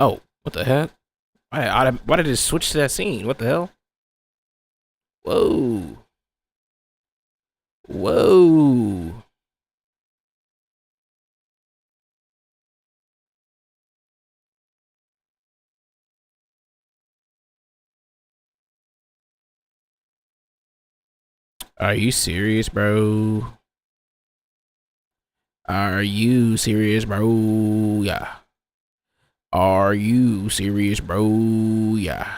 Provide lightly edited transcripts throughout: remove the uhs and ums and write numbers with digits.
Oh, what the heck? Why did it switch to that scene? What the hell? Whoa. Whoa. Are you serious, bro? Are you serious, bro? Yeah. Are you serious, bro? Yeah.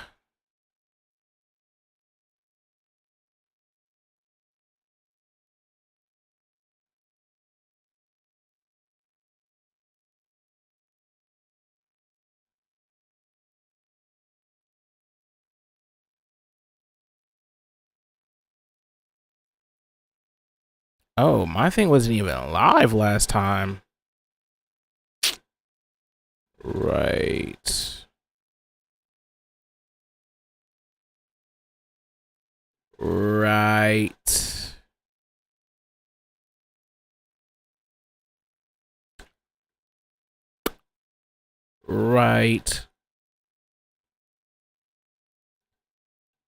Oh, my thing wasn't even live last time. Right. Right. Right.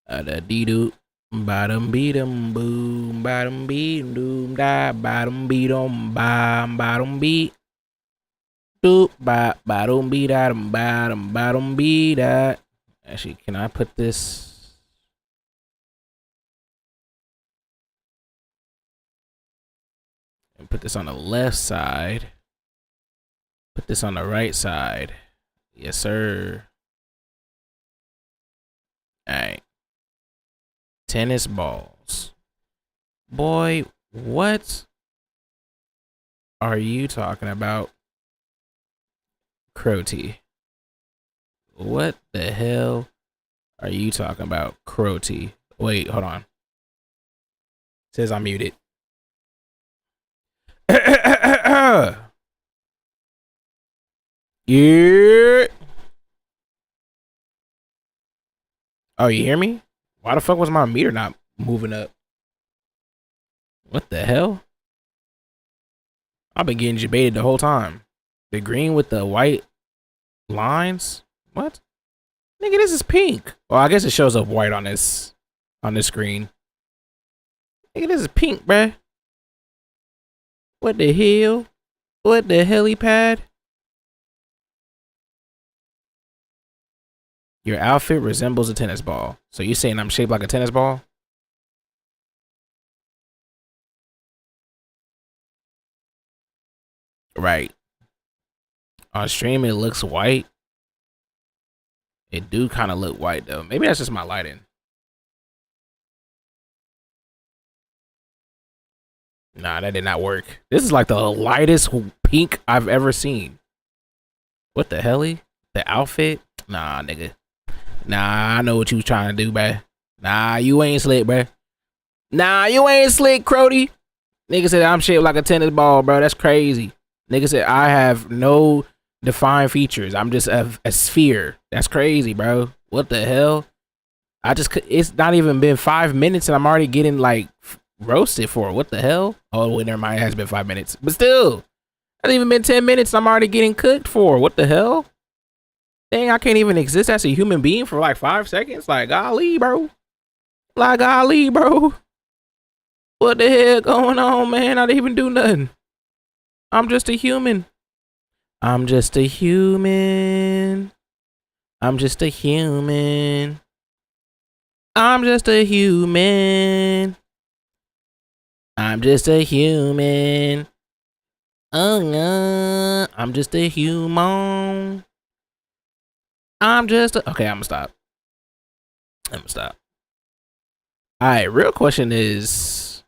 Da dee doo. Bottom beat 'em boom. Bottom beat doom da. Bottom beat 'em bam. Bottom beat. Doop ba. Bottom beat at 'em. Bottom beat at. Actually, can I put this? And put this on the left side. Put this on the right side. Yes, sir. Alright. Tennis balls. Boy, what are you talking about? Crotty. What the hell are you talking about? Crotty. Wait, hold on. It says I'm muted. Yeah. Oh, you hear me? Why the fuck was my meter not moving up? What the hell? I've been getting debated the whole time. The green with the white lines? What? Nigga, this is pink. Well, I guess it shows up white on this screen. Nigga, this is pink, bruh. What the hell? What the helipad? Your outfit resembles a tennis ball. So you saying I'm shaped like a tennis ball? Right. On stream, it looks white. It do kind of look white, though. Maybe that's just my lighting. Nah, that did not work. This is like the lightest pink I've ever seen. What the helly? The outfit? Nah, nigga. Nah, I know what you was trying to do, bruh. Nah, you ain't slick, bruh. Nah, you ain't slick, Crody. Nigga said I'm shaped like a tennis ball, bro. That's crazy. Nigga said I have no defined features. I'm just a sphere. That's crazy, bro. What the hell? It's not even been 5 minutes and I'm already getting like roasted for it. What the hell? Oh, wait, never mind. It has been 5 minutes. But still, it hasn't even been 10 minutes and I'm already getting cooked for. What the hell? Dang, I can't even exist as a human being for like 5 seconds. Like, golly, bro. Like, golly, bro. What the hell going on, man? I didn't even do nothing. I'm just a human. I'm just a human. I'm just a human. I'm just a human. I'm just a human. I'm just a human. I'm just a... Okay, I'm gonna stop. All right, real question is...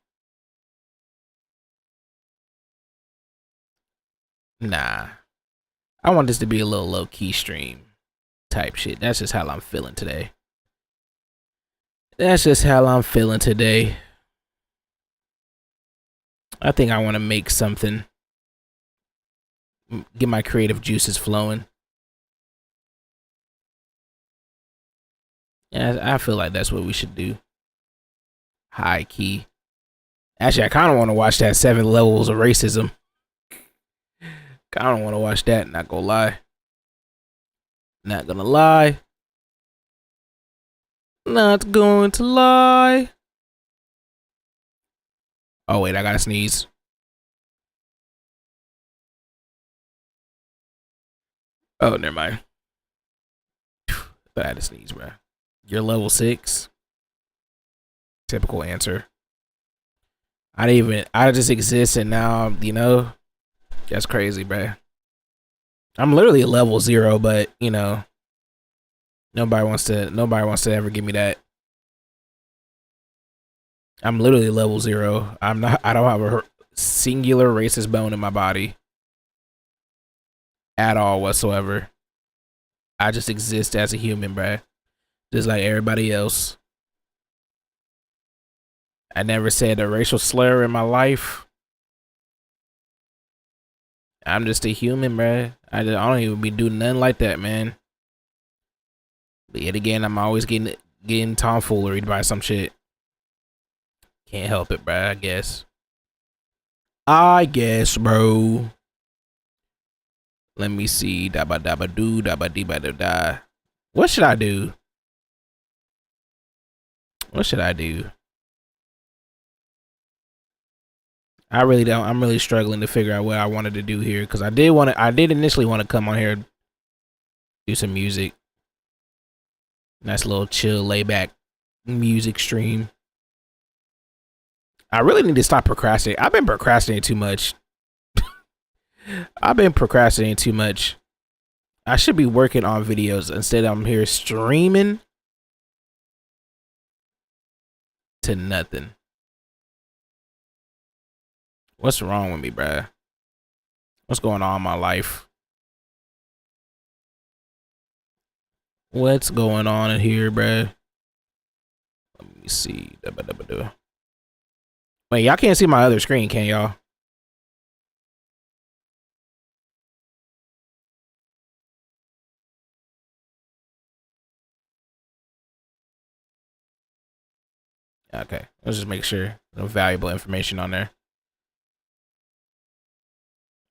Nah. I want this to be a little low-key stream type shit. That's just how I'm feeling today. I think I want to make something. Get my creative juices flowing. Yeah, I feel like that's what we should do. High key. Actually, I kind of want to watch that 7 levels of racism. Kind of want to watch that, not gonna lie. Not gonna lie. Not going to lie. Oh, wait, I gotta sneeze. Oh, never mind. I had to sneeze, bro. You're level 6. Typical answer. I just exist and now, you know, that's crazy, bro. I'm literally a level 0, but, you know, nobody wants to ever give me that. I'm literally level 0. I don't have a singular racist bone in my body at all whatsoever. I just exist as a human, bruh. Just like everybody else. I never said a racial slur in my life. I'm just a human, bruh. I don't even be doing nothing like that, man. But yet again, I'm always getting tomfoolery by some shit. Can't help it, bruh, I guess. I guess, bro. Let me see. Dabba dabba doo, dabba dee ba da da. What should I do? What should I do? I really don't. I'm really struggling to figure out what I wanted to do here because I did initially want to come on here, do some music. Nice little chill, layback music stream. I really need to stop procrastinating. I've been procrastinating too much. I should be working on videos. Instead, I'm here streaming to nothing. What's wrong with me, bruh? What's going on in my life? What's going on in here, bruh? Let me see. Wait, y'all can't see my other screen, can y'all? Okay, let's just make sure no valuable information on there.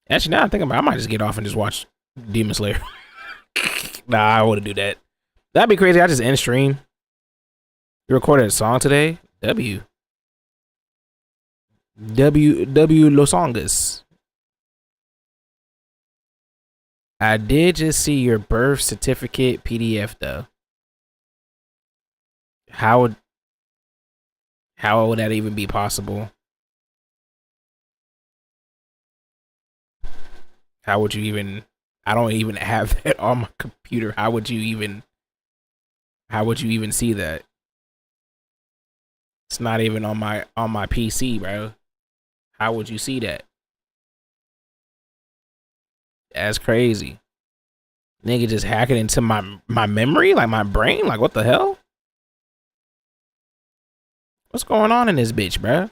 Actually, now I think I might just get off and just watch Demon Slayer. Nah, I wouldn't do that. That'd be crazy. I just end stream. You recorded a song today? W Los Angeles. I did just see your birth certificate PDF though. How would that even be possible? How would you even? I don't even have that on my computer. How would you even see that? It's not even on my PC, bro. How would you see that? That's crazy. Nigga just hacking into my memory, like my brain, like what the hell? What's going on in this bitch, bro?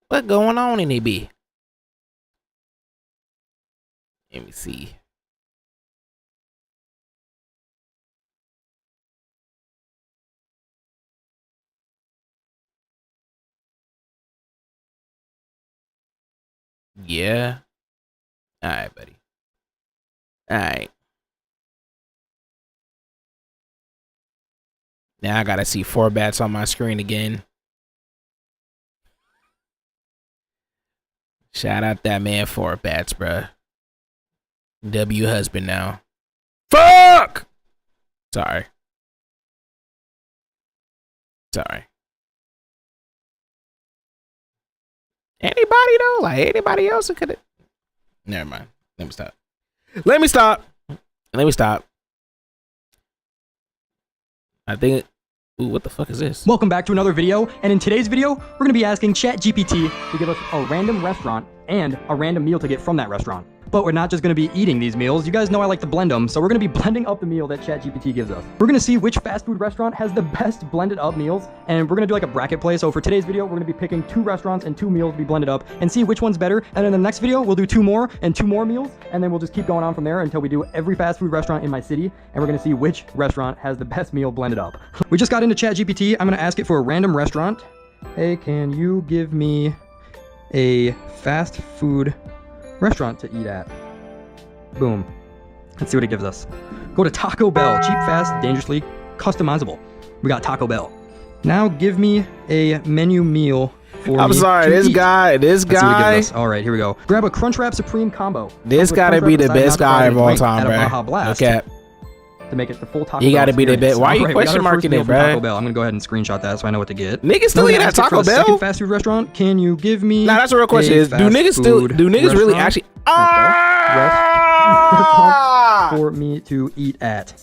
What going on in it, B? Let me see. Yeah. All right, buddy. All right. Now I gotta see 4 bats on my screen again. Shout out that man 4 bats, bruh. W husband now. Fuck! Sorry. Anybody though? Like anybody else who could have. Never mind. Let me stop. I think. Ooh, what the fuck is this? Welcome back to another video, and in today's video, we're gonna be asking ChatGPT to give us a random restaurant and a random meal ticket from that restaurant. But we're not just gonna be eating these meals. You guys know I like to blend them, so we're gonna be blending up the meal that ChatGPT gives us. We're gonna see which fast food restaurant has the best blended up meals, and we're gonna do like a bracket play. So for today's video, we're gonna be picking 2 restaurants and 2 meals to be blended up and see which one's better. And then in the next video, we'll do 2 more and 2 more meals, and then we'll just keep going on from there until we do every fast food restaurant in my city, and we're gonna see which restaurant has the best meal blended up. We just got into ChatGPT. I'm gonna ask it for a random restaurant. Hey, can you give me a fast food restaurant to eat at? Boom. Let's see what it gives us. Go to Taco Bell. Cheap, fast, dangerously customizable. We got Taco Bell. Now give me a menu meal for I'm me sorry, to this eat. guy. Let's see what it gives us. All right, here we go. Grab a Crunchwrap Supreme combo. This gotta be the best guy of all time, bro. Okay. To make it the full Taco You Bell gotta be the experience. best. Why are you Alright, we got our question first marking meal it, from Taco bro? Bell. I'm gonna go ahead and screenshot that so I know what to get. Niggas still eat at Taco Bell? Second fast food restaurant. Can you give me? Nah, that's a real question. Is do niggas really actually? For me to eat at?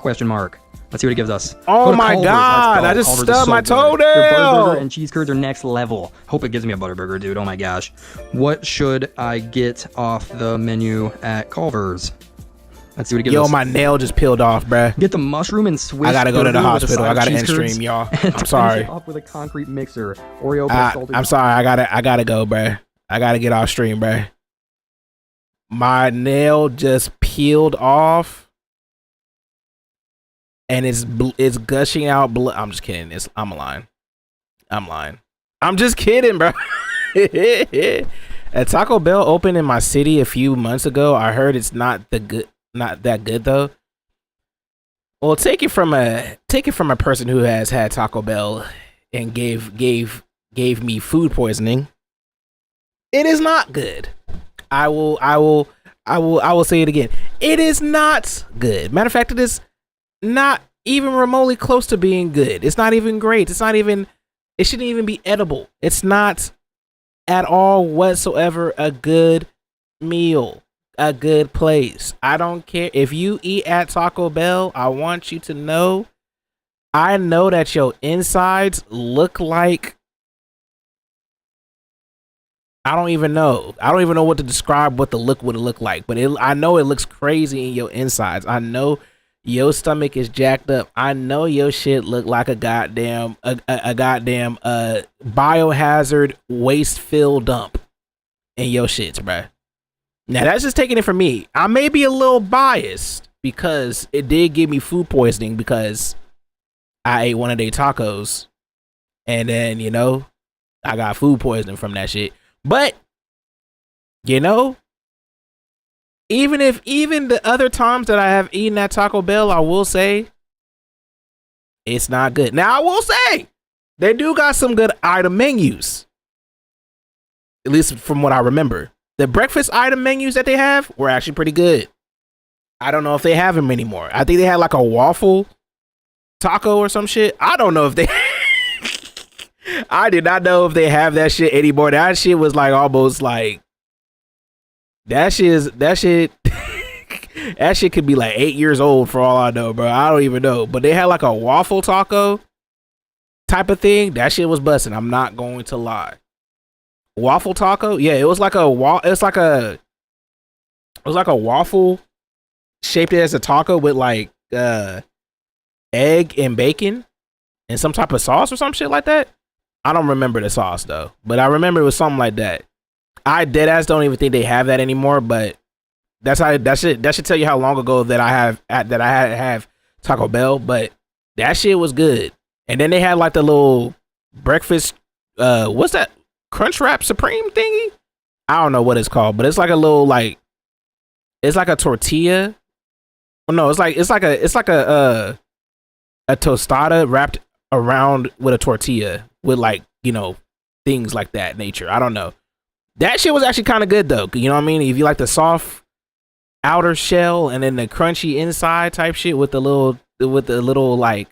Question mark. Let's see what it gives us. Oh Go to my Culver's. God, Let's go. I just Culver's is stubbed my good. Their toenail. Butterburger and cheese curds are next level. Hope it gives me a Butterburger, dude. Oh my gosh. What should I get off the menu at Culver's? Let's see what it gives us. Yo, my nail just peeled off, bruh. Get the mushroom and Swiss. I gotta go to the burger with a hospital. side I gotta of end cheese curds, stream, y'all. and I'm finish sorry. it off with a concrete mixer. Oreo plus salted. I'm sorry. I gotta go, bruh. I gotta get off stream, bruh. My nail just peeled off, and it's gushing out blood. I'm just kidding. I'm lying. I'm just kidding, bro. A Taco Bell opened in my city a few months ago. I heard it's not that good though. Well, take it from a person who has had Taco Bell and gave me food poisoning. It is not good. I will say it again. It is not good. Matter of fact, it is not even remotely close to being good. It's not even great. It shouldn't even be edible. It's not at all whatsoever a good meal, a good place. I don't care if you eat at Taco Bell. I want you to know, I know that your insides look like, I don't even know what to describe what the look would look like, but I know it looks crazy in your insides. I know your stomach is jacked up. I know your shit look like a goddamn biohazard waste fill dump in your shits, bruh. Now that's just taking it from me. I may be a little biased because it did give me food poisoning because I ate one of their tacos and then, I got food poisoning from that shit. But, even the other times that I have eaten at Taco Bell, I will say it's not good. Now, I will say they do got some good item menus, at least from what I remember. The breakfast item menus that they have were actually pretty good. I don't know if they have them anymore. I think they had like a waffle taco or some shit. I don't know if they... I did not know if they have that shit anymore. That shit was like almost like that shit that shit could be like 8 years old for all I know, bro. I don't even know. But they had like a waffle taco type of thing. That shit was busting. I'm not going to lie. Waffle taco? Yeah, it was like a waffle shaped as a taco with like egg and bacon and some type of sauce or some shit like that. I don't remember the sauce though, but I remember it was something like that. I deadass don't even think they have that anymore, but that should tell you how long ago that I have Taco Bell, but that shit was good. And then they had like the little breakfast what's that? Crunchwrap Supreme thingy? I don't know what it's called, but it's like a little it's like a tortilla. Oh, no, it's like a tostada wrapped around with a tortilla with like, things like that nature. I don't know. That shit was actually kind of good though. You know what I mean? If you like the soft outer shell and then the crunchy inside type shit with the little like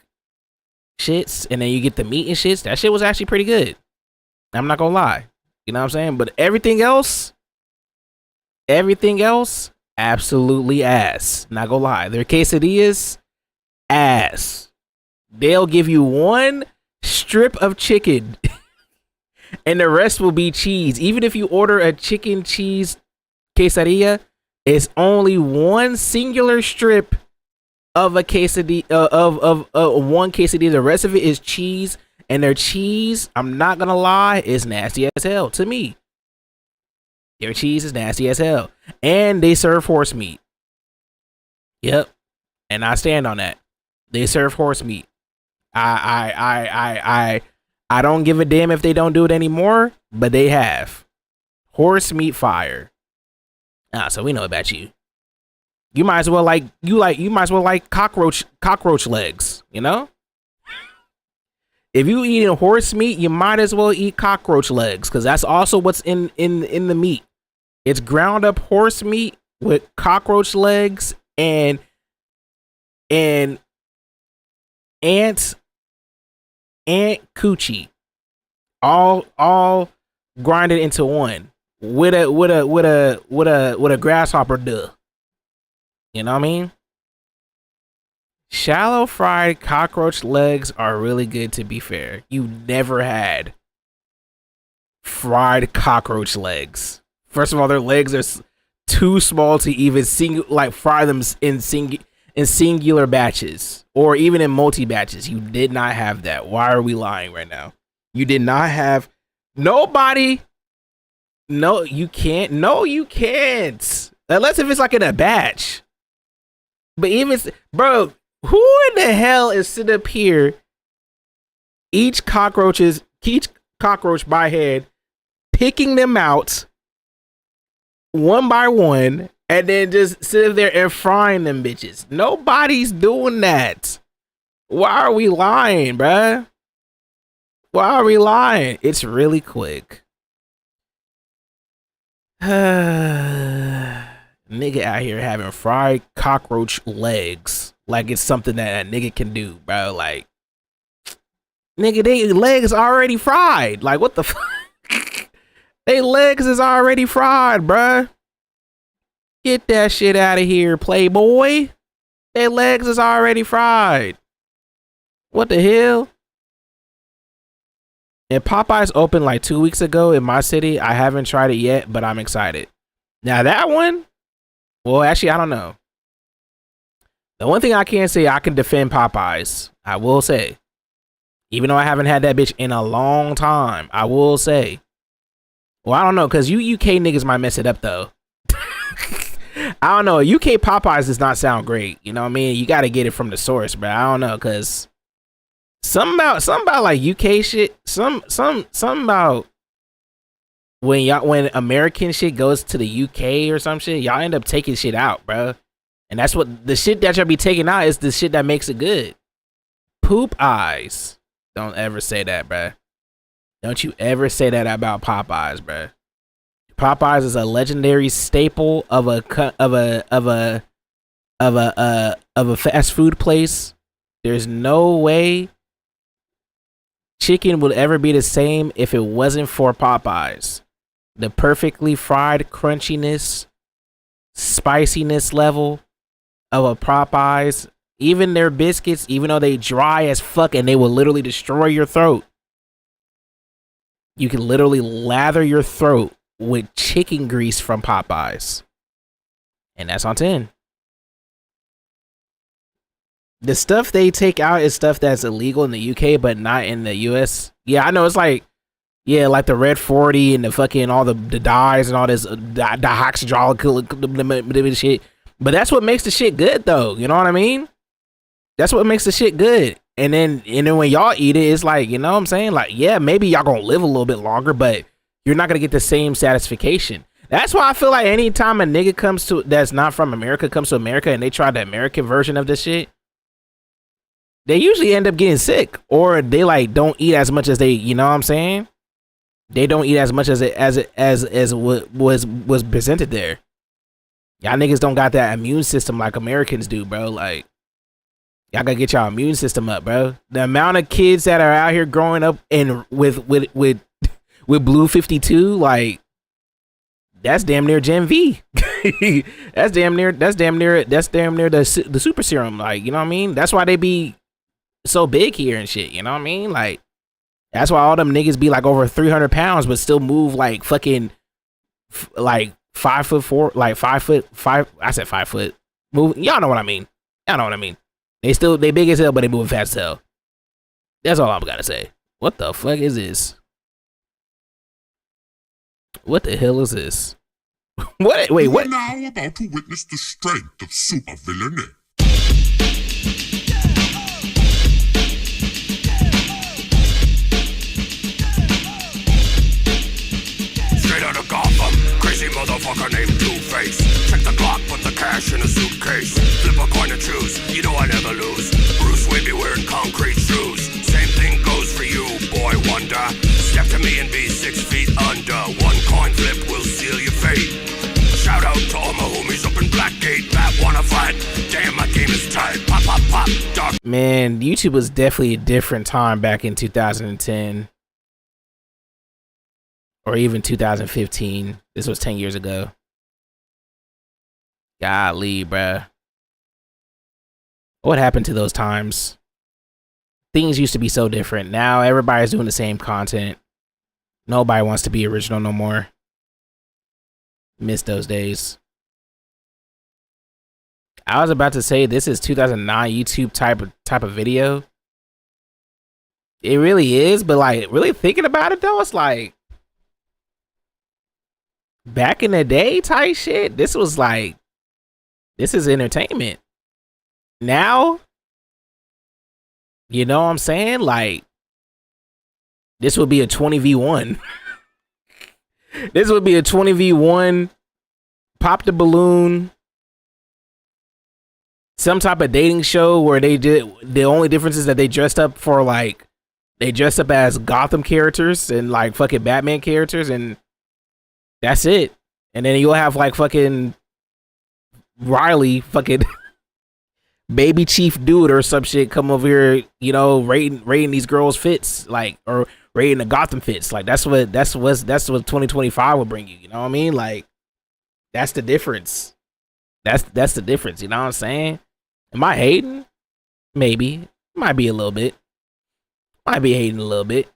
shits, and then you get the meat and shits, that shit was actually pretty good. I'm not gonna lie. You know what I'm saying? But everything else, absolutely ass. Not gonna lie. Their quesadillas, ass. They'll give you one strip of chicken and the rest will be cheese. Even if you order a chicken cheese quesadilla, It's only one singular strip of a quesadilla of one quesadilla. The rest of it is cheese, and their cheese, I'm not gonna lie, is nasty as hell to me. Their cheese is nasty as hell, and they serve horse meat. Yep, and I stand on that. They serve horse meat. I don't give a damn if they don't do it anymore, but they have horse meat fire. So we know about you. You might as well like cockroach legs, you know? If you eating horse meat, you might as well eat cockroach legs, because that's also what's in the meat. It's ground up horse meat with cockroach legs and ant coochie, all grinded into one with a grasshopper duh. You know what I mean? Shallow fried cockroach legs are really good, to be fair. You never had fried cockroach legs. First of all, their legs are too small to even fry them in singular batches, or even in multi batches. You did not have that. Why are we lying right now? You did not have nobody. No, you can't. No, you can't. Unless if it's like in a batch. But even, bro, who in the hell is sitting up here, each cockroach by head, picking them out one by one, and then just sitting there and frying them bitches? Nobody's doing that. Why are we lying, bruh? Why are we lying? It's really quick. Nigga out here having fried cockroach legs like it's something that a nigga can do, bro. Like, nigga, they legs already fried. Like, what the fuck? They legs is already fried, bruh. Get that shit out of here, playboy. Their legs is already fried. What the hell? And Popeyes opened like 2 weeks ago in my city. I haven't tried it yet, but I'm excited. Now that one, well, actually, I don't know. The one thing I can say, I can defend Popeyes. I will say, even though I haven't had that bitch in a long time, I will say, well, I don't know, because you UK niggas might mess it up though. I don't know. UK Popeyes does not sound great. You know what I mean? You got to get it from the source, but I don't know, because something about like UK shit, something about when American shit goes to the UK or some shit, y'all end up taking shit out, bro. And that's what the shit that y'all be taking out is the shit that makes it good. Poop eyes. Don't ever say that, bro. Don't you ever say that about Popeyes, bro. Popeyes is a legendary staple of a fast food place. There's no way chicken would ever be the same if it wasn't for Popeyes. The perfectly fried crunchiness, spiciness level of a Popeyes. Even their biscuits, even though they dry as fuck and they will literally destroy your throat, you can literally lather your throat with chicken grease from Popeyes. And that's on 10. The stuff they take out is stuff that's illegal in the UK, but not in the US. Yeah, I know. It's like, yeah, like the red 40 and the fucking all the dyes and all this dioxydralyl shit. But that's what makes the shit good, though. You know what I mean? That's what makes the shit good. And then when y'all eat it, it's like, you know what I'm saying? Like, yeah, maybe y'all gonna live a little bit longer, but you're not gonna get the same satisfaction. That's why I feel like anytime a nigga comes to that's not from America comes to America and they try the American version of this shit, they usually end up getting sick, or they like don't eat as much as they, you know what I'm saying? They don't eat as much as what was presented there. Y'all niggas don't got that immune system like Americans do, bro. Like, y'all gotta get y'all immune system up, bro. The amount of kids that are out here growing up and with Blue 52, like, that's damn near Gen V. that's damn near the super serum. Like, you know what I mean? That's why they be so big here and shit. You know what I mean? Like, that's why all them niggas be like over 300 pounds, but still move like fucking like 5'4", like 5'5". I said 5 foot. Move. Y'all know what I mean. Y'all know what I mean. They big as hell, but they moving fast as hell. That's all I'm gotta say. What the fuck is this? What the hell is this? What? Wait, what? You are now about to witness the strength of supervillainy. Straight out of Gotham, crazy motherfucker named Two-Face. Check the Glock, put the cash in a suitcase. Flip a coin to choose, you know I never lose. Bruce Wayne be wearing concrete shoes. Same thing goes for you, boy wonder. Step to me and be 6 feet under. One coin flip will seal your fate. Shout out to all my homies up in Blackgate. That wanna fight? Damn, my game is tight. Pop, pop, pop, dark. Man, YouTube was definitely a different time back in 2010. Or even 2015. This was 10 years ago. Golly, bruh. What happened to those times? Things used to be so different. Now everybody's doing the same content. Nobody wants to be original no more. Miss those days. I was about to say this is 2009 YouTube type of video. It really is, but like really thinking about it though, it's like back in the day type shit. This was like, this is entertainment. Now, you know what I'm saying? Like, this would be a 20v1. This would be a 20v1. Pop the balloon. Some type of dating show where they did, the only difference is that they dressed up for like, they dressed up as Gotham characters and like fucking Batman characters, and that's it. And then you'll have like fucking Riley, fucking baby chief dude or some shit come over here, you know, rating these girls' fits, like, or rating the Gotham fits. Like that's what 2025 will bring you. You know what I mean? Like that's the difference. That's the difference. You know what I'm saying? Am I hating? Maybe. Might be a little bit. Might be hating a little bit.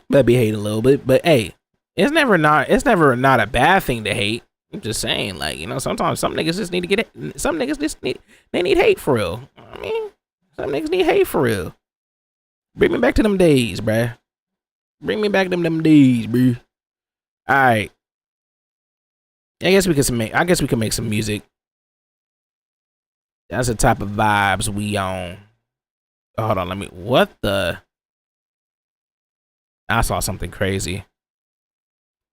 Might be hating a little bit. But hey, it's never not a bad thing to hate. I'm just saying, like, you know, sometimes some niggas just need to get it. Some niggas just need hate for real. I mean, some niggas need hate for real. Bring me back to them days, bruh. Bring me back to them days, bruh. All right. I guess we can make some music. That's the type of vibes we on. Hold on, what the? I saw something crazy.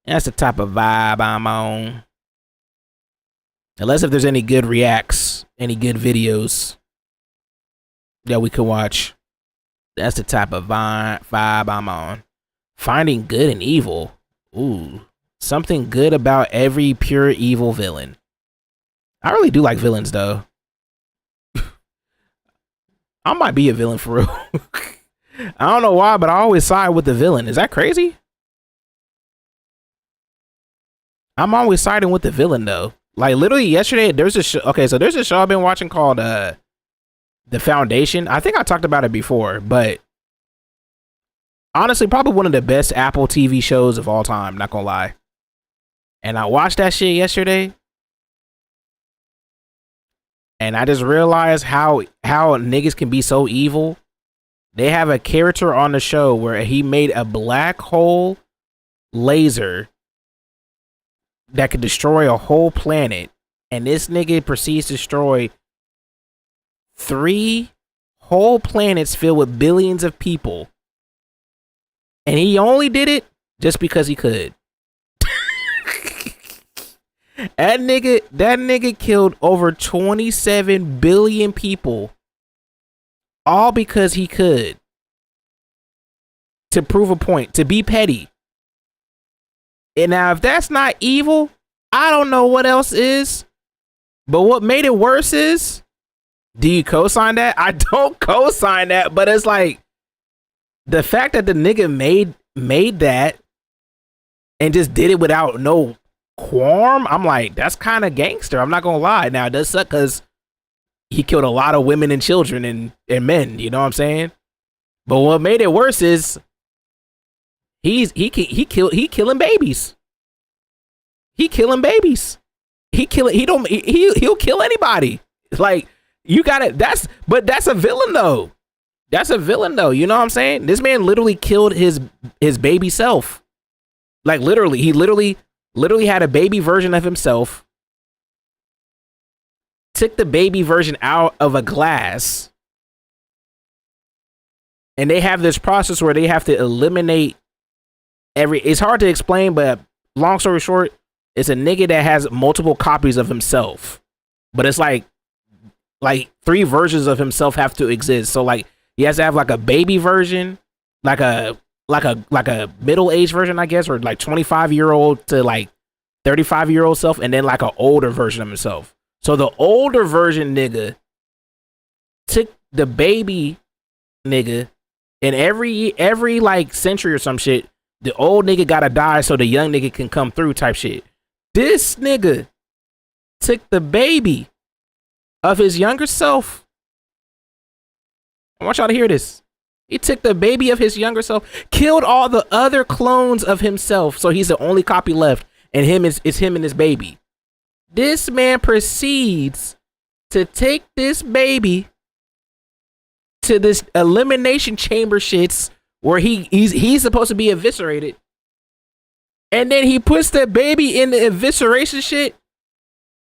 That's the type of vibe I'm on. Unless if there's any good reacts, any good videos that we could watch. That's the type of vibe I'm on. Finding good and evil. Ooh. Something good about every pure evil villain. I really do like villains though. I might be a villain for real. I don't know why, but I always side with the villain. Is that crazy? I'm always siding with the villain though. Like literally yesterday, there's a show. Okay, so there's a show I've been watching called The Foundation. I think I talked about it before, but honestly, probably one of the best Apple TV shows of all time. Not gonna lie. And I watched that shit yesterday, and I just realized how niggas can be so evil. They have a character on the show where he made a black hole laser that could destroy a whole planet, and this nigga proceeds to destroy 3 whole planets filled with billions of people, and he only did it just because he could. That nigga killed over 27 billion people, all because he could, to prove a point, to be petty. And now, if that's not evil, I don't know what else is. But what made it worse is, do you co-sign that? I don't co-sign that, but it's like the fact that the nigga made that and just did it without no qualm. I'm like, that's kind of gangster. I'm not gonna lie. Now it does suck because he killed a lot of women and children and men. You know what I'm saying? But what made it worse is he killing babies. He killing babies. He'll kill anybody. Like, you gotta, that's a villain though. That's a villain though. You know what I'm saying? This man literally killed his baby self. Like literally, he literally had a baby version of himself. Took the baby version out of a glass. And they have this process where they have to eliminate it's hard to explain, but long story short, it's a nigga that has multiple copies of himself. But it's like 3 versions of himself have to exist. So like he has to have like a baby version, like a middle-aged version, I guess, or like 25-year-old to like 35-year-old self, and then like an older version of himself. So the older version nigga took the baby nigga, and every like century or some shit, the old nigga gotta die so the young nigga can come through type shit. This nigga took the baby of his younger self. I want y'all to hear this. He took the baby of his younger self, killed all the other clones of himself, so he's the only copy left, and it's him and his baby. This man proceeds to take this baby to this elimination chamber shits where he's supposed to be eviscerated, and then he puts the baby in the evisceration shit,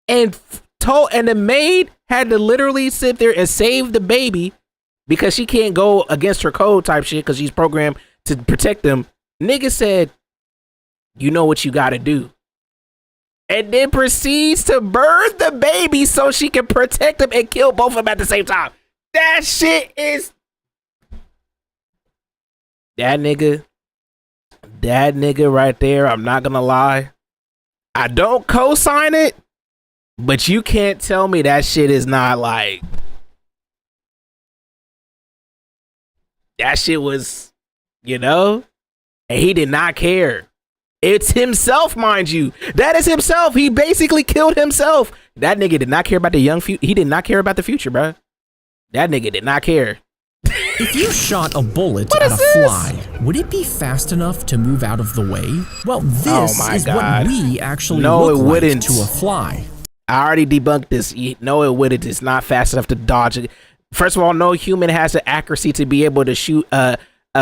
and the maid had to literally sit there and save the baby because she can't go against her code type shit because she's programmed to protect them. Nigga said, you know what you gotta do. And then proceeds to birth the baby so she can protect them and kill both of them at the same time. That shit is... That nigga right there, I'm not gonna lie. I don't co-sign it, but you can't tell me that shit is not like... That shit was, you know? And he did not care. It's himself, mind you. That is himself. He basically killed himself. That nigga did not care about the young future. He did not care about the future, bro. That nigga did not care. If you shot a bullet at a fly, would it be fast enough to move out of the way? Well, this is what we actually look like to a fly. I already debunked this. No, it wouldn't. It's not fast enough to dodge it. First of all, no human has the accuracy to be able to shoot a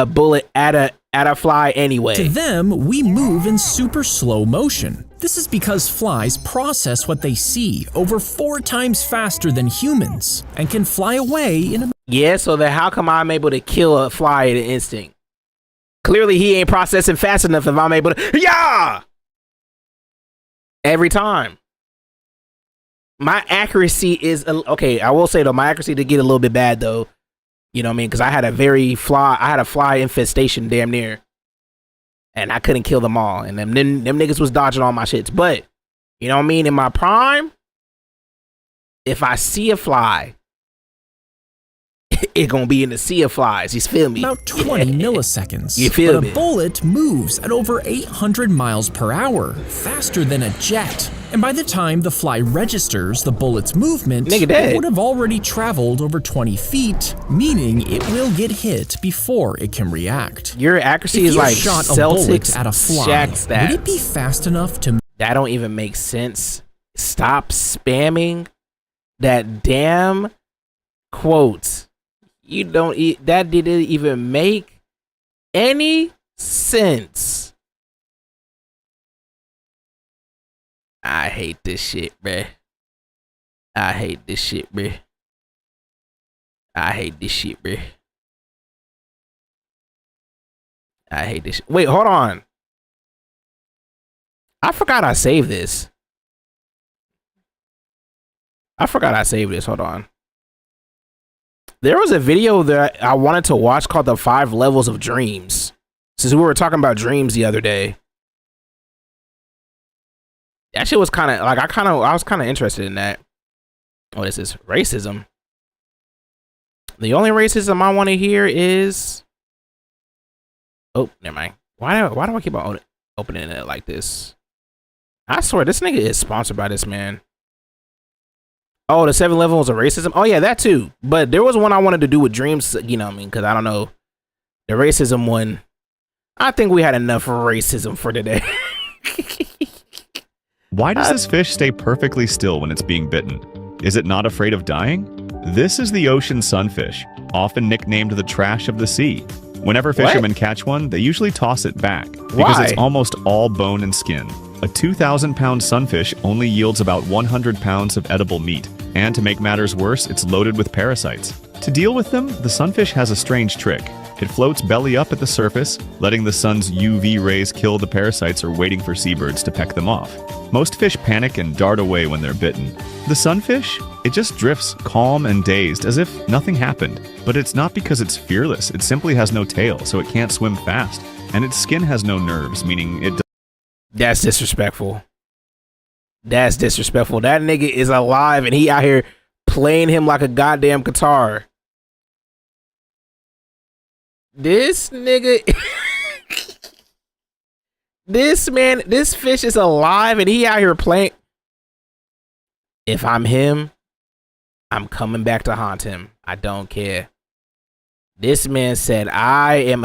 bullet at a fly anyway. To them, we move in super slow motion. This is because flies process what they see over 4 times faster than humans and can fly away in a... Yeah, so then how come I'm able to kill a fly at an instinct? Clearly he ain't processing fast enough if I'm able to... Yeah! Every time. My accuracy is... Okay, I will say though, my accuracy did get a little bit bad though. You know what I mean? Because I had a fly infestation damn near. And I couldn't kill them all. And them niggas was dodging all my shits. But, you know what I mean? In my prime, if I see a fly, it gonna be in the sea of flies. You feel me? About 20 milliseconds. You feel me? But a bullet moves at over 800 miles per hour, faster than a jet. And by the time the fly registers the bullet's movement, it would have already traveled over 20 feet, meaning it will get hit before it can react. Your accuracy is like shot Celtics at a fly, Shaq stats. would it be fast enough to... That don't even make sense. Stop spamming that damn quote. You don't that didn't even make any sense. I hate this shit, bruh. I hate this shit, bruh. I hate this shit, bruh. I hate this shit. Wait, hold on. I forgot I saved this. Hold on. There was a video that I wanted to watch called The 5 Levels of Dreams. Since we were talking about dreams the other day. That shit was kind of like, I was kind of interested in that. What is this? Racism. The only racism I want to hear is... Oh, never mind. Why do I keep on opening it like this? I swear, this nigga is sponsored by this man. Oh, the 7 levels of racism? Oh, yeah, that too. But there was one I wanted to do with dreams, you know what I mean? Because I don't know. The racism one. I think we had enough racism for today. Why does this fish stay perfectly still when it's being bitten? Is it not afraid of dying? This is the ocean sunfish, often nicknamed the trash of the sea. Whenever fishermen catch one, they usually toss it back because it's almost all bone and skin. A 2,000-pound sunfish only yields about 100 pounds of edible meat, and to make matters worse, it's loaded with parasites. To deal with them, the sunfish has a strange trick. It floats belly up at the surface, letting the sun's UV rays kill the parasites or waiting for seabirds to peck them off. Most fish panic and dart away when they're bitten. The sunfish? It just drifts, calm and dazed, as if nothing happened. But it's not because it's fearless, it simply has no tail, so it can't swim fast. And its skin has no nerves, meaning it That's disrespectful. That's disrespectful. That nigga is alive and he out here playing him like a goddamn guitar. This nigga... This fish is alive and he out here playing. If I'm him, I'm coming back to haunt him. I don't care. This man said, I am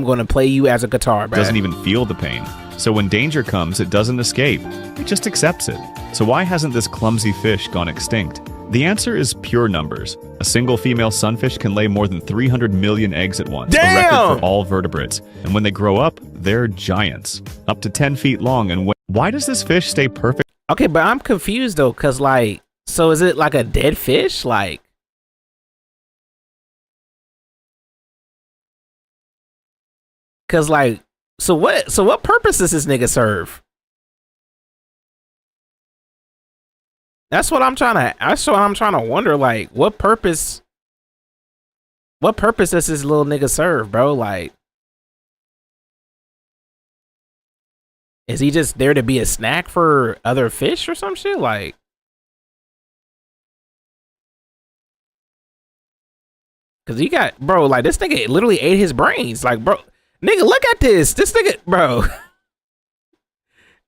going to play you as a guitar, bro. Doesn't even feel the pain. So when danger comes, it doesn't escape. It just accepts it. So why hasn't this clumsy fish gone extinct? The answer is pure numbers. A single female sunfish can lay more than 300 million eggs at once, a record for all vertebrates. And when they grow up, they're giants, up to 10 feet long. And why does this fish stay perfect? Okay, but I'm confused though, cause like, so is it like a dead fish? Like, cause like, so what purpose does this nigga serve? That's what I'm trying to wonder. Like, what purpose does this little nigga serve, bro? Like, is he just there to be a snack for other fish or some shit? Like, cause he got, bro, like this nigga literally ate his brains. Like, bro, nigga, look at this. This nigga, bro.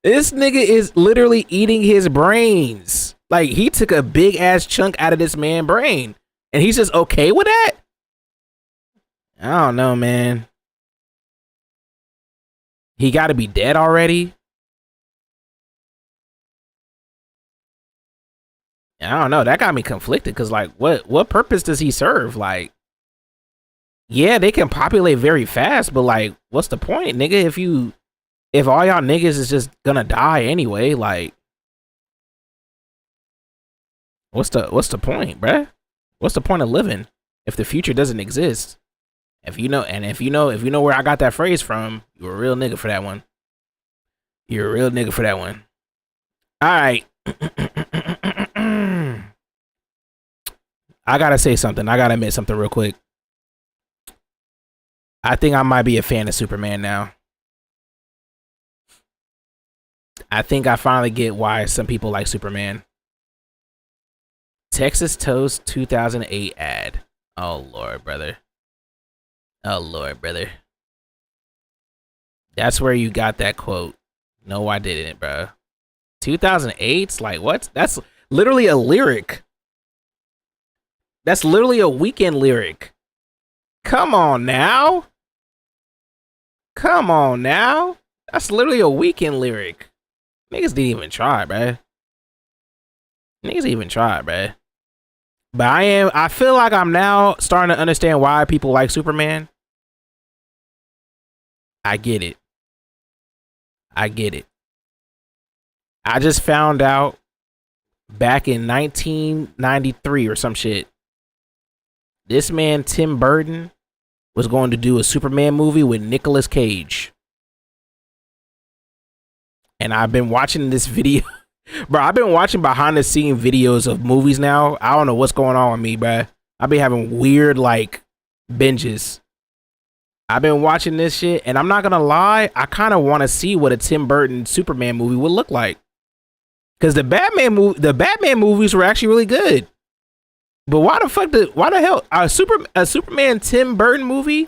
This nigga is literally eating his brains. Like, he took a big ass chunk out of this man's brain and he's just okay with that? I don't know, man. He got to be dead already. I don't know. That got me conflicted because, like, what purpose does he serve? Like, yeah, they can populate very fast, but like, what's the point, nigga? If all y'all niggas is just gonna die anyway, like, what's the point, bruh? What's the point of living if the future doesn't exist? If you know where I got that phrase from, you're a real nigga for that one. You're a real nigga for that one. All right. I gotta say something. I gotta admit something real quick. I think I might be a fan of Superman now. I think I finally get why some people like Superman. Texas Toast 2008 ad. Oh Lord, brother. Oh Lord, brother. That's where you got that quote. No, I didn't, bro. 2008's like what? That's literally a lyric. That's literally a Weekend lyric. Come on now. Come on now. That's literally a Weekend lyric. Niggas didn't even try, bruh. Niggas didn't even try, bruh. But I feel like I'm now starting to understand why people like Superman. I get it. I get it. I just found out back in 1993 or some shit, this man, Tim Burton, was going to do a Superman movie with Nicolas Cage. And I've been watching this video. Bro, I've been watching behind the scene videos of movies now. I don't know what's going on with me, bro. I've been having weird, like, binges. I've been watching this shit, and I'm not gonna lie, I kind of want to see what a Tim Burton Superman movie would look like. Because the Batman movies were actually really good. But why the hell a Superman Tim Burton movie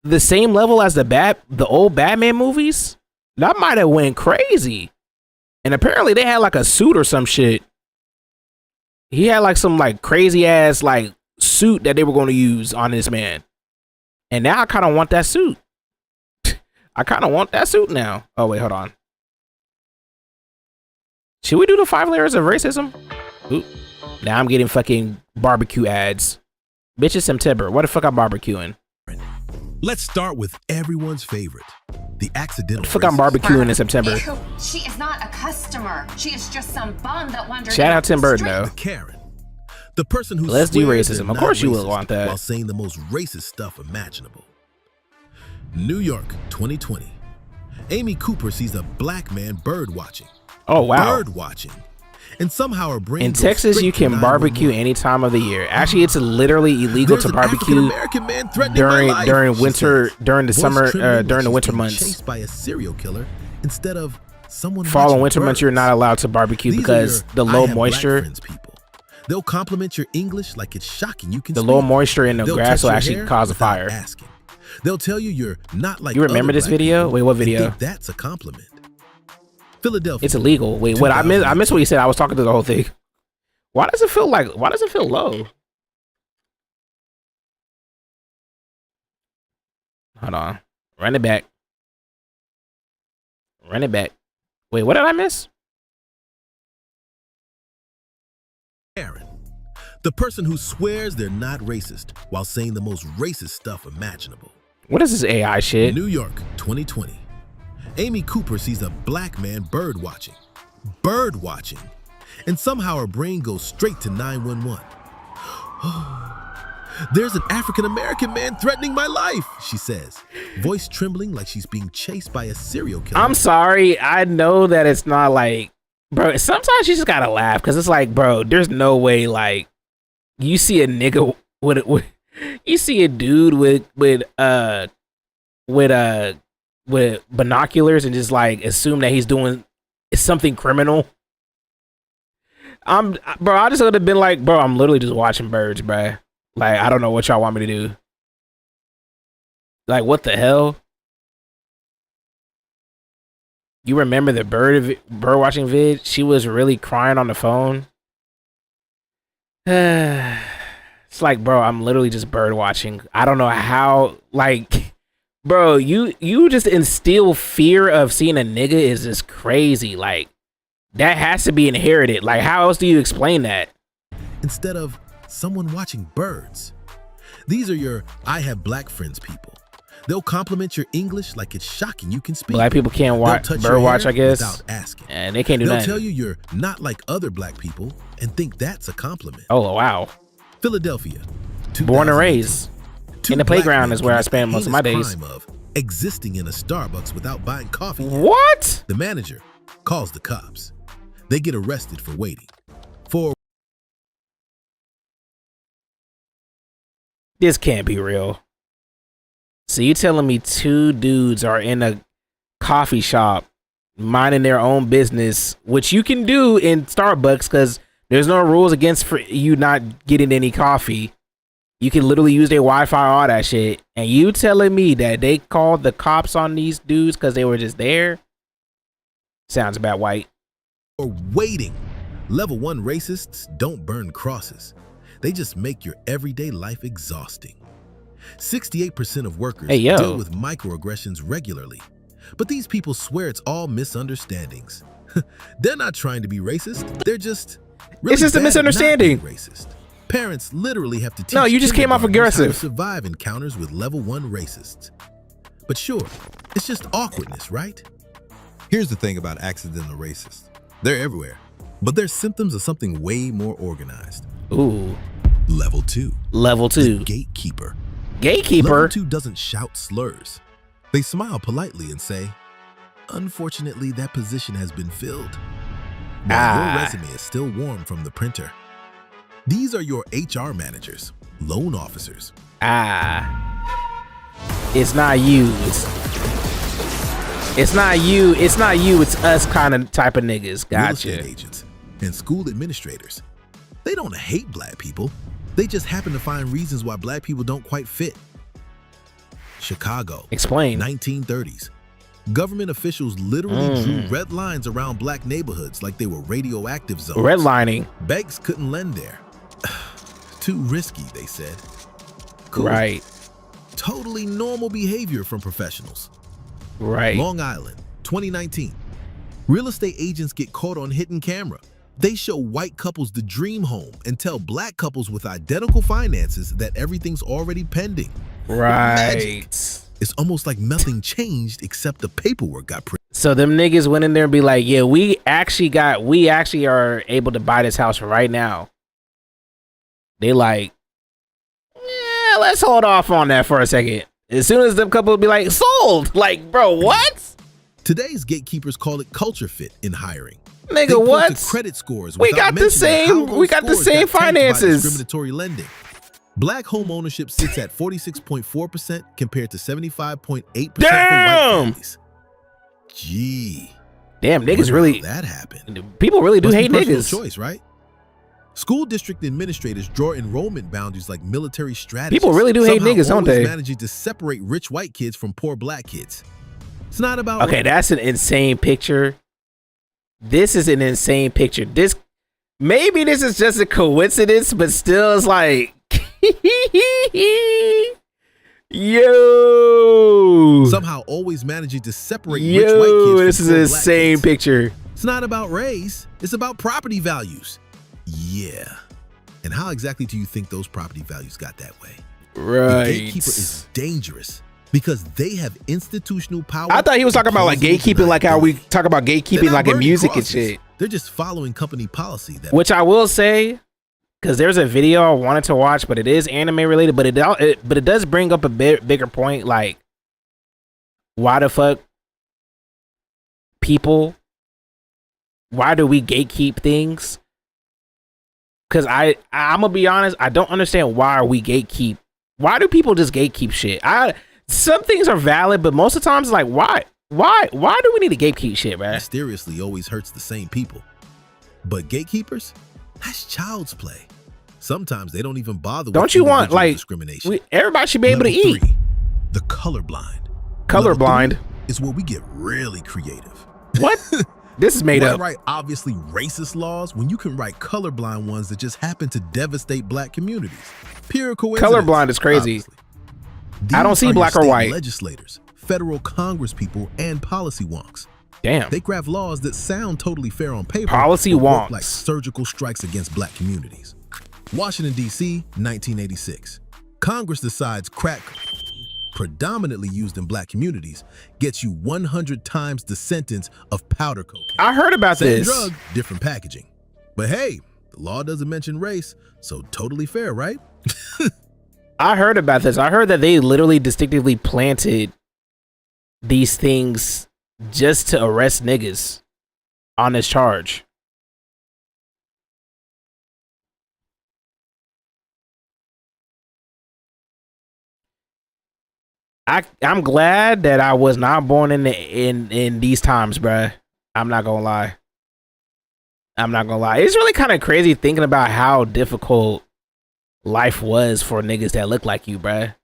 the same level as the old Batman movies? That might have went crazy. And apparently they had like a suit or some shit. He had like some like crazy ass like suit that they were going to use on this man. And now I kind of want that suit. I kind of want that suit now. Oh wait, hold on. Should we do the 5 layers of racism? Ooh. Now I'm getting fucking barbecue ads. Bitch, it's September. What the fuck I'm barbecuing? Let's start with everyone's favorite, the accidental. What the fuck I'm barbecuing in September? Ew, she is not a customer. She is just some bum that wandered. Shout out Tim Burton though. Karen, the person who Let's do swears racism. they're Of course not you will racist want that. while saying the most racist stuff imaginable. New York, 2020. Amy Cooper sees a black man bird watching. Oh wow. Bird watching. And somehow her brain In goes Texas, straight you to can 911. barbecue any time of the year. Actually, it's literally illegal There's to an barbecue African-American man threatening my life, during she winter, says. during the Voice summer, trembling during the like winter she's being months. Chased by a serial killer instead of someone. Fall and watching winter months, you're birds. not allowed to barbecue These are because your the I low have black moisture, friends people. They'll compliment your English like it's shocking you can the speak. low moisture in the They'll grass touch will your actually hair cause a without fire. asking. They'll tell you you're not like You remember other this black video? people Wait, what and video? think that's a compliment. Philadelphia. It's illegal. Wait, what? I missed what you said. I was talking to the whole thing. Why does it feel low? Hold on. Run it back. Wait, what did I miss? Karen, the person who swears they're not racist while saying the most racist stuff imaginable. What is this AI shit? New York, 2020. Amy Cooper sees a black man bird watching, and somehow her brain goes straight to 911. There's an African-American man threatening my life, she says, voice trembling like she's being chased by a serial killer. I'm sorry. I know that it's not like, bro, sometimes you just gotta laugh because it's like, bro, there's no way, like, you see a nigga with you see a dude with binoculars and just like assume that he's doing something criminal. Bro, I just would have been like, bro, I'm literally just watching birds, bro. Like, I don't know what y'all want me to do. Like, what the hell? You remember the bird watching vid? She was really crying on the phone. It's like, bro, I'm literally just bird watching. I don't know how, like, bro, you just instill fear of seeing a nigga is just crazy. Like, that has to be inherited. Like, how else do you explain that? Instead of someone watching birds. These are your I have black friends people. They'll compliment your English like it's shocking you can speak. Black people can't watch bird watch, I guess. Without asking. And they can't do They'll nothing. tell you you're not like other black people and think that's a compliment. Oh, wow. Philadelphia. Born and raised. In the Black playground men is where I commit spend the most of my heinous days. crime of existing in a Starbucks without buying coffee. What? The manager calls the cops. They get arrested for waiting. This can't be real. So you telling me 2 dudes are in a coffee shop minding their own business, which you can do in Starbucks because there's no rules against for you not getting any coffee. You can literally use their Wi-Fi, all that shit. And you telling me that they called the cops on these dudes because they were just there? Sounds about white. Or waiting. Level 1 racists don't burn crosses. They just make your everyday life exhausting. 68% of workers deal with microaggressions regularly. But these people swear it's all misunderstandings. They're not trying to be racist. They're just really it's just a bad at not misunderstanding. being racist. Parents literally have to teach No, you just came off kindergartners how to aggressive. survive encounters with level 1 racists. But sure, it's just awkwardness, right? Here's the thing about accidental racists. They're everywhere, but they're symptoms of something way more organized. Ooh. Level 2. Level 2. The gatekeeper. Gatekeeper? Level 2 doesn't shout slurs. They smile politely and say, unfortunately, that position has been filled. While your resume is still warm from the printer. These are your HR managers, loan officers. It's not you. It's not you. It's not you. It's us kind of type of niggas. Real Gotcha. estate agents and school administrators. They don't hate black people. They just happen to find reasons why black people don't quite fit. Chicago. Explain. 1930s. Government officials literally drew red lines around black neighborhoods like they were radioactive zones. Redlining. Banks couldn't lend there. Too risky, they said. Cool. Right. Totally normal behavior from professionals. Right. Long Island, 2019. Real estate agents get caught on hidden camera. They show white couples the dream home and tell black couples with identical finances that everything's already pending. Right. Magic. It's almost like nothing changed except the paperwork got printed. So them niggas went in there and be like, yeah, we actually are able to buy this house right now. They like, yeah, let's hold off on that for a second. As soon as them couple be like, sold. Like, bro, what? Today's gatekeepers call it culture fit in hiring. Nigga, what? Credit scores. We got the same finances. Discriminatory lending. Black home ownership sits at 46.4% compared to 75.8% for white families. Gee. Damn, niggas really. That happened. People really do hate niggas. Choice, right? School district administrators draw enrollment boundaries like military strategies. People really do hate niggas, don't they? Managing to separate rich white kids from poor black kids. It's not about. Okay, that's an insane picture. This is an insane picture. Maybe this is just a coincidence, but still, it's like, yo. Somehow always managing to separate rich white kids. This is an insane picture. It's not about race. It's about property values. Yeah. And how exactly do you think those property values got that way? Right. The gatekeeper is dangerous because they have institutional power. I thought he was talking about like gatekeeping, like how we talk about gatekeeping like in music and shit. They're just following company policy. Which I will say, because there's a video I wanted to watch, but it is anime related, but it does bring up a bigger point, like why the fuck people, why do we gatekeep things? Because I'm gonna be honest, I don't understand why we gatekeep. Why do people just gatekeep shit? Some things are valid, but most of the times, like, why do we need to gatekeep shit, man? Mysteriously always hurts the same people. But gatekeepers, that's child's play. Sometimes they don't even bother. Don't you want like discrimination? Everybody should be able to eat. The colorblind. Colorblind is where we get really creative. What? This is made up. Write obviously racist laws when you can write colorblind ones that just happen to devastate black communities. Pure coincidence. Colorblind is crazy. I don't see black or white. Legislators, federal Congress people, and policy wonks. Damn. They craft laws that sound totally fair on paper. Policy wonks. Like surgical strikes against black communities. Washington, D.C., 1986. Congress decides crack, predominantly used in black communities, gets you 100 times the sentence of powder cocaine. I heard about this. Same drug, different packaging. But hey, the law doesn't mention race, so totally fair, right? I heard about this. I heard that they literally distinctively planted these things just to arrest niggas on this charge. I'm glad that I was not born in these times, bruh. I'm not gonna lie. It's really kind of crazy thinking about how difficult life was for niggas that look like you, bruh.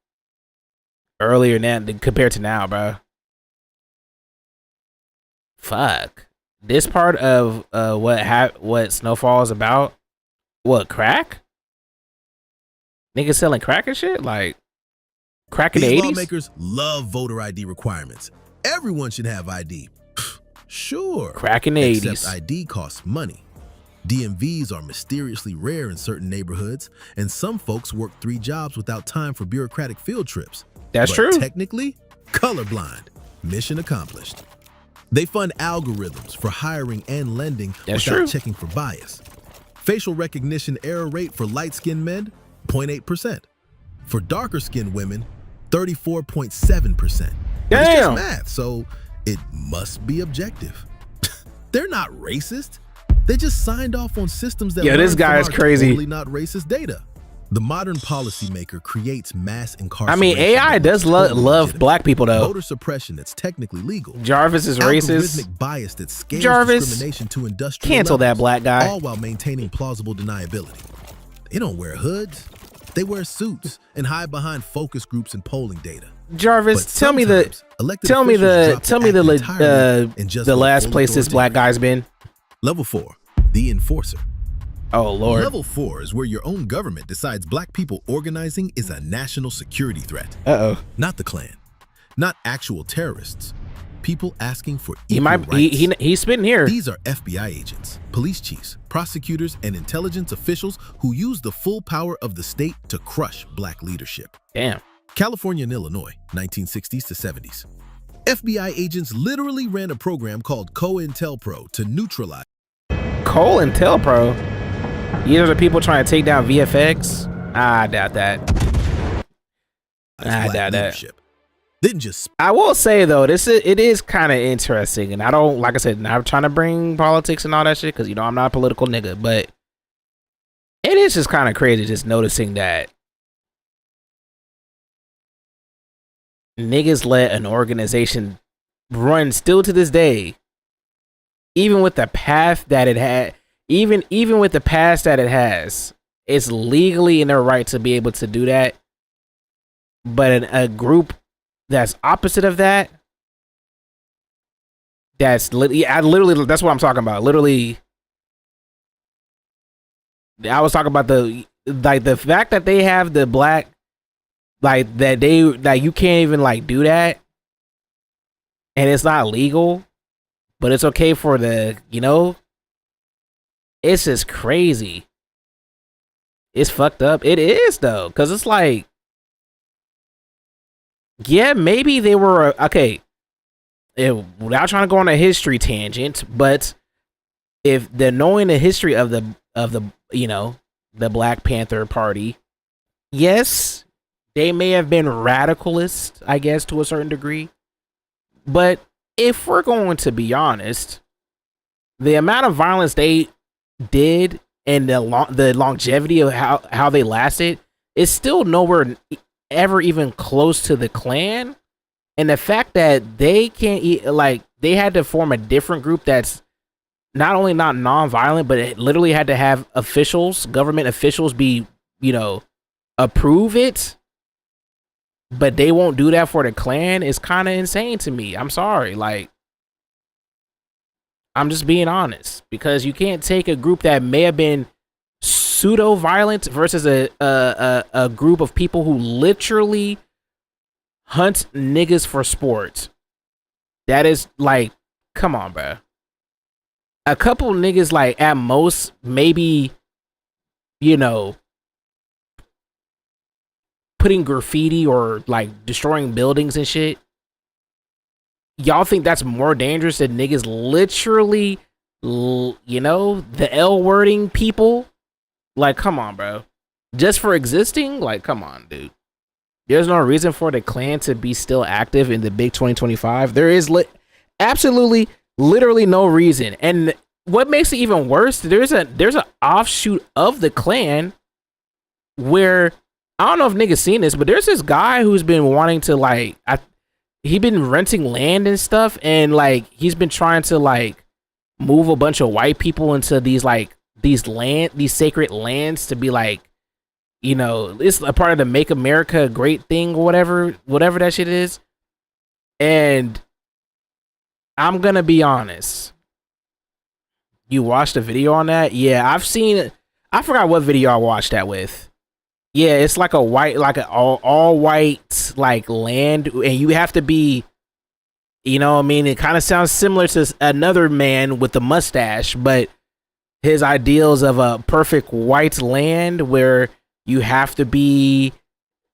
Earlier now compared to now, bruh. Fuck. This part of what Snowfall is about? What, crack? Niggas selling crack and shit? Like crack in the 80s? Lawmakers love voter ID requirements. Everyone should have ID. Sure. Crack in the 80s. Except ID costs money. DMVs are mysteriously rare in certain neighborhoods, and some folks work 3 jobs without time for bureaucratic field trips. That's true. Technically, colorblind. Mission accomplished. They fund algorithms for hiring and lending without checking for bias. Facial recognition error rate for light-skinned men, 0.8%. For darker-skinned women, 34.7%. Damn. It's just math, so it must be objective. They're not racist. They just signed off on systems that this guy is crazy. Totally not racist data. The modern policymaker creates mass incarceration. I mean, AI does love black people though. Voter suppression that's technically legal. Jarvis is racist. Algorithmic bias that scales Jarvis, discrimination to industrial cancel levels, that black guy. all while maintaining plausible deniability. They don't wear hoods. They wear suits and hide behind focus groups and polling data. Jarvis, tell me the last place this black guy's been. Level 4, the enforcer. Oh Lord. Level 4 is where your own government decides black people organizing is a national security threat. Uh-oh. Not the Klan, not actual terrorists. people asking for equal rights. He's spitting here. These are FBI agents, police chiefs, prosecutors, and intelligence officials who use the full power of the state to crush black leadership. Damn. California and Illinois, 1960s to 70s. FBI agents literally ran a program called COINTELPRO to neutralize. COINTELPRO? These are the people trying to take down VFX? I doubt that. I doubt that. Didn't just. I will say though, it is kind of interesting, and I don't, like I said, not trying to bring politics and all that shit because you know I'm not a political nigga, but it is just kind of crazy just noticing that niggas let an organization run still to this day, even with the path that it had, even with the past that it has, it's legally in their right to be able to do that. But a group that's opposite of that, that's literally that's what I'm talking about. Literally, I was talking about the fact that they have the black, like that you can't even like do that, and it's not legal, but it's okay for the, you know, it's just crazy. It's fucked up. It is though, because it's like, yeah, maybe they were okay. Without trying to go on a history tangent, but if they're knowing the history of the you know, the Black Panther Party, yes, they may have been radicalist, I guess, to a certain degree. But if we're going to be honest, the amount of violence they did and the longevity of how they lasted is still nowhere ever even close to the Klan. And the fact that they can't like, they had to form a different group that's not only not non-violent, but it literally had to have officials, government officials be, you know, approve it. But they won't do that for the Klan is kind of insane to me. I'm sorry. Like, I'm just being honest, because you can't take a group that may have been pseudo-violent versus a group of people who literally hunt niggas for sport. That is like, come on, bro. A couple niggas, like, at most, maybe, you know, putting graffiti or like destroying buildings and shit. Y'all think that's more dangerous than niggas literally, you know, the L wording people? Like, come on, bro. Just for existing? Like, come on, dude. There's no reason for the Klan to be still active in the big 2025. There is absolutely, literally no reason. And what makes it even worse, there's an offshoot of the Klan where, I don't know if niggas seen this, but there's this guy who's been wanting to, like, he been renting land and stuff, and like he's been trying to like move a bunch of white people into these like these sacred lands to be like, you know, it's a part of the Make America Great thing or whatever that shit is. And I'm gonna be honest, you watched a video on that? Yeah, I've seen it. I forgot what video I watched that with. Yeah, it's like a white, like an all white like land, and you have to be, you know what I mean? It kind of sounds similar to another man with the mustache, but his ideals of a perfect white land where you have to be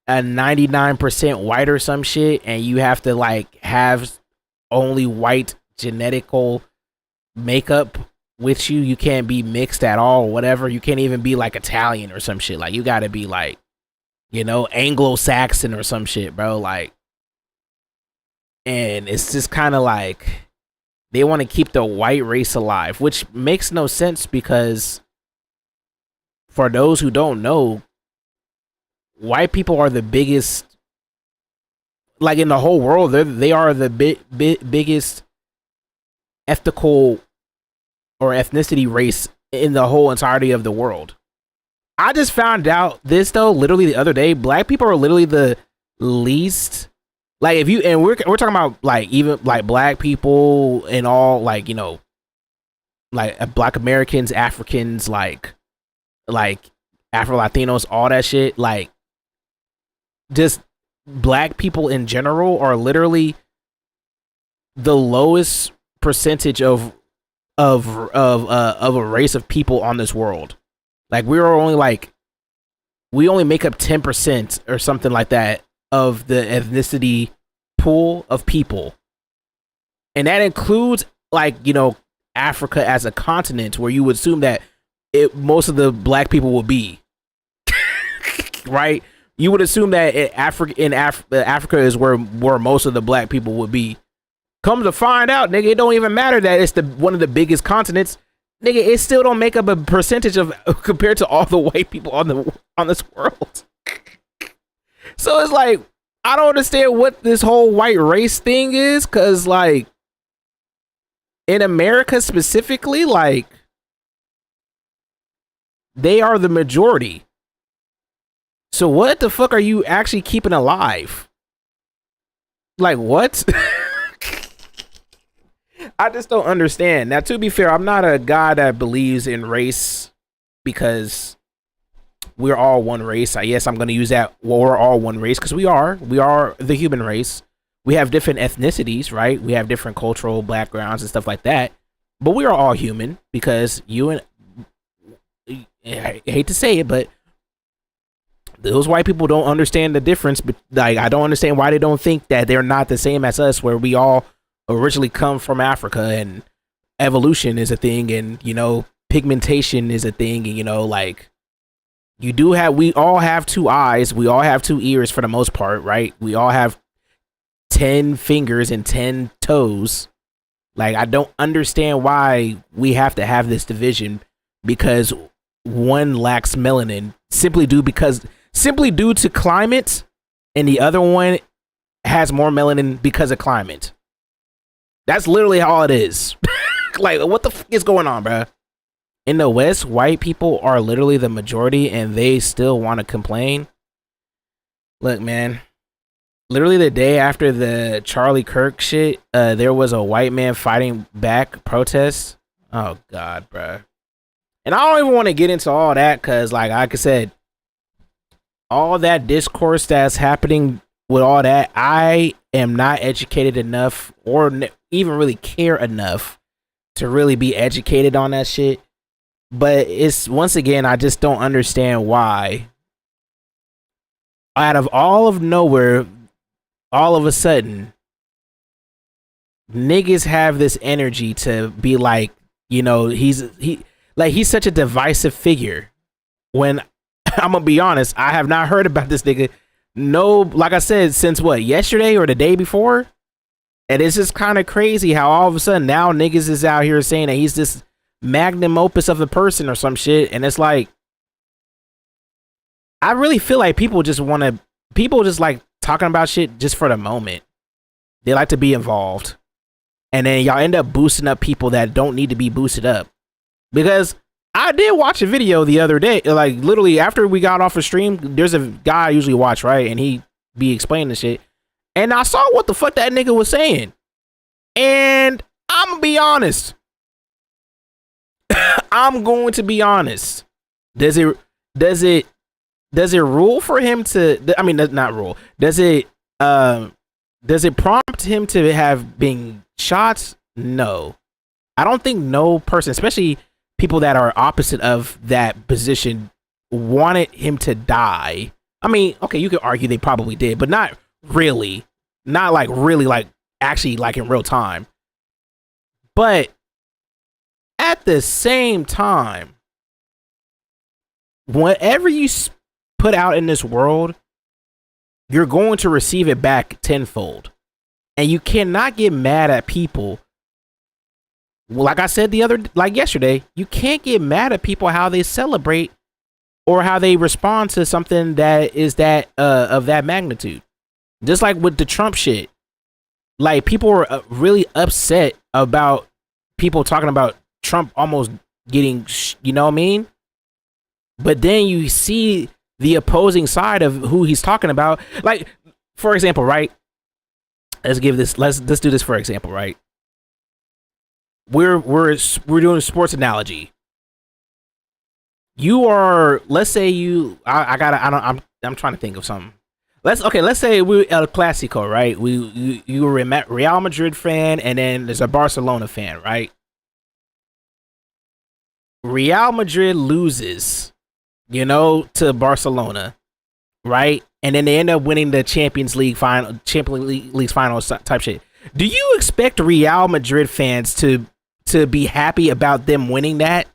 a 99% white or some shit, and you have to like have only white genetical makeup with you. You can't be mixed at all or whatever. You can't even be like Italian or some shit. Like, you gotta be like, you know, Anglo-Saxon or some shit, bro. Like, and it's just kind of like they want to keep the white race alive, which makes no sense, because for those who don't know, white people are the biggest, like in the whole world, they are the biggest ethical or ethnicity race in the whole entirety of the world. I just found out this though, literally the other day. Black people are literally the least, like, if you, and we're talking about like even like black people and all, like, you know, like black Americans, Africans, like Afro Latinos, all that shit. Like, just black people in general are literally the lowest percentage of a race of people on this world. Like we only make up 10% or something like that of the ethnicity pool of people. And that includes like, you know, Africa as a continent where you would assume that most of the black people will be. Right? You would assume that Africa is where most of the black people would be. Come to find out, nigga, it don't even matter that it's one of the biggest continents. Nigga, it still don't make up a percentage of compared to all the white people on this world. So it's like, I don't understand what this whole white race thing is, cause like in America specifically, like they are the majority. So what the fuck are you actually keeping alive? Like what? I just don't understand. Now, to be fair, I'm not a guy that believes in race because we're all one race. Yes, I'm going to use that. Well, we're all one race because we are the human race. We have different ethnicities, right? We have different cultural backgrounds and stuff like that. But we are all human because I hate to say it, but those white people don't understand the difference. But like, I don't understand why they don't think that they're not the same as us, where we all originally come from Africa and evolution is a thing, and you know, pigmentation is a thing, and you know, like we all have 2 eyes, we all have 2 ears for the most part, right? We all have 10 fingers and 10 toes. Like, I don't understand why we have to have this division because one lacks melanin simply due to climate, and the other one has more melanin because of climate. That's literally all it is. Like, what the fuck is going on, bro? In the West, white people are literally the majority and they still want to complain. Look, man. Literally the day after the Charlie Kirk shit, there was a white man fighting back protest. Oh, God, bro. And I don't even want to get into all that because, like I said, all that discourse that's happening with all that, I am not educated enough or even really care enough to really be educated on that shit. But it's, once again, I just don't understand why out of all of nowhere, all of a sudden niggas have this energy to be like, you know, he's such a divisive figure, when I'm gonna be honest, I have not heard about this nigga, no, like I said, since what, yesterday or the day before. And it's just kind of crazy how all of a sudden now niggas is out here saying that he's this magnum opus of a person or some shit. And it's like, I really feel like people just like talking about shit just for the moment. They like to be involved. And then y'all end up boosting up people that don't need to be boosted up. Because I did watch a video the other day, like literally after we got off a stream, there's a guy I usually watch, right? And he be explaining the shit. And I saw what the fuck that nigga was saying. And I'm gonna be honest. I'm going to be honest. Does it rule for him to, I mean, not rule. Does it prompt him to have been shot? No. I don't think no person, especially people that are opposite of that position, wanted him to die. I mean, okay, you could argue they probably did, but not really. Not like really, like actually like in real time. But at the same time, whatever you put out in this world, you're going to receive it back tenfold. And you cannot get mad at people. Like I said yesterday, you can't get mad at people how they celebrate or how they respond to something that is of that magnitude. Just like with the Trump shit. Like, people were really upset about people talking about Trump almost getting, you know what I mean? But then you see the opposing side of who he's talking about. Like, for example, right? Let's do this for example, right? We're doing a sports analogy. You are, let's say I'm trying to think of something. let's say we El Clasico, right? You were a Real Madrid fan, and then there's a Barcelona fan, right? Real Madrid loses, to Barcelona, right? And then they end up winning the Champions League final type shit. Do you expect Real Madrid fans to be happy about them winning that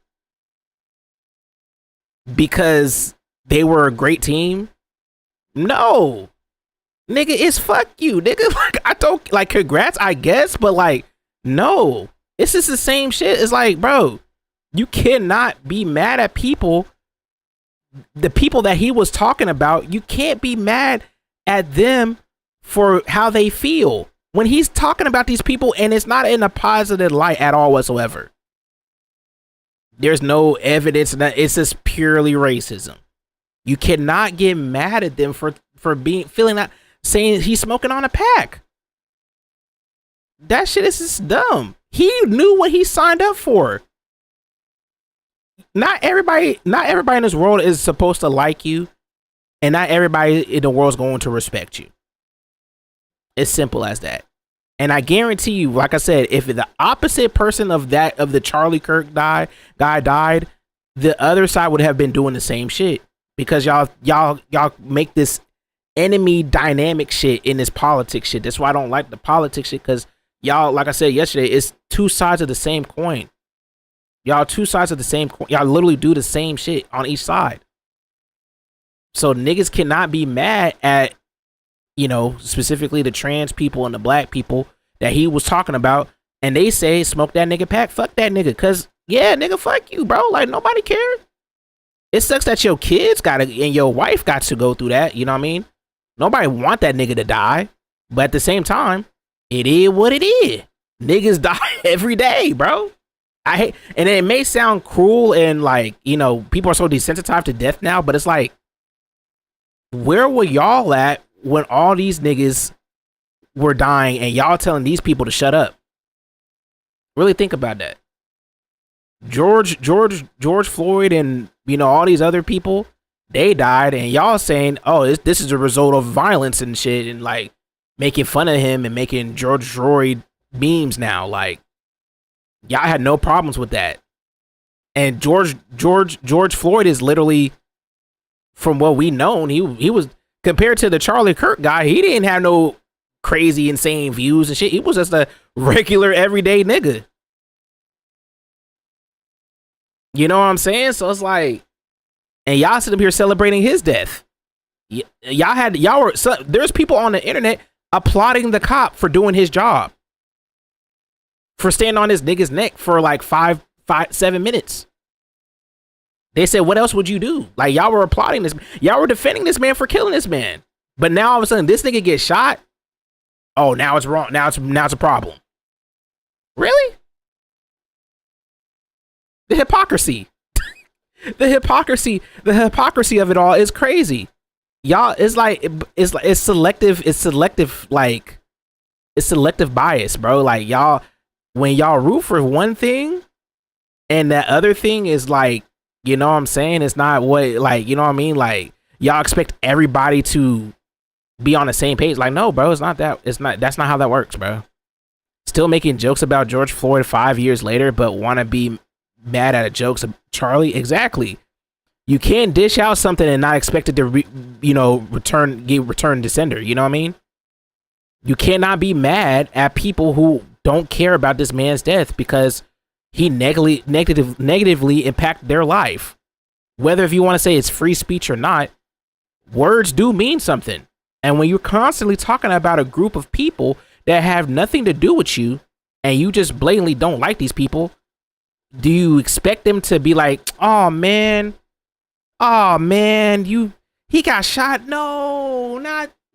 because they were a great team? No, nigga, it's fuck you, nigga. Like, I don't like, congrats, I guess, but like, no, it's just the same shit. It's like, bro, you cannot be mad at people. The people that he was talking about, you can't be mad at them for how they feel when he's talking about these people, and it's not in a positive light at all whatsoever. There's no evidence that it's just purely racism. You cannot get mad at them for feeling that, saying he's smoking on a pack. That shit is just dumb. He knew what he signed up for. Not everybody in this world is supposed to like you, and not everybody in the world is going to respect you. It's simple as that. And I guarantee you, like I said, if the opposite person of the Charlie Kirk guy died, the other side would have been doing the same shit, because y'all make this enemy dynamic shit in this politics shit. That's why I don't like the politics shit, because y'all, like I said yesterday, it's two sides of the same coin. Y'all two sides of the same coin. Y'all literally do the same shit on each side. So niggas cannot be mad at, specifically the trans people and the black people that he was talking about, and they say, smoke that nigga pack, fuck that nigga. Cause yeah, nigga, fuck you, bro. Like, nobody cares. It sucks that your kids and your wife got to go through that. You know what I mean? Nobody want that nigga to die. But at the same time, it is what it is. Niggas die every day, bro. I hate, and it may sound cruel and like, people are so desensitized to death now, but it's like, where were y'all at when all these niggas were dying and y'all telling these people to shut up? Really think about that. George Floyd and, all these other people, they died, and y'all saying, oh, this is a result of violence and shit, and like making fun of him and making George Floyd memes now. Like, y'all had no problems with that. And George Floyd is literally, from what we known, he was, compared to the Charlie Kirk guy, he didn't have no crazy insane views and shit. He was just a regular everyday nigga. You know what I'm saying? So it's like, and y'all sit up here celebrating his death. There's people on the internet applauding the cop for doing his job, for standing on this nigga's neck for like 7 minutes. They said, what else would you do? Like, y'all were applauding this. Y'all were defending this man for killing this man. But now all of a sudden this nigga gets shot. Oh, now it's wrong. Now it's a problem. Really? The hypocrisy. the hypocrisy of it all is crazy. Y'all, it's selective bias, bro. Like, y'all, when y'all root for one thing and that other thing is like, you know what I'm saying? It's not what, like, you know what I mean? Like, y'all expect everybody to be on the same page. Like, no, bro, it's not that. That's not how that works, bro. Still making jokes about George Floyd 5 years later, but want to be mad at jokes of Charlie. Exactly. You can't dish out something and not expect it to, return to sender. You know what I mean? You cannot be mad at people who don't care about this man's death because he negatively impacted their life. Whether if you want to say it's free speech or not, words do mean something. And when you're constantly talking about a group of people that have nothing to do with you, and you just blatantly don't like these people, do you expect them to be like, oh man, he got shot? No,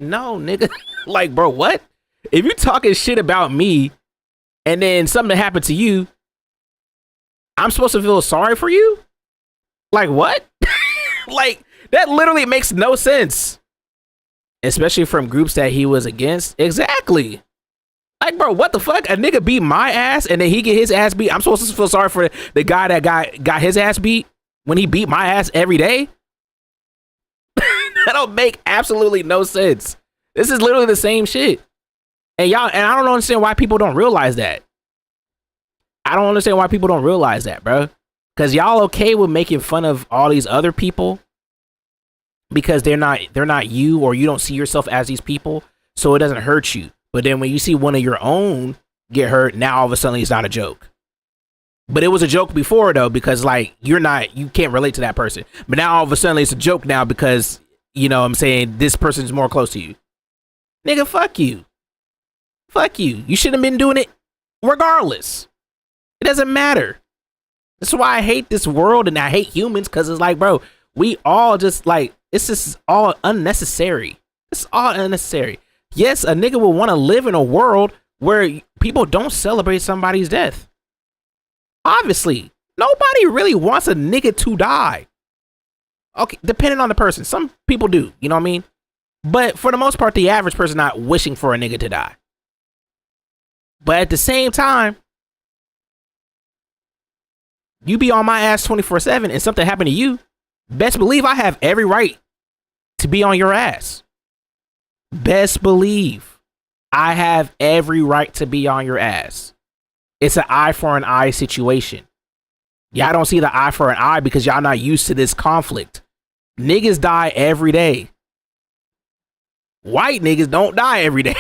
nigga. Like, bro, what? If you talking shit about me and then something happened to you, I'm supposed to feel sorry for you? Like, what? Like, that literally makes no sense. Especially from groups that he was against. Exactly. Like, bro, what the fuck? A nigga beat my ass and then he get his ass beat. I'm supposed to feel sorry for the guy that got his ass beat when he beat my ass every day? That don't make absolutely no sense. This is literally the same shit. And I don't understand why people don't realize that. I don't understand why people don't realize that, bro. Because y'all okay with making fun of all these other people because they're not you, or you don't see yourself as these people, so it doesn't hurt you. But then when you see one of your own get hurt, now all of a sudden it's not a joke. But it was a joke before though, because like you can't relate to that person. But now all of a sudden it's a joke now because, you know what I'm saying, this person's more close to you. Nigga, fuck you. Fuck you. You shouldn't have been doing it regardless. It doesn't matter. That's why I hate this world and I hate humans, because it's like, bro, we all just like, it's just all unnecessary. It's all unnecessary. Yes, a nigga will want to live in a world where people don't celebrate somebody's death. Obviously, nobody really wants a nigga to die. Okay, depending on the person. Some people do, you know what I mean? But for the most part, the average person not wishing for a nigga to die. But at the same time, you be on my ass 24/7 and something happened to you, best believe I have every right to be on your ass. Best believe I have every right to be on your ass. It's an eye for an eye situation. Y'all don't see the eye for an eye because y'all not used to this conflict. Niggas die every day. White niggas don't die every day.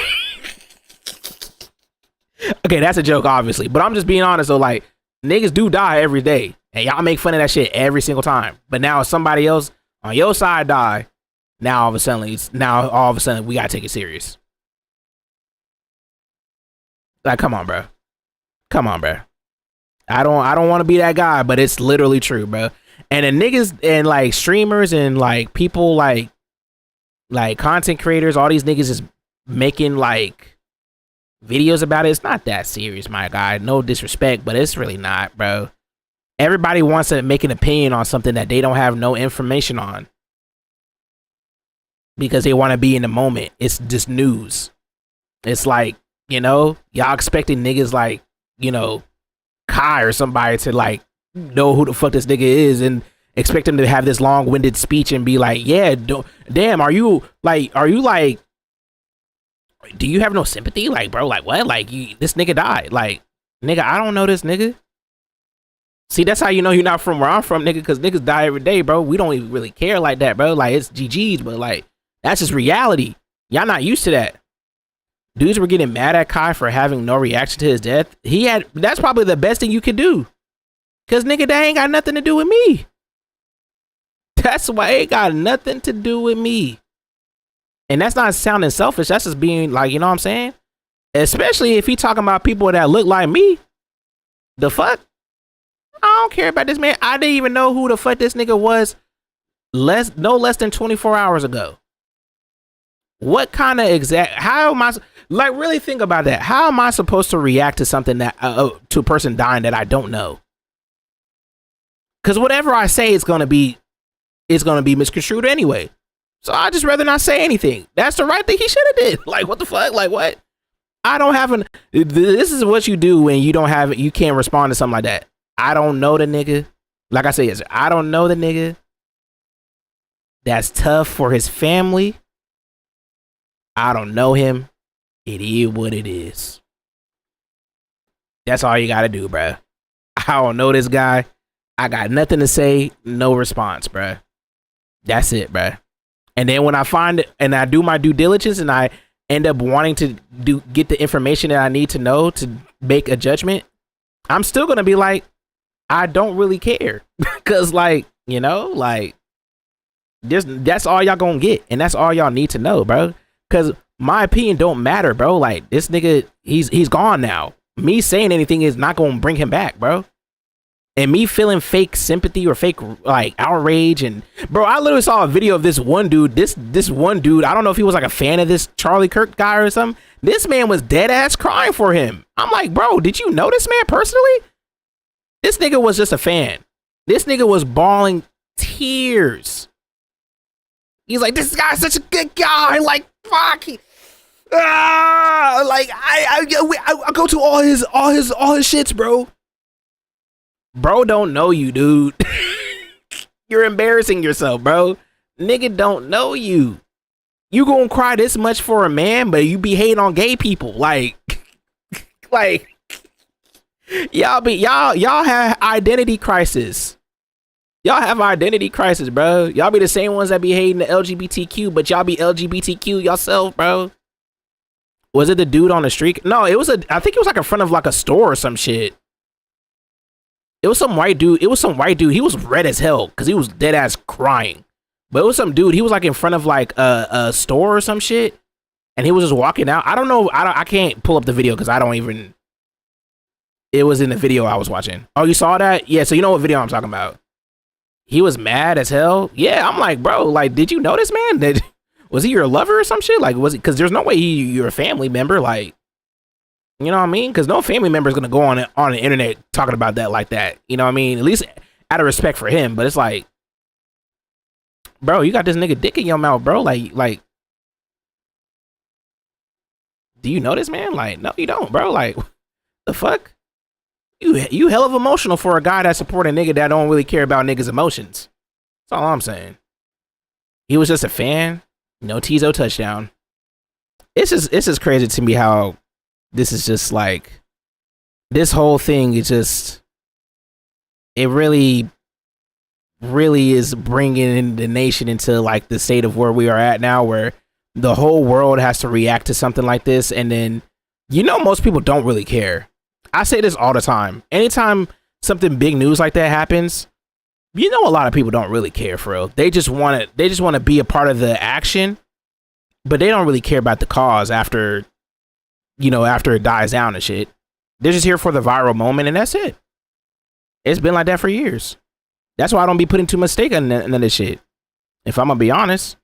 Okay, that's a joke, obviously. But I'm just being honest, though. Like, niggas do die every day. And y'all make fun of that shit every single time. But now if somebody else on your side die, now all of a sudden we gotta take it serious. Like, come on, bro. Come on, bro. I don't want to be that guy, but it's literally true, bro. And the niggas and like streamers and like people like content creators, all these niggas is making like videos about it. It's not that serious, my guy. No disrespect, but it's really not, bro. Everybody wants to make an opinion on something that they don't have no information on because they want to be in the moment. It's just news. It's like, you know, y'all expecting niggas like, you know, Kai or somebody to like know who the fuck this nigga is and expect him to have this long-winded speech and be like, yeah, damn, are you like, do you have no sympathy? Like, bro, like what? Like, this nigga died. Like, nigga, I don't know this nigga. See, that's how you know you're not from where I'm from, nigga, because niggas die every day, bro. We don't even really care like that, bro. Like, it's GG's, but like, that's just reality. Y'all not used to that. Dudes were getting mad at Kai for having no reaction to his death. That's probably the best thing you could do. Because, nigga, that ain't got nothing to do with me. That's why it ain't got nothing to do with me. And that's not sounding selfish. That's just being like, you know what I'm saying? Especially if he talking about people that look like me. The fuck? I don't care about this man. I didn't even know who the fuck this nigga was no less than 24 hours ago. What kind of how am I, like, really think about that. How am I supposed to react to something that, to a person dying that I don't know? Because whatever I say is going to be misconstrued anyway. So I just rather not say anything. That's the right thing he should have did. Like, what the fuck? Like, what? I don't have this is what you do when you can't respond to something like that. I don't know the nigga. Like I said, I don't know the nigga. That's tough for his family. I don't know him. It is what it is. That's all you gotta do, bruh. I don't know this guy. I got nothing to say. No response, bruh. That's it, bruh. And then when I find it and I do my due diligence and I end up wanting to get the information that I need to know to make a judgment, I'm still gonna be like, I don't really care. Cause like, you know, like that's all y'all gonna get. And that's all y'all need to know, bro. Cause my opinion don't matter, bro. Like, this nigga, he's gone now. Me saying anything is not gonna bring him back, bro. And me feeling fake sympathy or fake like outrage, and bro, I literally saw a video of this one dude. This one dude, I don't know if he was like a fan of this Charlie Kirk guy or something. This man was dead ass crying for him. I'm like, bro, did you know this man personally? This nigga was just a fan. This nigga was bawling tears. He's like, this guy's such a good guy. Like, fuck. Like I go to all his shits, bro. Bro don't know you, dude. You're embarrassing yourself, bro. Nigga don't know you. You gonna cry this much for a man, but you be hating on gay people. Like y'all have identity crisis. Y'all have identity crisis, bro. Y'all be the same ones that be hating the LGBTQ, but y'all be LGBTQ yourself, bro. Was it the dude on the street? No, I think it was like in front of like a store or some shit. It was some white dude. He was red as hell because he was dead ass crying. But it was some dude. He was like in front of like a store or some shit, and he was just walking out. I don't know. I can't pull up the video because I don't even. It was in the video I was watching. Oh, you saw that? Yeah. So you know what video I'm talking about? He was mad as hell. Yeah, I'm like, bro. Like, did you notice, man? Was he your lover or some shit? Like, was it? Because there's no way you're a family member. Like, you know what I mean? Because no family member is gonna go on the internet talking about that like that. You know what I mean? At least out of respect for him. But it's like, bro, you got this nigga dick in your mouth, bro. Like, do you notice, man? Like, no, you don't, bro. Like, the fuck? You hell of emotional for a guy that support a nigga that don't really care about niggas' emotions. That's all I'm saying. He was just a fan. No Tizo touchdown. It's just crazy to me how this is just like, this whole thing is just, it really is bringing the nation into like the state of where we are at now, where the whole world has to react to something like this. And then, you know, most people don't really care. I say this all the time. Anytime something big news like that happens, you know, a lot of people don't really care for real. They just want to be a part of the action, but they don't really care about the cause after it dies down and shit. They're just here for the viral moment, and that's it. It's been like that for years. That's why I don't be putting too much stake on none of this shit. If I'm gonna be honest,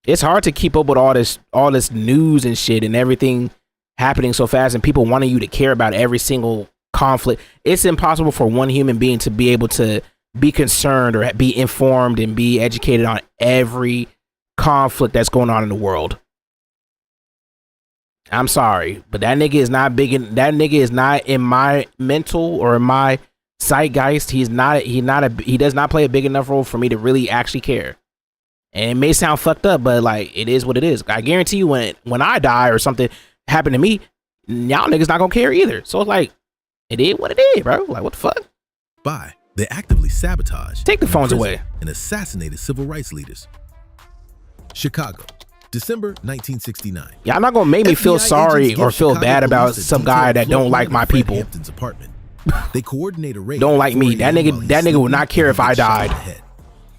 it's hard to keep up with all this news and shit and everything happening so fast and people wanting you to care about every single conflict. It's impossible for one human being to be able to be concerned or be informed and be educated on every conflict that's going on in the world. I'm sorry, but that nigga is not in my mental or in my zeitgeist. He does not play a big enough role for me to really actually care. And it may sound fucked up, but like, it is what it is. I guarantee you when I die or something happen to me, y'all niggas not gonna care either. So it's like, it is what it is, bro. Like, what the fuck? They actively sabotaged, take the phones away, and assassinated civil rights leaders. Chicago, December 1969. Y'all not gonna make me feel sorry or feel bad about some guy that don't like my people. Apartment. They coordinate a raid. Don't like me. That nigga will not care if I died.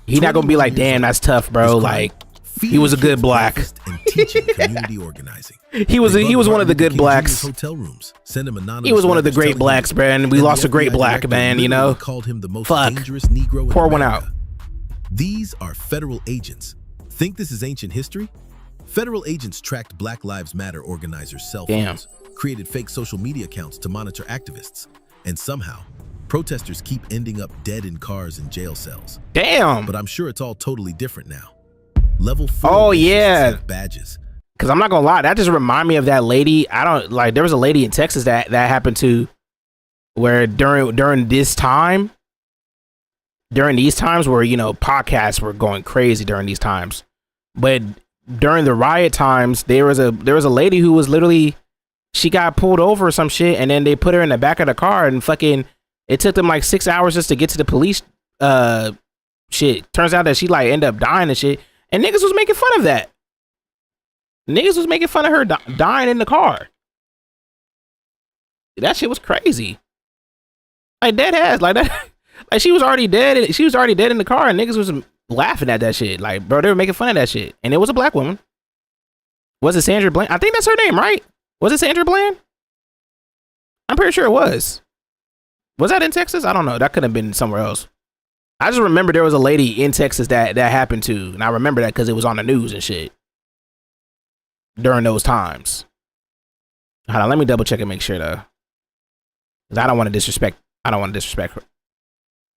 He not gonna be like, damn, that's tough, bro. Like, he was a good black. Community organizing. He was one of the good blacks. Hotel rooms. Send him he was one of the great blacks, man. We lost a great black man, you know. Called him the most Fuck. dangerous Negro in Pour America. one out. These are federal agents. Think this is ancient history? Federal agents tracked Black Lives Matter organizers' cell phones, created fake social media accounts to monitor activists, and somehow, protesters keep ending up dead in cars and jail cells. Damn. But I'm sure it's all totally different now. Level 4. Oh yeah. Badges. Cause I'm not gonna lie, that just remind me of that lady. There was a lady in Texas that happened to, where during these times where, you know, podcasts were going crazy during these times, but during the riot times, there was a lady who was literally, she got pulled over or some shit, and then they put her in the back of the car, and fucking, it took them like 6 hours just to get to the police. Shit. Turns out that she like ended up dying and shit, and niggas was making fun of that. Niggas was making fun of her dying in the car. That shit was crazy. Like, dead ass, like that. Like, she was already dead. She was already dead in the car, and niggas was laughing at that shit. Like, bro, they were making fun of that shit, and it was a black woman. Was it Sandra Bland? I think that's her name, right? Was it Sandra Bland? I'm pretty sure it was. Was that in Texas? I don't know. That could have been somewhere else. I just remember there was a lady in Texas that happened to, and I remember that because it was on the news and shit during those times. Hold on, let me double check and make sure though, because I don't want to disrespect. I don't want to disrespect her.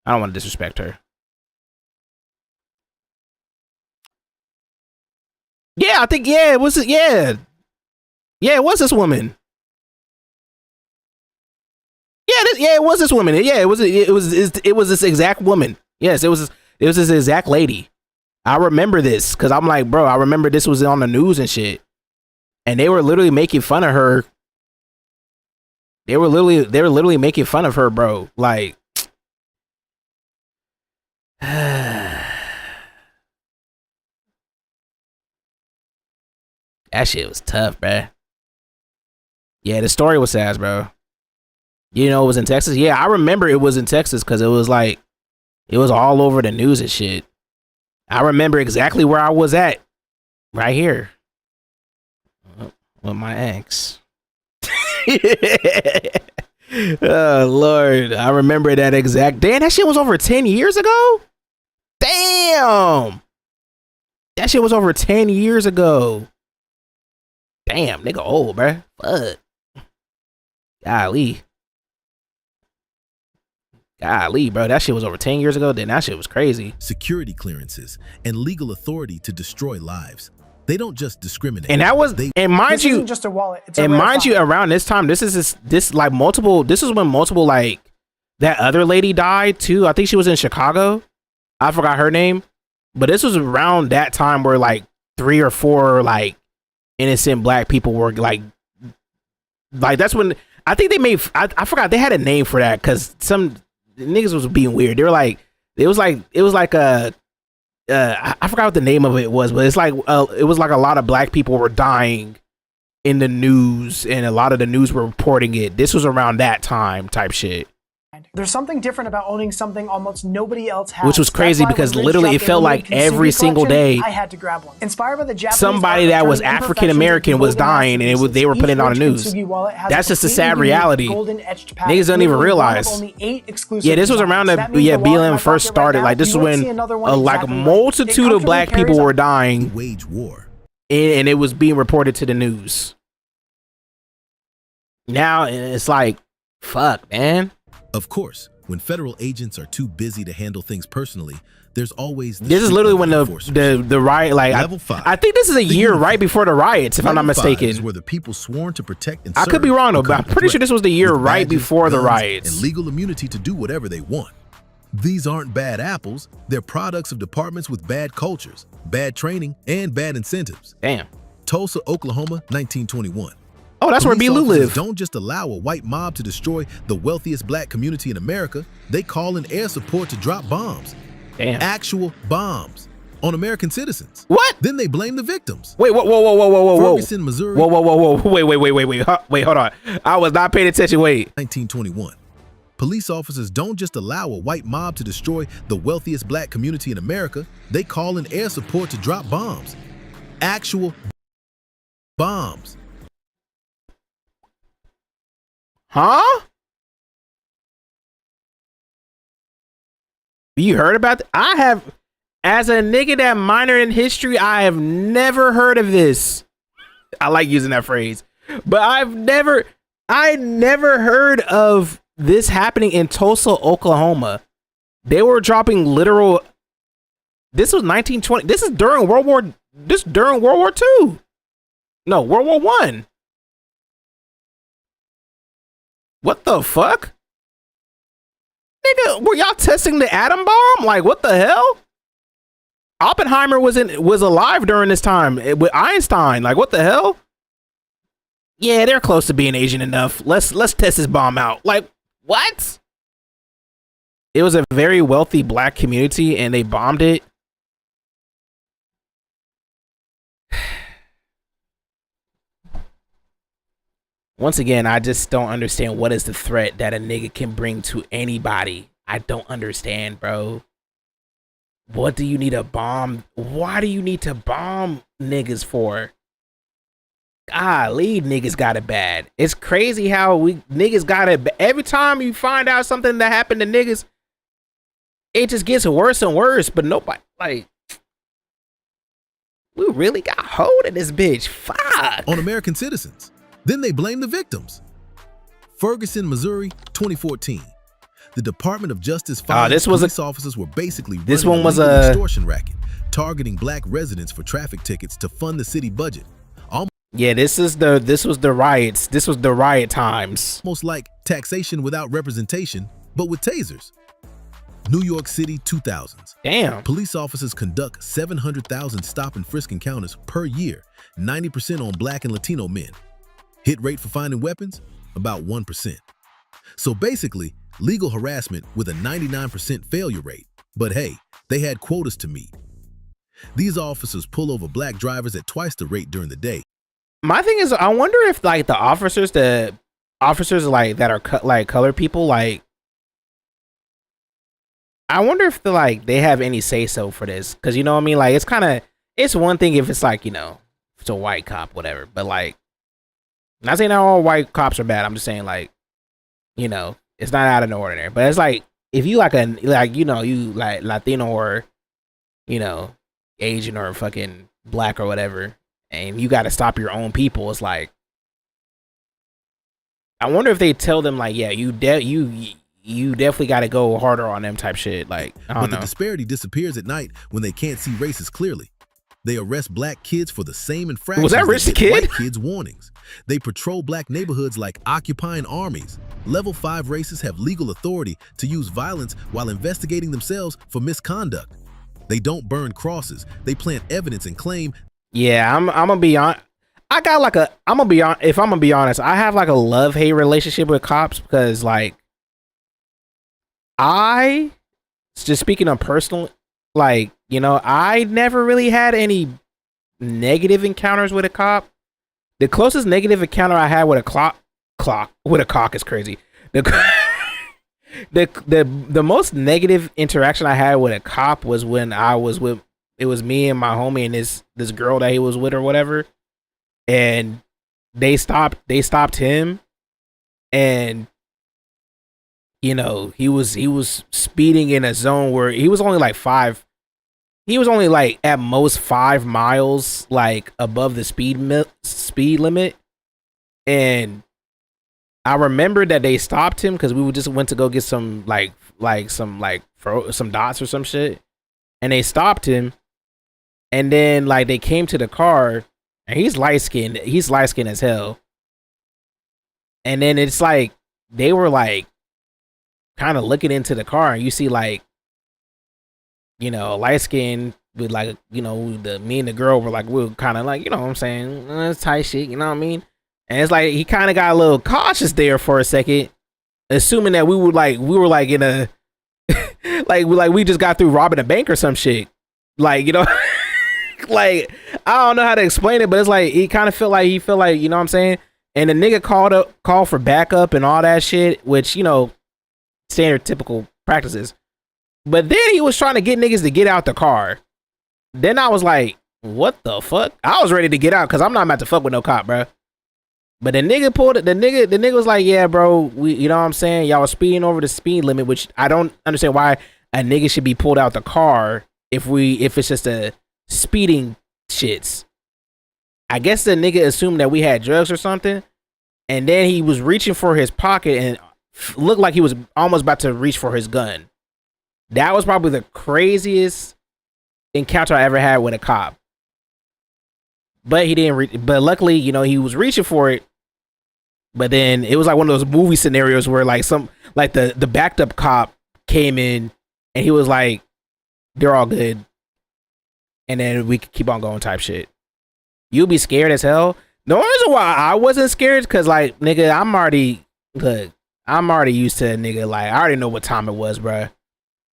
I don't want to disrespect her. Yeah, I think it was. Yeah, it was this woman. Yeah, it was this woman. Yeah, it was this exact woman. Yes, it was this exact lady. I remember this because I'm like, bro, I remember this was on the news and shit. And they were literally making fun of her. They were literally making fun of her, bro. Like, that shit was tough, bro. Yeah, the story was sad, bro. You know, it was in Texas. Yeah, I remember it was in Texas because it was like, it was all over the news and shit. I remember exactly where I was at, right here, with my ex. Oh Lord, I remember that exact. Damn, that shit was over 10 years ago. Damn, that shit was over 10 years ago. Damn, nigga old, bruh. Fuck. Golly, bro, that shit was over 10 years ago. Then that shit was crazy. Security clearances and legal authority to destroy lives. They don't just discriminate. And that was, and mind you, just a wallet. It's and mind you, around this time, this is like multiple. This is when multiple, like, that other lady died too. I think she was in Chicago. I forgot her name, but this was around that time where like 3 or 4 like innocent black people were like that's when I think they made. I forgot they had a name for that because some niggas was being weird. They were like, it was like a. I forgot what the name of it was, but it's like it was like a lot of black people were dying in the news, and a lot of the news were reporting it. This was around that time type shit. There's something different about owning something almost nobody else has. Which was crazy because literally it felt like every single day I had to grab one. Inspired by the Japanese somebody that was African American was dying, and they were putting it on the news. That's just a sad reality. Niggas don't even realize. Yeah, this was around the BLM first started. Like this is when like a multitude of black people were dying, wage war, and it was being reported to the news. Now it's like, fuck, man. Of course, when federal agents are too busy to handle things personally, there's always this is literally when the riot, like I think this is a year right before the riots, if I'm not mistaken. Is where the people sworn to protect and I could be wrong though, but I'm pretty sure this was the year right before the riots. And legal immunity to do whatever they want. These aren't bad apples; they're products of departments with bad cultures, bad training, and bad incentives. Damn. Tulsa, Oklahoma, 1921. Oh, that's where B-Lou lived. Don't just allow a white mob to destroy the wealthiest black community in America. They call in air support to drop bombs. Damn. Actual bombs on American citizens. What? Then they blame the victims. Wait, whoa. Ferguson, Missouri. Whoa. Wait, hold on. I was not paying attention. Wait. 1921. Police officers don't just allow a white mob to destroy the wealthiest black community in America. They call in air support to drop bombs. Actual bombs. Huh? You heard about that? I have, as a nigga that minored in history, I have never heard of this. I like using that phrase, but I never heard of this happening in Tulsa, Oklahoma. They were dropping literal. This was 1920. This is during World War. This during World War II. No, World War I. What the fuck? Nigga, were y'all testing the atom bomb? Like, what the hell? Oppenheimer was alive during this time with Einstein. Like, what the hell? Yeah, they're close to being Asian enough. Let's test this bomb out. Like, what? It was a very wealthy black community and they bombed it. Once again, I just don't understand what is the threat that a nigga can bring to anybody. I don't understand, bro. What do you need a bomb? Why do you need to bomb niggas for? Golly, niggas got it bad. It's crazy how niggas got it. Every time you find out something that happened to niggas, it just gets worse and worse. But nobody, like, we really got hold of this bitch. Fuck. On American citizens. Then they blame the victims. Ferguson, Missouri, 2014. The Department of Justice found police officers were basically running an extortion racket, targeting black residents for traffic tickets to fund the city budget. Yeah, this was the riots. This was the riot times. Almost like taxation without representation, but with tasers. New York City, 2000s. Damn. Police officers conduct 700,000 stop and frisk encounters per year, 90% on Black and Latino men. Hit rate for finding weapons? About 1%. So basically, legal harassment with a 99% failure rate. But hey, they had quotas to meet. These officers pull over Black drivers at twice the rate during the day. My thing is, I wonder if like the officers like that are like colored people, like I wonder if they have any say so for this, because you know what I mean, like it's one thing if it's like, you know, it's a white cop, whatever, but like, not saying that all white cops are bad, I'm just saying, like, you know, it's not out of the ordinary, but it's like if you you know, you like Latino or, you know, Asian or fucking Black or whatever, and you got to stop your own people, it's like, I wonder if they tell them like, yeah, you definitely got to go harder on them type shit. Like, I don't know. But the disparity disappears at night when they can't see races clearly. They arrest Black kids for the same infractions. Was that Rich the Kid? White kids warnings. They patrol Black neighborhoods like occupying armies. Level 5 racists have legal authority to use violence while investigating themselves for misconduct. They don't burn crosses. They plant evidence and claim. Yeah, I'm gonna be on. I got like a. I'm gonna be on. If I'm gonna be honest, I have like a love-hate relationship with cops because, like, I just speaking on personal, like, you know, I never really had any negative encounters with a cop. The closest negative encounter I had with a cock is crazy. The most negative interaction I had with a cop was when I was with, it was me and my homie and this girl that he was with or whatever, and they stopped him, and you know, he was speeding in a zone where he was only like at most 5 miles like above the speed limit. And I remember that they stopped him because we just went to go get some some dots or some shit, and they stopped him, and then like they came to the car, and he's light skinned as hell, and then it's like they were like kind of looking into the car, and you see like, you know, light skin with like, you know, me and the girl were like, we were kind of like, you know what I'm saying, it's tight shit, you know what I mean? And it's like he kind of got a little cautious there for a second, assuming that we were like in a like we just got through robbing a bank or some shit, like, you know. Like, I don't know how to explain it, but it's like he kind of felt like, you know what I'm saying, and the nigga called for backup and all that shit, which, you know, standard typical practices. But then he was trying to get niggas to get out the car. Then I was like, what the fuck? I was ready to get out because I'm not about to fuck with no cop, bro. But the nigga pulled it. The nigga was like, yeah, bro, you know what I'm saying? Y'all was speeding over the speed limit, which I don't understand why a nigga should be pulled out the car if it's just a speeding shits. I guess the nigga assumed that we had drugs or something, and then he was reaching for his pocket and looked like he was almost about to reach for his gun. That was probably the craziest encounter I ever had with a cop. But he didn't but luckily, you know, he was reaching for it. But then it was like one of those movie scenarios where like the backed up cop came in and he was like, they're all good, and then we could keep on going type shit. You'll be scared as hell. The only reason why I wasn't scared is because, like, nigga, I'm already used to a nigga. Like, I already know what time it was, bruh.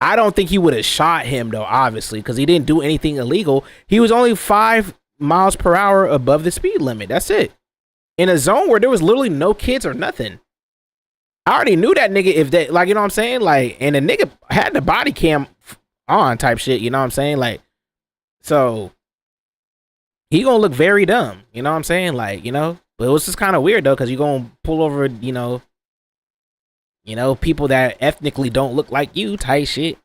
I don't think he would have shot him though, obviously, because he didn't do anything illegal. He was only 5 miles per hour above the speed limit. That's it. In a zone where there was literally no kids or nothing. I already knew that nigga, if that, like, you know what I'm saying? Like, and the nigga had the body cam on type shit, you know what I'm saying? Like, so he gonna look very dumb, you know what I'm saying? Like, you know, but it was just kind of weird though, because you gonna pull over, you know, people that ethnically don't look like you type shit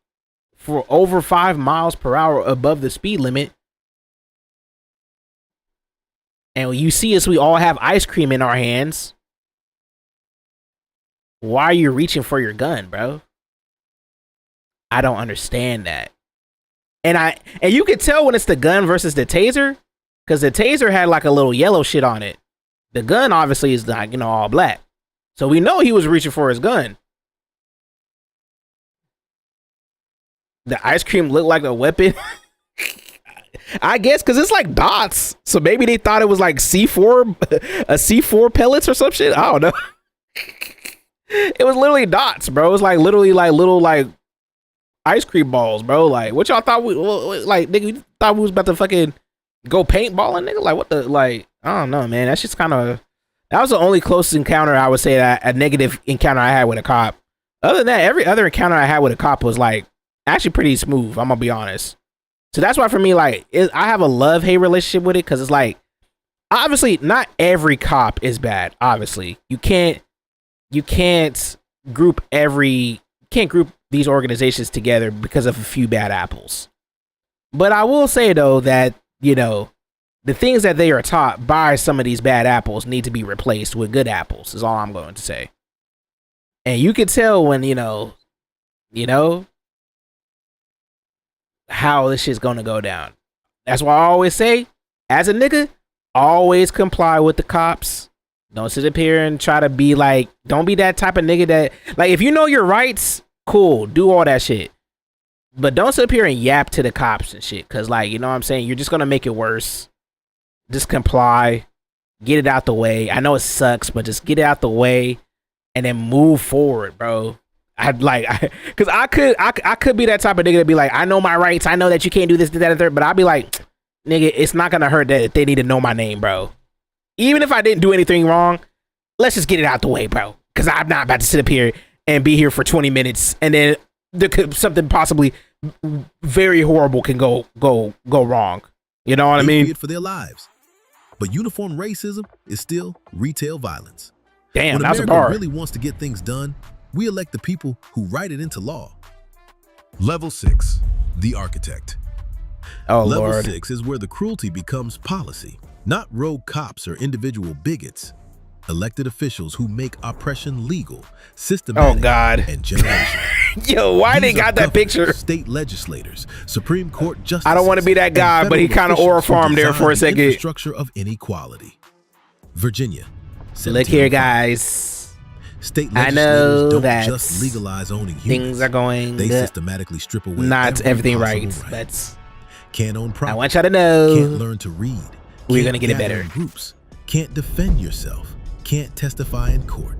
for over 5 miles per hour above the speed limit. And when you see us, we all have ice cream in our hands. Why are you reaching for your gun, bro? I don't understand that. And you could tell when it's the gun versus the taser, because the taser had like a little yellow shit on it. The gun obviously is like, you know, all black. So we know he was reaching for his gun. the ice cream looked like a weapon. I guess because it's like dots, so maybe they thought it was like C4, a C4 pellets or some shit. I don't know. It was literally dots, bro. It was like literally like little like ice cream balls, bro. Like what y'all thought we like? Nigga, you thought we was about to fucking go paintballing, nigga? Like what the like? I don't know, man. That's just kind of, that was the only close encounter I would say, that a negative encounter I had with a cop. Other than that, every other encounter I had with a cop was like actually pretty smooth. I'm gonna be honest. So that's why for me, like, I have a love-hate relationship with it, because it's like, obviously not every cop is bad. Obviously, you can't group these organizations together because of a few bad apples. But I will say though that, you know, the things that they are taught by some of these bad apples need to be replaced with good apples, is all I'm going to say. And you can tell when, you know how this shit's gonna go down. That's why I always say, as a nigga, always comply with the cops. Don't sit up here and try to be like, don't be that type of nigga that, like, if you know your rights, cool, do all that shit. But don't sit up here and yap to the cops and shit, because, like, you know what I'm saying? You're just gonna make it worse. Just comply, get it out the way. I know it sucks, but just get it out the way and then move forward, bro. I'd like, because I could be that type of nigga to be like, I know my rights. I know that you can't do this, that, and third. But I'd be like, nigga, it's not gonna hurt that they need to know my name, bro. Even if I didn't do anything wrong, let's just get it out the way, bro. Because I'm not about to sit up here and be here for 20 minutes and then something possibly very horrible can go wrong. You know what I mean? For their lives, but uniform racism is still retail violence. Damn, when that's America a bar. Really wants to get things done, we elect the people who write it into law. Level 6, the architect. Oh, Level Lord. 6 is where the cruelty becomes policy, not rogue cops or individual bigots. Elected officials who make oppression legal, systematic, oh, God. and generational. Yo, why These they got that picture? State legislators, Supreme Court justices. I don't want to be that guy, but he kind of oral farmed there for a second. Infrastructure of inequality. Virginia. Look here, guys. State I legislators know don't that just legalize owning humans. things are going. They systematically strip away not everything right. right. But Can't own property. I want y'all to know. Can't learn to read. We're gonna get it better. In groups. Can't defend yourself. Can't testify in court.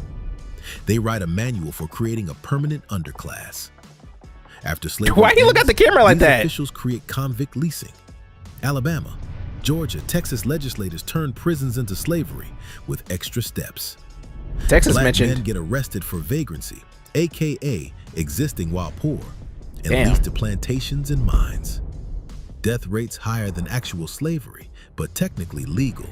They write a manual for creating a permanent underclass. After slavery, why do you look at the camera like that? Officials create convict leasing. Alabama, Georgia, Texas legislators turn prisons into slavery with extra steps. Texas Black mentioned. men get arrested for vagrancy, aka existing while poor, and Damn. leased to plantations and mines. Death rates higher than actual slavery, but technically legal.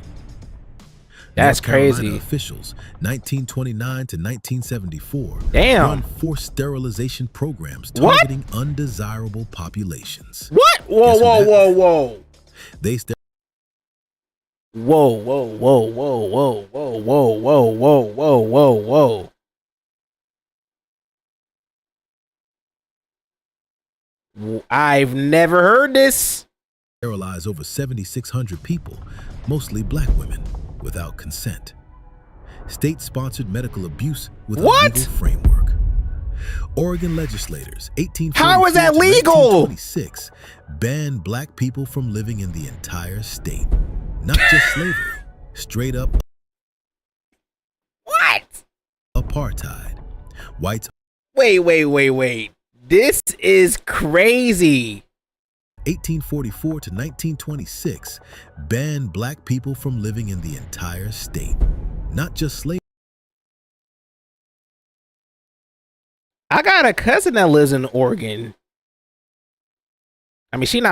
That's North Carolina crazy. Officials, 1929 to 1974, Damn. run forced sterilization programs targeting undesirable populations. What? Whoa, Guess who whoa, that whoa, is? whoa. They Whoa, whoa, whoa, whoa, whoa, whoa, whoa, whoa, whoa, whoa, whoa, whoa. I've never heard this. sterilize over 7,600 people, mostly black women, without consent. State-sponsored medical abuse with a legal framework. Oregon legislators, 1844 How is that to legal? 1926, banned black people from living in the entire state. Not just slavery, straight up What? apartheid. Whites Wait. This is crazy. 1844 to 1926 banned black people from living in the entire state. Not just slavery. I got a cousin that lives in Oregon. I mean, she ain't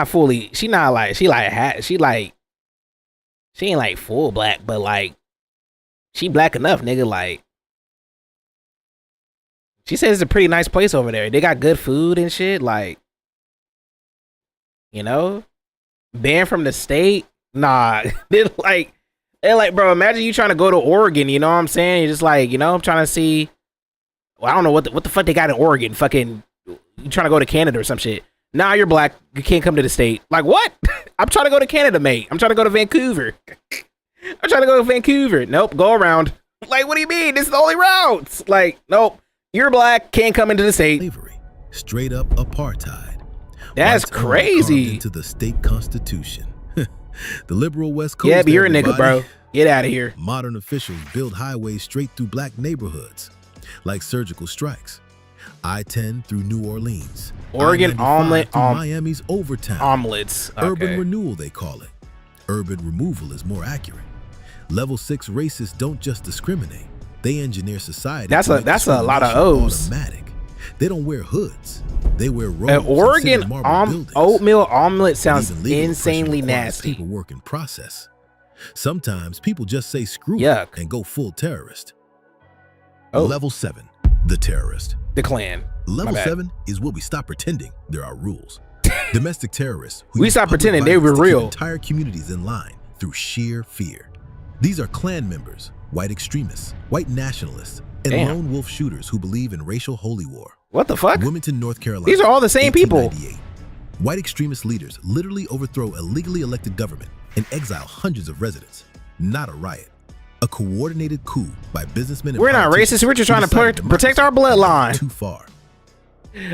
like full black, but like, she black enough, nigga. Like, she says it's a pretty nice place over there. They got good food and shit. Like, you know, banned from the state. Nah, they're like, bro, imagine you trying to go to Oregon. You know what I'm saying? You're just like, you know, I'm trying to see. Well, I don't know what the fuck they got in Oregon. Fucking, you trying to go to Canada or some shit. Nah, you're black. You can't come to the state. Like, what? I'm trying to go to Canada, mate. I'm trying to go to Vancouver. I'm trying to go to Vancouver. Nope, go around. Like, what do you mean? This is the only route. Like, nope. You're black. Can't come into the state. Slavery, straight up apartheid. That's crazy. Into the state constitution. The liberal West Coast. Yeah, but you're a nigga, bro. Get out of here. Modern officials build highways straight through black neighborhoods, like surgical strikes. I-10 through New Orleans. Oregon omelet. Miami's Overtown. Omelets. Okay. Urban renewal, they call it. Urban removal is more accurate. Level 6 racists don't just discriminate. They engineer society. That's a lot of O's. Automatic. They don't wear hoods. They wear robes. An Oregon oatmeal omelet sounds insanely nasty. Paperwork and process. Sometimes people just say screw Yuck. and go full terrorist. Oh. Level 7, the terrorist. The Klan. Level 7 is where we stop pretending there are rules. Domestic terrorists. We stop pretending they were real. Entire communities in line through sheer fear. These are Klan members, white extremists, white nationalists, and lone wolf shooters who believe in racial holy war. What the fuck? Wilmington, North Carolina. These are all the same people. White extremist leaders literally overthrow a legally elected government and exile hundreds of residents. Not a riot. A coordinated coup by businessmen and We're not racist. We're just trying to protect our bloodline. Too far.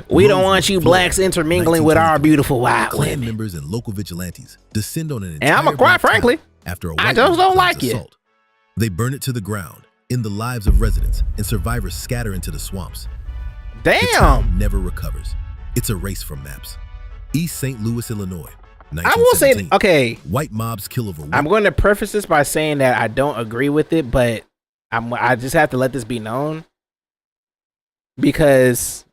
We don't want you blacks intermingling with our beautiful white Klan women. members and local vigilantes descend on an entire And I'm quite frankly, after a I just don't like assault. it. They burn it to the ground, in the lives of residents, and survivors scatter into the swamps. The town Damn. never recovers. It's erased from maps. East St. Louis, Illinois. I will say, 1917. okay, White mobs kill over. I'm going to preface this by saying that I don't agree with it, but I just have to let this be known because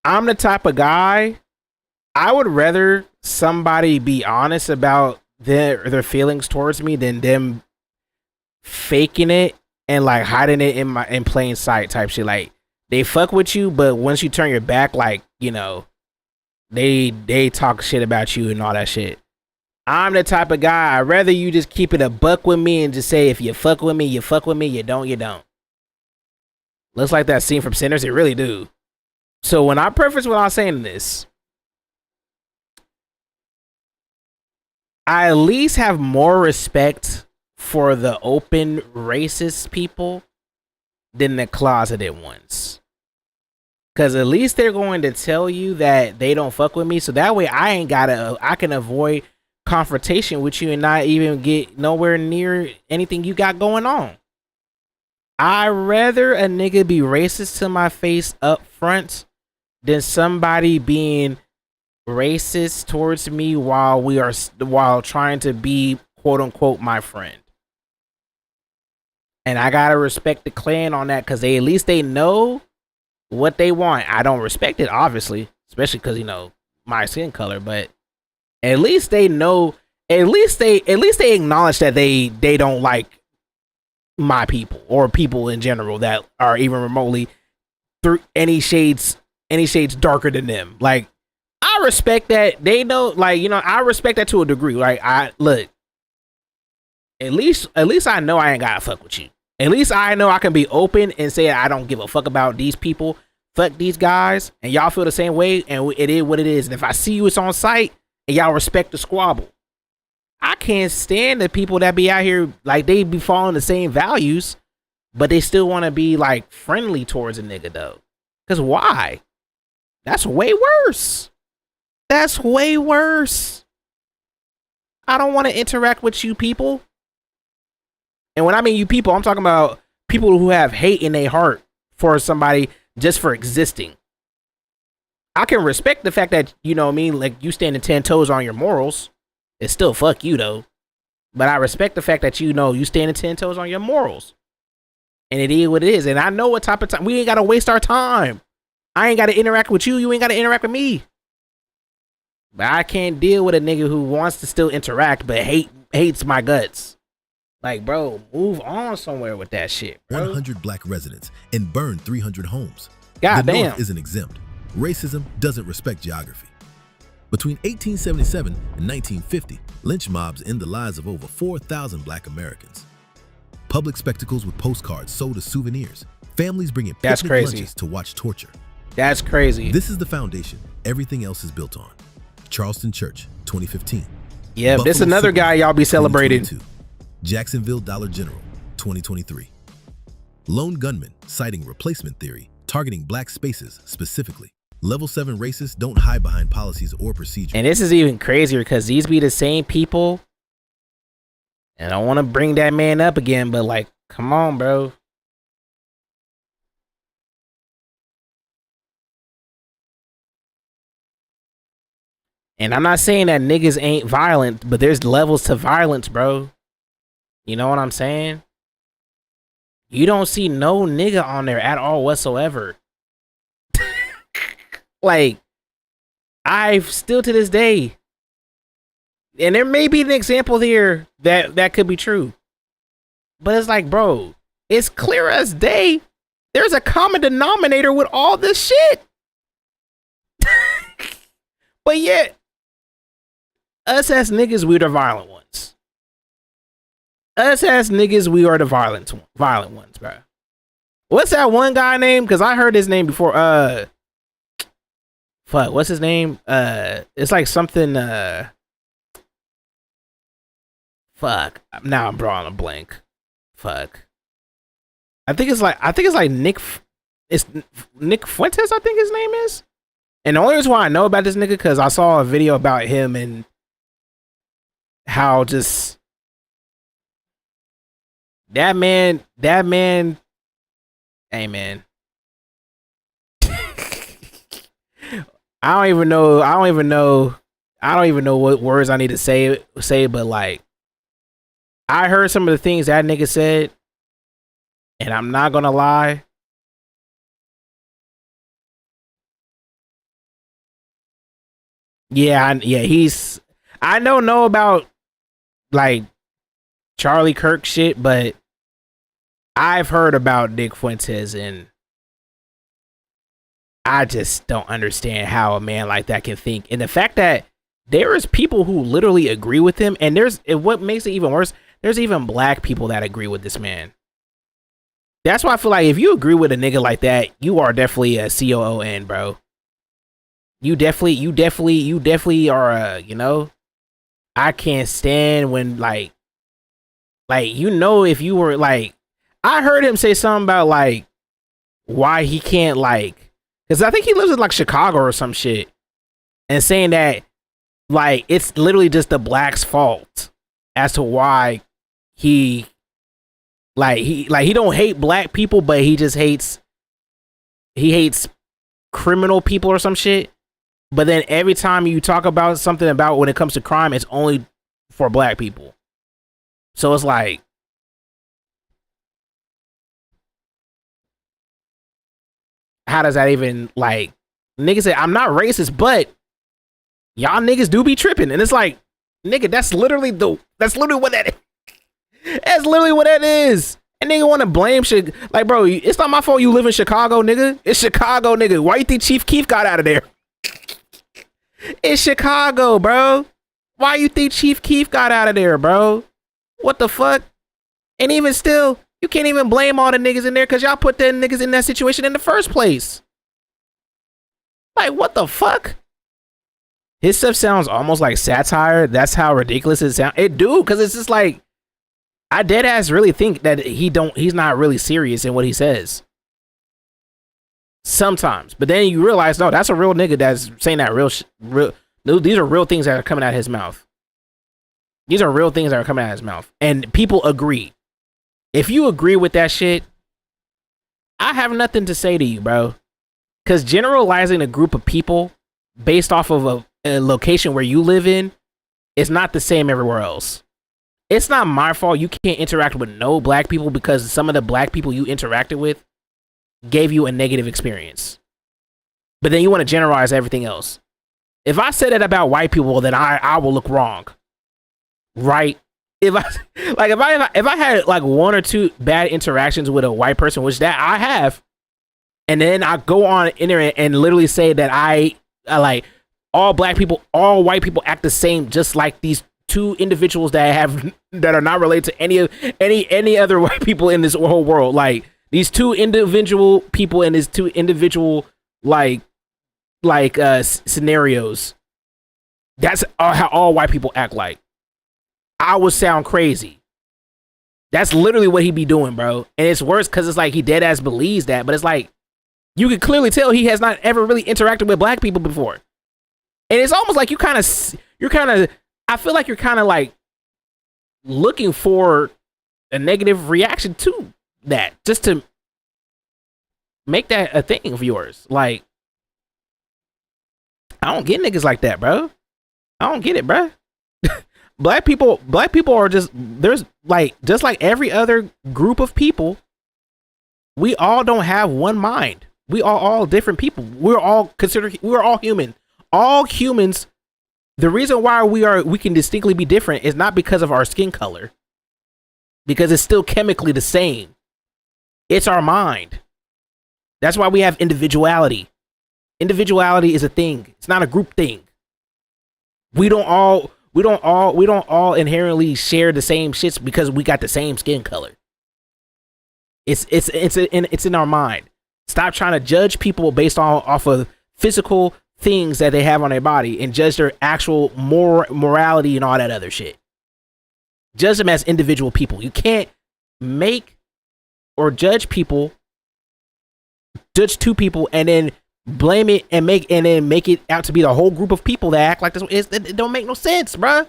I'm the type of guy, I would rather somebody be honest about their feelings towards me than them faking it and like hiding it in plain sight type shit. Like they fuck with you, but once you turn your back, like, you know, they talk shit about you and all that shit. I'm the type of guy, I'd rather you just keep it a buck with me and just say, if you fuck with me, you fuck with me. You don't, you don't. Looks like that scene from Sinners. It really do. So when I preface what I'm saying this, I at least have more respect for the open racist people than the closeted ones. Because at least they're going to tell you that they don't fuck with me. So that way I can avoid confrontation with you and not even get nowhere near anything you got going on. I'd rather a nigga be racist to my face up front than somebody being racist towards me while trying to be quote unquote my friend. And I gotta respect the Klan on that because at least they know what they want. I don't respect it, obviously, especially because, you know, my skin color, but at least they know, at least they acknowledge that they don't like my people or people in general that are even remotely through any shades darker than them. Like, I respect that. They know, like, you know, I respect that to a degree. Like, look, at least I know I ain't gotta fuck with you. At least I know I can be open and say I don't give a fuck about these people. Fuck these guys, and y'all feel the same way, and it is what it is. And if I see you, it's on site, and y'all respect the squabble. I can't stand the people that be out here like they be following the same values, but they still want to be like friendly towards a nigga though. Cause why? That's way worse. That's way worse. I don't want to interact with you people. And when I mean you people, I'm talking about people who have hate in their heart for somebody just for existing. I can respect the fact that, you know what I mean, like you standing 10 toes on your morals. It's still fuck you though. But I respect the fact that, you know, you standing 10 toes on your morals. And it is what it is. And I know what type of time. We ain't got to waste our time. I ain't got to interact with you. You ain't got to interact with me. But I can't deal with a nigga who wants to still interact but hates my guts. Like, bro, move on somewhere with that shit, bro. 100 black residents and burned 300 homes. God the damn. North isn't exempt. Racism doesn't respect geography. Between 1877 and 1950, lynch mobs end the lives of over 4,000 black Americans. Public spectacles with postcards sold as souvenirs. Families bringing picnic lunches to watch torture. That's crazy. This is the foundation everything else is built on. Charleston Church, 2015. Yeah, this is another guy y'all be celebrating. Jacksonville Dollar General, 2023. Lone gunman citing replacement theory, targeting black spaces specifically. Level 7 racists don't hide behind policies or procedures. And this is even crazier because these be the same people. And I want to bring that man up again, but like, come on, bro. And I'm not saying that niggas ain't violent, but there's levels to violence, bro. You know what I'm saying? You don't see no nigga on there at all whatsoever. Like, I've still to this day, and there may be an example there that could be true, but it's like, bro, it's clear as day. There's a common denominator with all this shit. But yet, us as niggas, we're the violent ones. Us as niggas, we are the violent ones, bro. What's that one guy name? Because I heard his name before. Fuck, what's his name? It's like something. Fuck. Now I'm drawing a blank. Fuck. I think it's like Nick. It's Nick Fuentes, I think his name is. And the only reason why I know about this nigga because I saw a video about him and how just that man, hey man. I don't even know what words I need to say, but like, I heard some of the things that nigga said, and I'm not gonna lie. Yeah, I don't know about like Charlie Kirk shit, but I've heard about Nick Fuentes, and I just don't understand how a man like that can think. And the fact that there is people who literally agree with him, and what makes it even worse, there's even black people that agree with this man. That's why I feel like if you agree with a nigga like that, you are definitely a COON, bro. You definitely are you know, I can't stand when like, you know, if you were like, I heard him say something about like why he can't like, because I think he lives in like Chicago or some shit, and saying that like it's literally just the blacks' fault as to why he don't hate black people, but he just hates criminal people or some shit. But then every time you talk about something about when it comes to crime, it's only for black people. So it's like, how does that even, like, niggas say, I'm not racist, but y'all niggas do be tripping. And it's like, nigga, that's literally what that is. That's literally what that is. And nigga want to blame shit. Like, bro, it's not my fault you live in Chicago, nigga. It's Chicago, nigga. Why you think Chief Keef got out of there? It's Chicago, bro. Why you think Chief Keef got out of there, bro? What the fuck? And even still, you can't even blame all the niggas in there because y'all put them niggas in that situation in the first place. Like, what the fuck? His stuff sounds almost like satire. That's how ridiculous it sounds. It do, because it's just like, I dead ass really think that he's not really serious in what he says. Sometimes. But then you realize, no, that's a real nigga that's saying that real. These are real things that are coming out of his mouth. These are real things that are coming out of his mouth. And people agree. If you agree with that shit, I have nothing to say to you, bro. Because generalizing a group of people based off of a location where you live in is not the same everywhere else. It's not my fault you can't interact with no black people because some of the black people you interacted with gave you a negative experience. But then you want to generalize everything else. If I said that about white people, then I will look wrong. Right? If I had like one or two bad interactions with a white person, which that I have, and then I go on internet and literally say that I like all black people, all white people act the same, just like these two individuals that are not related to any other white people in this whole world. Like these two individual people and these two individual scenarios. That's how all white people act like. I would sound crazy. That's literally what he be doing, bro. And it's worse because it's like he dead ass believes that, but it's like, You can clearly tell he has not ever really interacted with black people before. And it's almost like I feel like you're kind of like looking for a negative reaction to that, just to make that a thing of yours. Like, I don't get niggas like that, bro. I don't get it, bro. Black people are just like every other group of people. We all don't have one mind. We are all different people. We're all human. All humans. The reason why we can distinctly be different is not because of our skin color, because it's still chemically the same. It's our mind. That's why we have individuality. Individuality is a thing. It's not a group thing. We don't all inherently share the same shits because we got the same skin color. It's in our mind. Stop trying to judge people based off of physical things that they have on their body and judge their actual morality and all that other shit. Judge them as individual people. You can't make or judge two people and then blame it and make it out to be the whole group of people that act like this. It don't make no sense, bruh.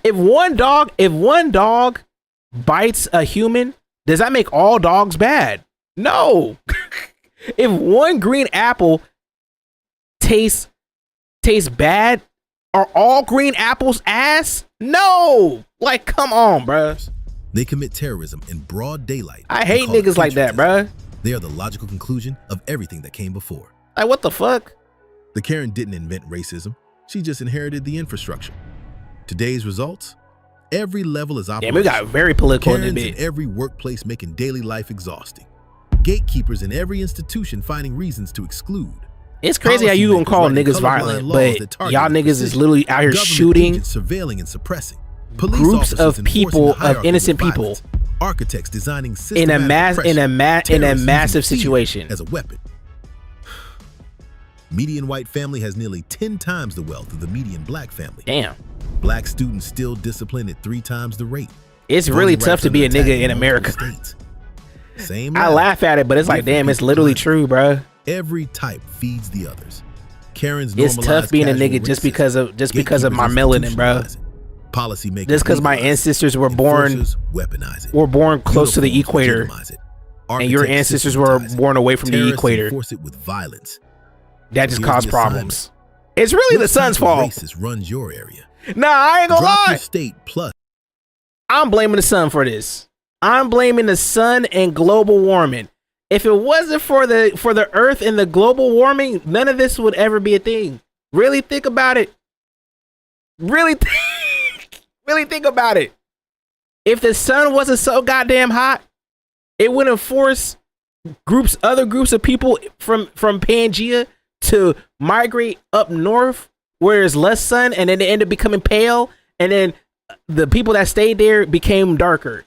If one dog bites a human, does that make all dogs bad? No. If one green apple tastes bad, are all green apples ass? No. Like, come on, bruh. They commit terrorism in broad daylight. I hate niggas like that, bruh. They are the logical conclusion of everything that came before. Like, what the fuck? The Karen didn't invent racism. She just inherited the infrastructure. Today's results? Every level is operational. Damn, we got very political Karens in the bit. in every workplace making daily life exhausting. Gatekeepers in every institution finding reasons to exclude. It's crazy how you gonna call niggas violent, but y'all niggas is literally out here shooting, surveilling and suppressing groups of people, of innocent people, architects designing in a massive situation as a weapon. Median white family has nearly 10 times the wealth of the median black family. Damn. Black students still disciplined at 3 times the rate. It's really tough to be a nigga in America. Same. I laugh at it, but it's like, damn, it's literally true, bro. Every type feeds the others. Karen's it's tough being a nigga just because of my melanin, bro. Policy makers just because my ancestors were born close to the equator, and your ancestors were born away from the equator. Force it with violence. That just caused problems. It's really the sun's fault. Racist runs your area. Nah, I ain't gonna lie. Your state plus. I'm blaming the sun for this. I'm blaming the sun and global warming. If it wasn't for the earth and the global warming, none of this would ever be a thing. Really think about it. Really think about it. If the sun wasn't so goddamn hot, it wouldn't force other groups of people from Pangea to migrate up north where there's less sun, and then they end up becoming pale, and then the people that stayed there became darker.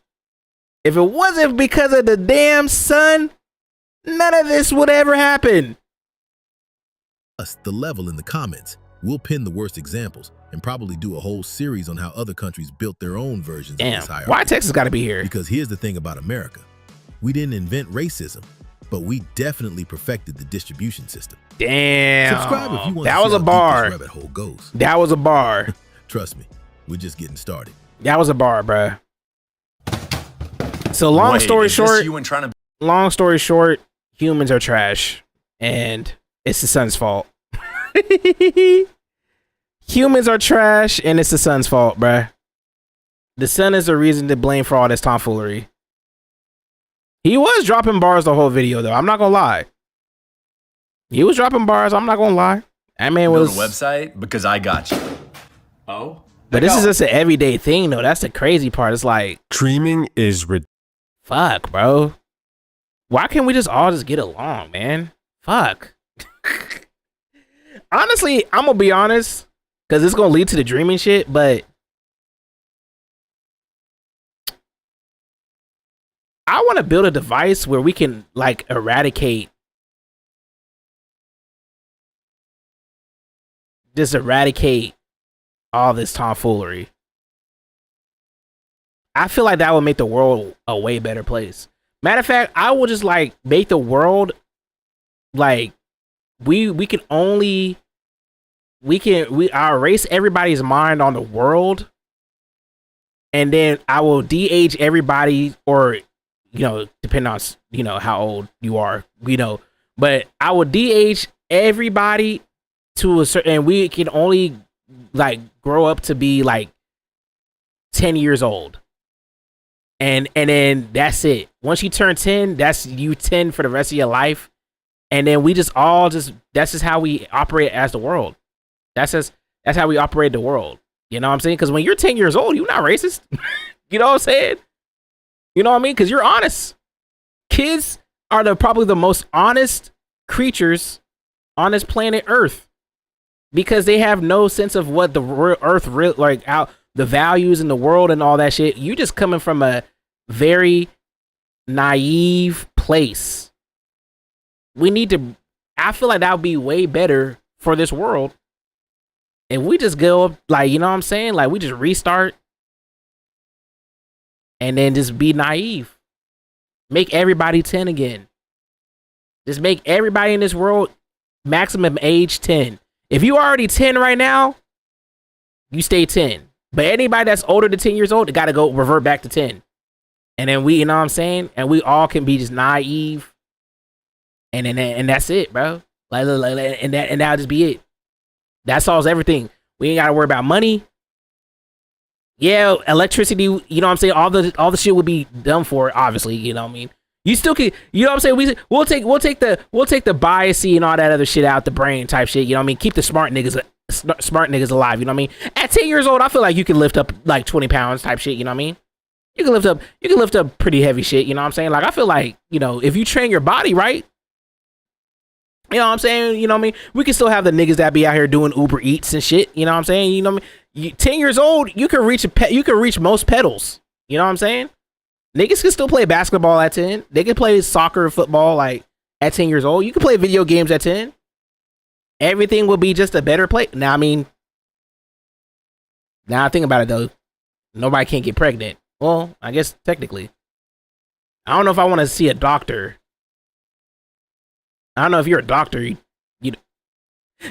If it wasn't because of the damn sun, none of this would ever happen. The level in the comments. We'll pin the worst examples and probably do a whole series on how other countries built their own versions of this hierarchy. Why Texas got to be here? Because here's the thing about America. We didn't invent racism, but we definitely perfected the distribution system. Damn. Subscribe if you want that was a bar. Rabbit hole goes. That was a bar. Trust me, we're just getting started. That was a bar, bruh. So long story short, humans are trash, and it's the sun's fault. Humans are trash, and it's the sun's fault, bruh. The sun is the reason to blame for all this tomfoolery. He was dropping bars the whole video, though. I'm not gonna lie. He was dropping bars. I'm not gonna lie. That man was on the website because I got you. Oh, but this is just an everyday thing, though. That's the crazy part. It's like streaming is fuck, bro. Why can't we just all just get along, man? Fuck. Honestly, I'm gonna be honest, because it's gonna lead to the dreaming shit, but I want to build a device where we can like eradicate all this tomfoolery. I feel like that would make the world a way better place. Matter of fact, I will just like make the world like we can only I'll erase everybody's mind on the world, and then I will de-age everybody, or depending on how old you are, but I will de-age everybody to a certain, and we can only like grow up to be like 10 years old. And then that's it. Once you turn 10, that's you 10 for the rest of your life. And then we just that's just how we operate as the world. That's how we operate the world. You know what I'm saying? Because when you're 10 years old, you're not racist. You know what I'm saying? You know what I mean? Because you're honest. Kids are probably the most honest creatures on this planet Earth, because they have no sense of what the Earth really like, how the values in the world and all that shit. You just coming from a very naive place. I feel like that would be way better for this world if we just go like, you know what I'm saying? Like, we just restart and then just be naive. Make everybody 10 again. Just make everybody in this world maximum age 10. If you already 10 right now, you stay 10. But anybody that's older than 10 years old, they got to go revert back to 10. And then you know what I'm saying? And we all can be just naive. And that's it, bro. And that'll just be it. That solves everything. We ain't got to worry about money. Yeah, electricity, you know what I'm saying? All the shit would be done for it, obviously, you know what I mean? You still can, you know what I'm saying? We'll take the biasy and all that other shit out the brain type shit, you know what I mean? Keep the smart niggas alive, you know what I mean? At 10 years old, I feel like you can lift up like 20 pounds type shit, you know what I mean? You can lift up pretty heavy shit, you know what I'm saying? Like, I feel like, if you train your body right, you know what I'm saying? You know what I mean? We can still have the niggas that be out here doing Uber Eats and shit, you know what I'm saying? You know what I mean? 10 years old, you can reach most pedals, you know what I'm saying? Niggas can still play basketball at 10. They can play soccer, football, like, at 10 years old. You can play video games at 10. Everything will be just a better play. Now, I mean, now I think about it, though. Nobody can't get pregnant. Well, I guess technically. I don't know if I want to see a doctor. I don't know if you're a doctor.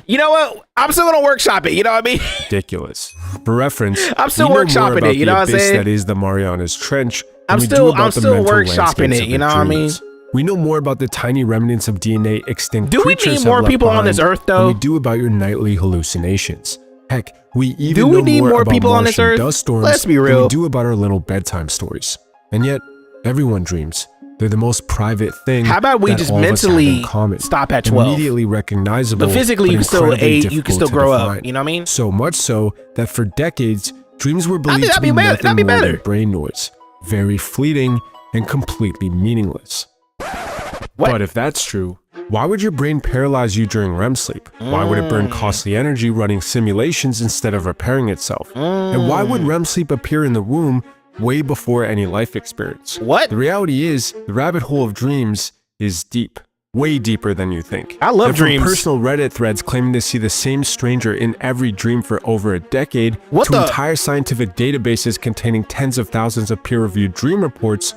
You know what? I'm still gonna workshop it. You know what I mean? Ridiculous. For reference, I'm still workshopping it. You know what I'm saying? That is the Marianas Trench. I'm still workshopping it. You know what I mean? We know more about the tiny remnants of DNA extinct creatures. Do we need more people on this earth, though? Than we do about your nightly hallucinations. Heck, we even do we know need more people on this earth? Dust storms Let's be real. Than we do about our little bedtime stories. And yet, everyone dreams. They're the most private thing. How about we just mentally stop at 12? Immediately recognizable, but physically you can still age, you can still grow up. You know what I mean? So much so that for decades, dreams were believed to be nothing more than brain noise, very fleeting and completely meaningless. What? But if that's true, why would your brain paralyze you during REM sleep? Why would it burn costly energy running simulations instead of repairing itself? And why would REM sleep appear in the womb way before any life experience? What? The reality is, the rabbit hole of dreams is deep, way deeper than you think. I love dreams. From personal Reddit threads claiming to see the same stranger in every dream for over a decade, to entire scientific databases containing tens of thousands of peer-reviewed dream reports.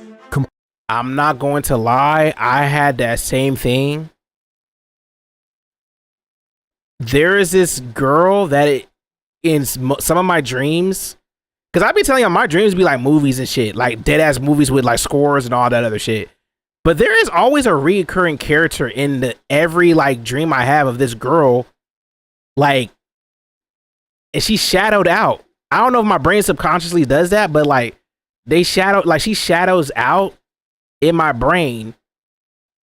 I'm not going to lie, I had that same thing. There is this girl that in some of my dreams, because I be telling you, my dreams be like movies and shit, like dead ass movies with like scores and all that other shit. But there is always a reoccurring character in every like dream I have of this girl, like, and she's shadowed out. I don't know if my brain subconsciously does that, but like she shadows out in my brain.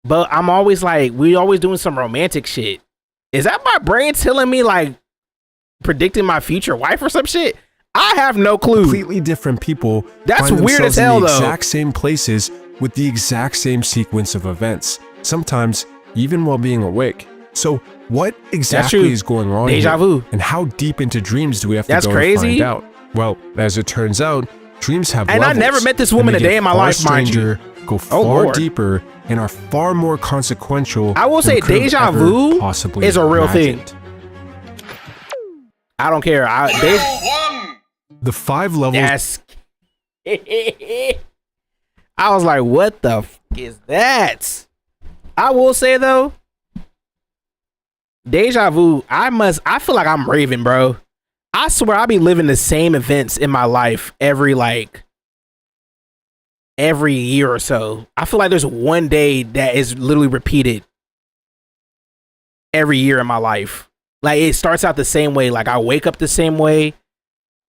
But I'm always like, we always doing some romantic shit. Is that my brain telling me like predicting my future wife or some shit? I have no clue. Completely different people. That's weird as hell, though. Exact same places with the exact same sequence of events. Sometimes even while being awake. So what exactly is going on Deja vu. And how deep into dreams do we have to go to find out? Well, as it turns out, dreams have levels. I never met this woman a day in my life, mind you. Go far deeper and are far more consequential. I will say deja vu is a real thing. I don't care. The 5 levels. Yes. I was like, what the? is that? I will say though, deja vu. I feel like I'm raving, bro. I swear I be living the same events in my life every year or so. I feel like there's one day that is literally repeated every year in my life. Like it starts out the same way. Like I wake up the same way.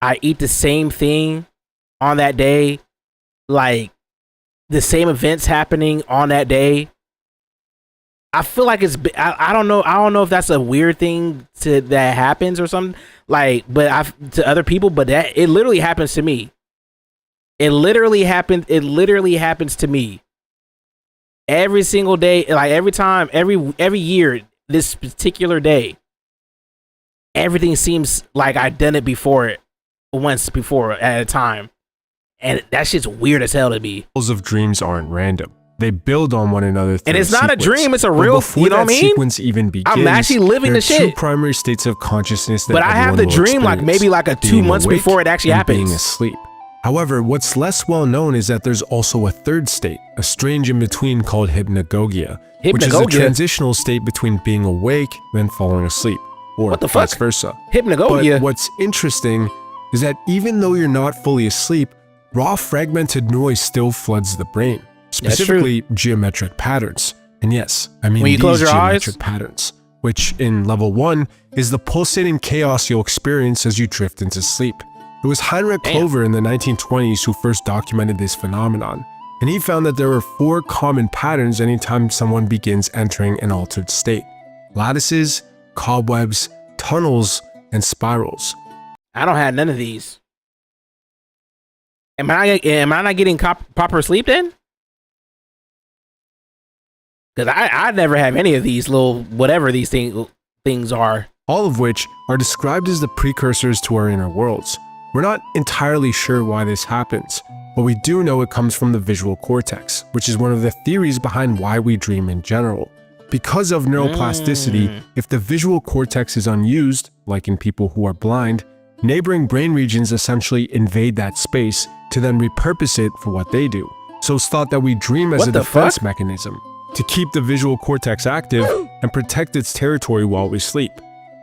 I eat the same thing on that day. Like the same events happening on that day. I feel like it's I don't know if that's a weird thing that happens or something. Like, but to other people, but that it literally happens to me. It literally happens to me every single day. Like every time, every year, this particular day, everything seems like I've done it once before at a time, and that shit's weird as hell to me. Of dreams aren't random. They build on one another. And it's not a dream, it's a real, you know what I mean? Sequence even begins, I'm actually living the shit. There are two primary states of consciousness that but I have the dream like maybe like 2 months before it actually happens. Being asleep. However, what's less well known is that there's also a third state, a strange in-between called hypnagogia, which is a transitional state between being awake then falling asleep, or what the vice fuck? versa. Hypnagogia. But what's interesting is that even though you're not fully asleep, raw fragmented noise still floods the brain. Specifically geometric patterns. And yes, I mean when you close your geometric eyes? patterns, which in level 1 is the pulsating chaos you'll experience as you drift into sleep. It was Heinrich Clover in the 1920s who first documented this phenomenon, and he found that there were 4 common patterns anytime someone begins entering an altered state: lattices, cobwebs, tunnels, and spirals. I don't have none of these. Am I not getting proper sleep then? Because I never have any of these little whatever these things are. All of which are described as the precursors to our inner worlds. We're not entirely sure why this happens, but we do know it comes from the visual cortex, which is one of the theories behind why we dream in general. Because of neuroplasticity, if the visual cortex is unused, like in people who are blind, neighboring brain regions essentially invade that space to then repurpose it for what they do. So it's thought that we dream as a defense mechanism, to keep the visual cortex active and protect its territory while we sleep.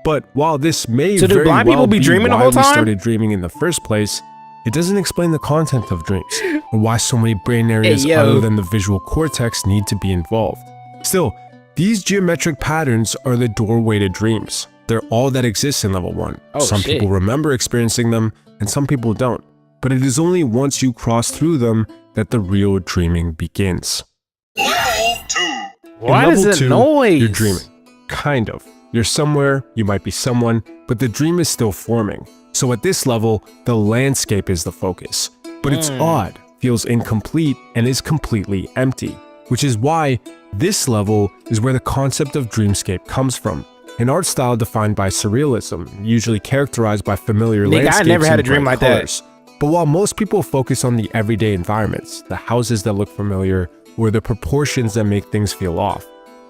But while this may very blind well people be dreaming the whole time? We started dreaming in the first place, it doesn't explain the content of dreams, or why so many brain areas other than the visual cortex need to be involved. Still, these geometric patterns are the doorway to dreams. They're all that exists in level 1. Some people remember experiencing them, and some people don't. But it is only once you cross through them that the real dreaming begins. What is the noise? You're dreaming. Kind of. You're somewhere, you might be someone, but the dream is still forming. So at this level, the landscape is the focus. But it's odd, feels incomplete, and is completely empty. Which is why this level is where the concept of dreamscape comes from. An art style defined by surrealism, usually characterized by familiar landscapes. I never had a dream like that. But while most people focus on the everyday environments, the houses that look familiar, or the proportions that make things feel off,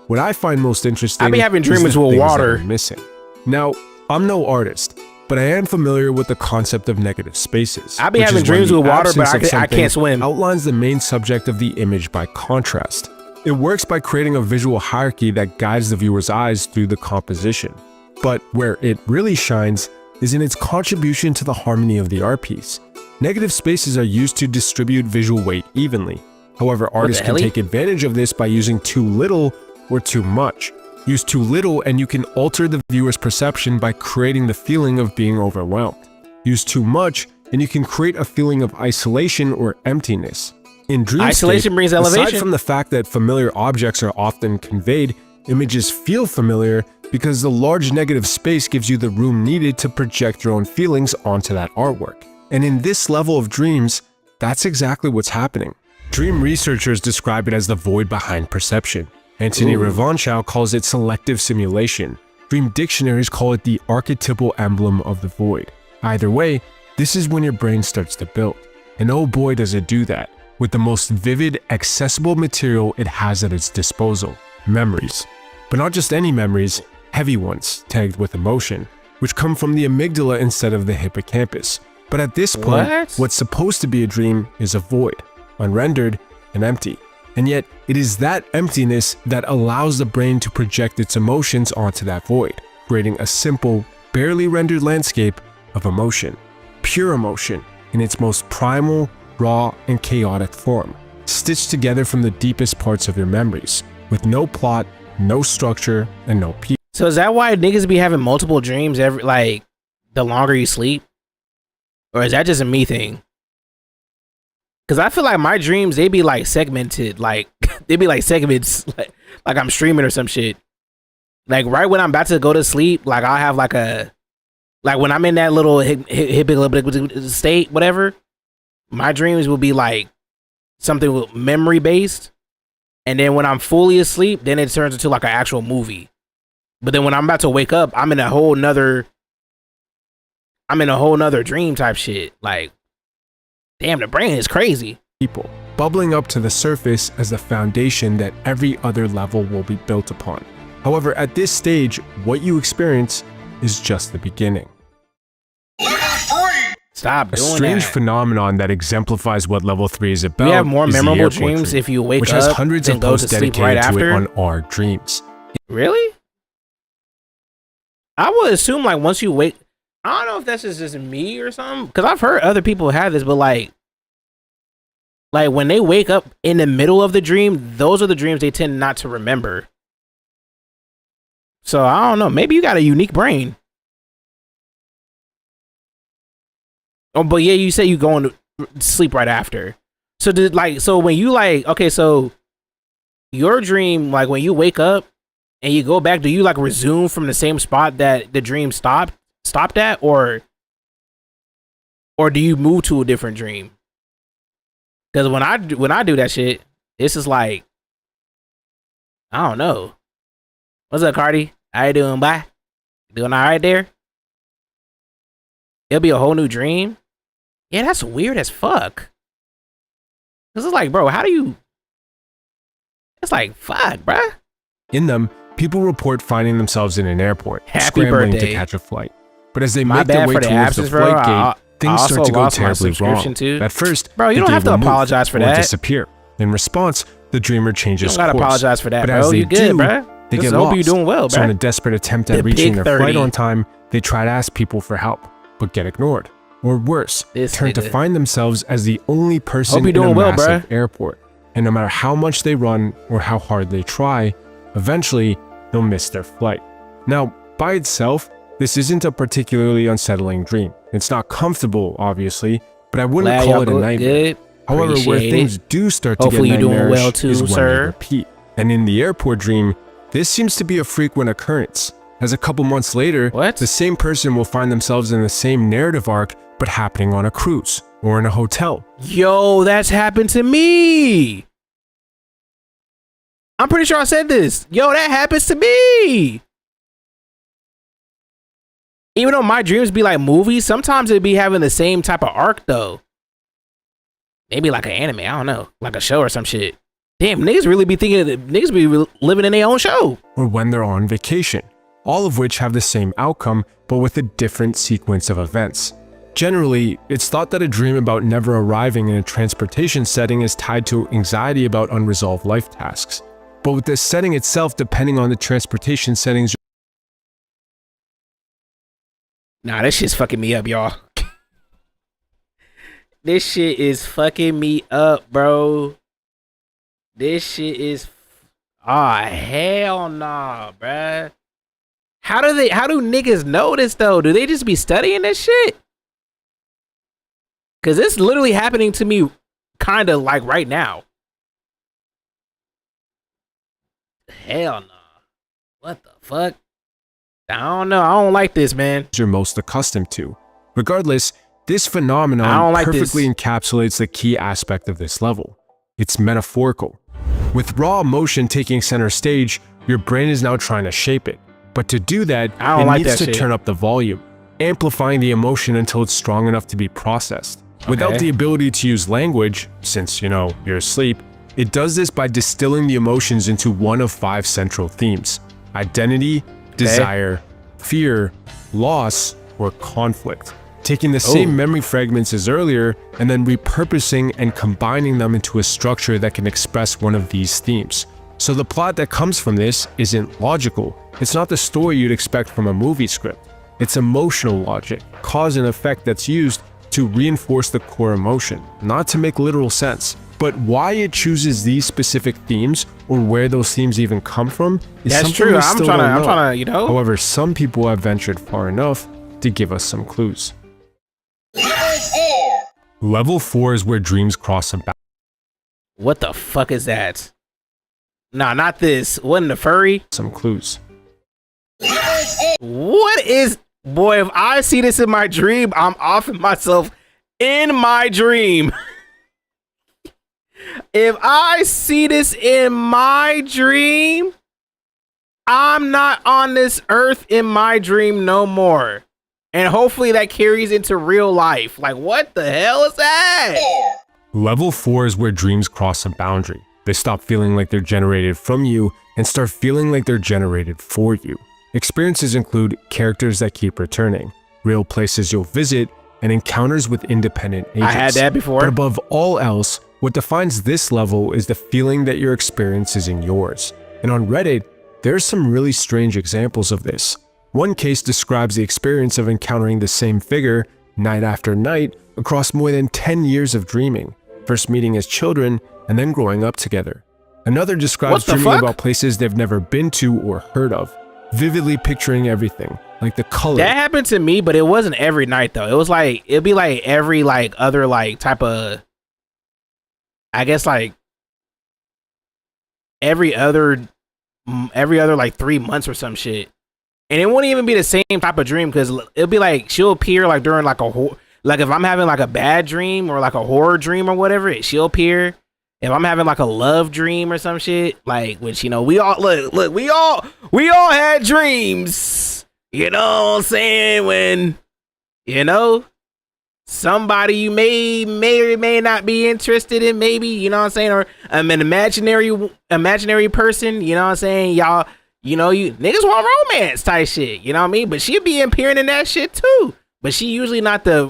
what I find most interesting I be having dreams with water missing. Now, I'm no artist, but I am familiar with the concept of negative spaces. I be having dreams with water, but I can't swim. Outlines the main subject of the image by contrast. It works by creating a visual hierarchy that guides the viewer's eyes through the composition. But where it really shines is in its contribution to the harmony of the art piece. Negative spaces are used to distribute visual weight evenly. However, artists can take advantage of this by using too little or too much. Use too little and you can alter the viewer's perception by creating the feeling of being overwhelmed. Use too much and you can create a feeling of isolation or emptiness. In dreamscape, isolation brings elevation. Aside from the fact that familiar objects are often conveyed, images feel familiar because the large negative space gives you the room needed to project your own feelings onto that artwork. And in this level of dreams, that's exactly what's happening. Dream researchers describe it as the void behind perception. Anthony Revonchow calls it selective simulation. Dream dictionaries call it the archetypal emblem of the void. Either way, this is when your brain starts to build. And oh boy does it do that, with the most vivid, accessible material it has at its disposal: memories. But not just any memories, heavy ones, tagged with emotion, which come from the amygdala instead of the hippocampus. But at this point, what's supposed to be a dream is a void, unrendered and empty. And yet, it is that emptiness that allows the brain to project its emotions onto that void, creating a simple, barely rendered landscape of emotion. Pure emotion in its most primal, raw, and chaotic form, stitched together from the deepest parts of your memories, with no plot, no structure, and no peace. So is that why niggas be having multiple dreams the longer you sleep? Or is that just a me thing? Cause I feel like my dreams, they be like segmented, like they be like segments, like I'm streaming or some shit. Like right when I'm about to go to sleep, like I'll have like when I'm in that little hippie state, whatever, my dreams will be like something with memory based. And then when I'm fully asleep, then it turns into like an actual movie. But then when I'm about to wake up, I'm in a whole nother dream type shit. Like, damn, the brain is crazy. People bubbling up to the surface as the foundation that every other level will be built upon. However, at this stage, what you experience is just the beginning. Stop doing A strange that. phenomenon that exemplifies what level 3 is about. You have more is the memorable airport dreams dream, if you wake which up has hundreds and of go posts to sleep dedicated right to it after. on our dreams. Really? I would assume like once you wake, I don't know if that's just me or something, because I've heard other people have this, but like when they wake up in the middle of the dream, those are the dreams they tend not to remember. So I don't know. Maybe you got a unique brain. Oh, but yeah, you say you going to sleep right after. So so when you okay, so your dream, like when you wake up and you go back, do you like resume from the same spot that the dream stopped at, or do you move to a different dream? Because when I do that shit, it's just like, I don't know. What's up, Cardi? How you doing? Bye. Doing all right there? It'll be a whole new dream. Yeah, that's weird as fuck. This is like, bro, how do you? It's like, fuck, bruh. In them, people report finding themselves in an airport, Happy scrambling birthday. to catch a flight. But as they My make their bad way for the towards absence, the bro. flight gate, things also start to go lost my terribly wrong. subscription too. At first, Bro, you the don't gate have to will move apologize for or that. disappear. In response, the dreamer changes You don't gotta course. apologize for that, but bro. as they You good, do, bro. they Just get hope lost. you're doing well, So bro. in a desperate attempt at The reaching big their flight 30. on time, they try to ask people for help, but get ignored. Or worse, turn to find themselves as the only person Hope you're in a doing well, massive bruh. airport. And no matter how much they run or how hard they try, eventually they'll miss their flight. Now, by itself, this isn't a particularly unsettling dream. It's not comfortable, obviously, but I wouldn't Glad call y'all it a nightmare. good. However, where Appreciate things it. do start to Hopefully get you're doing nightmarish well too, is when they sir. repeat. And in the airport dream, this seems to be a frequent occurrence, as a couple months later, the same person will find themselves in the same narrative arc, but happening on a cruise or in a hotel. Yo, that's happened to me. I'm pretty sure I said this. Yo, that happens to me. Even though my dreams be like movies, sometimes it be having the same type of arc though. Maybe like an anime, I don't know, like a show or some shit. Damn, niggas really be thinking that niggas be living in their own show. Or when they're on vacation, all of which have the same outcome, but with a different sequence of events. Generally, it's thought that a dream about never arriving in a transportation setting is tied to anxiety about unresolved life tasks. But with the setting itself depending on the transportation settings. Nah, this shit's fucking me up, y'all. This shit is fucking me up, bro. This shit is... hell nah, bruh. How do niggas know this, though? Do they just be studying this shit? Because it's literally happening to me kind of like right now. Hell nah. What the fuck? I don't know. I don't like this, man. You're most accustomed to. Regardless, this phenomenon perfectly encapsulates the key aspect of this level. It's metaphorical. With raw emotion taking center stage, your brain is now trying to shape it. But to do that, it needs to turn up the volume, amplifying the emotion until it's strong enough to be processed. Without the ability to use language, since, you're asleep, it does this by distilling the emotions into one of 5 central themes: identity, desire, fear, loss, or conflict. taking the same memory fragments as earlier and then repurposing and combining them into a structure that can express one of these themes. So the plot that comes from this isn't logical. It's not the story you'd expect from a movie script. It's emotional logic, cause and effect that's used to reinforce the core emotion, not to make literal sense. But why it chooses these specific themes or where those themes even come from is That's something true. we still don't know. I'm trying to, you know. However, some people have ventured far enough to give us some clues. Level 4 is where dreams cross a boundary. What the fuck is that? Nah, not this. Wasn't the furry? Some clues. What is... Boy, if I see this in my dream, I'm offing myself in my dream. If I see this in my dream, I'm not on this earth in my dream no more. And hopefully that carries into real life. Like, what the hell is that? Level 4 is where dreams cross a boundary. They stop feeling like they're generated from you and start feeling like they're generated for you. Experiences include characters that keep returning, real places you'll visit, and encounters with independent agents. I had that before. But above all else, what defines this level is the feeling that your experience isn't yours. And on Reddit, there's some really strange examples of this. One case describes the experience of encountering the same figure night after night across more than 10 years of dreaming, first meeting as children and then growing up together. Another describes dreaming about places they've never been to or heard of, vividly picturing everything, like the color. That happened to me, but it wasn't every night though. It was like, it'd be like every like other like type of, I guess like every other like 3 months or some shit. And it wouldn't even be the same type of dream because it'll be like she'll appear like during like like if I'm having like a bad dream or like a horror dream or whatever, she'll appear. If I'm having like a love dream or some shit, like, which, you know, we all look, we all had dreams, you know what I'm saying? When, you know, somebody you may or may not be interested in, maybe, you know what I'm saying? Or an imaginary person, you know what I'm saying? Y'all, you know, you niggas want romance type shit, you know what I mean? But she'll be appearing in that shit too. But she usually not the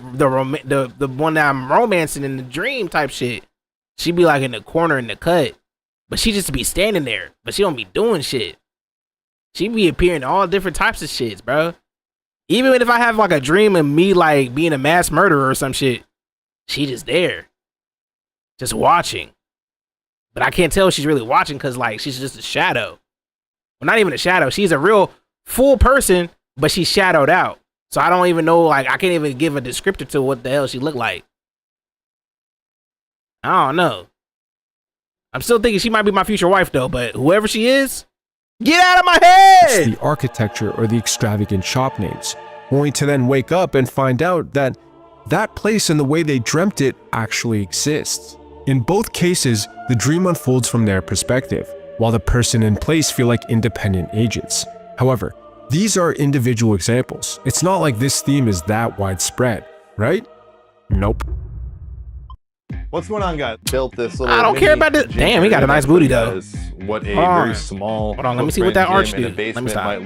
one that I'm romancing in the dream type shit. She be like in the corner in the cut, but she just be standing there, but she don't be doing shit. She be appearing all different types of shits, bro. Even if I have like a dream of me like being a mass murderer or some shit, she just there, just watching. But I can't tell if she's really watching because like she's just a shadow. Well, not even a shadow. She's a real full person, but she's shadowed out. So I don't even know, like I can't even give a descriptor to what the hell she looked like. I don't know. I'm still thinking she might be my future wife though, but whoever she is, get out of my head! It's the architecture or the extravagant shop names, only to then wake up and find out that that place and the way they dreamt it actually exists. In both cases, the dream unfolds from their perspective, while the person and place feel like independent agents. However, these are individual examples. It's not like this theme is that widespread, right? Nope. What's going on, guys? Built this little. I don't care about this. Damn, he got a nice booty though. What a very small. Hold on, let me see what that arch do. Let me stop.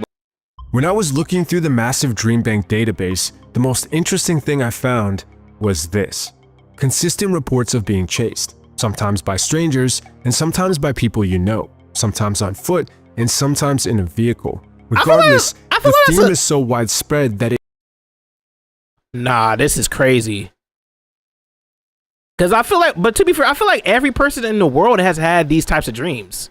When I was looking through the massive Dream Bank database, the most interesting thing I found was this. Consistent reports of being chased, sometimes by strangers and sometimes by people you know, sometimes on foot and sometimes in a vehicle. Regardless, the theme is so widespread that it... Nah, this is crazy. Cause I feel like, but to be fair, I feel like every person in the world has had these types of dreams.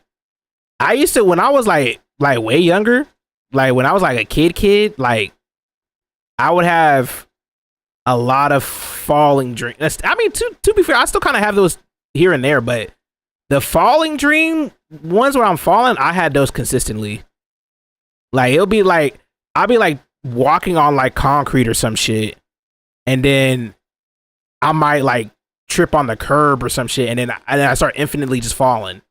I used to, when I was like way younger, like when I was like a kid, like I would have a lot of falling dreams. I mean, to be fair, I still kind of have those here and there, but the falling dream ones where I'm falling, I had those consistently. Like it'll be like, I'll be like walking on like concrete or some shit. And then I might like trip on the curb or some shit, and then I start infinitely just falling,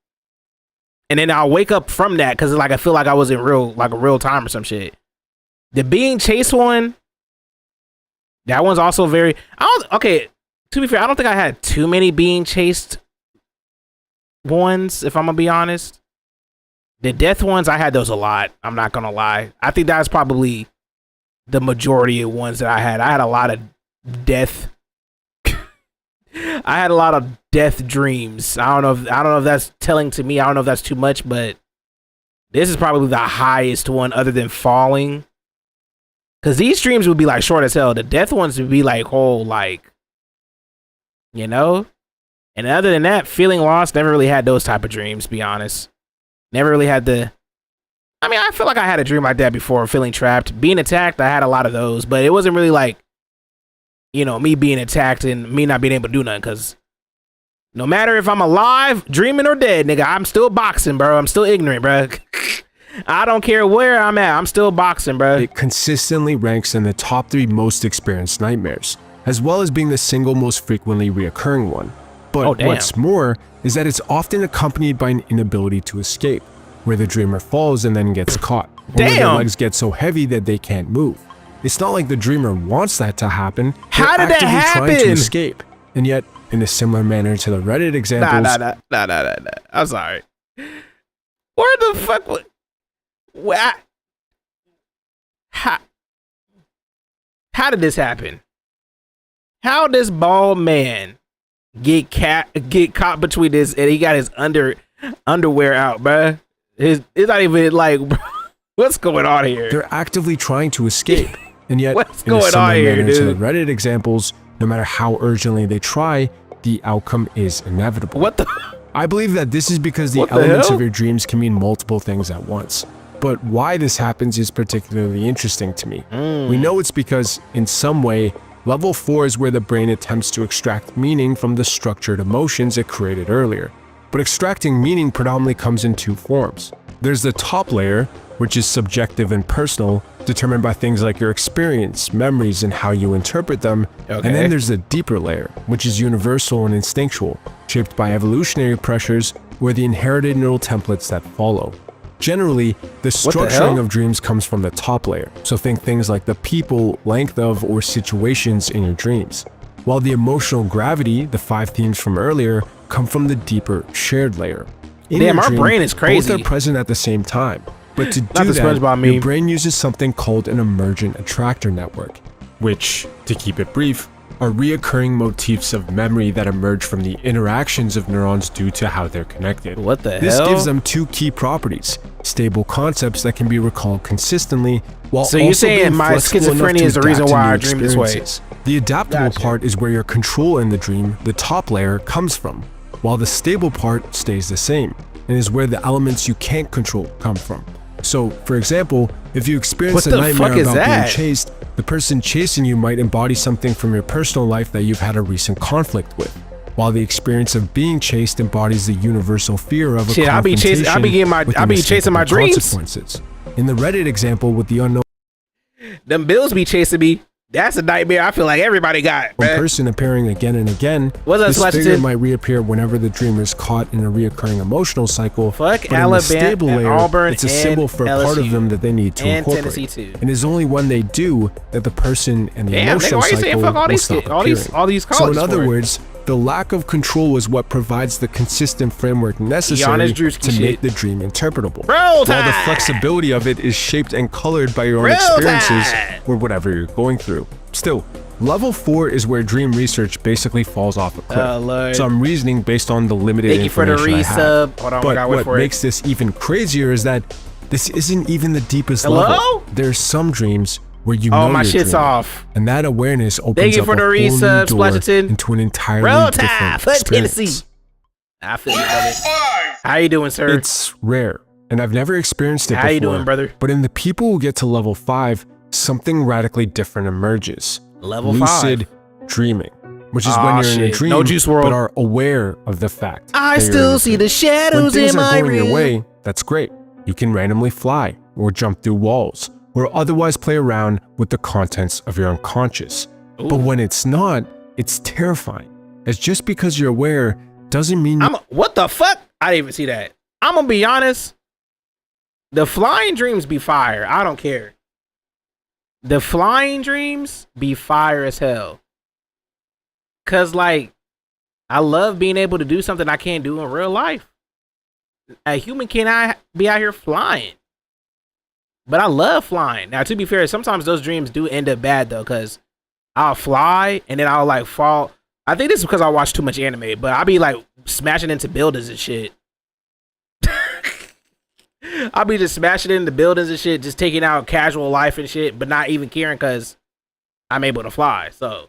and then I'll wake up from that because like I feel like I was in real time or some shit. The being chased one, that one's also very. Okay, to be fair, I don't think I had too many being chased ones. If I'm gonna be honest, the death ones I had those a lot. I'm not gonna lie. I think that's probably the majority of ones that I had. I had a lot of death. I had a lot of death dreams. I don't know if that's telling to me. I don't know if that's too much, but this is probably the highest one other than falling. Cause these dreams would be like short as hell. The death ones would be like whole, like, you know? And other than that, feeling lost, never really had those type of dreams, to be honest. Never really had I mean, I feel like I had a dream like that before, feeling trapped. Being attacked, I had a lot of those, but it wasn't really like, you know, me being attacked and me not being able to do nothing, because no matter if I'm alive, dreaming, or dead, nigga, I'm still boxing, bro. I'm still ignorant, bro. I don't care where I'm at. I'm still boxing, bro. It consistently ranks in the top 3 most experienced nightmares, as well as being the single most frequently reoccurring one. But what's more is that it's often accompanied by an inability to escape, where the dreamer falls and then gets caught, or where their legs get so heavy that they can't move. It's not like the dreamer wants that to happen. How did that happen? Trying to escape, and yet, in a similar manner to the Reddit examples. Nah. I'm sorry. Where the fuck? How did this happen? How this bald man get caught between this, and he got his underwear out, bruh? It's not even like, what's going on here? They're actively trying to escape, and yet what's in a going similar on here, manner to the dude? Reddit examples, no matter how urgently they try, the outcome is inevitable. What the? I believe that this is because the elements of your dreams can mean multiple things at once. But why this happens is particularly interesting to me. We know it's because, in some way, level 4 is where the brain attempts to extract meaning from the structured emotions it created earlier. But extracting meaning predominantly comes in 2 forms. There's the top layer, which is subjective and personal, determined by things like your experience, memories, and how you interpret them. And then there's the deeper layer, which is universal and instinctual, shaped by evolutionary pressures or the inherited neural templates that follow. Generally, the structuring of dreams comes from the top layer, so think things like the people, length of, or situations in your dreams. While the emotional gravity, the 5 themes from earlier, come from the deeper, shared layer. Damn, our brain is crazy. Both are present at the same time. But to do that, your brain uses something called an emergent attractor network, which, to keep it brief, are reoccurring motifs of memory that emerge from the interactions of neurons due to how they're connected. What the hell? This gives them 2 key properties: stable concepts that can be recalled consistently, while so also you're saying being my schizophrenia is the reason why I dream this way? The adaptable part is where your control in the dream, the top layer, comes from, while the stable part stays the same, and is where the elements you can't control come from. So, for example, if you experience a nightmare about being chased, the person chasing you might embody something from your personal life that you've had a recent conflict with, while the experience of being chased embodies the universal fear of a confrontation. I be chasing my dreams. Consequences. In the Reddit example with the unknown, them bills be chasing me. That's a nightmare I feel like everybody got. One person appearing again and again. This figure might reappear whenever the dreamer is caught in a reoccurring emotional cycle. Fuck Alabama and Auburn. It's a symbol for a part of them that they need to incorporate. Tennessee too. And it's only when they do that the person and the emotional cycle will stop appearing. So in other words, the lack of control is what provides the consistent framework necessary to make the dream interpretable. While the flexibility of it is shaped and colored by your own experiences or whatever you're going through. Still, level 4 is where dream research basically falls off a cliff. So I'm reasoning based on the limited information I have. But what makes this even crazier is that this isn't even the deepest level. There's some dreams where you know my you're shit's dreaming, off. and that awareness opens up a whole new door into an entirely different experience. I feel you, brother. How you doing, sir? It's rare, and I've never experienced it before. How you doing, brother? But in the people who get to level 5, something radically different emerges. Level Lucid 5. dreaming, which is when you're in a dream, no Juice WRLD, but are aware of the fact. I still see the shadows in my room. When things are going your way, that's great. You can randomly fly or jump through walls, or otherwise play around with the contents of your unconscious. Ooh. But when it's not, it's terrifying. As just because you're aware doesn't mean what the fuck? I didn't even see that. I'm gonna be honest. The flying dreams be fire. I don't care. The flying dreams be fire as hell. Cause like, I love being able to do something I can't do in real life. A human cannot be out here flying. But I love flying. Now, to be fair, sometimes those dreams do end up bad though, because I'll fly and then I'll like fall. I think this is because I watch too much anime, but I'll be like smashing into buildings and shit. I'll be just smashing into buildings and shit, just taking out casual life and shit, but not even caring because I'm able to fly. So,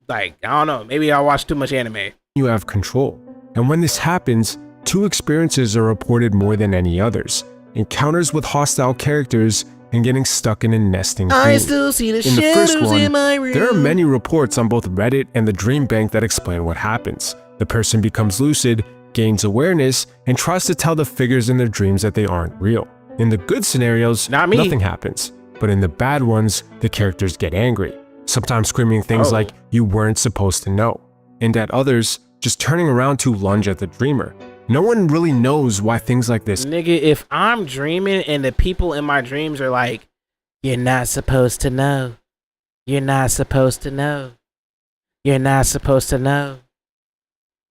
like, I don't know. Maybe I watch too much anime. You have control. And when this happens, two experiences are reported more than any others. Encounters with hostile characters and getting stuck in a nesting dream. I still see the shadows in my room. There are many reports on both Reddit and the Dream Bank that explain what happens. The person becomes lucid, gains awareness, and tries to tell the figures in their dreams that they aren't real. In the good scenarios, nothing happens. But in the bad ones, the characters get angry, sometimes screaming things like, "You weren't supposed to know." And at others, just turning around to lunge at the dreamer. No one really knows why things like this. Nigga, if I'm dreaming and the people in my dreams are like, "You're not supposed to know. You're not supposed to know. You're not supposed to know."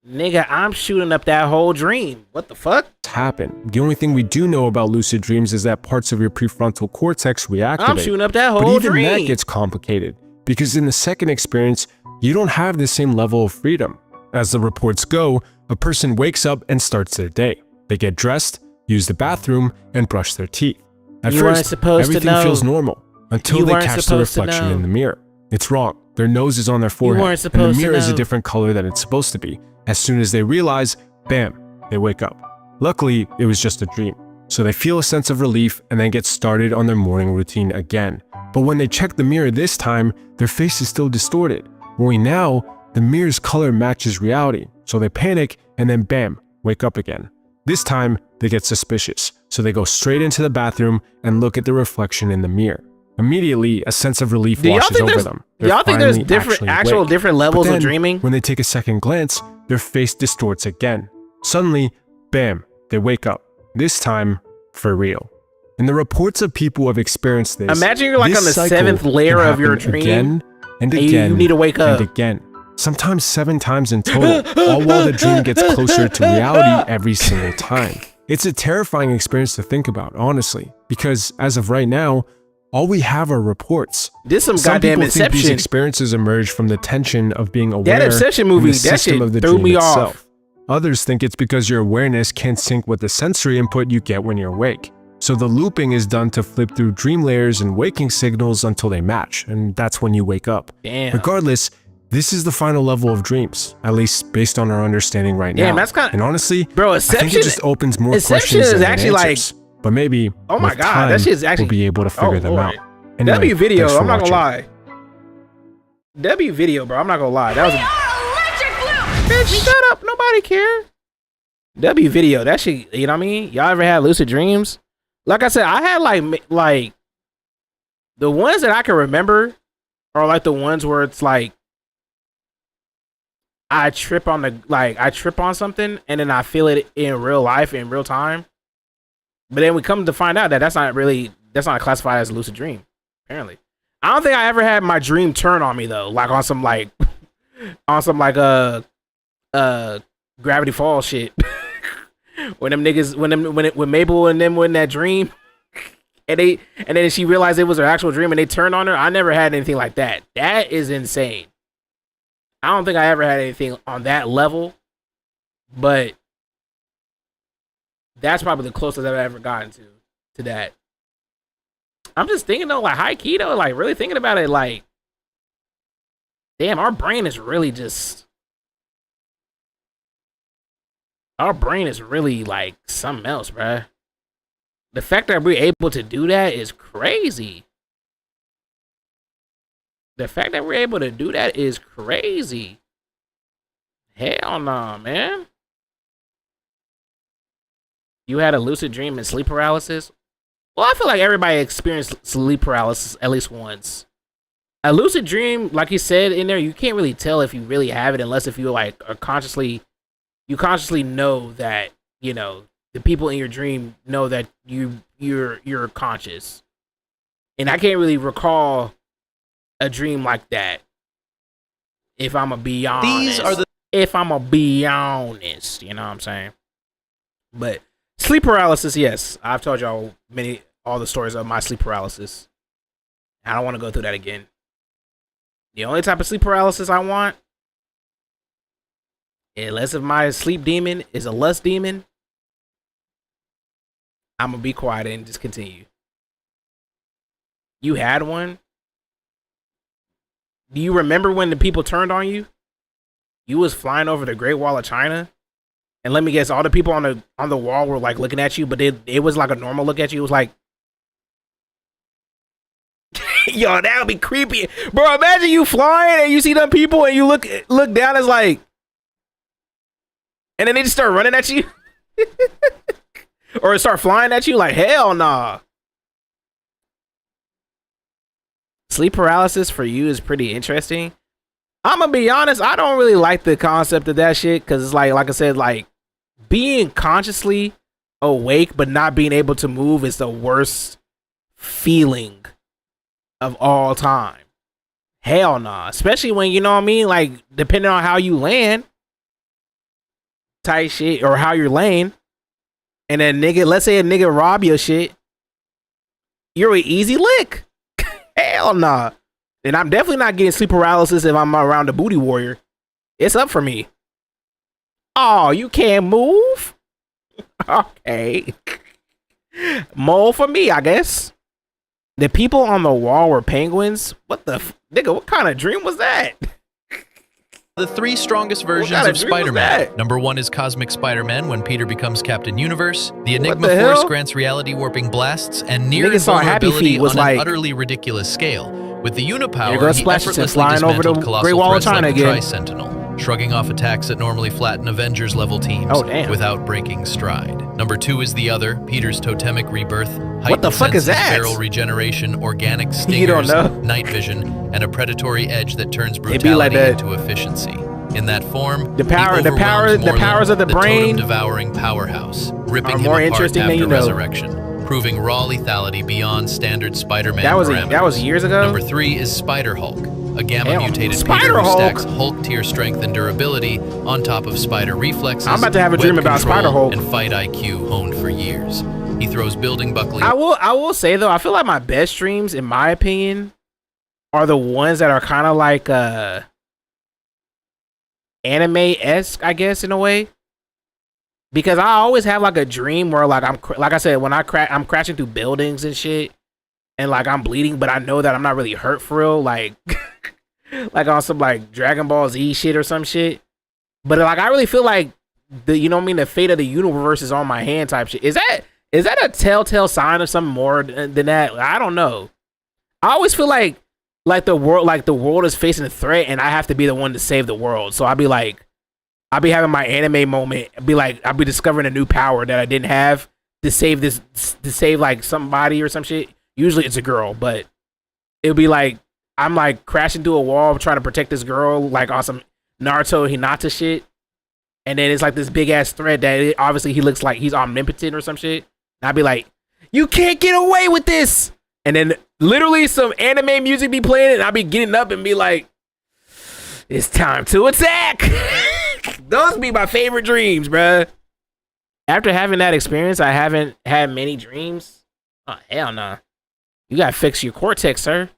Nigga, I'm shooting up that whole dream. What the fuck? Happen. The only thing we do know about lucid dreams is that parts of your prefrontal cortex reactivate. I'm shooting up that whole but even dream. that gets complicated because in the second experience, you don't have the same level of freedom. As the reports go, a person wakes up and starts their day. They get dressed, use the bathroom, and brush their teeth. At first, everything feels normal until they catch the reflection in the mirror. It's wrong. Their nose is on their forehead, and the mirror is a different color than it's supposed to be. As soon as they realize, bam, they wake up. Luckily, it was just a dream. So they feel a sense of relief and then get started on their morning routine again. But when they check the mirror this time, their face is still distorted. Only now, the mirror's color matches reality. So they panic and then bam, wake up again. This time, they get suspicious. So they go straight into the bathroom and look at the reflection in the mirror. Immediately, a sense of relief washes over them. Y'all think there's different levels of dreaming? When they take a second glance, their face distorts again. Suddenly, bam, they wake up. This time, for real. In the reports of people who have experienced this, imagine you're like on the 7th layer of your dream, again and again, you need to wake up. And again. Sometimes 7 times in total, all while the dream gets closer to reality every single time. It's a terrifying experience to think about, honestly, because as of right now, all we have are reports. This some goddamn people think these Inception. experiences emerge from the tension of being aware That Inception movie, in the that system shit of the threw dream me itself. off. Others think it's because your awareness can't sync with the sensory input you get when you're awake. So the looping is done to flip through dream layers and waking signals until they match, and that's when you wake up. Damn. Regardless, this is the final level of dreams, at least based on our understanding right now. That's kind of, and honestly, bro, I think it just opens more Inception questions is than actually answers. But maybe, oh my with god, time, that shit's actually we'll be able to figure them out. Anyway, W video, thanks for I'm not gonna watching. lie. W video, bro, I'm not gonna lie. That was bitch, shut up, nobody care. W video, that shit, you know what I mean? Y'all ever had lucid dreams? Like I said, I had like the ones that I can remember are like the ones where it's like I trip on something and then I feel it in real life in real time. But then we come to find out that that's not classified as a lucid dream, apparently. I don't think I ever had my dream turn on me though, like on some Gravity Falls shit. When them niggas, when Mabel and them were in that dream, and then she realized it was her actual dream and they turned on her. I never had anything like that. That is insane. I don't think I ever had anything on that level, but that's probably the closest I've ever gotten to that. I'm just thinking though, like high key though, like really thinking about it, like, damn, our brain is really like something else, bruh. The fact that we're able to do that is crazy. The fact that we're able to do that is crazy. Hell no, man. You had a lucid dream and sleep paralysis? Well, I feel like everybody experienced sleep paralysis at least once. A lucid dream, like you said in there, you can't really tell if you really have it unless if you like are consciously know that, you know, the people in your dream know that you're conscious. And I can't really recall a dream like that. If I'm gonna be honest. If I'm gonna be honest, you know what I'm saying? But sleep paralysis, yes. I've told y'all all the stories of my sleep paralysis. I don't want to go through that again. The only type of sleep paralysis I want, unless if my sleep demon is a lust demon, I'm gonna be quiet and just continue. You had one? Do you remember when the people turned on you? You was flying over the Great Wall of China, and let me guess, all the people on the wall were like looking at you, but it was like a normal look at you. It was like, yo, that would be creepy, bro. Imagine you flying and you see them people and you look down, it's like, and then they just start running at you, or start flying at you. Like, hell nah. Sleep paralysis for you is pretty interesting. I'm gonna be honest, I don't really like the concept of that shit, because it's like I said, like being consciously awake but not being able to move is the worst feeling of all time. Hell nah. Especially when, you know what I mean, like depending on how you land type shit, or how you're laying, and then let's say a nigga rob your shit, you're an easy lick. Hell nah. And I'm definitely not getting sleep paralysis if I'm around a booty warrior. It's up for me. Oh, you can't move? Okay. Mole for me, I guess. The people on the wall were penguins? What the nigga, what kind of dream was that? The three strongest versions of Spider-Man. Number 1 is Cosmic Spider-Man when Peter becomes Captain Universe. The Enigma Force grants reality warping blasts and near invulnerability on an utterly ridiculous scale. With the Unipower, he effortlessly dismantled colossal threats like the Tri-Sentinel, shrugging off attacks that normally flatten Avengers-level teams without breaking stride. Number 2 is the Other, Peter's totemic rebirth. What the fuck is that? Feral regeneration, organic stingers, night vision, and a predatory edge that turns brutality into efficiency. In that form, the powers of the brain, devouring powerhouse, ripping him apart after resurrection, proving raw lethality beyond standard Spider-Man parameters. That was years ago. Number 3 is Spider-Hulk, a gamma-mutated Peter who stacks Hulk tier strength and durability on top of Spider reflexes. I'm about to have a dream about Spider-Hulk and fight IQ honed for years. He throws building buckling. I will say though, I feel like my best dreams, in my opinion, are the ones that are kind of like anime-esque, I guess, in a way. Because I always have like a dream where like like I said, when I'm crashing through buildings and shit, and like I'm bleeding, but I know that I'm not really hurt for real, like like on some like Dragon Ball Z shit or some shit. But like I really feel like you know what I mean, the fate of the universe is on my hand type shit. Is that a telltale sign of something more than that? I don't know. I always feel like the world is facing a threat and I have to be the one to save the world. So I'll be having my anime moment. I'll be discovering a new power that I didn't have to save like somebody or some shit. Usually it's a girl, but it'll be like I'm like crashing through a wall trying to protect this girl, like on some Naruto Hinata shit. And then it's like this big ass threat that obviously he looks like he's omnipotent or some shit. And I'd be like, you can't get away with this. And then literally some anime music be playing and I'll be getting up and be like, it's time to attack. Those be my favorite dreams, bruh. After having that experience, I haven't had many dreams. Oh, hell no. You gotta fix your cortex, sir.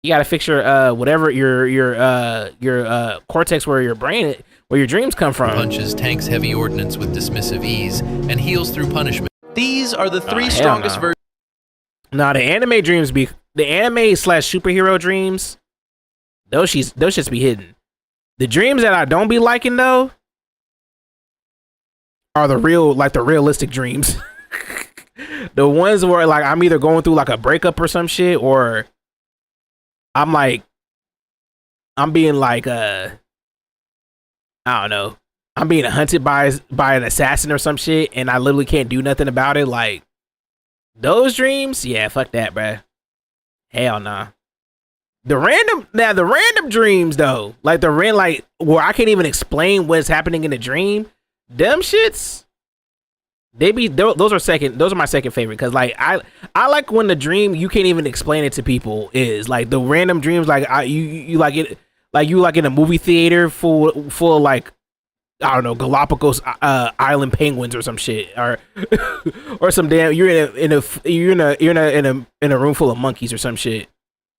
You gotta fix your whatever your cortex where your brain, where your dreams come from. Punches tanks heavy ordnance with dismissive ease and heals through punishment. These are the three strongest versions. Nah, the anime dreams be the anime/superhero dreams. Those shits be hidden. The dreams that I don't be liking though are the realistic dreams. The ones where like I'm either going through like a breakup or some shit, or I'm being like I don't know, I'm being hunted by an assassin or some shit, and I literally can't do nothing about it. Like those dreams, yeah, fuck that, bruh. Hell nah. The random dreams though, like where I can't even explain what's happening in the dream, them shits, those are my second favorite, because like I like when the dream you can't even explain it to people, is like the random dreams, like you like it, like you like in a movie theater full of like, I don't know, Galapagos island penguins or some shit, or or some damn you're in a room full of monkeys or some shit,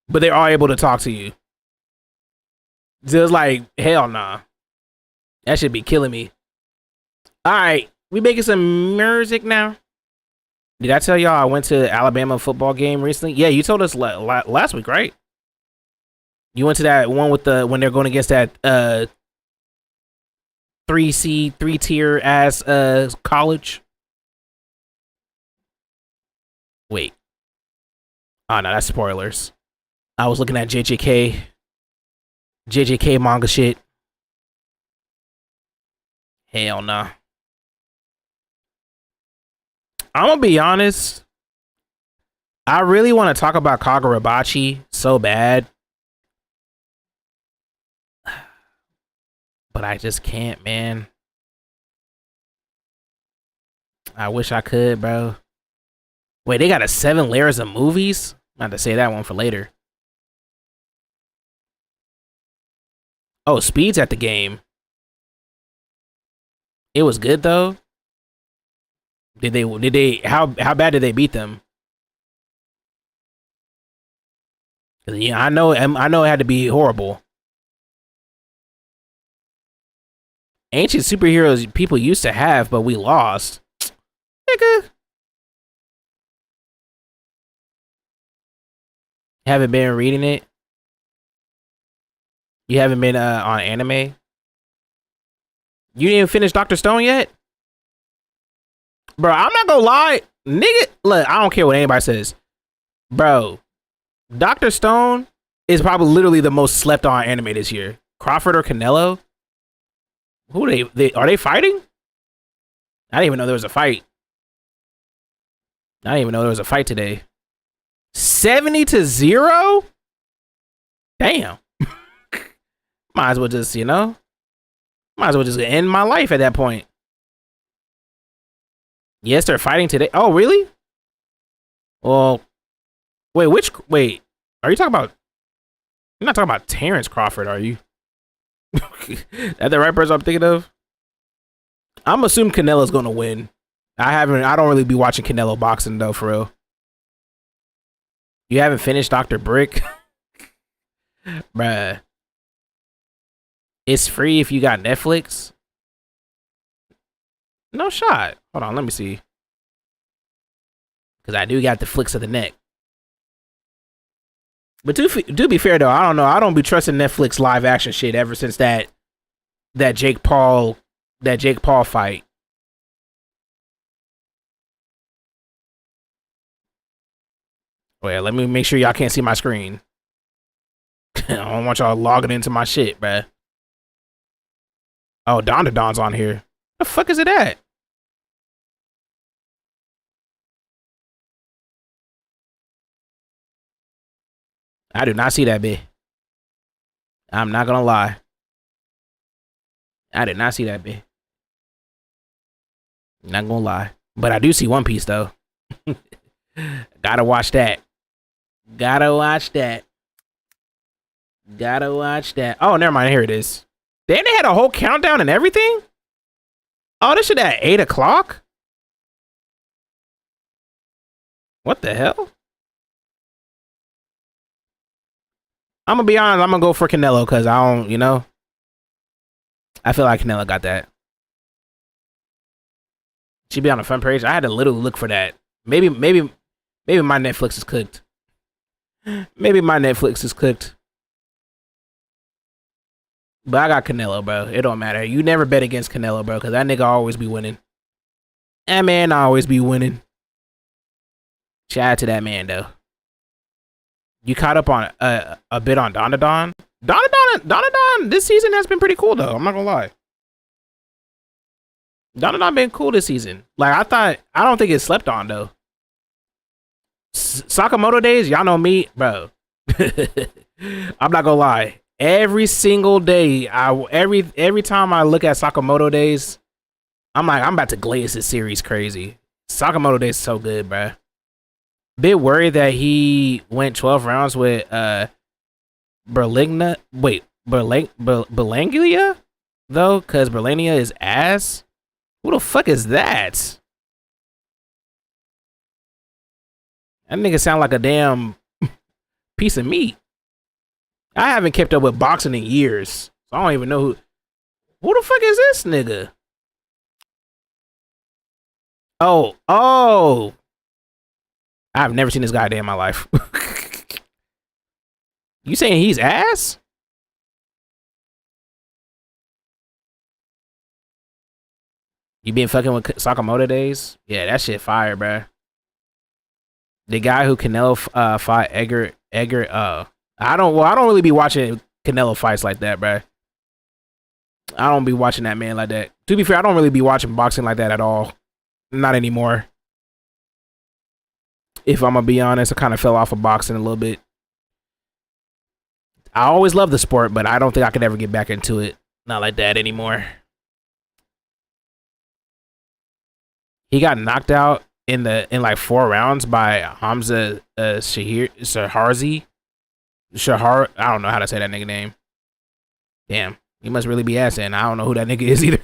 but they're all able to talk to you. Just like, hell nah. That should be killing me. All right, we making some music now. Did I tell y'all I went to the Alabama football game recently? Yeah, you told us last week, right? You went to that one with the when they're going against that 3-tier ass college. Wait. Oh no, that's spoilers. I was looking at JJK manga shit. Hell nah. I'm gonna be honest. I really want to talk about Kagurabachi so bad. But I just can't, man. I wish I could, bro. Wait, they got a 7 layers of movies? I'm about to say that one for later. Oh, Speed's at the game. It was good though. Did they how bad did they beat them? Yeah, I know it had to be horrible. Ancient superheroes people used to have, but we lost. Nigga. Haven't been reading it? You haven't been on anime? You didn't even finish Dr. Stone yet? Bro, I'm not gonna lie. Nigga, look, I don't care what anybody says. Bro, Dr. Stone is probably literally the most slept on anime this year. Crawford or Canelo? Who are they fighting? I didn't even know there was a fight. I didn't even know there was a fight today. 70-0? Damn. Might as well just, might as well just end my life at that point. Yes, they're fighting today. Oh, really? Well, wait, are you talking about? You're not talking about Terrence Crawford, are you? That the right person I'm thinking of? I'm assuming Canelo's gonna win. I don't really be watching Canelo boxing though, for real. You haven't finished Dr. Brick? Bruh. It's free if you got Netflix? No shot. Hold on, let me see. Because I do got the flicks of the neck. But do be fair though, I don't know. I don't be trusting Netflix live action shit ever since that Jake Paul fight. Wait, let me make sure y'all can't see my screen. I don't want y'all logging into my shit, bruh. Oh, Don's on here. The fuck is it at? I do not see that bit. I'm not gonna lie. I did not see that bit. Not gonna lie. But I do see One Piece though. Gotta watch that. Gotta watch that. Gotta watch that. Oh, never mind. Here it is. Then they had a whole countdown and everything? Oh, this shit at 8 o'clock? What the hell? I'm gonna be honest, I'm gonna go for Canelo because I don't, I feel like Canelo got that. She'd be on the front page. I had to literally look for that. Maybe my Netflix is cooked. Maybe my Netflix is cooked. But I got Canelo, bro. It don't matter. You never bet against Canelo, bro, because that nigga always be winning. That man always be winning. Shout out to that man, though. You caught up on a bit on Don. Don this season has been pretty cool, though. I'm not gonna lie. Don been cool this season. Like, I don't think it slept on, though. Sakamoto days, y'all know me, bro. I'm not gonna lie. Every single day, every time I look at Sakamoto days, I'm like, I'm about to glaze this series crazy. Sakamoto days is so good, bro. Bit worried that he went 12 rounds with Berlinglia though, because Berlinglia is ass. Who the fuck is that? That nigga sound like a damn piece of meat. I haven't kept up with boxing in years. So I don't even know who the fuck is this nigga? Oh. I've never seen this guy a day in my life. You saying he's ass? You been fucking with Sakamoto days? Yeah, that shit fire, bruh. The guy who Canelo fought Edgar. I don't really be watching Canelo fights like that, bruh. I don't be watching that man like that. To be fair, I don't really be watching boxing like that at all. Not anymore. If I'm gonna be honest, I kind of fell off of boxing a little bit. I always loved the sport, but I don't think I could ever get back into it. Not like that anymore. He got knocked out in like 4 rounds by Hamza Shaharzi. I don't know how to say that nigga name. Damn, he must really be assing. I don't know who that nigga is either.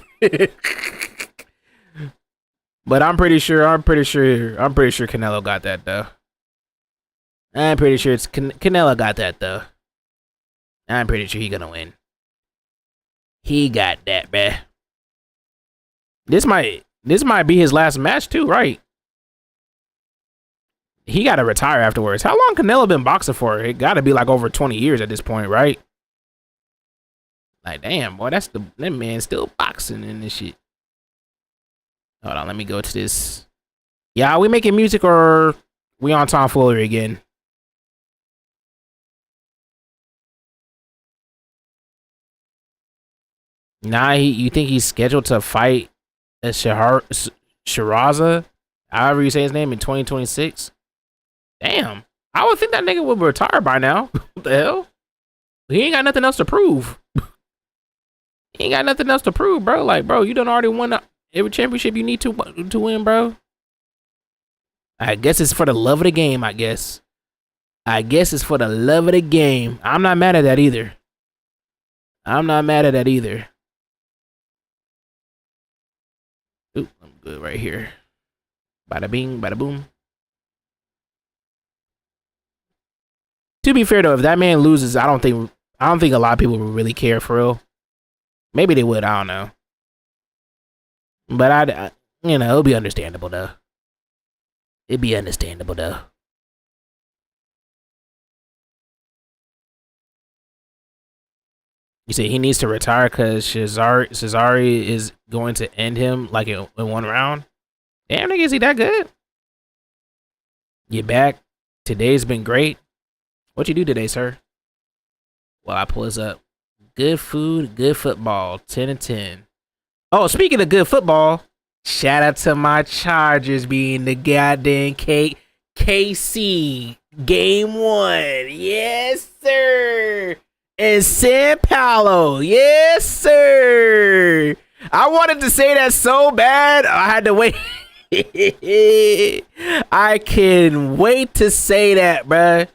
But I'm pretty sure Canelo got that though. I'm pretty sure Canelo got that though. I'm pretty sure he gonna win. He got that, bruh. This might be his last match too, right? He gotta retire afterwards. How long Canelo been boxing for? It gotta be like over 20 years at this point, right? Like, damn, boy, that man still boxing in this shit. Hold on, let me go to this. Yeah, are we making music or we on tomfoolery again? Nah, you think he's scheduled to fight Shiraza, however you say his name, in 2026? Damn, I would think that nigga would retire by now. What the hell? He ain't got nothing else to prove. He ain't got nothing else to prove, bro. Like, bro, you done already won every championship you need to win, bro. I guess it's for the love of the game, I guess. It's for the love of the game. I'm not mad at that either. Ooh, I'm good right here. Bada bing, bada boom. To be fair though, if that man loses, I don't think a lot of people would really care for real. Maybe they would, I don't know. But it'll be understandable though. You say he needs to retire because Cesare is going to end him like in 1 round? Damn, nigga, is he that good? You back? Today's been great. What you do today, sir? Well, I pull this up. Good food, good football, 10 and 10. Oh, speaking of good football, shout out to my Chargers being the goddamn KC Game 1. Yes, sir. And San Paulo. Yes, sir. I wanted to say that so bad. I had to wait. I can wait to say that, bruh.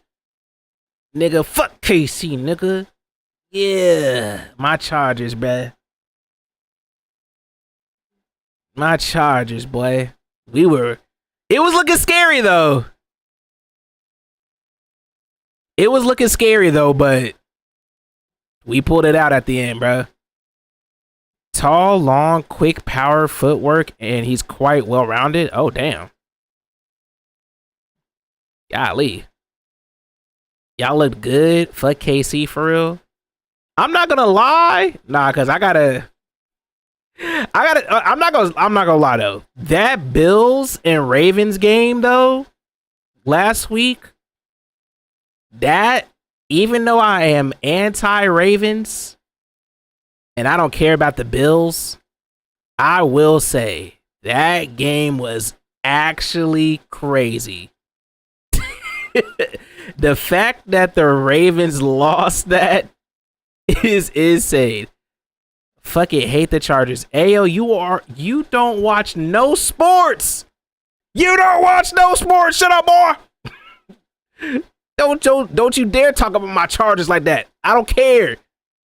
Nigga, fuck KC, nigga. Yeah, my Chargers, bruh. My Chargers, boy. It was looking scary, though. But we pulled it out at the end, bro. Tall, long, quick power footwork, and he's quite well-rounded. Oh, damn. Golly. Y'all look good. Fuck KC for real. I'm not gonna lie. Nah, cause I'm not gonna lie though. That Bills and Ravens game though, last week, that, even though I am anti-Ravens and I don't care about the Bills, I will say that game was actually crazy. The fact that the Ravens lost that is insane. Fucking hate the Chargers. Ayo, you don't watch no sports. You don't watch no sports. Shut up, boy. Don't you dare talk about my Chargers like that. I don't care.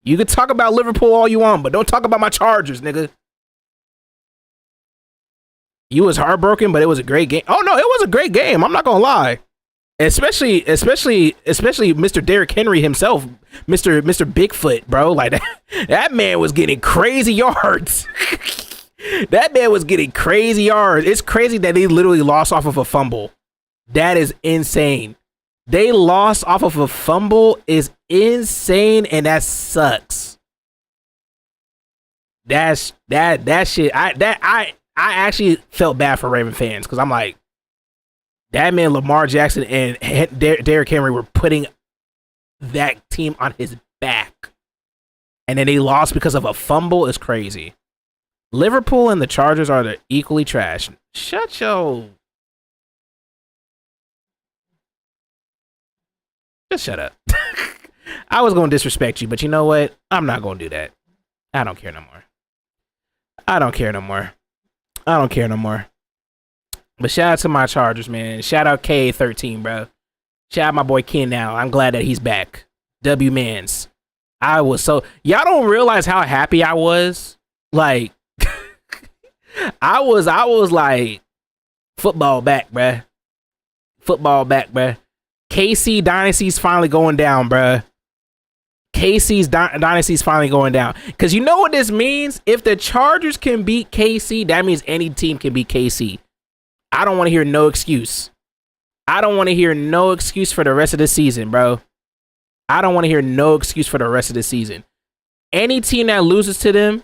You can talk about Liverpool all you want, but don't talk about my Chargers, nigga. You was heartbroken, but it was a great game. Oh no, it was a great game. I'm not gonna lie. Especially Mr. Derrick Henry himself, Mr. Bigfoot, bro. Like that man was getting crazy yards. That man was getting crazy yards. It's crazy that they literally lost off of a fumble. That is insane. They lost off of a fumble is insane, and that sucks. That shit. I actually felt bad for Raven fans because I'm like, that man Lamar Jackson and Derrick Henry were putting that team on his back, and then they lost because of a fumble. Is crazy. Liverpool and the Chargers are equally trash. Shut your. Just shut up. I was going to disrespect you, but you know what? I'm not going to do that. I don't care no more. I don't care no more. But shout out to my Chargers, man. Shout out K13, bro. Shout out my boy Ken now. I'm glad that he's back. W Mans. Y'all don't realize how happy I was. Like, I was like, football back, bruh. Football back, bruh. KC Dynasty's finally going down, bruh. KC's Dynasty's finally going down. Because you know what this means? If the Chargers can beat KC, that means any team can beat KC. I don't want to hear no excuse. I don't want to hear no excuse for the rest of the season, bro. I don't want to hear no excuse for the rest of the season. Any team that loses to them,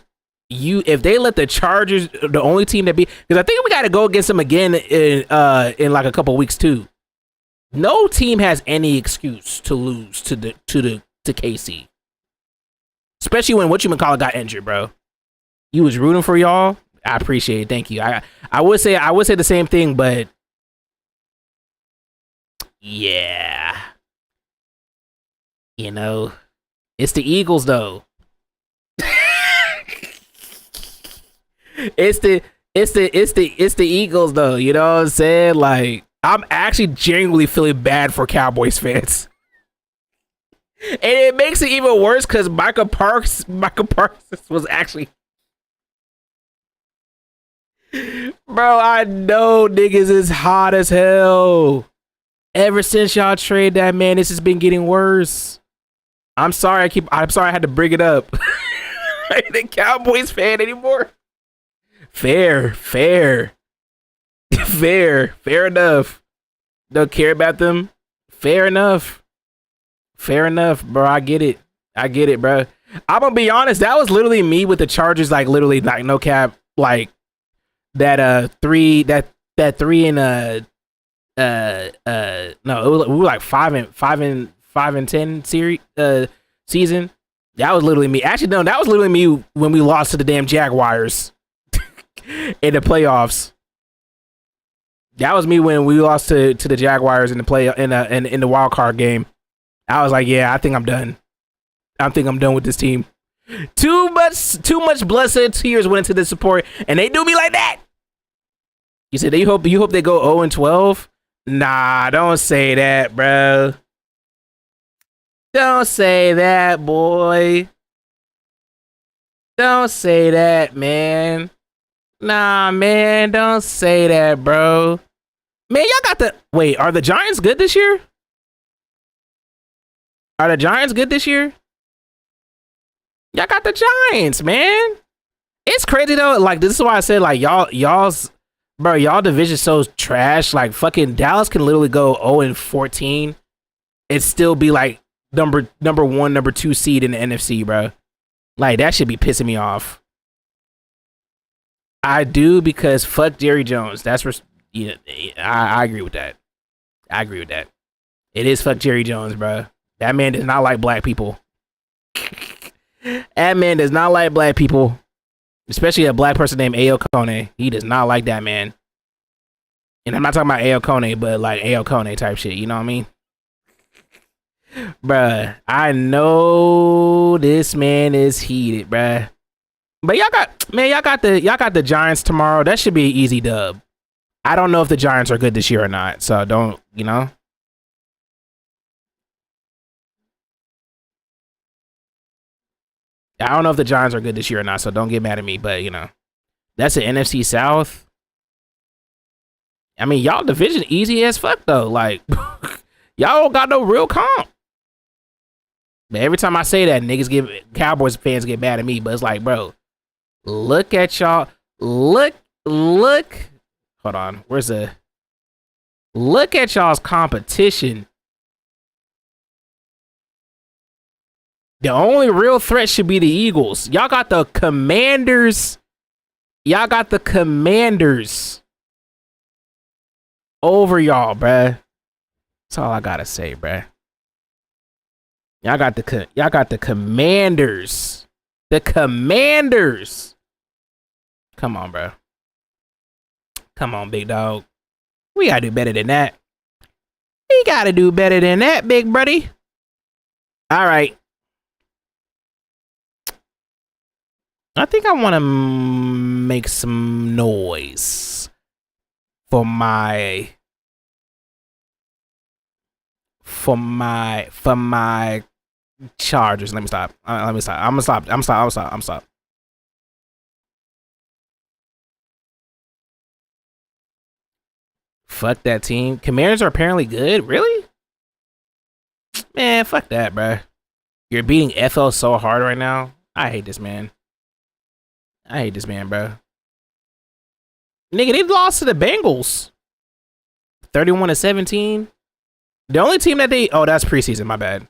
if they let the Chargers, the only team that because I think we got to go against them again in like a couple weeks too. No team has any excuse to lose to KC, especially when whatchamacallit got injured, bro. You was rooting for y'all. I appreciate it. Thank you. I would say the same thing, but yeah, you know, it's the Eagles though. It's the Eagles though. You know what I'm saying? Like, I'm actually genuinely feeling bad for Cowboys fans. And it makes it even worse because Micah Parsons was actually, bro, I know niggas is hot as hell. Ever since y'all trade that man, this has been getting worse. I'm sorry I had to bring it up. I ain't a Cowboys fan anymore. Fair enough. Don't care about them. Fair enough, bro. I get it, bro. I'm gonna be honest. That was literally me with the Chargers. Like literally, like no cap. Like that three and no, we were like 5-10 series season. That was literally me. Actually, no, that was literally me when we lost to the damn Jaguars in the playoffs. That was me when we lost to the Jaguars in the in the wild card game. I was like, yeah, I think I'm done. I think I'm done with this team. Too much blood, sweat, tears went into the support, and they do me like that. You said you hope they go 0-12. Nah, don't say that, bro. Don't say that, boy. Don't say that, man. Nah, man, don't say that, bro. Man, y'all got wait, are the Giants good this year? Are the Giants good this year? Y'all got the Giants, man. It's crazy though. Like, this is why I said, like, y'all's division so trash. Like, fucking Dallas can literally go 0-14 and still be like number 1, number 2 seed in the NFC, bro. Like, that should be pissing me off. I do, because fuck Jerry Jones. That's I agree with that. It is fuck Jerry Jones, bro. That man does not like black people. That man does not like black people, especially a black person named Ayo Kone. He does not like that man. And I'm not talking about Ayo Kone, but like Ayo Kone type shit. You know what I mean? Bruh, I know this man is heated, bruh. But y'all got the Giants tomorrow. That should be an easy dub. I don't know if the Giants are good this year or not, so don't, you know. I don't know if the Giants are good this year or not, so don't get mad at me, but you know. That's the NFC South. I mean, y'all division easy as fuck though. Like Y'all don't got no real comp. But every time I say that, Cowboys fans get mad at me. But it's like, bro, look at y'all. Look. Hold on. Look at y'all's competition. The only real threat should be the Eagles. Y'all got the Commanders. Y'all got the Commanders over y'all, bruh. That's all I gotta say, bruh. Y'all got the Commanders. The Commanders. Come on, bro. Come on, big dog. We gotta do better than that. We gotta do better than that, big buddy. All right. I think I want to make some noise for my Chargers. Let me stop. I'm gonna stop. Fuck that team. Commanders are apparently good. Really? Man, fuck that, bro. You're beating FL so hard right now. I hate this man. I hate this man, bro. Nigga, they lost to the Bengals. 31-17. The only team that they... Oh, that's preseason. My bad.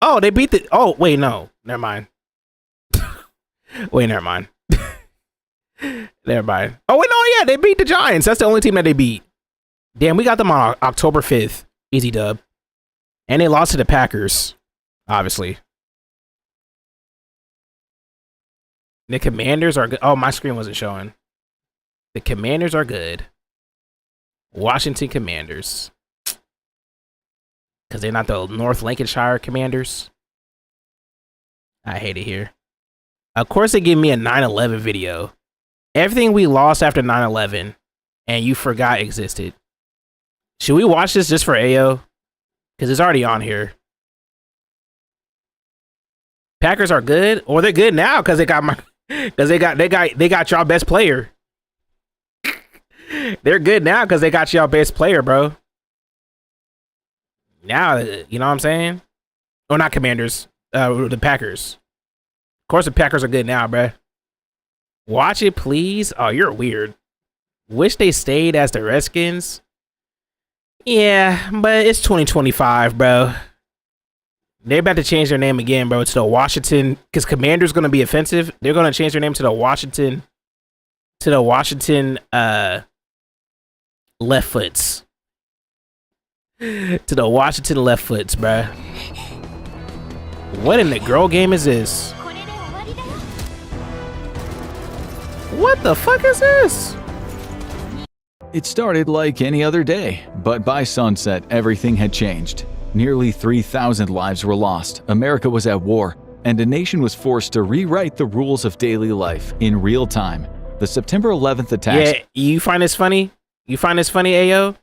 Oh, they beat the... Oh, wait, no. Never mind. Wait, never mind. Never mind. Oh, wait, no, yeah. They beat the Giants. That's the only team that they beat. Damn, we got them on October 5th. Easy dub. And they lost to the Packers. Obviously. The Commanders are good. Oh, my screen wasn't showing. The Commanders are good. Washington Commanders. Because they're not the North Lancashire Commanders. I hate it here. Of course, they give me a 9/11 video. Everything we lost after 9/11 and you forgot existed. Should we watch this just for AO? Because it's already on here. Packers are good, or they're good now because they got my... Because they got y'all best player. They're good now because they got y'all best player, bro. Now, you know what I'm saying? Or not Commanders, the Packers. Of course, the Packers are good now, bro. Watch it, please. Oh, you're weird. Wish they stayed as the Redskins. Yeah, but it's 2025, bro. They're about to change their name again, bro. It's the Washington, because Commander's going to be offensive. They're going to change their name to the Washington Left Foots. To the Washington Left Foots, bro. What in the girl game is this? What the fuck is this? It started like any other day, but by sunset, everything had changed. Nearly 3,000 lives were lost, America was at war, and a nation was forced to rewrite the rules of daily life in real time. The September 11th attacks... Yeah, you find this funny? You find this funny, Ayo?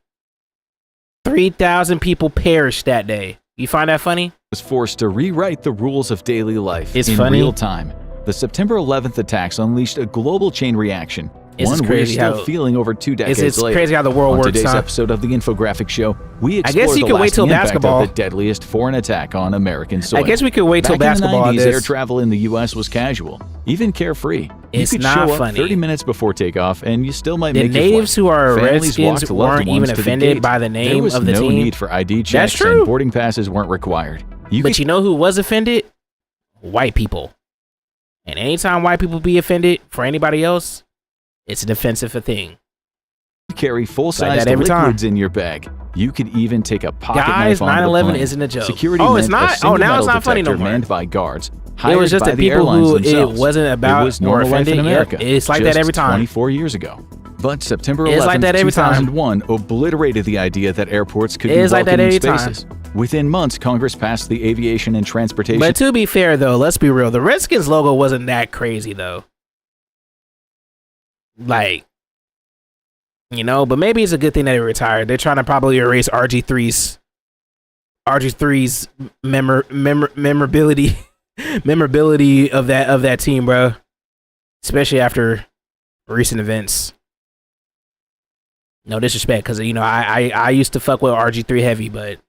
3,000 people perished that day. You find that funny? ...was forced to rewrite the rules of daily life in real time. The September 11th attacks unleashed a global chain reaction. One we're still feeling over 2 decades it's later. Crazy how the world On works, today's huh? episode of the Infographic Show, we explore I guess you the could wait till lasting impact basketball. of the deadliest foreign attack on American soil. I guess we could wait till basketball. Back in the 90s, air travel in the U.S. was casual, even carefree. It's you could not show funny. up 30 minutes before takeoff, and you still might The make natives your who are Families Redskins walked loved weren't ones even to the offended gate. by the name there was of the no team. need for ID That's checks, true. and boarding passes weren't required. But you know who was offended? White people. And anytime white people be offended for anybody else, it's an offensive thing. Carry full-size like liquids in your bag. You could even take a pocket Guys, knife on 9/11 the plane. isn't a joke. Security Oh, it's meant not? a single Oh, now it's metal not funny no detector more. manned by guards. It was just hired the by people airlines who it themselves. wasn't about It was or normal life offended. in America. Yep, it's like that just every time. 24 years ago. But September 11th, It's like that every time. 2001 obliterated the idea that airports could be It's like that welcoming every time. spaces. Within months, Congress passed the Aviation and Transportation. But to be fair, though, let's be real. The Redskins logo wasn't that crazy, though. Like, you know, but maybe it's a good thing that he retired. They're trying to probably erase RG3's memorability of that team, bro. Especially after recent events. No disrespect, because you know I used to fuck with RG3 heavy, but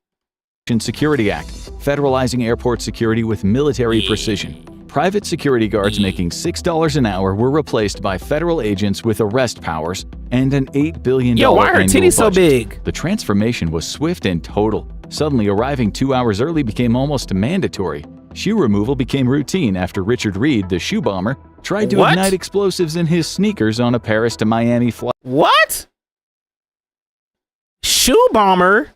Security Act, federalizing airport security with military precision. Private security guards making $6 an hour were replaced by federal agents with arrest powers and an $8 billion Yo, why are her annual titties so budget. big? The transformation was swift and total. Suddenly, arriving 2 hours early became almost mandatory. Shoe removal became routine after Richard Reed, the shoe bomber, tried to ignite explosives in his sneakers on a Paris to Miami flight. What? Shoe bomber?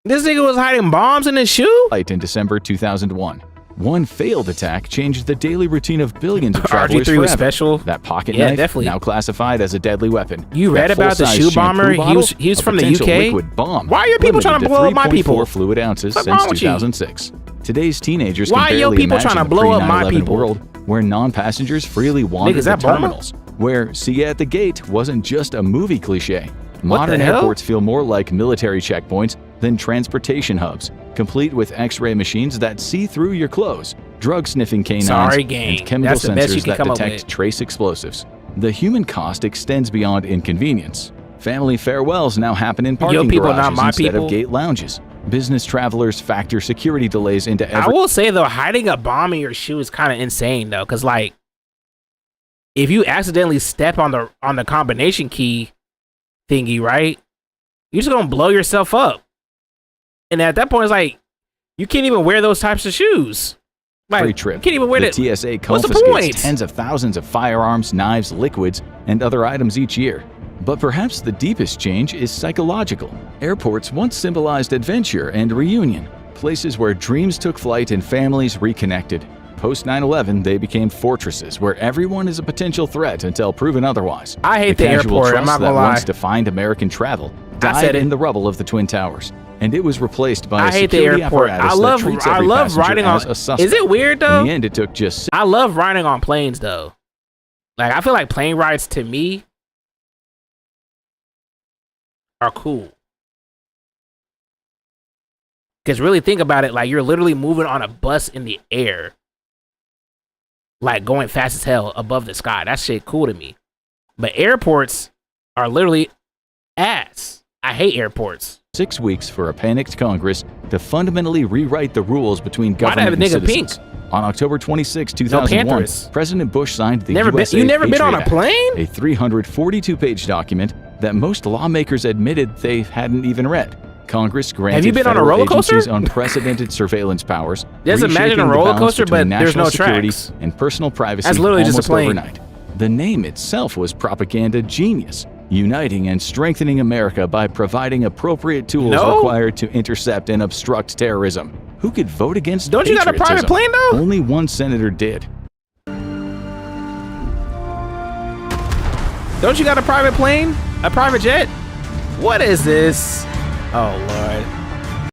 This nigga was hiding bombs in his shoe? In December 2001. One failed attack changed the daily routine of billions of travelers RG3 forever. was special. That pocket Yeah, knife, definitely. now classified as a deadly weapon. You read That about the full-size shoe bomber? shampoo bottle, He was a from the potential UK? liquid bomb, Why are your people trying to blow up my people? 3.4 fluid ounces What's since wrong with you? 2006. Today's teenagers Why can are your barely people imagine trying to the blow up my pre-9/11 people? world where non-passengers freely wandered is the that Boma? terminals, where "see you at the gate" wasn't just a movie cliche. Modern hell? airports feel more like military checkpoints than transportation hubs, complete with X-ray machines that see through your clothes, drug-sniffing canines, Sorry, gang. and chemical That's the best you sensors can that come up detect with. trace explosives. The human cost extends beyond inconvenience. Family farewells now happen in parking people, not garages my instead people. of gate lounges. Business travelers factor security delays into I every... will say though, hiding a bomb in your shoe is kind of insane though, because like, if you accidentally step on the combination key thingy, right, you're just gonna blow yourself up. And at that point, it's like you can't even wear those types of shoes. Like, trip. you can't even wear the that. TSA What's the confiscates point? tens of thousands of firearms, knives, liquids, and other items each year. But perhaps the deepest change is psychological. Airports once symbolized adventure and reunion, places where dreams took flight and families reconnected. Post 9/11, they became fortresses where everyone is a potential threat until proven otherwise. I hate the casual airport, I'm trust not gonna that lie. once defined American travel I said died it. in the rubble of the Twin Towers, and it was replaced by I a hate the security airport. apparatus I that love treats every passenger riding as on. a suspect. Is it weird though? In the end, it took just I love riding on planes though. Like I feel like plane rides to me are cool. Cause really think about it, like you're literally moving on a bus in the air. Like going fast as hell above the sky. That shit cool to me. But airports are literally ass. I hate airports. 6 weeks for a panicked Congress to fundamentally rewrite the rules between Why'd I have government a and nigga citizens. On October 26, No 2001, Panthers. President Bush signed the Never been- USA you never been on Patriot a plane? Act, a 342-page document that most lawmakers admitted they hadn't even read. Congress granted Have you been on a federal roller coaster? agencies unprecedented surveillance powers, Just imagine a reshaping the roller balance coaster, between but there's national no security tracks. and personal privacy That's literally just a almost plane. overnight. The name itself was propaganda genius, uniting and strengthening America by providing appropriate tools No. required to intercept and obstruct terrorism. Who could vote against Don't you got a private patriotism? plane, though? Only one senator did. Don't you got a private plane? A private jet? What is this? Oh Lord.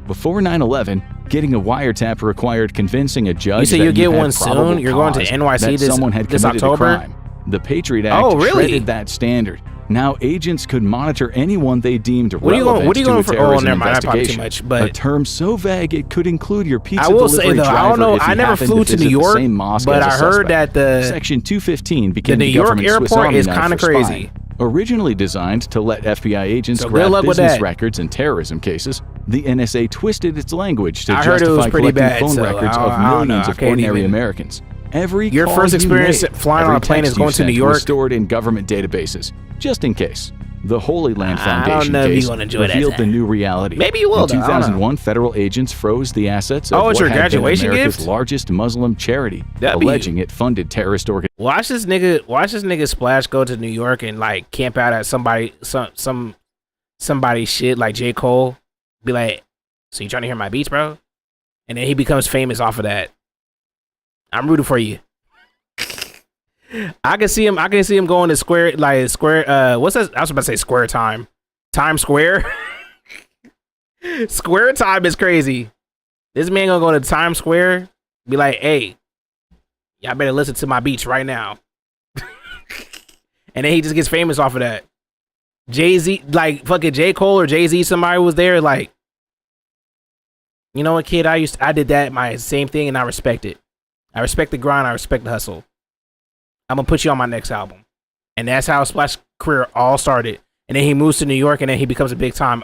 Before 9/11, getting a wiretap required convincing a judge You say that you'll get had one soon? probable You're going to cause NYC that someone had this committed a October? crime. The Patriot Act Oh, really? shredded that standard. Now agents could monitor anyone they deemed What are you relevant going to a for? Oh, terrorism never mind. That's probably too investigation. much. A But term so vague it could include your pizza I will delivery say though, I driver don't know. if he I never happened flew to visit New the York, same mosque but as a I heard suspect. that the Section 215 became New the York government's Swiss airport Army is knife kinda for crazy. spying. Originally designed to let FBI agents So good grab luck with business that. records in terrorism cases, the NSA twisted its language to I heard it was justify pretty collecting bad, phone so records I of don't know. millions I of can't ordinary even- Americans. Every Your call first you experience made, flying every on a plane text is going you to New sent York? was stored in government databases, just in case. The Holy Land I Foundation don't know if case you're gonna enjoy that revealed the then. new reality. Maybe you will, In though. I don't know. 2001, federal agents froze the assets of Oh, it's what your had been graduation America's gift? largest Muslim charity, That'd be- alleging it funded terrorist organizations. watch this nigga Splash go to New York and like camp out at somebody's shit like J. Cole. Be like, so you trying to hear my beats, bro? And then he becomes famous off of that. I'm rooting for you. I can see him going to square. What's that? I was about to say square time. Times Square. Square time is crazy. This man gonna go to Times Square. Be like, hey, y'all better listen to my beats right now. And then he just gets famous off of that. Jay-Z, like fucking J. Cole or Jay-Z, somebody was there, like, you know what, kid, I did that, my same thing, and I respect it. I respect the grind, I respect the hustle. I'm gonna put you on my next album. And that's how Splash's career all started. And then he moves to New York, and then he becomes a big time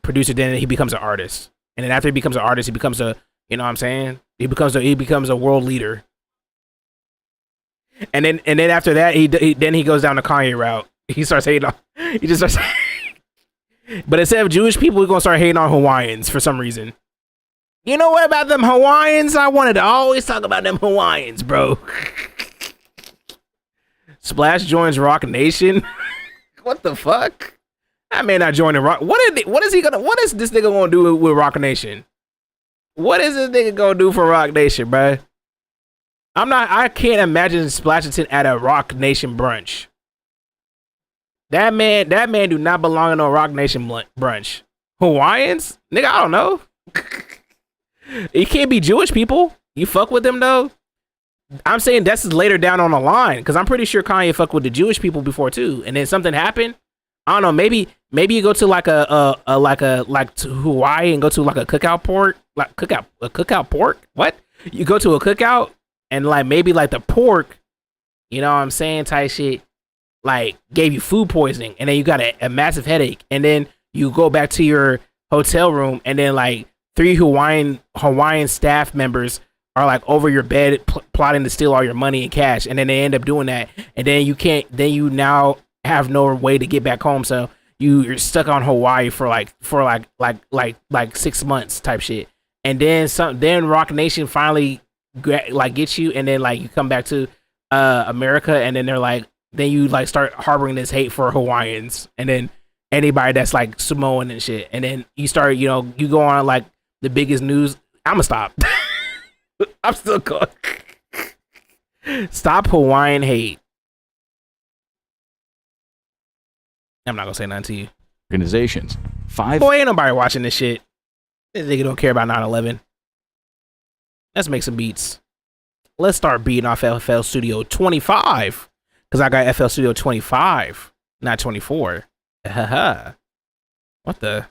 producer. Then he becomes an artist. And then after he becomes an artist, he becomes a, you know what I'm saying? He becomes a world leader. And then after that, he goes down the Kanye route. He starts hating on. He just starts. But instead of Jewish people, we're gonna start hating on Hawaiians for some reason. You know what about them Hawaiians? I wanted to always talk about them Hawaiians, bro. Splash joins Rock Nation. What the fuck? I may not join the Rock. What is this nigga gonna do with Rock Nation? What is this nigga gonna do for Rock Nation, bro? I can't imagine Splashington at a Rock Nation brunch. That man do not belong in a Rock Nation brunch. Hawaiians? Nigga, I don't know. It can't be Jewish people. You fuck with them though? I'm saying that's later down on the line, because I'm pretty sure Kanye fucked with the Jewish people before too. And then something happened. I don't know. Maybe you go to like to Hawaii and go to like a cookout pork. What? You go to a cookout and like maybe like the pork, you know what I'm saying, type shit, like gave you food poisoning, and then you got a massive headache, and then you go back to your hotel room, and then like 3 Hawaiian staff members are like over your bed plotting to steal all your money and cash, and then they end up doing that, and then you now have no way to get back home, so you're stuck on Hawaii for like 6 months type shit, and then Rock Nation finally like gets you, and then like you come back to America, and then then you like start harboring this hate for Hawaiians, and then anybody that's like Samoan and shit, and then you start, you go on like the biggest news. I'ma stop. I'm still going. Stop Hawaiian hate. I'm not gonna say nothing to you. Organizations. Boy, ain't nobody watching this shit. This nigga don't care about 9/11. Let's make some beats. Let's start beating off FL Studio 25. Because I got FL Studio 25, not 24. Haha. What the?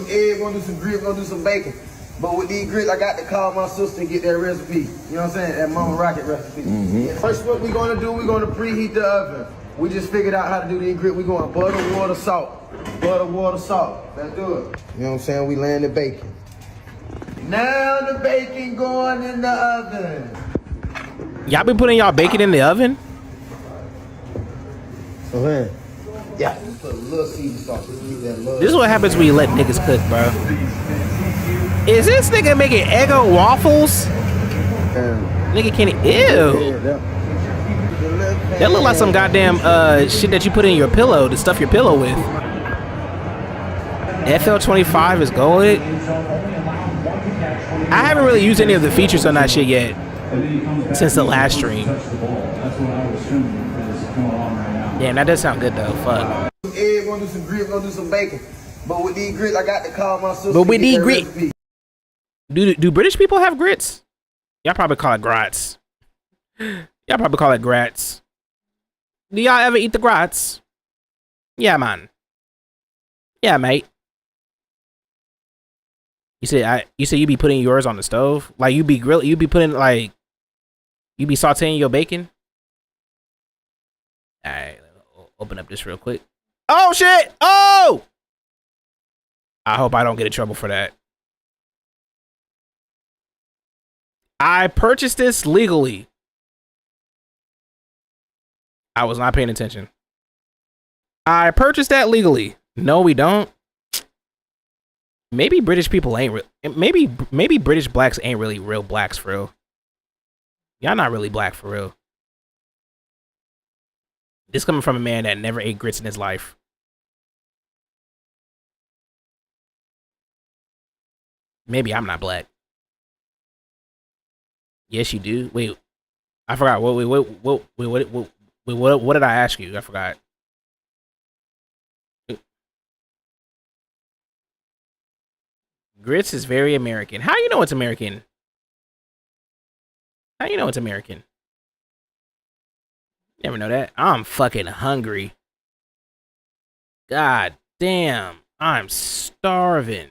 Egg, gonna do some grits, gonna do some bacon. But with these grits, I got to call my sister and get that recipe. You know what I'm saying? That Mama Rocket recipe. First, what we gonna do, we gonna preheat the oven. We just figured out how to do these grits. We going butter, water, salt. Butter, water, salt. Let's do it. You know what I'm saying? We laying the bacon. Now the bacon going in the oven. Y'all been putting y'all bacon in the oven? Okay. Yeah. Put a little season sauce. This is what happens when you let niggas cook, bro. Is this nigga making Eggo waffles? Nigga can't. Ew. That look like some goddamn shit that you put in your pillow to stuff your pillow with. FL25 is gold. I haven't really used any of the features on that shit yet since the last stream. Damn, that does sound good though. Fuck. Egg, gonna do some grits, gonna do some bacon. But with these grits, I got to call my sister. But with these grits, do British people have grits? Y'all probably call it grats. Y'all probably call it grats. Do y'all ever eat the grats? Yeah, man. Yeah, mate. You say you be putting yours on the stove? Like you be sauteing your bacon? Alright, open up this real quick. Oh shit! Oh! I hope I don't get in trouble for that. I purchased this legally. I was not paying attention. I purchased that legally. No, we don't. Maybe British people ain't maybe British blacks ain't really real blacks for real. Y'all not really black for real. This coming from a man that never ate grits in his life. Maybe I'm not black. Yes, you do. Wait, I forgot. What did I ask you? I forgot. Grits is very American. How you know it's American? How you know it's American? Never know that. I'm fucking hungry. God damn. I'm starving.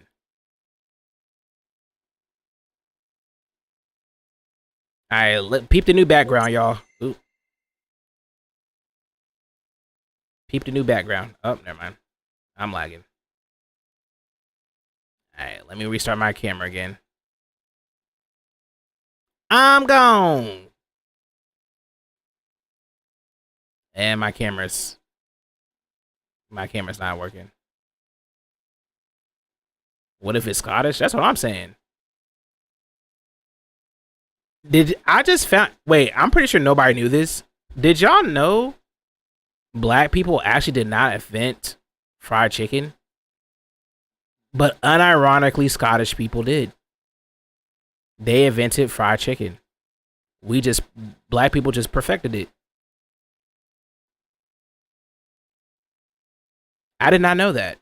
Alright, peep the new background, y'all. Ooh. Peep the new background. Oh, never mind. I'm lagging. Alright, let me restart my camera again. I'm gone. And my camera's not working. What if it's Scottish? That's what I'm saying. Wait, I'm pretty sure nobody knew this. Did y'all know black people actually did not invent fried chicken? But unironically, Scottish people did. They invented fried chicken. Black people just perfected it. I did not know that.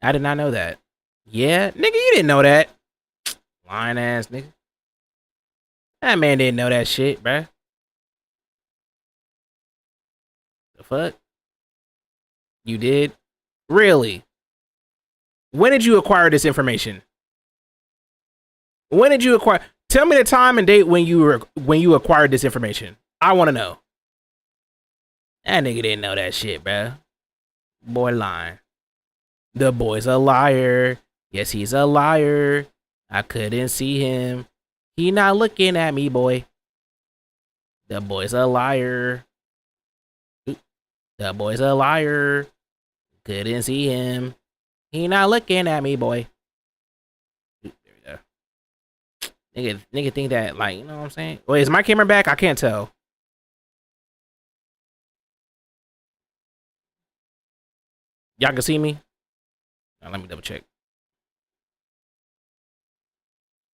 I did not know that. Yeah, nigga, you didn't know that. Lying ass nigga. That man didn't know that shit, bruh. The fuck? You did? Really? When did you acquire this information? When did you acquire? Tell me the time and date when you acquired this information. I want to know. That nigga didn't know that shit, bruh. Boy lying. The boy's a liar. Yes, he's a liar. I couldn't see him. He not looking at me, boy. The boy's a liar. The boy's a liar. Couldn't see him. He not looking at me, boy. There we go. Nigga think that, like, you know what I'm saying? Wait, is my camera back? I can't tell. Y'all can see me? Now, let me double check.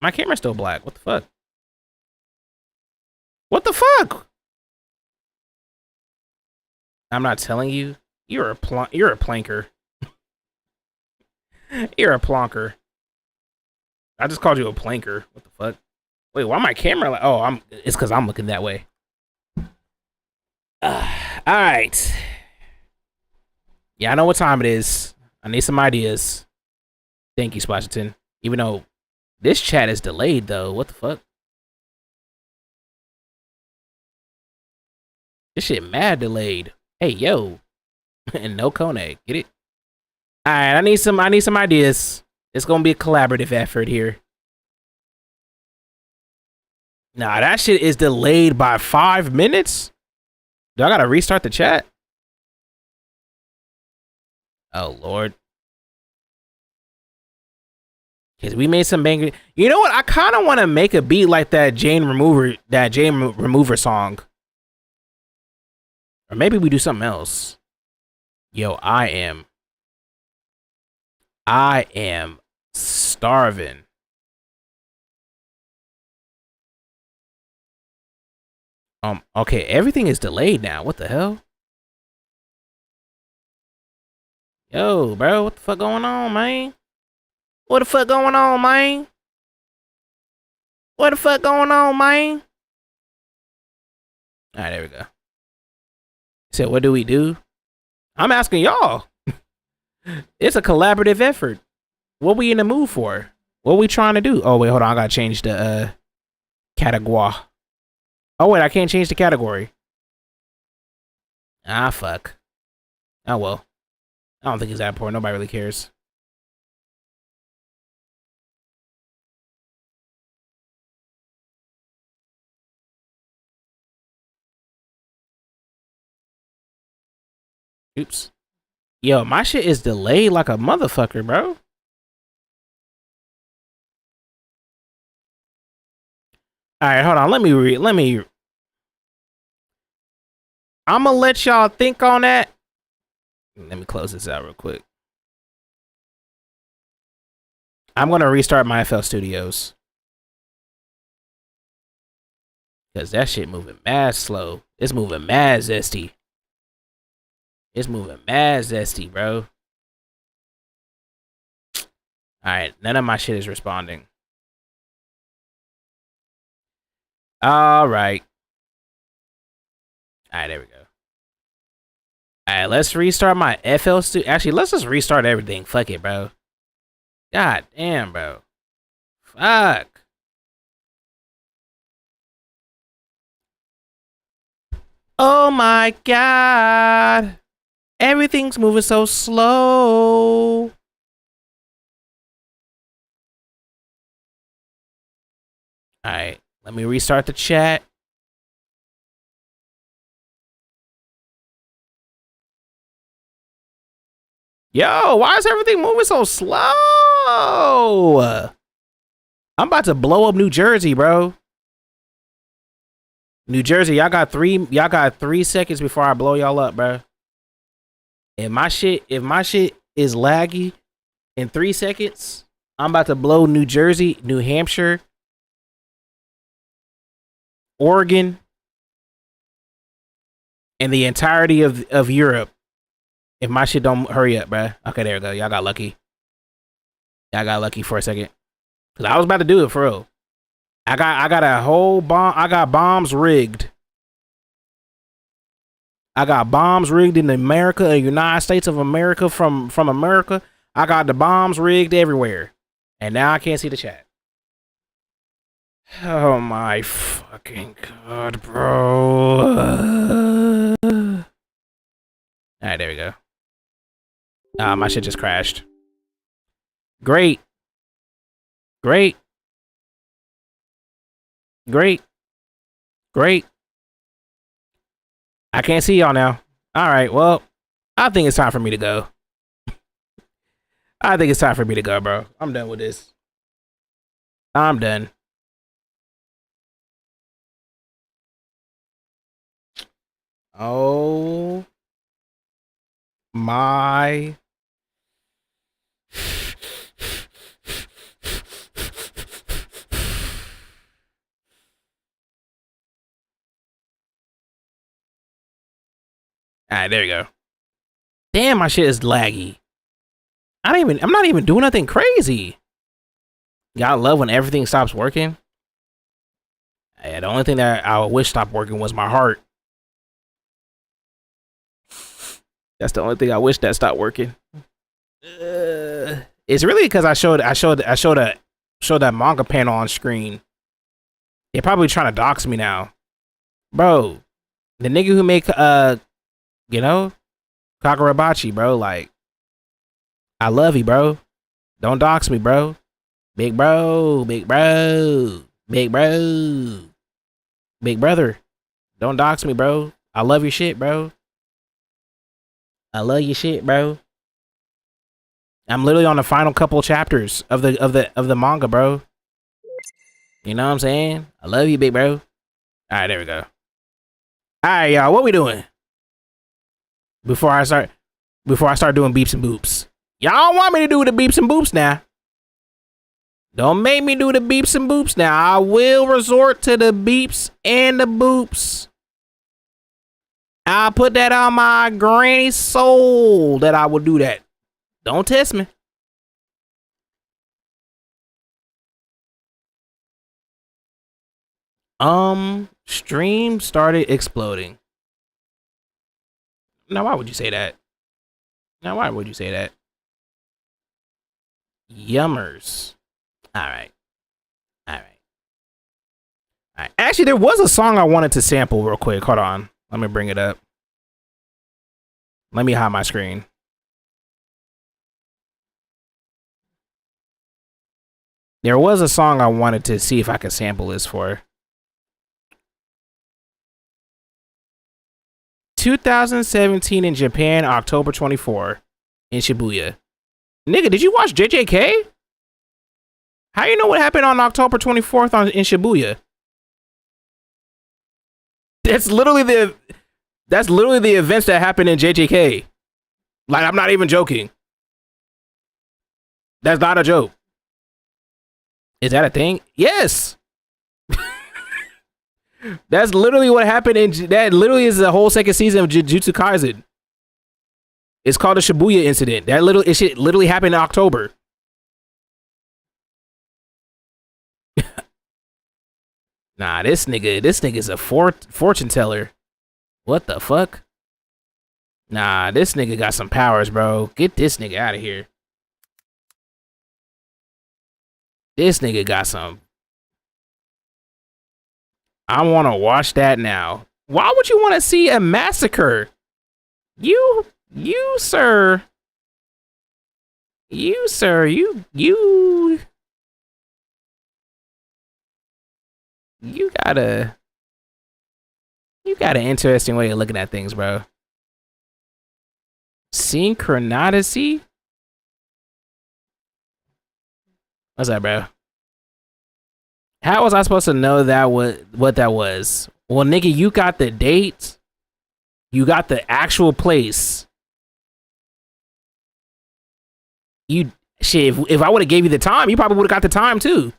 My camera's still black. What the fuck? What the fuck? I'm not telling you. You're a planker. You're a plonker. I just called you a planker. What the fuck? Wait, why my camera like? Oh, it's because I'm looking that way. All right. Yeah, I know what time it is. I need some ideas. Thank you, Splashington. Even though this chat is delayed, though. What the fuck? This shit mad delayed. Hey, yo. And no Kone. Get it? Alright, I need some ideas. It's gonna be a collaborative effort here. Nah, that shit is delayed by 5 minutes? Do I gotta restart the chat? Oh, Lord. Because we made some banging. You know what? I kind of want to make a beat like that Jane Remover song. Or maybe we do something else. Yo, I am starving. Okay, everything is delayed now. What the hell? Yo, bro, what the fuck going on, man? What the fuck going on, man? What the fuck going on, man? Alright, there we go. So what do we do? I'm asking y'all. It's a collaborative effort. What we in the mood for? What we trying to do? Oh, wait, hold on. I gotta change the category. Oh, wait, I can't change the category. Ah, fuck. Oh, well. I don't think it's that important. Nobody really cares. Oops. Yo, my shit is delayed like a motherfucker, bro. Alright, hold on. Let me... I'm gonna let y'all think on that. Let me close this out real quick. I'm gonna restart my FL Studios. Because that shit moving mad slow. It's moving mad zesty. It's moving mad zesty, bro. Alright, none of my shit is responding. Alright. Alright, there we go. Alright, let's restart my FL Studio. Actually, let's just restart everything. Fuck it, bro. God damn, bro. Fuck. Oh my God. Everything's moving so slow. All right, let me restart the chat. Yo, why is everything moving so slow? I'm about to blow up New Jersey, bro. New Jersey, y'all got 3 seconds before I blow y'all up, bro. If my shit is laggy in 3 seconds, I'm about to blow New Jersey, New Hampshire, Oregon, and the entirety of Europe. If my shit don't hurry up, bruh. Okay, there we go. Y'all got lucky. Y'all got lucky for a second. Cause I was about to do it for real. I got a whole bomb. I got bombs rigged. I got bombs rigged in America, the United States of America, from America. I got the bombs rigged everywhere. And now I can't see the chat. Oh my fucking God, bro. Alright, there we go. My shit just crashed. Great. Great. Great. Great. I can't see y'all now. Alright, well, I think it's time for me to go. I think it's time for me to go, bro. I'm done with this. I'm done. Oh my. Alright, there you go. Damn, my shit is laggy. I'm not even doing nothing crazy. Y'all love when everything stops working. Yeah, the only thing that I wish stopped working was my heart. That's the only thing I wish that stopped working. It's really because I showed that manga panel on screen. They're probably trying to dox me now, bro. The nigga who make you know, Kagurabachi, bro. Like, I love you, bro. Don't dox me, bro. Big bro, big bro, big bro, big brother. Don't dox me, bro. I love your shit, bro. I love your shit, bro. I'm literally on the final couple chapters of the manga, bro. You know what I'm saying? I love you, big bro. All right, there we go. All right, y'all, what we doing? Before I start doing beeps and boops. Y'all want me to do the beeps and boops now? Don't make me do the beeps and boops now. I will resort to the beeps and the boops. I'll put that on my granny soul that I will do that. Don't test me. Stream started exploding. Now, why would you say that? Now, why would you say that? Yummers. All right. All right. All right. Actually, there was a song I wanted to sample real quick. Hold on. Let me bring it up. Let me hide my screen. There was a song I wanted to see if I could sample this for. 2017 in Japan, October 24 in Shibuya. Nigga, did you watch JJK? How you know what happened on October 24th in Shibuya? That's literally the events that happened in JJK. Like, I'm not even joking. That's not a joke. Is that a thing? Yes. That's literally what happened that literally is the whole second season of Jujutsu Kaisen. It's called the Shibuya incident. It shit literally happened in October. Nah, this nigga's a fortune teller. What the fuck? Nah, this nigga got some powers, bro. Get this nigga out of here. This nigga got some. I want to watch that now. Why would you want to see a massacre? You, sir. You, sir. You got an interesting way of looking at things, bro. Synchronicity? What's that, bro? How was I supposed to know that what that was? Well, nigga, you got the date. You got the actual place. You shit. If I would have gave you the time, you probably would have got the time too.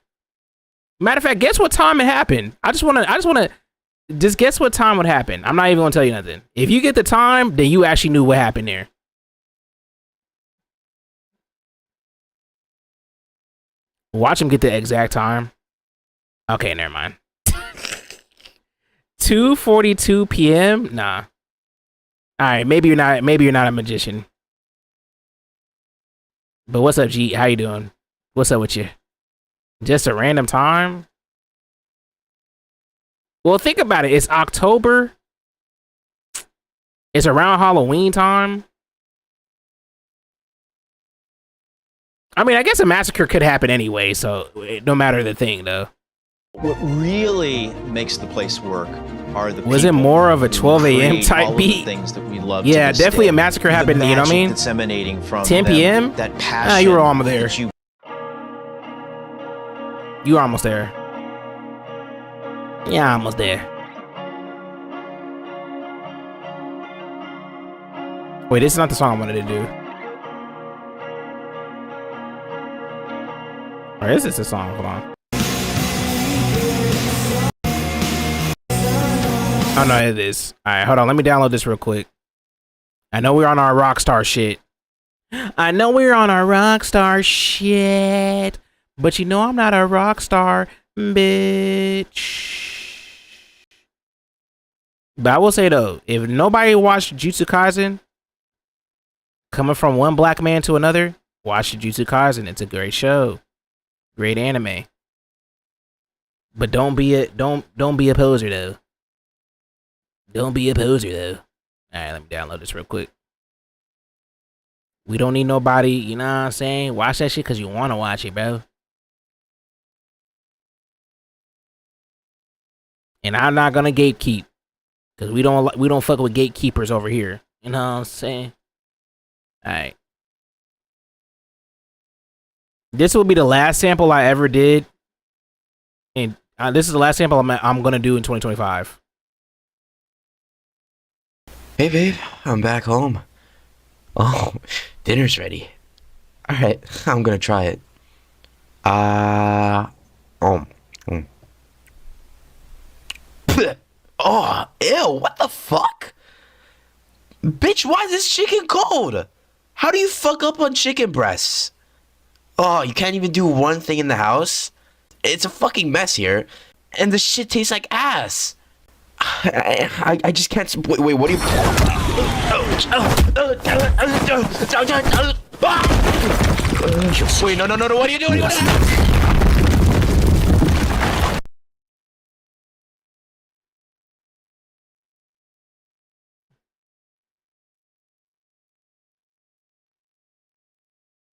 Matter of fact, guess what time it happened? I just wanna guess what time would happen. I'm not even gonna tell you nothing. If you get the time, then you actually knew what happened there. Watch him get the exact time. Okay, never mind. 2:42 p.m. Nah. All right, maybe you're not a magician. But what's up, G? How you doing? What's up with you? Just a random time? Well, think about it. It's October. It's around Halloween time. I mean, I guess a massacre could happen anyway, so no matter the thing, though. What really makes the place work are the Was it more of a 12 a.m. type beat? Things that we love. Yeah, definitely a massacre happened. You know what I mean? Disseminating from 10 p.m. That passion. You were almost there. You were almost there. Yeah, almost there. Wait, this is not the song I wanted to do. Or is this the song? Hold on. Oh no, it is. Alright, hold on. Let me download this real quick. I know we're on our Rockstar shit. I know we're on our Rockstar shit. But you know I'm not a Rockstar, bitch. But I will say though, if nobody watched Jujutsu Kaisen, coming from one black man to another, watch Jujutsu Kaisen. It's a great show. Great anime. But don't be a poser though. Don't be a poser though. Alright, let me download this real quick. We don't need nobody, you know what I'm saying? Watch that shit because you want to watch it, bro. And I'm not gonna gatekeep. Because we don't fuck with gatekeepers over here. You know what I'm saying? Alright. This will be the last sample I ever did. And this is the last sample I'm gonna do in 2025. Hey babe, I'm back home. Oh, dinner's ready. Alright, I'm gonna try it. Oh, ew, what the fuck? Bitch, why is this chicken cold? How do you fuck up on chicken breasts? Oh, you can't even do one thing in the house? It's a fucking mess here. And the shit tastes like ass. I just can't. Wait, what do you. Wait, no, what are you doing?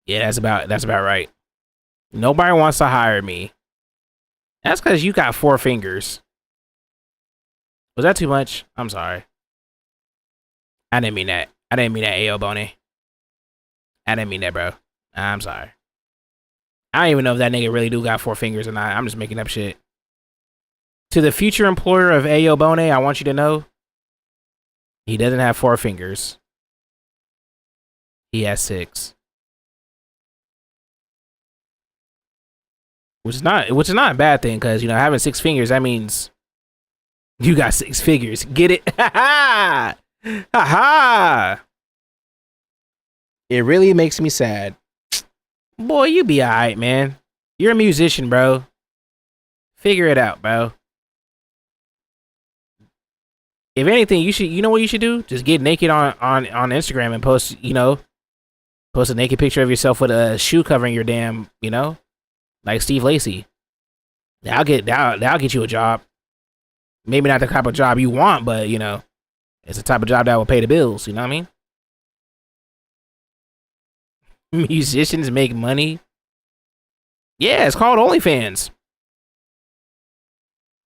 Yeah, that's about right. Nobody wants to hire me. That's because you got 4 fingers. Was that too much? I'm sorry. I didn't mean that. Ayo Boney. I didn't mean that, bro. I'm sorry. I don't even know if that nigga really do got 4 fingers or not. I'm just making up shit. To the future employer of Ayo Boney, I want you to know, he doesn't have 4 fingers. He has 6. Which is not a bad thing, because you know, having 6 fingers, that means you got 6 figures. Get it? Ha ha! Ha ha! It really makes me sad. Boy, you be alright, man. You're a musician, bro. Figure it out, bro. If anything, you know what you should do? Just get naked on Instagram and post a naked picture of yourself with a shoe covering your damn, like Steve Lacy. That'll get you a job. Maybe not the type of job you want, but you know, it's the type of job that will pay the bills. You know what I mean? Musicians make money. Yeah, it's called OnlyFans. It's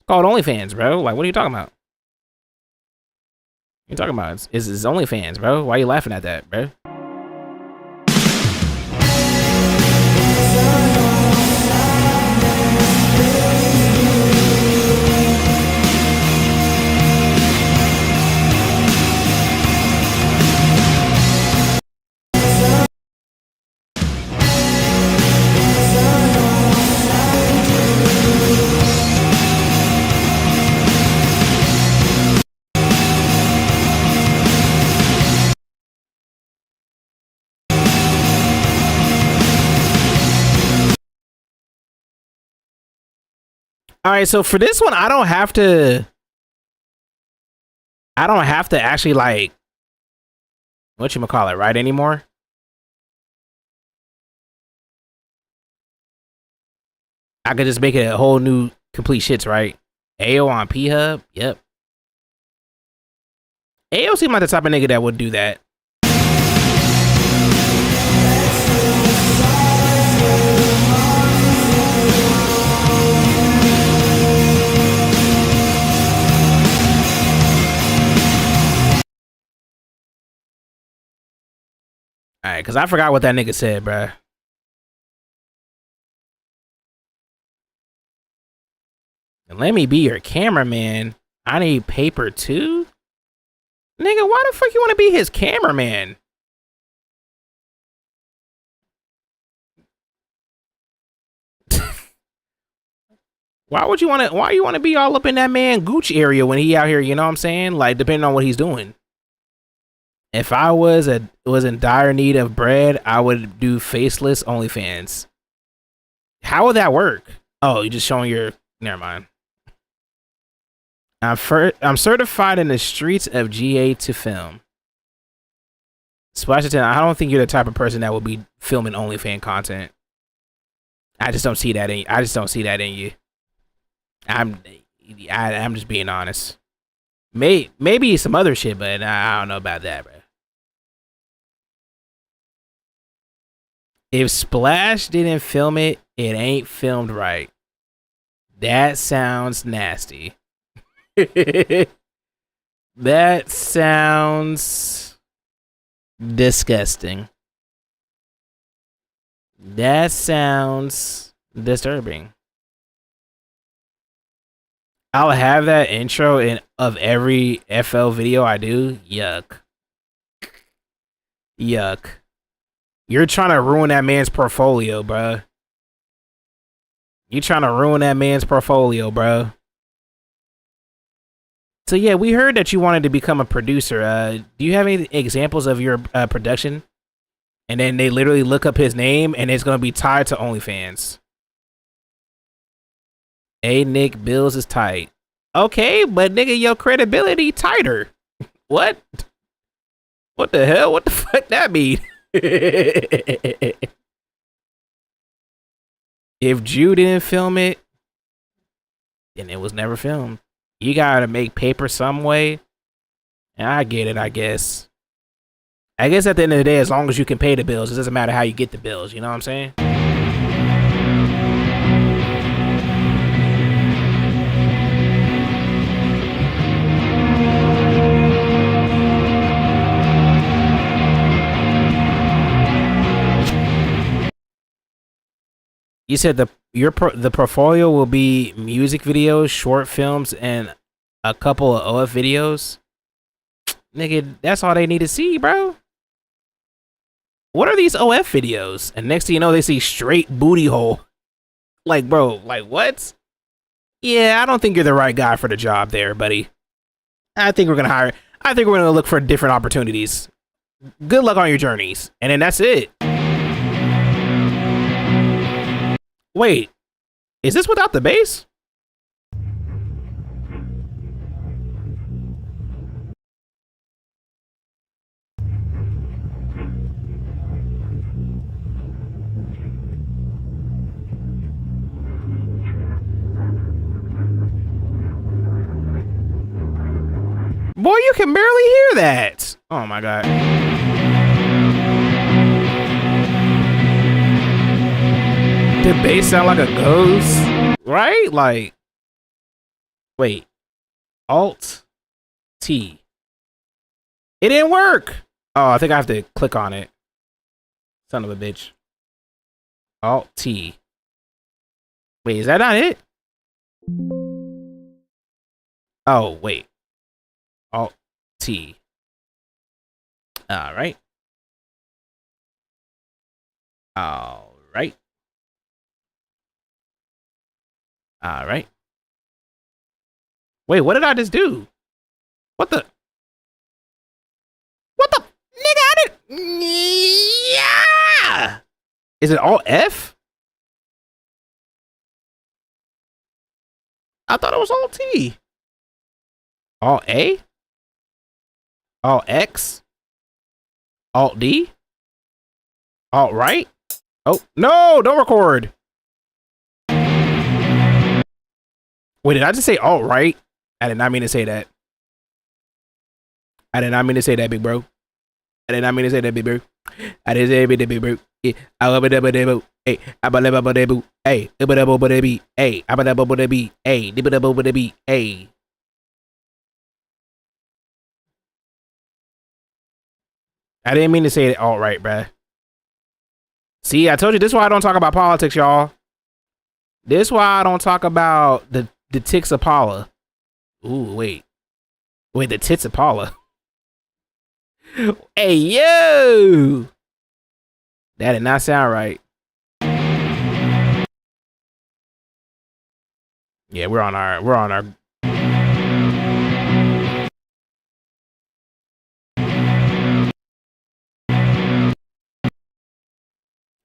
called OnlyFans, bro. Like, what are you talking about? You're talking about it's OnlyFans, bro. Why are you laughing at that, bro? All right, so for this one, I don't have to actually like whatchamacallit, right anymore. I could just make it a whole new complete shits, right? AO on P-Hub, yep. AO seems like the type of nigga that would do that. All right, because I forgot what that nigga said, bruh. Let me be your cameraman. I need paper too? Nigga, why the fuck you want to be his cameraman? Why you want to be all up in that man Gooch area when he out here, you know what I'm saying? Like, depending on what he's doing. If I was in dire need of bread, I would do faceless OnlyFans. How would that work? Oh, you're just showing your... Never mind. I'm certified in the streets of GA to film. Splash it. I don't think you're the type of person that will be filming OnlyFans content. I just don't see that in you. I'm just being honest. Maybe some other shit, but I don't know about that, bro. If Splash didn't film it, it ain't filmed right. That sounds nasty. That sounds disgusting. That sounds disturbing. I'll have that intro of every FL video I do. Yuck. Yuck. You're trying to ruin that man's portfolio, bro. You're trying to ruin that man's portfolio, bro. So yeah, we heard that you wanted to become a producer. Do you have any examples of your production? And then they literally look up his name and it's going to be tied to OnlyFans. Hey, Nick, bills is tight. Okay, but nigga, your credibility tighter. What? What the hell? What the fuck that mean? If Drew didn't film it, then it was never filmed. You gotta make paper some way. And I get it, I guess. I guess at the end of the day, as long as you can pay the bills, it doesn't matter how you get the bills, you know what I'm saying? You said the portfolio will be music videos, short films, and a couple of OF videos. Nigga, that's all they need to see, bro. What are these OF videos? And next thing you know, they see straight booty hole. Like, bro, like what? Yeah, I don't think you're the right guy for the job there, buddy. I think we're gonna look for different opportunities. Good luck on your journeys. And then that's it. Wait, is this without the bass? boy, you can barely hear that. Oh my god. The bass sound like a ghost, right? Like, wait, Alt T. It didn't work. Oh, I think I have to click on it. Son of a bitch. Alt T. Wait, is that not it? Oh, wait. Alt T. All right. All right. All right. Wait, what did I just do? What the? What the? Nigga, I did. Yeah. Is it Alt F? I thought it was Alt T. Alt A? Alt X? Alt D? Alt right? Oh, no, don't record. Wait, did I just say alt right? I did not mean to say that. I did not mean to say that, big bro. I did not mean to say that, big bro. I did say that, big bro. I love it, hey, I believe about that boo. Hey, I believe about that be. Hey, I believe about that be. Hey, I believe about that be. Hey. I didn't mean to say it all right, bruh. See, I told you this is why I don't talk about politics, y'all. This is why I don't talk about the tits of Paula. Ooh, wait. Wait, the tits of Paula. Hey, yo! That did not sound right. Yeah, we're on our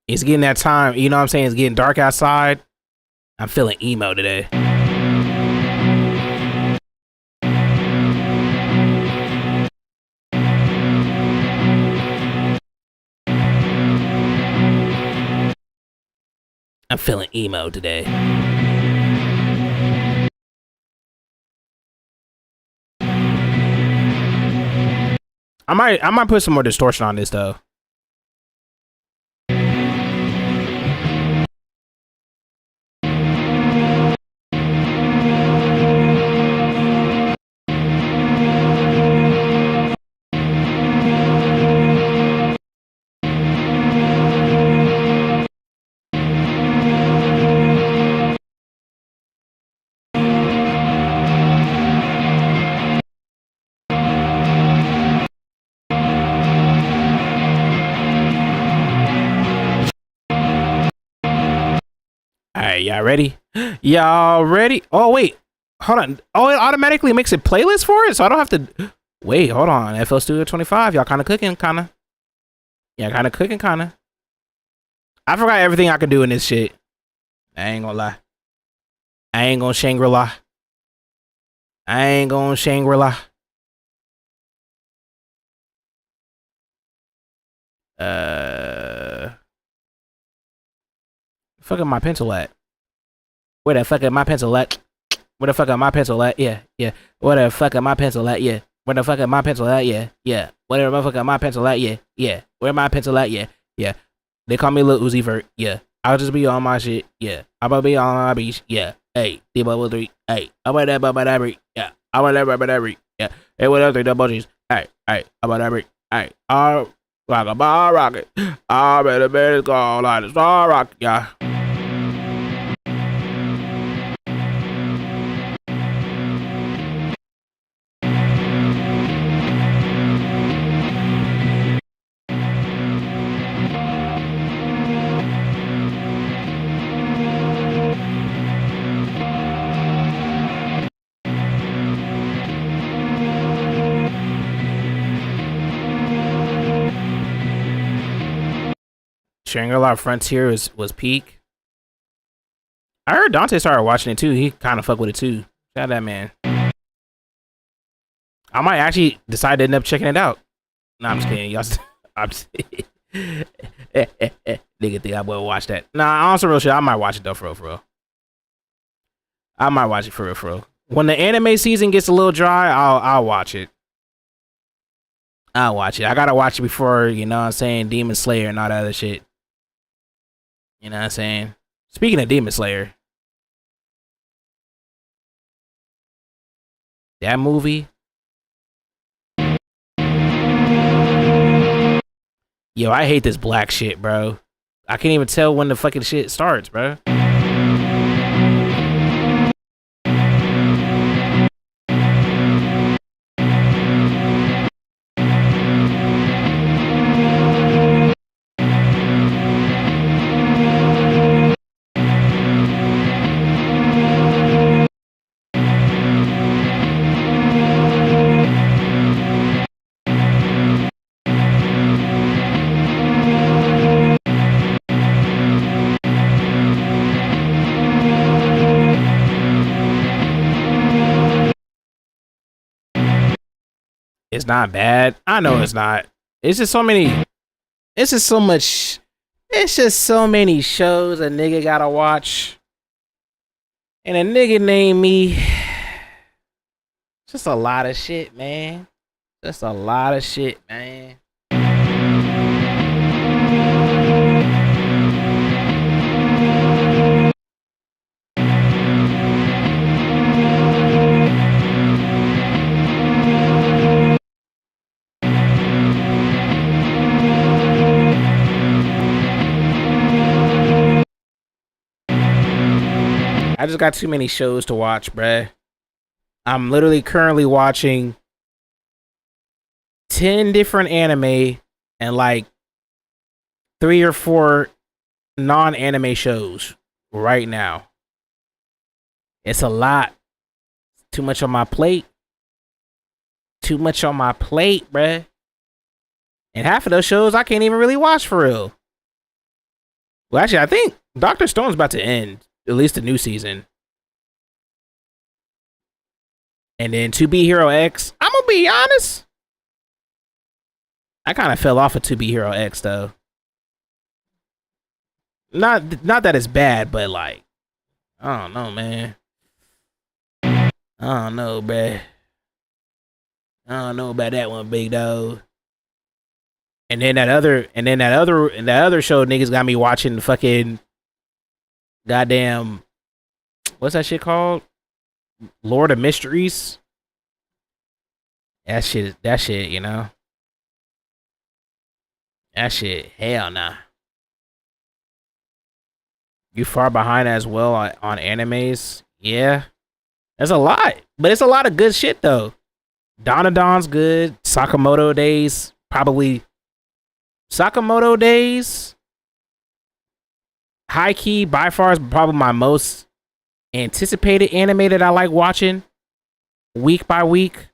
It's getting that time, you know what I'm saying? It's getting dark outside. I'm feeling emo today. I'm feeling emo today. I might put some more distortion on this though. Alright, y'all ready? Y'all ready? Oh, wait. Hold on. Oh, it automatically makes a playlist for it? So I don't have to... Wait, hold on. FL Studio 25. Y'all kind of cooking, kind of. Yeah, kind of cooking, kind of. I forgot everything I could do in this shit. I ain't gonna lie. I ain't gonna Shangri-La. I ain't gonna Shangri-La. Fuck up my pencil at? Where the fuck am my pencil at? Where the fuck am my pencil at? Yeah, yeah. Where the fuck am my pencil at? Yeah. Where the fuck am my pencil at? Yeah, yeah. Where the fuck am my pencil at? Yeah, yeah. Where my pencil at? Yeah, yeah. They call me Lil Uzi Vert. Yeah. I'll just be on my shit. Yeah. I'm gonna be on my beach. Yeah. Hey, D-Bubble 3. Hey. I'm about that break. Yeah. I'm about that break. Yeah. Hey, what up, 3 double G's? Hey, hey. I'm about that break. Hey. Like a bar rocket. I better go like a star rocket. Yeah. Shangri-La Frontier was peak. I heard Dante started watching it too. He kind of fuck with it too. Shout out that man. I might actually decide to end up checking it out. Nah, I'm just kidding. Y'all, I'm just nigga think I will watch that. Nah, on some real shit, I might watch it though, for real. I might watch it for real. When the anime season gets a little dry, I'll watch it. I'll watch it. I gotta watch it before, you know what I'm saying, Demon Slayer and all that other shit. You know what I'm saying? Speaking of Demon Slayer, that movie. Yo, I hate this black shit, bro. I can't even tell when the fucking shit starts, bro. It's not bad. I know it's not. It's just so many. It's just so much. It's just so many shows a nigga gotta watch. And a nigga named me. Just a lot of shit, man. Just a lot of shit, man. I just got too many shows to watch, bruh. I'm literally currently watching 10 different anime and like 3 or 4 non-anime shows right now. It's a lot. Too much on my plate. Too much on my plate, bruh. And half of those shows I can't even really watch for real. Well, actually, I think Dr. Stone's about to end. At least the new season. And then To Be Hero X. I'm gonna be honest. I kind of fell off of To Be Hero X though. Not that it's bad, but like, I don't know, man. I don't know, bruh. I don't know about that one, big dog. And then that other show niggas got me watching fucking goddamn, what's that shit called? Lord of Mysteries. That shit, you know. That shit, hell nah. You far behind as well on animes? Yeah. That's a lot. But it's a lot of good shit though. Donadon's good. Sakamoto Days. Probably Sakamoto Days. High Key by far is probably my most anticipated anime that I like watching week by week.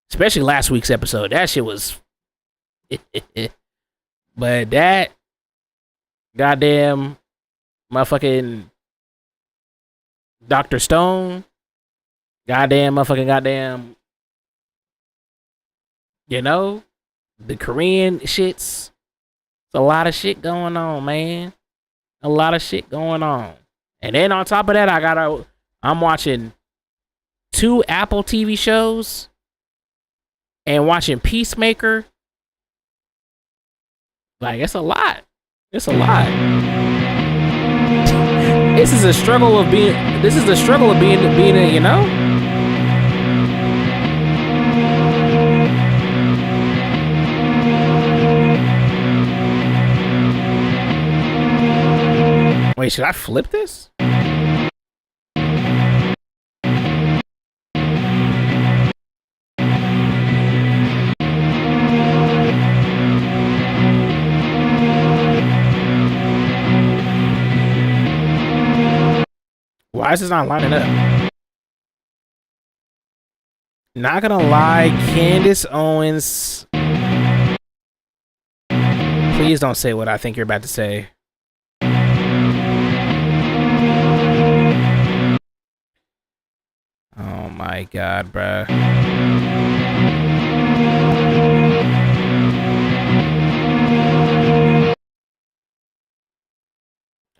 Especially last week's episode. That shit was but that goddamn motherfucking Dr. Stone. Goddamn. You know? The Korean shits. It's a lot of shit going on, man. A lot of shit going on. And then on top of that, I'm watching 2 Apple TV shows and watching Peacemaker. Like, it's a lot. It's a lot. This is a struggle of being a, you know? Wait, should I flip this? Why is this not lining up? Not gonna lie, Candace Owens. Please don't say what I think you're about to say. Oh my god, bruh.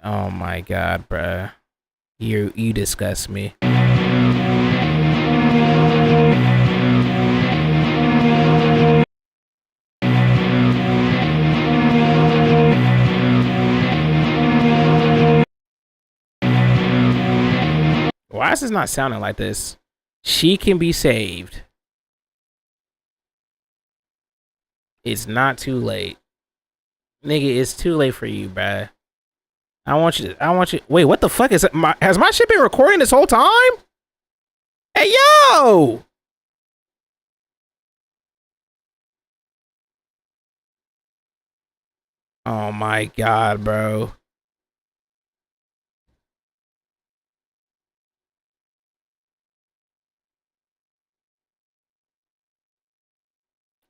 Oh my god, bruh. You disgust me. why is this not sounding like this? She can be saved. It's not too late. Nigga, it's too late for you, bruh. I want you. Wait, what the fuck is it? Has my shit been recording this whole time? Hey, yo! Oh my God, bro.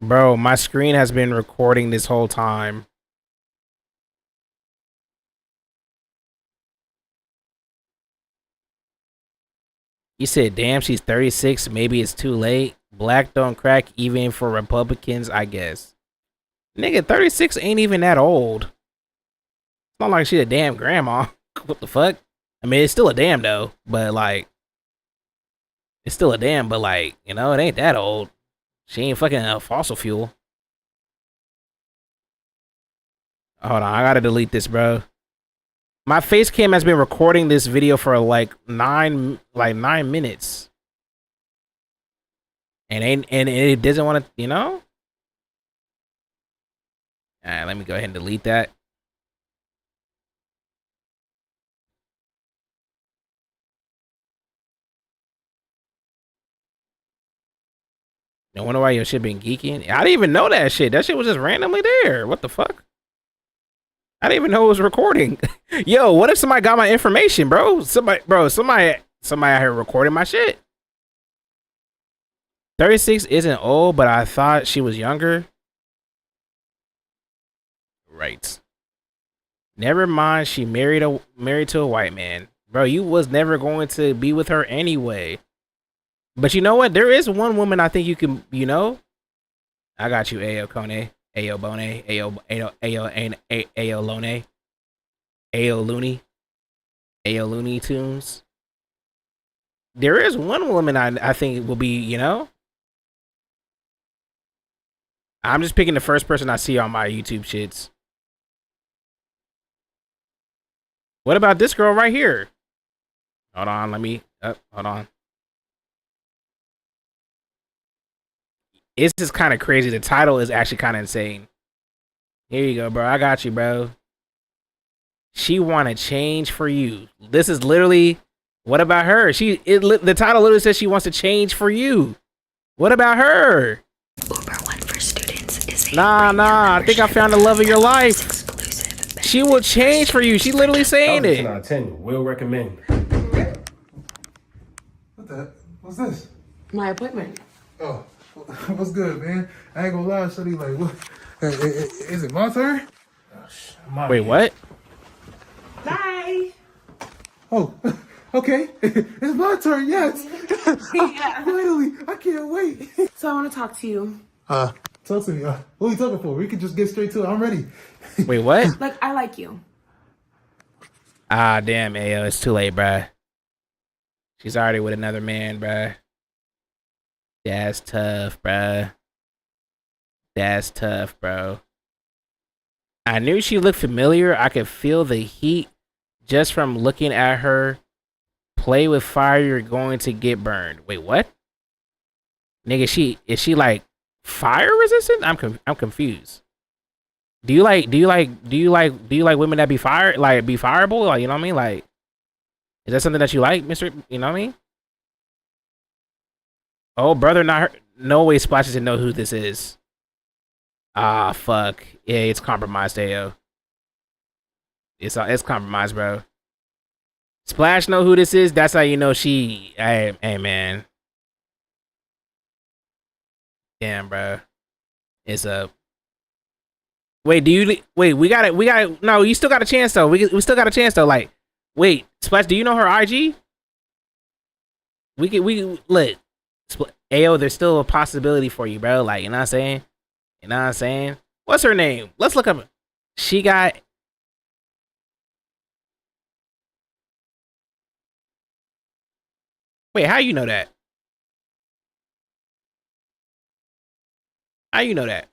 Bro, my screen has been recording this whole time. You said, damn, she's 36. Maybe it's too late. Black don't crack even for Republicans, I guess. Nigga, 36 ain't even that old. It's not like she's a damn grandma. What the fuck? I mean, it's still a damn though, but like, it's still a damn, but like, you know, it ain't that old. She ain't fucking a fossil fuel. Hold on, I gotta delete this, bro. My face cam has been recording this video for like 9 minutes. And it doesn't want to, you know? Alright, let me go ahead and delete that. No wonder why your shit been geeking. I didn't even know that shit. That shit was just randomly there. What the fuck? I didn't even know it was recording. Yo, what if somebody got my information, bro? Somebody out here recording my shit. 36 isn't old, but I thought she was younger. Right. Never mind, she married to a white man. Bro, you was never going to be with her anyway. But you know what? There is one woman I think you can, you know? I got you, Ayo Kone, Ayo Bone, Ayo Lone, Ayo Looney Tunes. There is one woman I think will be, you know? I'm just picking the first person I see on my YouTube shits. What about this girl right here? Hold on, let me, hold on. It's just kind of crazy. The title is actually kind of insane. Here you go, bro. I got you, bro. She want to change for you. This is literally, what about her? The title literally says she wants to change for you. What about her? Uber One for students is a Nah. I think I found the love of your life. She will change for you. She literally saying it. 10, will recommend. What the heck? What's this? My appointment. Oh, what's good, man? I ain't gonna lie, Shorty. Like, what? Is it my turn? Wait, what? Bye. Oh, okay. It's my turn. Yes. Yeah. Finally, I can't wait. So I want to talk to you. Talk to me. What are you talking for? We can just get straight to it. I'm ready. Wait, what? Like, I like you. Ah, damn, Ayo. It's too late, bruh. She's already with another man, bruh. That's tough, bruh. That's tough, bro. I knew she looked familiar. I could feel the heat just from looking at her. Play with fire, you're going to get burned. Wait, what? Nigga, is she like fire resistant? I'm confused. Do you like women that be fire, like be fireable? Like, you know what I mean? Like, is that something that you like, Mr.? You know what I mean? Oh, brother, not her. No way Splashes to know who this is. Ah, fuck. Yeah, it's compromised, Ayo. It's compromised, bro. Splash know who this is. That's how you know she. Hey, man. Damn, bro. It's up. Wait, we got it. No, you still got a chance though. We still got a chance though. Like, wait, Splash, do you know her IG? Look, Ayo, there's still a possibility for you, bro. Like, you know what I'm saying? You know what I'm saying? What's her name? Let's look up. She got. Wait, how you know that? How you know that?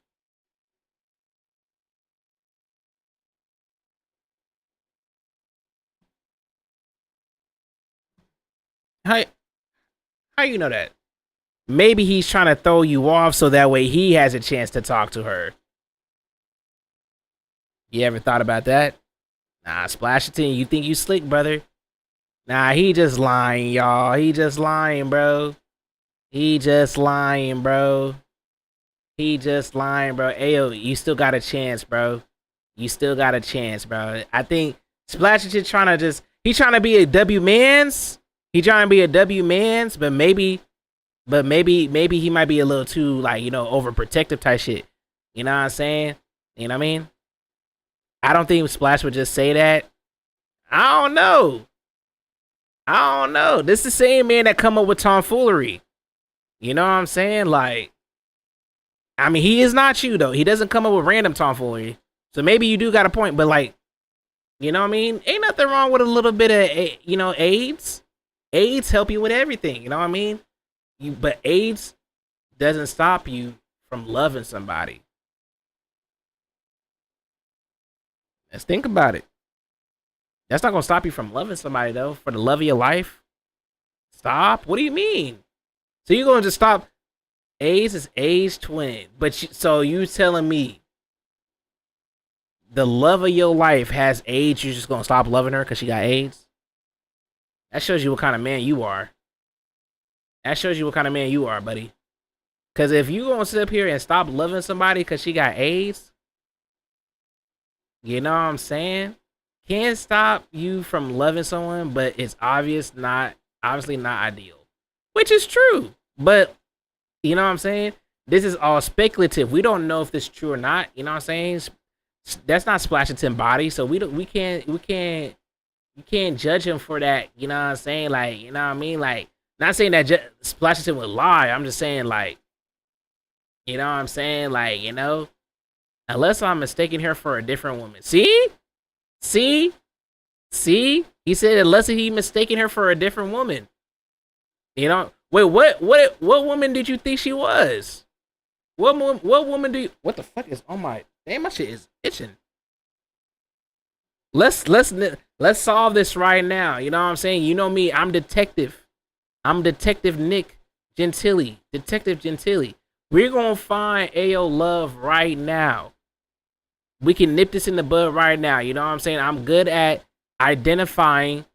How you know that? Maybe he's trying to throw you off so that way he has a chance to talk to her. You ever thought about that? Nah, Splasherton, you think you slick, brother? Nah, he just lying, y'all. He just lying, bro. He just lying, bro. He just lying, bro. Ayo, you still got a chance, bro. You still got a chance, bro. I think Splasherton trying to he trying to be a W mans. He trying to be a W mans, but maybe he might be a little too, like, you know, overprotective type shit. You know what I'm saying? You know what I mean? I don't think Splash would just say that. I don't know. This is the same man that come up with tomfoolery. You know what I'm saying? Like, I mean, he is not you, though. He doesn't come up with random tomfoolery. So maybe you do got a point, but, like, you know what I mean? Ain't nothing wrong with a little bit of, you know, AIDS. AIDS help you with everything, you know what I mean? But AIDS doesn't stop you from loving somebody. Let's think about it. That's not going to stop you from loving somebody, though, for the love of your life. Stop? What do you mean? So you're going to just stop? AIDS is age twin. But so you telling me the love of your life has AIDS, you're just going to stop loving her because she got AIDS? That shows you what kind of man you are. That shows you what kind of man you are, buddy. Because if you going to sit up here and stop loving somebody because she got AIDS, you know what I'm saying? Can't stop you from loving someone, but it's obviously not ideal. Which is true. But, you know what I'm saying? This is all speculative. We don't know if this is true or not. You know what I'm saying? That's not Splasherton body, so we can't judge him for that. You know what I'm saying? Like, you know what I mean? Like, not saying that Splasherton would lie. I'm just saying, like, you know what I'm saying? Like, you know, unless I'm mistaking her for a different woman. See? He said unless he mistaken her for a different woman. You know? Wait, what woman did you think she was? What woman do you? What the fuck is on my? Damn, my shit is itching. Let's solve this right now. You know what I'm saying? You know me. I'm Detective Nick Gentili. Detective Gentili. We're gonna find AO Love right now. We can nip this in the bud right now. You know what I'm saying? I'm good at identifying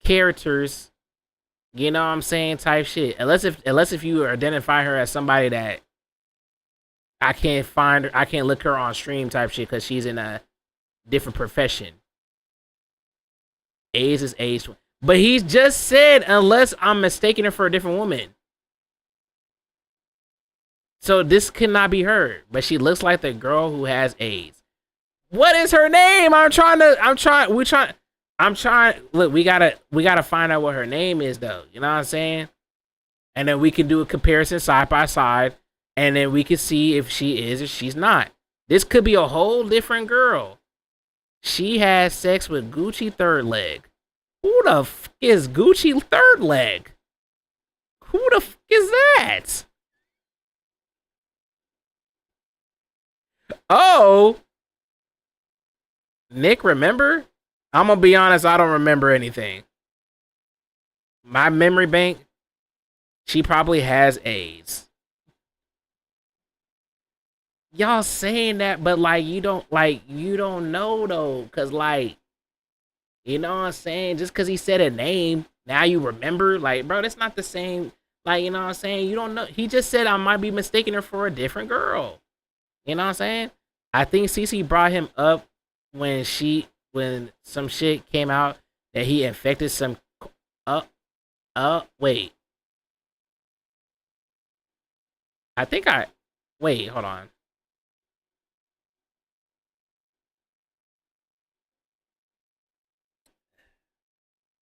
characters. You know what I'm saying? Type shit. Unless if you identify her as somebody that I can't find her, I can't look her on stream type shit because she's in a different profession. AIDS is AIDS. But he just said unless I'm mistaking her for a different woman. So this cannot be her. But she looks like the girl who has AIDS. What is her name? Look, we gotta find out what her name is, though. You know what I'm saying? And then we can do a comparison side by side, and then we can see if she is or she's not. This could be a whole different girl. She has sex with Gucci third leg. Who the f is Gucci third leg? Who the f is that? Oh, Nick, remember? I'm gonna be honest, I don't remember anything. My memory bank, she probably has AIDS. Y'all saying that, but like you don't know though, cause like, you know what I'm saying? Just cause he said a name, now you remember? Like, bro, that's not the same. Like, you know what I'm saying? You don't know. He just said I might be mistaking her for a different girl. You know what I'm saying? I think Cece brought him up when some shit came out that he infected some wait. Wait, hold on.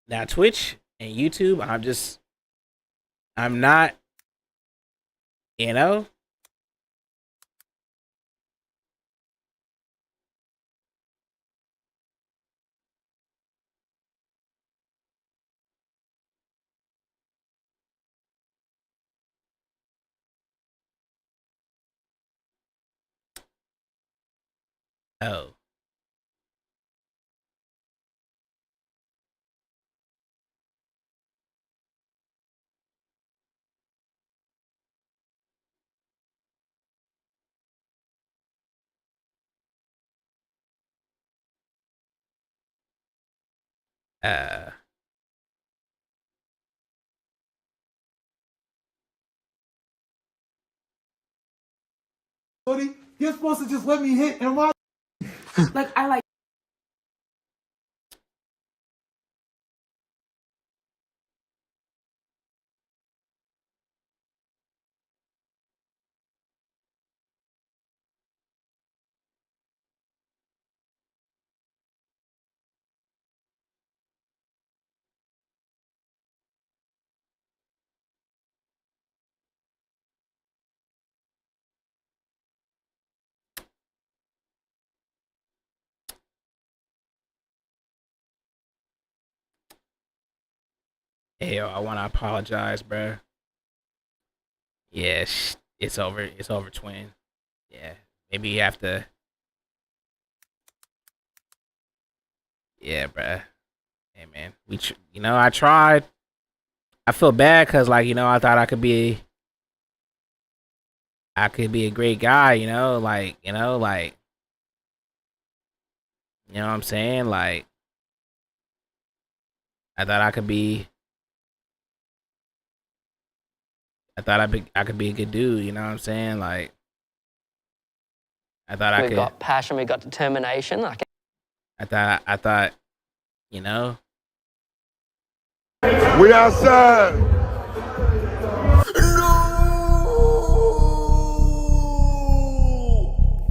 Now Twitch and YouTube, I'm not, you know? Oh. Buddy, you're supposed to just let me hit and ride. Like, I like. Hey, yo, I want to apologize, bro. Yeah, it's over. It's over, twin. Yeah, maybe you have to. Yeah, bro. Hey, man. You know, I tried. I feel bad because, like, you know, I thought I could be a great guy. You know, like, you know what I'm saying? Like, I thought I could be. I thought I could be a good dude. You know what I'm saying? Like, I thought I could. We've got passion. We've got determination. I thought, you know. We outside.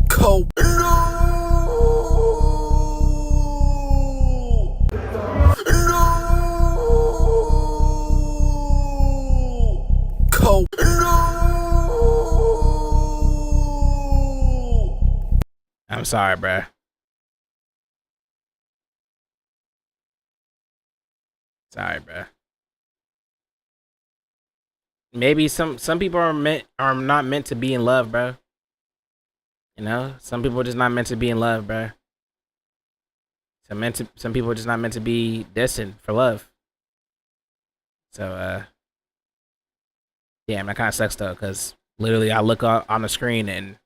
Cold. Cold. I'm sorry, bruh. Sorry, bruh. Maybe some people are not meant to be in love, bro. You know, some people are just not meant to be in love, bro. Some people are just not meant to be destined for love. So, damn, that kind of sucks though, because literally I look up on the screen and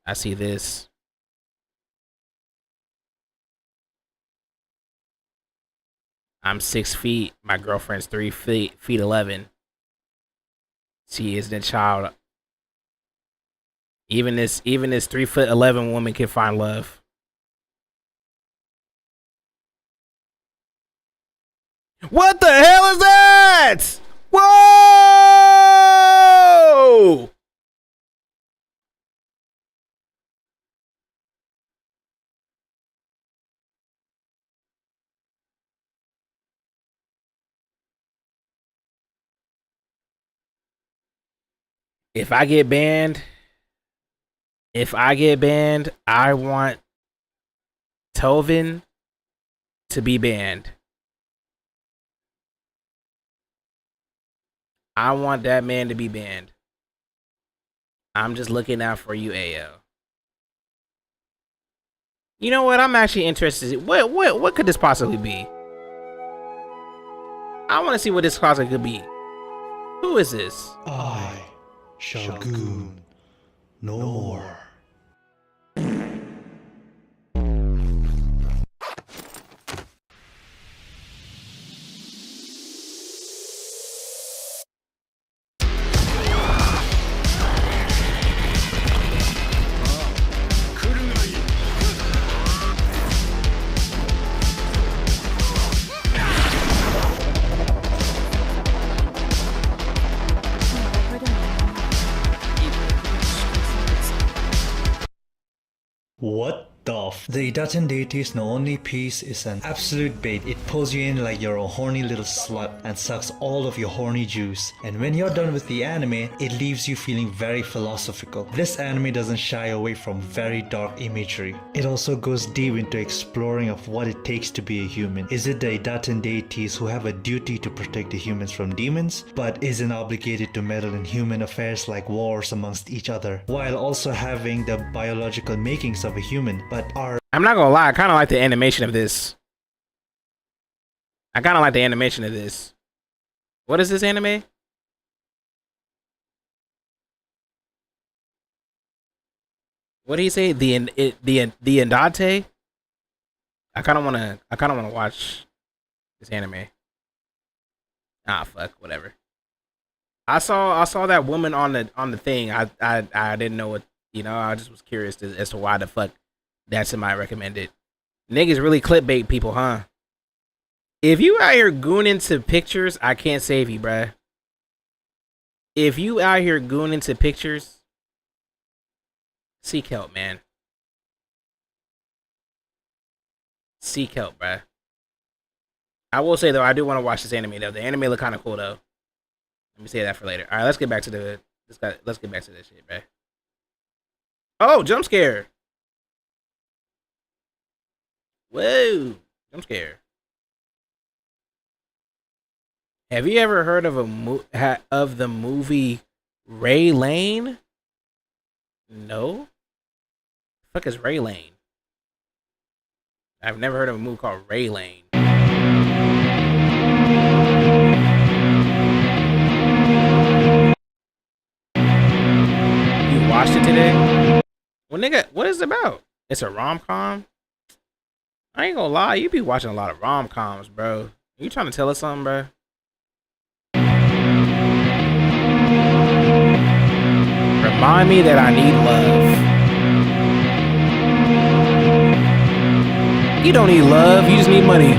I see this. I'm 6 feet. My girlfriend's 3 feet 11. She is the child. Even this 3'11" woman can find love. What the hell is that? Whoa! If I get banned, I want Tovin to be banned. I want that man to be banned. I'm just looking out for you, Ayo. You know what? I'm actually interested. What could this possibly be? I want to see what this possibly could be. Who is this? I shall goon no more. What the f? The Idatan deity's only piece is an absolute bait. It pulls you in like you're a horny little slut and sucks all of your horny juice. And when you're done with the anime, it leaves you feeling very philosophical. This anime doesn't shy away from very dark imagery. It also goes deep into exploring of what it takes to be a human. Is it the Idatan deities who have a duty to protect the humans from demons, but isn't obligated to meddle in human affairs like wars amongst each other, while also having the biological makings of a human, but are... I'm not gonna lie, I kind of like the animation of this. What is this anime? What did he say? The Andante? I kind of wanna watch this anime. Ah, fuck, whatever. I saw that woman on the thing. I didn't know what, you know. I just was curious as to why the fuck that's in my recommended. Niggas really clickbait people, huh? If you out here gooning to pictures, I can't save you, bruh. If you out here gooning to pictures, seek help, man. Seek help, bruh. I will say though, I do want to watch this anime though. The anime look kind of cool though. Let me say that for later. All right, let's get back to let's get back to this shit, bruh. Oh, jump scare. Whoa, jump scare. Have you ever heard of of the movie Ray Lane? No. The fuck is Ray Lane? I've never heard of a movie called Ray Lane. You watched it today? Well, nigga, what is it about? It's a rom-com? I ain't gonna lie, you be watching a lot of rom-coms, bro. You trying to tell us something, bro? Remind me that I need love. You don't need love, you just need money.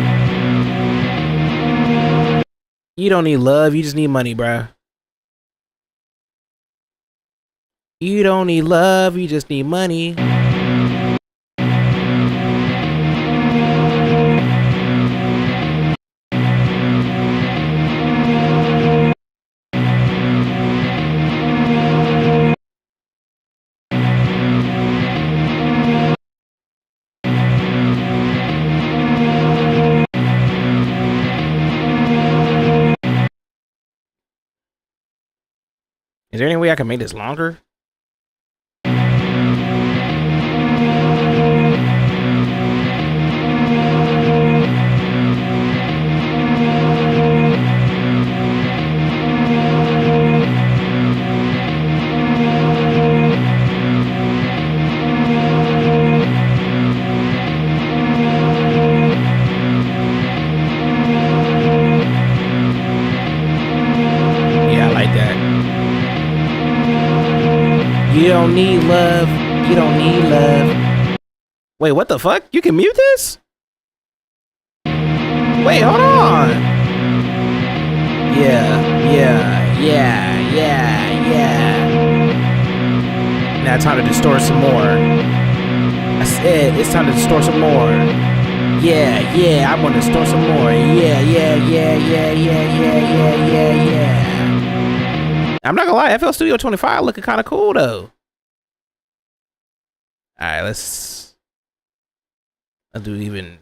You don't need love, you just need money, bruh. You don't need love, you just need money. Is there any way I can make this longer? Yeah, I like that. You don't need love. You don't need love. Wait, what the fuck? You can mute this? Wait, hold on. Yeah. Now it's time to distort some more. I said it's time to distort some more. Yeah, I'm gonna distort some more. Yeah. I'm not gonna lie, FL Studio 25 looking kind of cool though. All right, let's do even.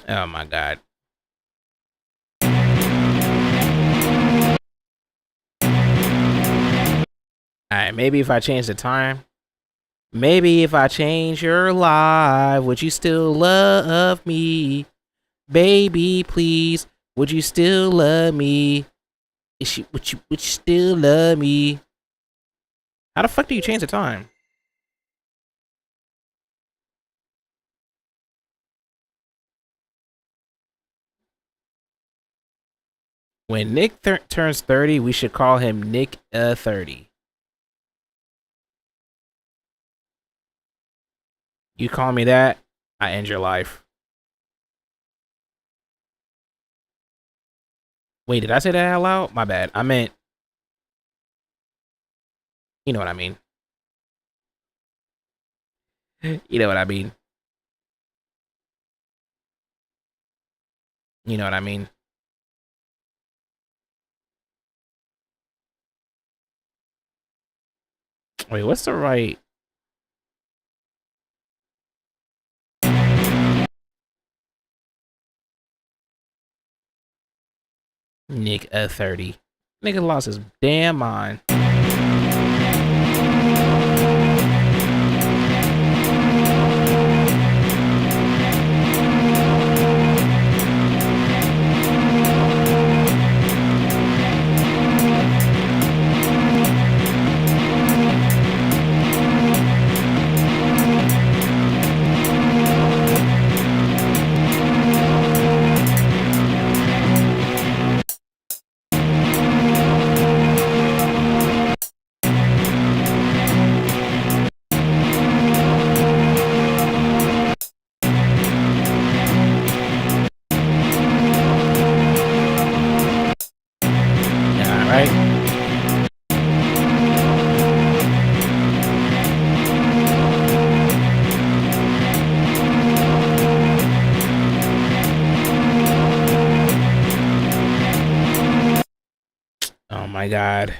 Oh my god. Alright, maybe if I change the time. Maybe if I change your life, would you still love me? Baby, please, would you still love me? Would you still love me? How the fuck do you change the time? When Nick turns 30, we should call him Nick 30. You call me that, I end your life. Wait, did I say that out loud? My bad. I meant, you know what I mean. You know what I mean. You know what I mean. Wait, what's the right? Nick 30. Nigga lost his damn mind. Oh my god.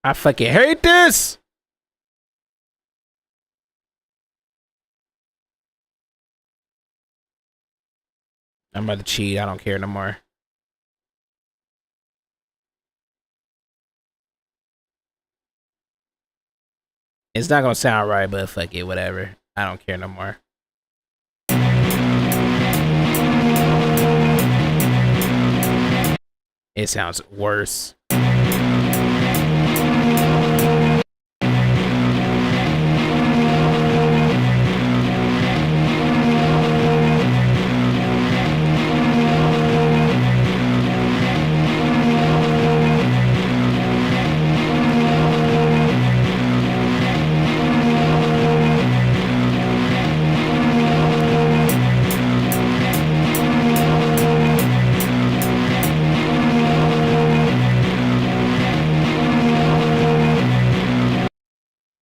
I fucking hate this. I'm about to cheat. I don't care no more. It's not gonna sound right, but fuck it, whatever. I don't care no more. It sounds worse.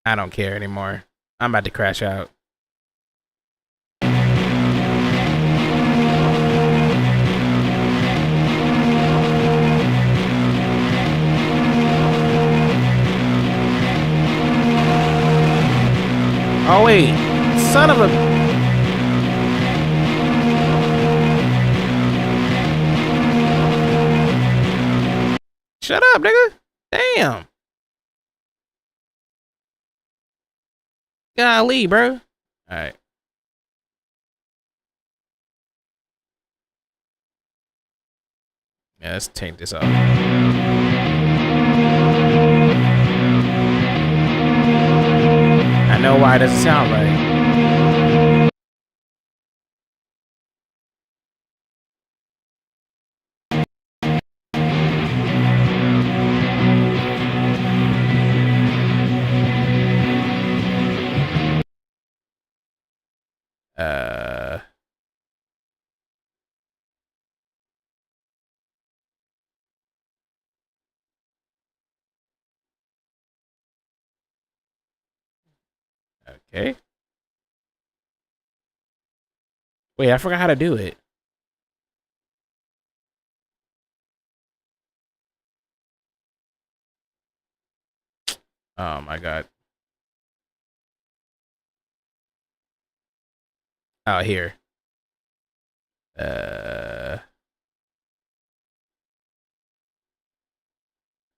I don't care anymore. I'm about to crash out. Oh wait, son of a... Shut up, nigga. Damn. Golly, bro. All right. Yeah, let's take this off. I know why it doesn't sound right. Okay. Wait, I forgot how to do it. Oh my god. Oh, here.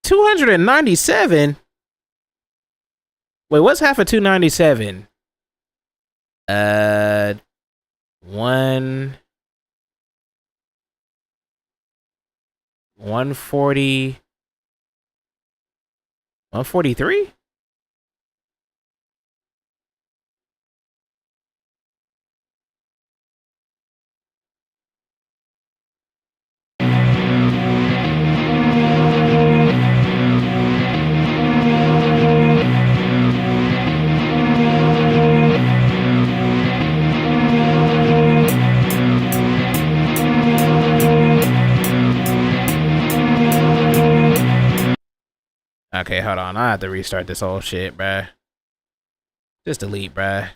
297? Wait, what's half of 297? 140. 143? Okay, hold on. I have to restart this whole shit, bruh. Just delete, bruh.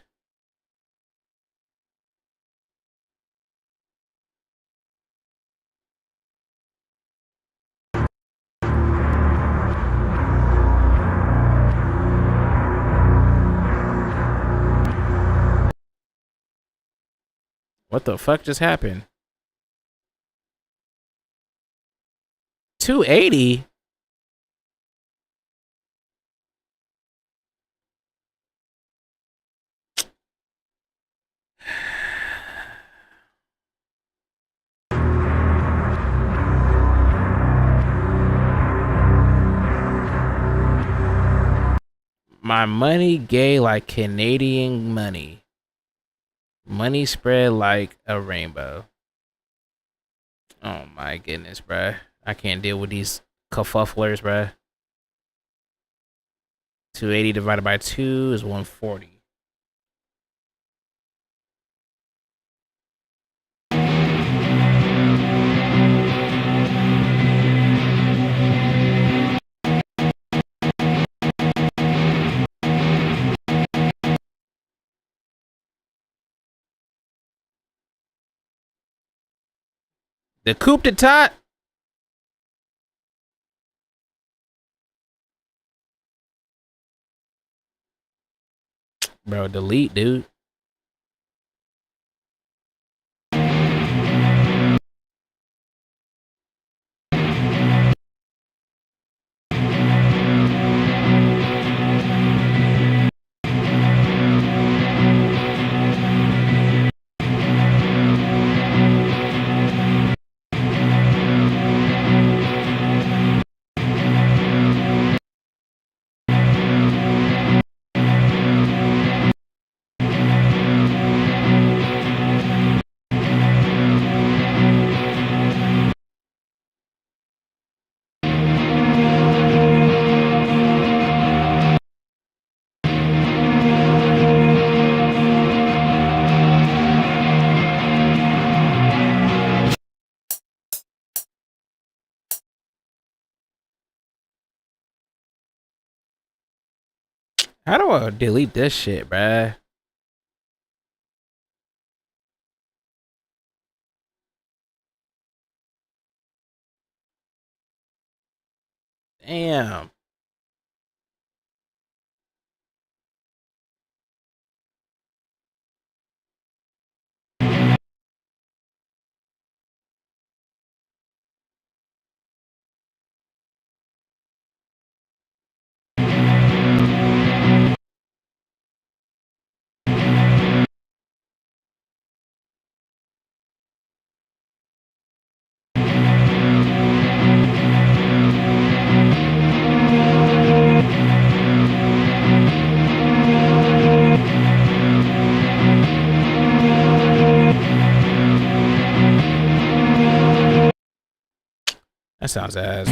What the fuck just happened? 280? My money gay like Canadian money. Money spread like a rainbow. Oh my goodness, bruh. I can't deal with these kerfufflers, bruh. 280 divided by 2 is 140. The coup d'etat. Bro, delete, dude. How do I delete this shit, bruh? Damn. That sounds ass.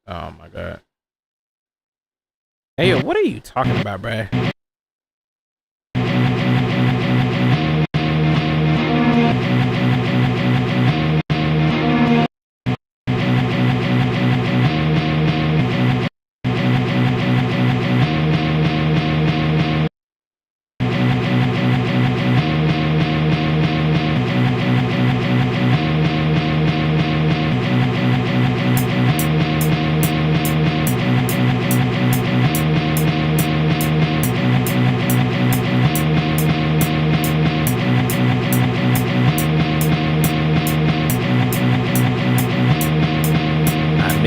Oh my god. Hey, yo, what are you talking about, bruh?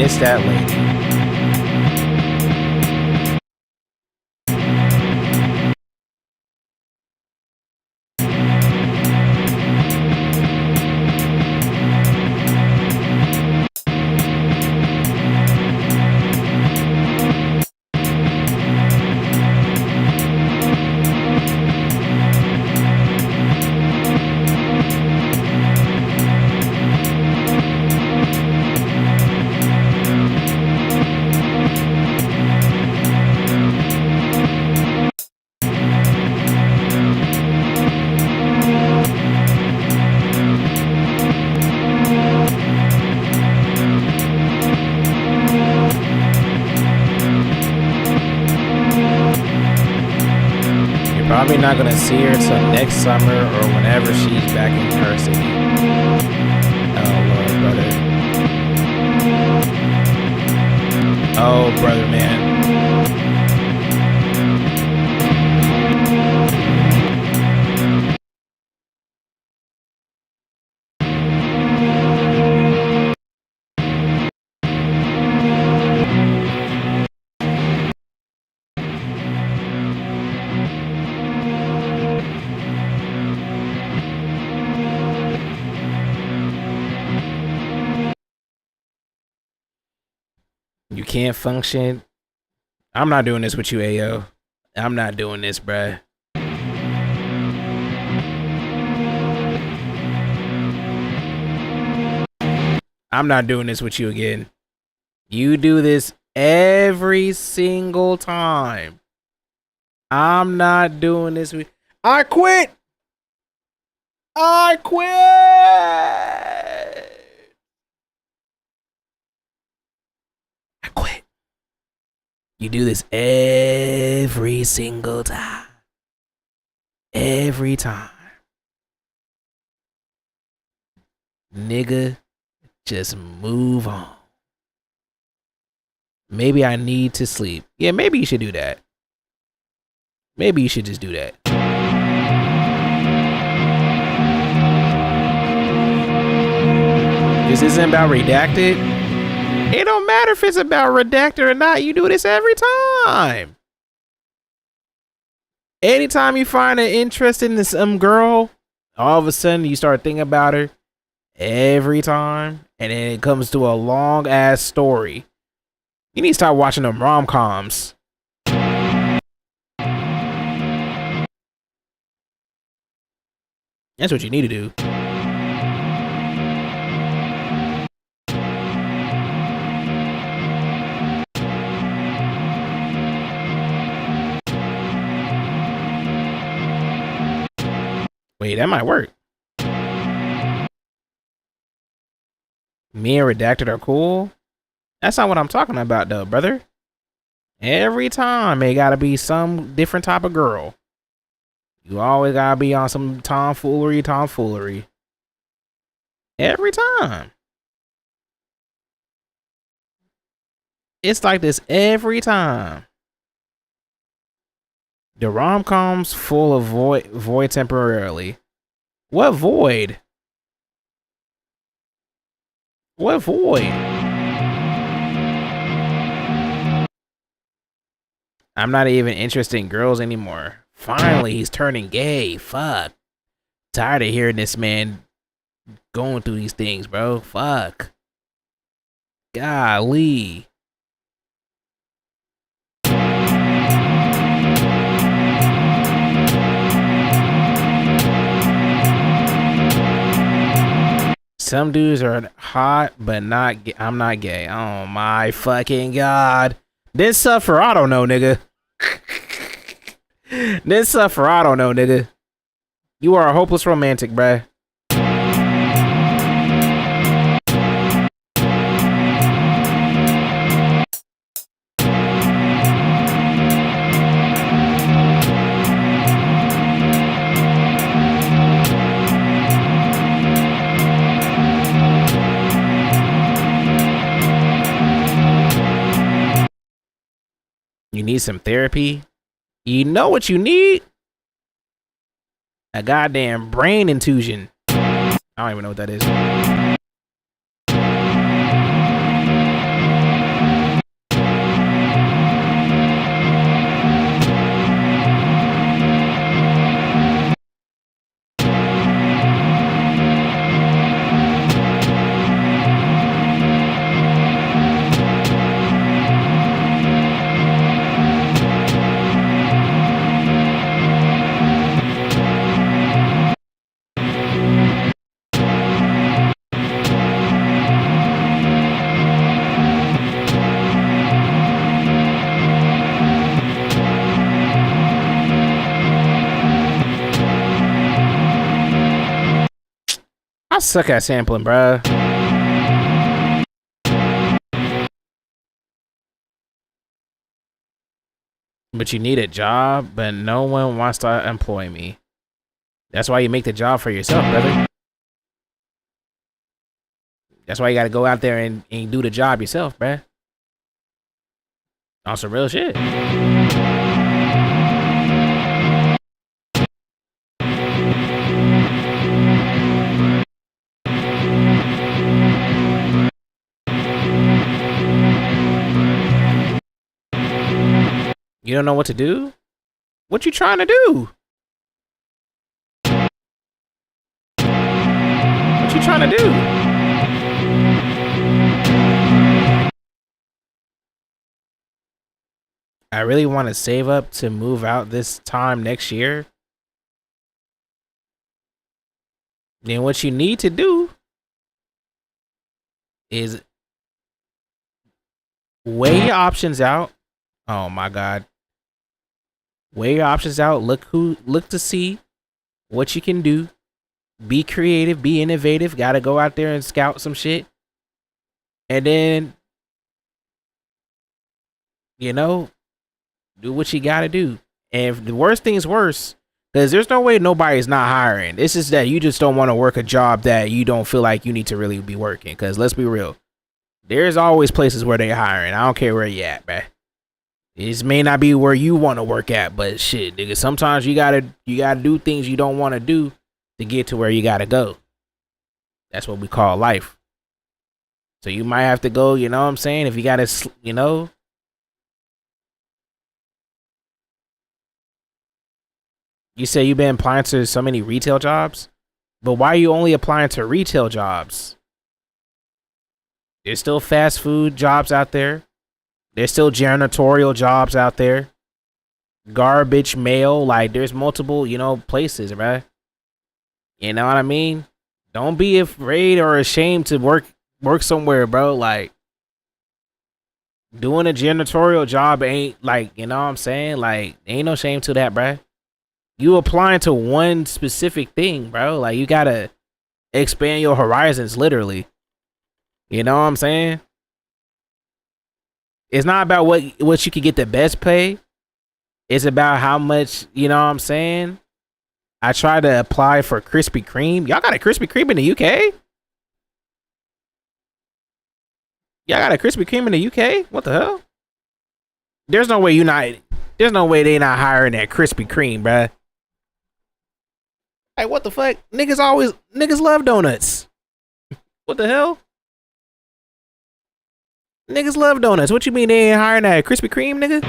Miss that lady. Probably not gonna see her till next summer or whenever she's back in her city. Oh Lord, brother. Oh brother, man. You can't function. I'm not doing this with you, Ayo. I'm not doing this, bruh. I'm not doing this with you again. You do this every single time. I'm not doing this with... I quit! I quit! I quit. You do this every single time. Every time. Nigga, just move on. Maybe I need to sleep. Yeah, maybe you should do that. Maybe you should just do that. This isn't about redacted. It don't matter if it's about redacted or not. You do this every time. Anytime you find an interest in this girl, all of a sudden you start thinking about her every time. And then it comes to a long ass story. You need to start watching them rom-coms. That's what you need to do. Wait, that might work. Me and Redacted are cool? That's not what I'm talking about though, brother. Every time it gotta be some different type of girl. You always gotta be on some tomfoolery. Every time. It's like this every time. The rom-com's full of void temporarily. What void? What void? I'm not even interested in girls anymore. Finally, he's turning gay. Fuck. Tired of hearing this man going through these things, bro. Fuck. Golly. Some dudes are hot, but not gay. I'm not gay. Oh my fucking god. This suffer, I don't know, nigga. This suffer, I don't know, nigga. You are a hopeless romantic, bruh. You need some therapy? You know what you need? A goddamn brain infusion. I don't even know what that is. Y'all suck at sampling, bruh. But you need a job, but no one wants to employ me. That's why you make the job for yourself, brother. That's why you gotta go out there and do the job yourself, bruh. On some real shit. You don't know what to do? What you trying to do? What you trying to do? I really want to save up to move out this time next year. Then what you need to do is weigh your options out. Oh my God. Weigh your options out. Look to see what you can do. Be creative, be innovative. Gotta go out there and scout some shit. And then, you know, do what you gotta do. And if the worst thing is worse, because there's no way nobody's not hiring. It's just that you just don't want to work a job that you don't feel like you need to really be working. Because let's be real. There's always places where they're hiring. I don't care where you at, man. It may not be where you want to work at, but shit, nigga, sometimes you gotta do things you don't want to do to get to where you gotta go. That's what we call life. So you might have to go, you know what I'm saying? If you gotta, you know. You say you've been applying to so many retail jobs, but why are you only applying to retail jobs? There's still fast food jobs out there. There's still janitorial jobs out there. Garbage mail, like there's multiple, you know, places, right? You know what I mean? Don't be afraid or ashamed to work somewhere, bro. Like doing a janitorial job ain't like, you know what I'm saying? Like ain't no shame to that, bro. You applying to one specific thing, bro. Like you gotta expand your horizons, literally. You know what I'm saying? It's not about what you can get the best pay. It's about how much, you know what I'm saying? I tried to apply for Krispy Kreme. Y'all got a Krispy Kreme in the UK? Y'all got a Krispy Kreme in the UK? What the hell? There's no way they not hiring at Krispy Kreme, bruh. Like, what the fuck? Niggas love donuts. What the hell? Niggas love donuts. What you mean they ain't hiring at Krispy Kreme, nigga?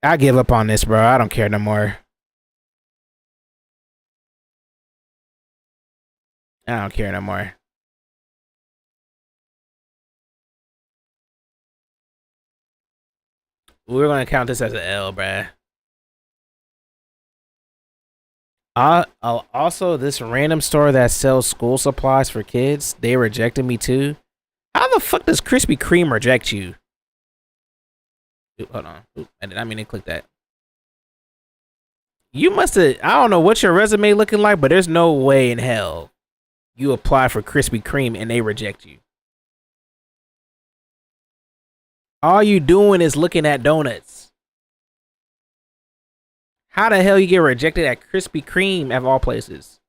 I give up on this, bro. I don't care no more. I don't care no more. We're gonna count this as an L, bruh. Also, this random store that sells school supplies for kids, they rejected me too. How the fuck does Krispy Kreme reject you? Ooh, hold on. Ooh, I didn't mean to click that. You must have, I don't know what your resume looking like, but there's no way in hell you apply for Krispy Kreme and they reject you. All you doing is looking at donuts. How the hell you get rejected at Krispy Kreme of all places?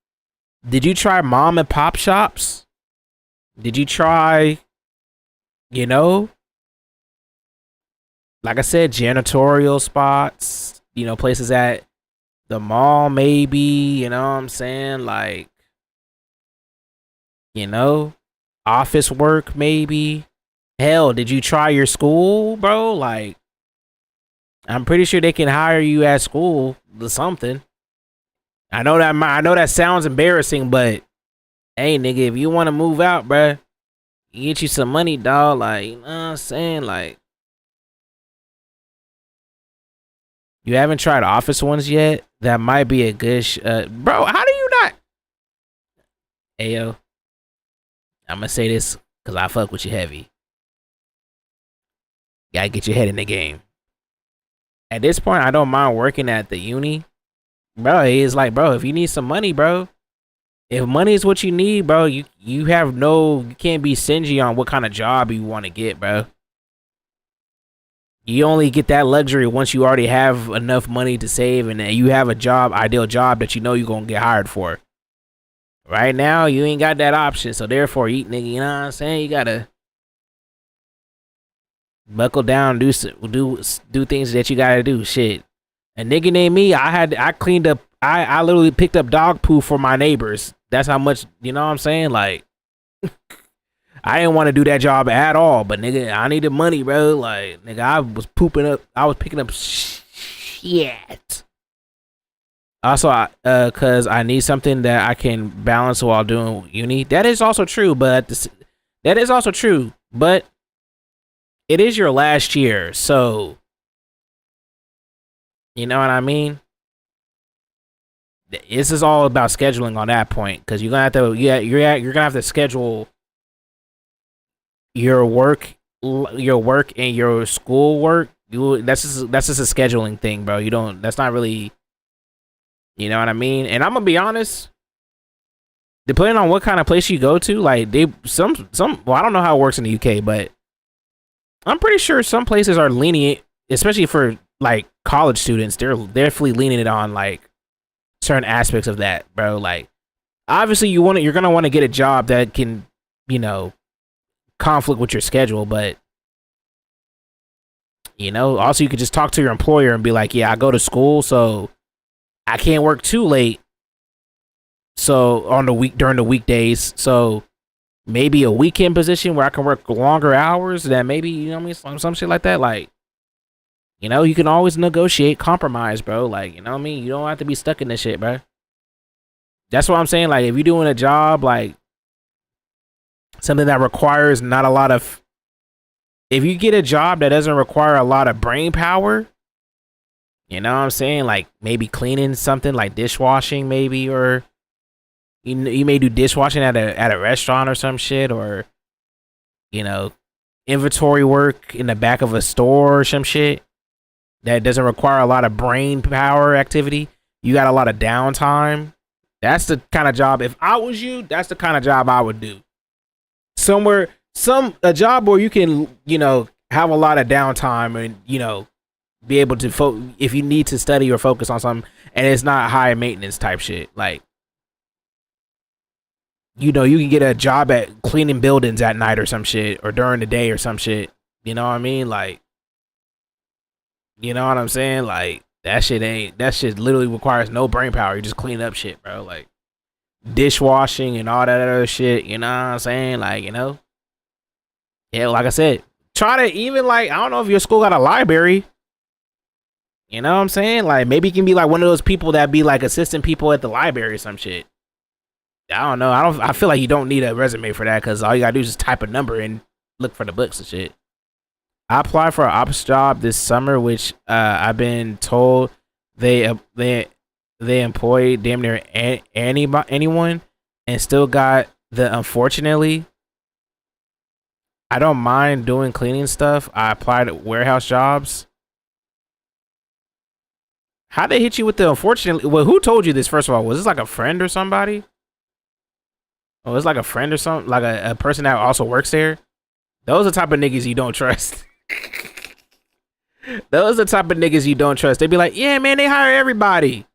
Did you try mom and pop shops? Did you try, you know, like I said, janitorial spots, you know, places at the mall maybe, you know what I'm saying? Like, you know, office work maybe. Hell, did you try your school, bro? Like, I'm pretty sure they can hire you at school or something. I know that sounds embarrassing, but hey, nigga, if you want to move out, bruh, get you some money, dog. Like, you know what I'm saying? Like, you haven't tried office ones yet? That might be a good bro, how do you not? Hey, yo, I'm gonna say this because I fuck with you heavy. Gotta get your head in the game. At this point, I don't mind working at the uni, bro, it's like, bro, if you need some money, bro, if money is what you need, bro, you can't be stingy on what kind of job you want to get, bro. You only get that luxury once you already have enough money to save and you have a ideal job that you know you're going to get hired for. Right now, you ain't got that option. So therefore, you know what I'm saying? You got to buckle down, do things that you got to do. Shit. A nigga named me, I cleaned up, I literally picked up dog poo for my neighbors. That's how much, you know what I'm saying? Like, I didn't want to do that job at all, but nigga, I needed money, bro. Like, nigga, I was picking up shit. Also, cause I need something that I can balance while doing uni. That is also true, but it is your last year, so you know what I mean? This is all about scheduling on that point, because you're gonna have to schedule your work and your school work. That's just a scheduling thing, bro. That's not really, you know what I mean? And I'm gonna be honest, depending on what kind of place you go to, like well, I don't know how it works in the UK, but I'm pretty sure some places are lenient, especially for like college students. They're definitely lenient on like certain aspects of that, bro. Like, obviously you're gonna want to get a job that can, you know, conflict with your schedule, but you know, also you could just talk to your employer and be like, yeah, I go to school, so I can't work too late, so during the weekdays, so maybe a weekend position where I can work longer hours, that maybe, you know what I mean, some shit like that. Like, you know, you can always negotiate, compromise, bro. Like, you know what I mean? You don't have to be stuck in this shit, bro. That's what I'm saying. Like, if you're doing a job, like, something that requires not a lot of... If you get a job that doesn't require a lot of brain power, you know what I'm saying? Like, maybe cleaning something, like dishwashing, maybe, or... You may do dishwashing at a restaurant or some shit, or, you know, inventory work in the back of a store or some shit that doesn't require a lot of brain power activity. You got a lot of downtime. That's the kind of job, if I was you, that's the kind of job I would do. A job where you can, you know, have a lot of downtime and, you know, be able to if you need to study or focus on something, and it's not high maintenance type shit. Like, you know, you can get a job at cleaning buildings at night or some shit, or during the day or some shit. You know what I mean? Like, you know what I'm saying? Like, that shit literally requires no brain power. You just clean up shit, bro. Like, dishwashing and all that other shit. You know what I'm saying? Like, you know? Yeah, like I said, try to even, like, I don't know if your school got a library. You know what I'm saying? Like, maybe you can be like one of those people that be like assistant people at the library or some shit. I don't know. I feel like you don't need a resume for that, because all you gotta do is just type a number and look for the books and shit. I applied for an ops job this summer, which I've been told they employ damn near anyone, and still got the unfortunately. I don't mind doing cleaning stuff. I applied at warehouse jobs. How'd they hit you with the unfortunately? Well, who told you this, first of all? Was this like a friend or somebody? Oh, it's like a friend or something, like a person that also works there. Those are the type of niggas you don't trust. Those are the type of niggas you don't trust. They be like, yeah, man, they hire everybody.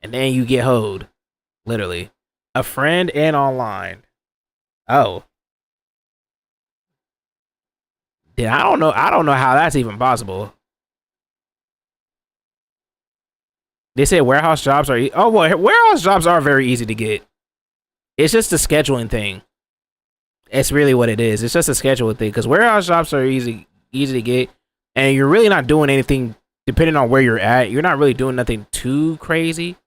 And then you get hoed. Literally. A friend and online. Oh. Yeah, I don't know how that's even possible. They said warehouse jobs are... Oh, well, warehouse jobs are very easy to get. It's just a scheduling thing. It's really what it is. It's just a scheduling thing, because warehouse jobs are easy to get, and you're really not doing anything, depending on where you're at. You're not really doing nothing too crazy.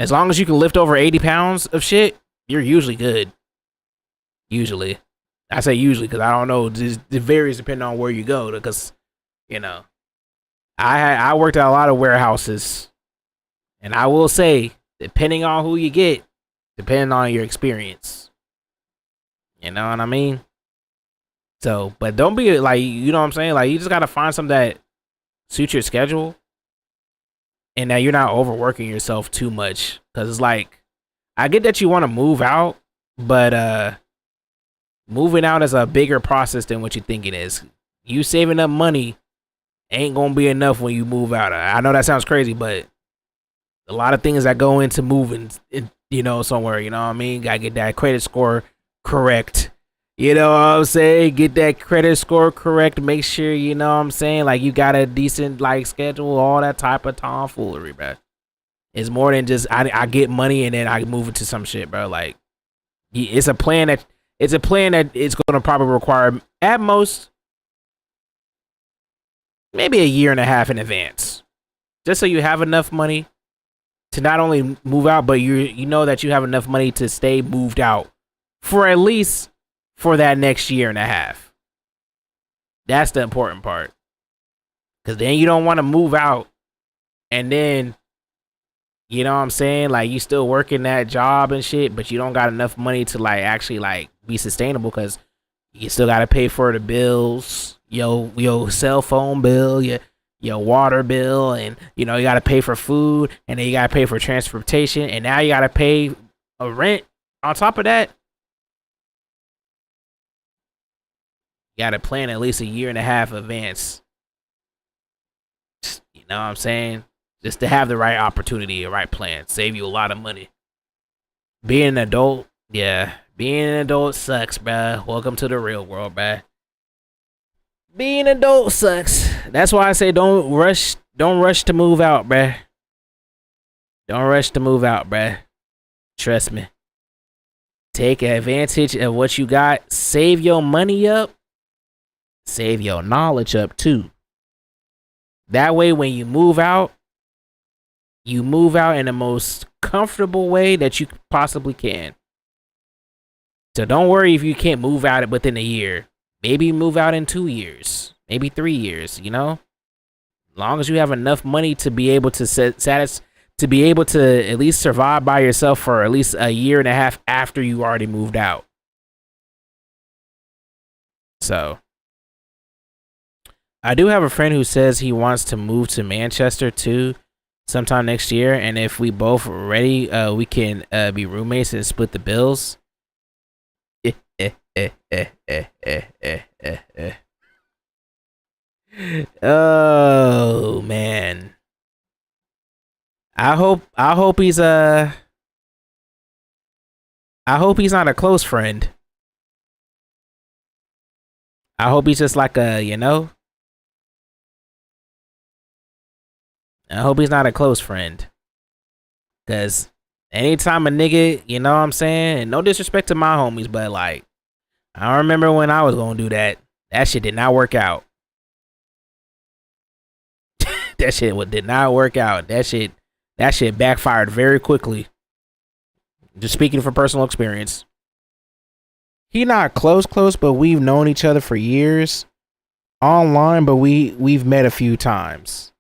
As long as you can lift over 80 pounds of shit, you're usually good. Usually. I say usually because I don't know. It varies depending on where you go, because, you know, I worked at a lot of warehouses, and I will say, depending on who you get, depending on your experience. You know what I mean? So, but don't be like, you know what I'm saying? Like, you just got to find something that suits your schedule. and that you're not overworking yourself too much. Because it's like, I get that you want to move out, but moving out is a bigger process than what you think it is. You saving up money ain't gonna be enough when you move out. I know that sounds crazy, but a lot of things that go into moving, somewhere, you know what I mean? Gotta get that credit score correct. You know what I'm saying? Get that credit score correct. Make sure, you know what I'm saying? Like, you got a decent, like, schedule, all that type of tomfoolery, bro. It's more than just, I get money and then I move it to some shit, bro. Like, it's a plan that it's going to probably require, at most, maybe a year and a half in advance. Just so you have enough money to not only move out, but you know that you have enough money to stay moved out for at least for that next year and a half. That's the important part. Because then you don't want to move out and then, you know what I'm saying? Like, you still working that job and shit, but you don't got enough money to, like, actually, like, be sustainable, because you still got to pay for the bills, your cell phone bill, your water bill, and, you got to pay for food, and then you got to pay for transportation, and now you got to pay a rent on top of that. You got to plan at least a year and a half advance. You know what I'm saying? Just to have the right opportunity, the right plan. Save you a lot of money. Being an adult, yeah. Being an adult sucks, bruh. Welcome to the real world, bruh. Being an adult sucks. That's why I say don't rush to move out, bruh. Don't rush to move out, bruh. Trust me. Take advantage of what you got. Save your money up. Save your knowledge up, too. That way, when you move out in the most comfortable way that you possibly can. So don't worry if you can't move out within a year. Maybe move out in 2 years. Maybe 3 years, As long as you have enough money to be able to to be able to at least survive by yourself for at least a year and a half after you already moved out. So, I do have a friend who says he wants to move to Manchester too sometime next year, and if we both are ready, we can be roommates and split the bills. Oh man. I hope he's not a close friend. I hope he's just like I hope he's not a close friend. Cause anytime a nigga, you know what I'm saying? And no disrespect to my homies, but like, I remember when I was gonna do that. That shit did not work out. That shit did not work out. That shit backfired very quickly. Just speaking from personal experience. He not close, but we've known each other for years. Online, but we've met a few times.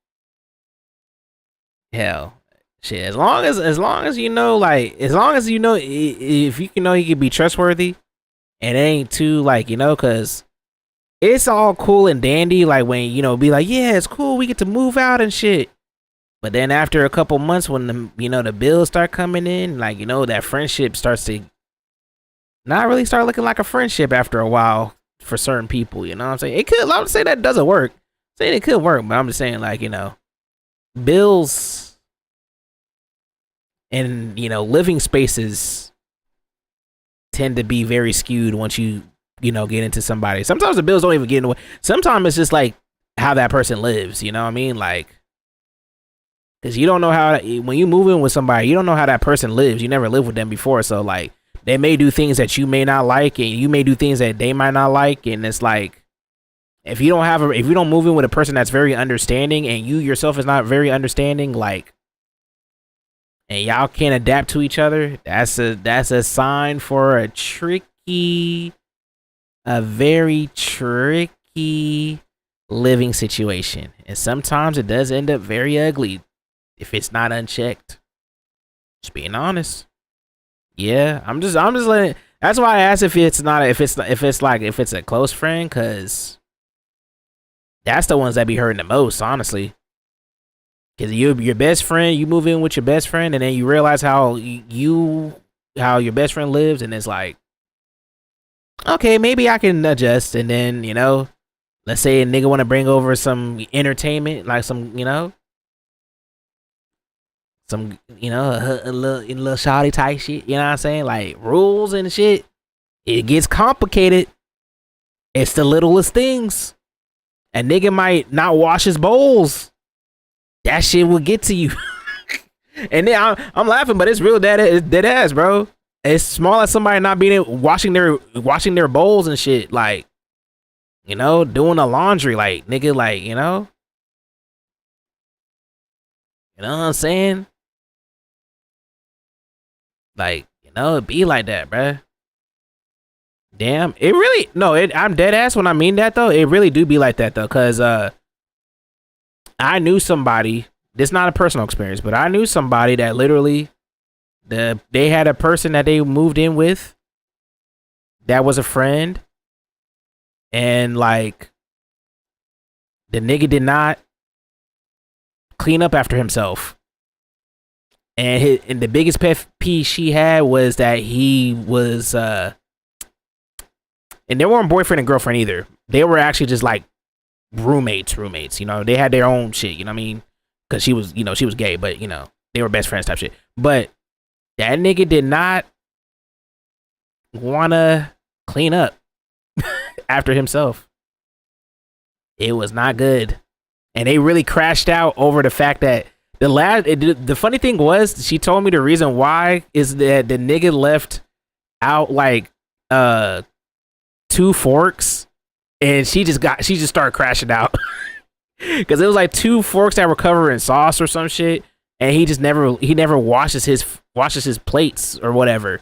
Hell, shit. As long as you know, like, as long as you know, if you can know he can be trustworthy, and it ain't too, like, cause it's all cool and dandy, like when be like, yeah, it's cool, we get to move out and shit. But then after a couple months, when the bills start coming in, like, that friendship starts to not really start looking like a friendship after a while for certain people. You know what I'm saying? I would say that doesn't work. Saying it could work, but I'm just saying, like, bills and living spaces tend to be very skewed once you get into somebody. Sometimes the bills don't even get in the way. Sometimes it's just like how that person lives, you know what I mean? Like, because you don't know how, when you move in with somebody, you don't know how that person lives. You never lived with them before, so like they may do things that you may not like, and you may do things that they might not like, and it's like, if you don't move in with a person that's very understanding, and you yourself is not very understanding, like, and y'all can't adapt to each other, that's a sign for a very tricky living situation. And sometimes it does end up very ugly if it's not unchecked. Just being honest. Yeah, I'm just letting. That's why I asked if it's a close friend, cause that's the ones that be hurting the most, honestly. Cause your best friend, you move in with your best friend, and then you realize how your best friend lives, and it's like, okay, maybe I can adjust. And then, you know, let's say a nigga want to bring over some entertainment, like some, you know, a little shoddy type shit. You know what I'm saying? Like rules and shit. It gets complicated. It's the littlest things. A nigga might not wash his bowls. That shit will get to you. And then I'm laughing, but it's real dead ass, bro. It's small as somebody not being washing their bowls and shit, like, you know, doing the laundry, like, nigga, like, you know what I'm saying? Like, you know, it be like that, bruh. Damn, it really I'm dead ass when I mean that though. It really do be like that though, cause I knew somebody. This is not a personal experience, but I knew somebody that literally they had a person that they moved in with that was a friend, and like the nigga did not clean up after himself. And the biggest pet peeve she had was that he was and they weren't boyfriend and girlfriend either. They were actually just like roommates, you know. They had their own shit, you know what I mean? Cause she was gay, but you know, they were best friends type shit. But that nigga did not wanna clean up after himself. It was not good. And they really crashed out over the fact that the funny thing was, she told me the reason why is that the nigga left out like 2 forks, and she just started crashing out. Cause it was like 2 forks that were covered in sauce or some shit, and he never washes his plates or whatever.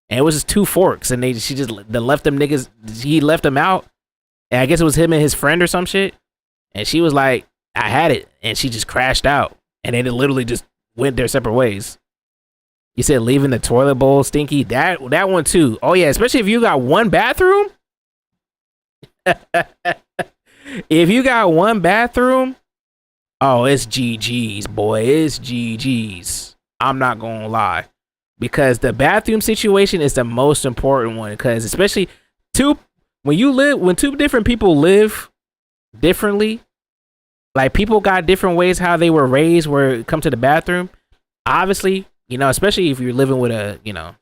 And it was just 2 forks, and she left them niggas. He left them out, and I guess it was him and his friend or some shit. And she was like, "I had it," and she just crashed out, and then it literally just went their separate ways. You said leaving the toilet bowl stinky. That one too. Oh yeah, especially if you got one bathroom. If you got one bathroom, oh, it's GG's, boy. It's GG's. I'm not gonna lie. Because the bathroom situation is the most important one. Because especially when 2 different people live differently, like people got different ways how they were raised where it comes to the bathroom. Obviously, you know, especially if you're living with a, you know,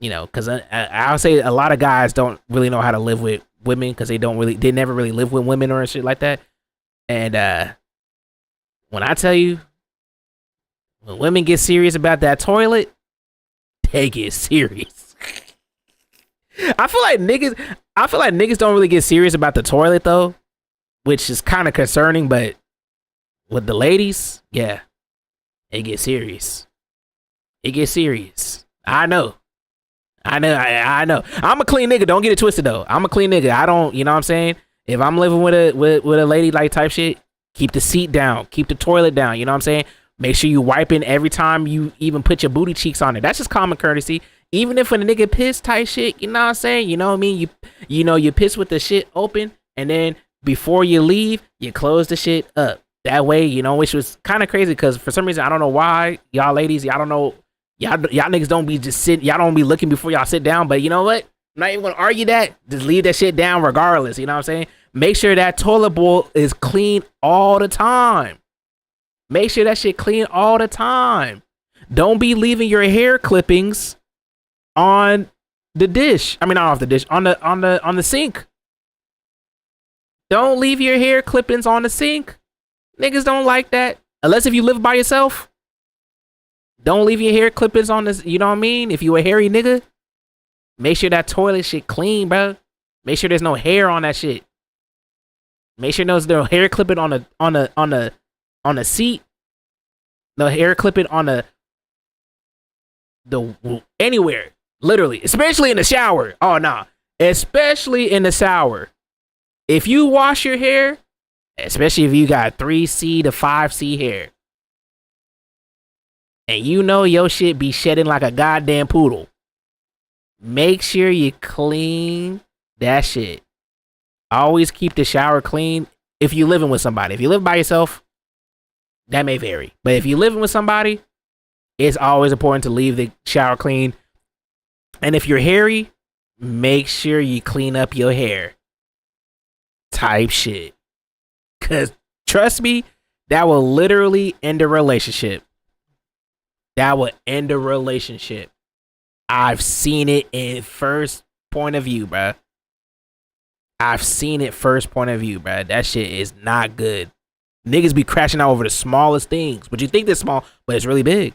because I'll say a lot of guys don't really know how to live with women because they never really live with women or shit like that. And when I tell you, when women get serious about that toilet, they get serious. I feel like niggas don't really get serious about the toilet though, which is kind of concerning. But with the ladies, yeah, it gets serious. It gets serious. I know. I'm a clean nigga. Don't get it twisted though. I'm a clean nigga. I don't, you know what I'm saying? If I'm living with a lady like type shit, keep the seat down, keep the toilet down. You know what I'm saying? Make sure you wiping every time you even put your booty cheeks on it. That's just common courtesy. Even if when a nigga piss type shit, you know what I'm saying? You know what I mean? You piss with the shit open, and then before you leave, you close the shit up. That way, you know, which was kind of crazy because for some reason I don't know why y'all ladies, y'all don't know. Y'all niggas don't be just sitting. Y'all don't be looking before y'all sit down. But you know what? I'm not even gonna argue that. Just leave that shit down regardless. You know what I'm saying? Make sure that toilet bowl is clean all the time. Make sure that shit clean all the time. Don't be leaving your hair clippings on the dish. I mean, not off the dish. On the sink. Don't leave your hair clippings on the sink. Niggas don't like that. Unless if you live by yourself. Don't leave your hair clippings on this, you know what I mean? If you a hairy nigga, make sure that toilet shit clean, bro. Make sure there's no hair on that shit. Make sure there's no hair clipping on the seat. No hair clipping on the anywhere, literally, especially in the shower. Oh nah, especially in the shower. If you wash your hair, especially if you got 3C to 5C hair, and you know your shit be shedding like a goddamn poodle, make sure you clean that shit. Always keep the shower clean if you're living with somebody. If you live by yourself, That may vary. But if you're living with somebody, it's always important to leave the shower clean. And if you're hairy, make sure you clean up your hair. Type shit. Because trust me, that will literally end a relationship. That will end a relationship. I've seen it in first point of view, bruh. I've seen it first point of view, bruh. That shit is not good. Niggas be crashing out over the smallest things. But you think they're small, but it's really big.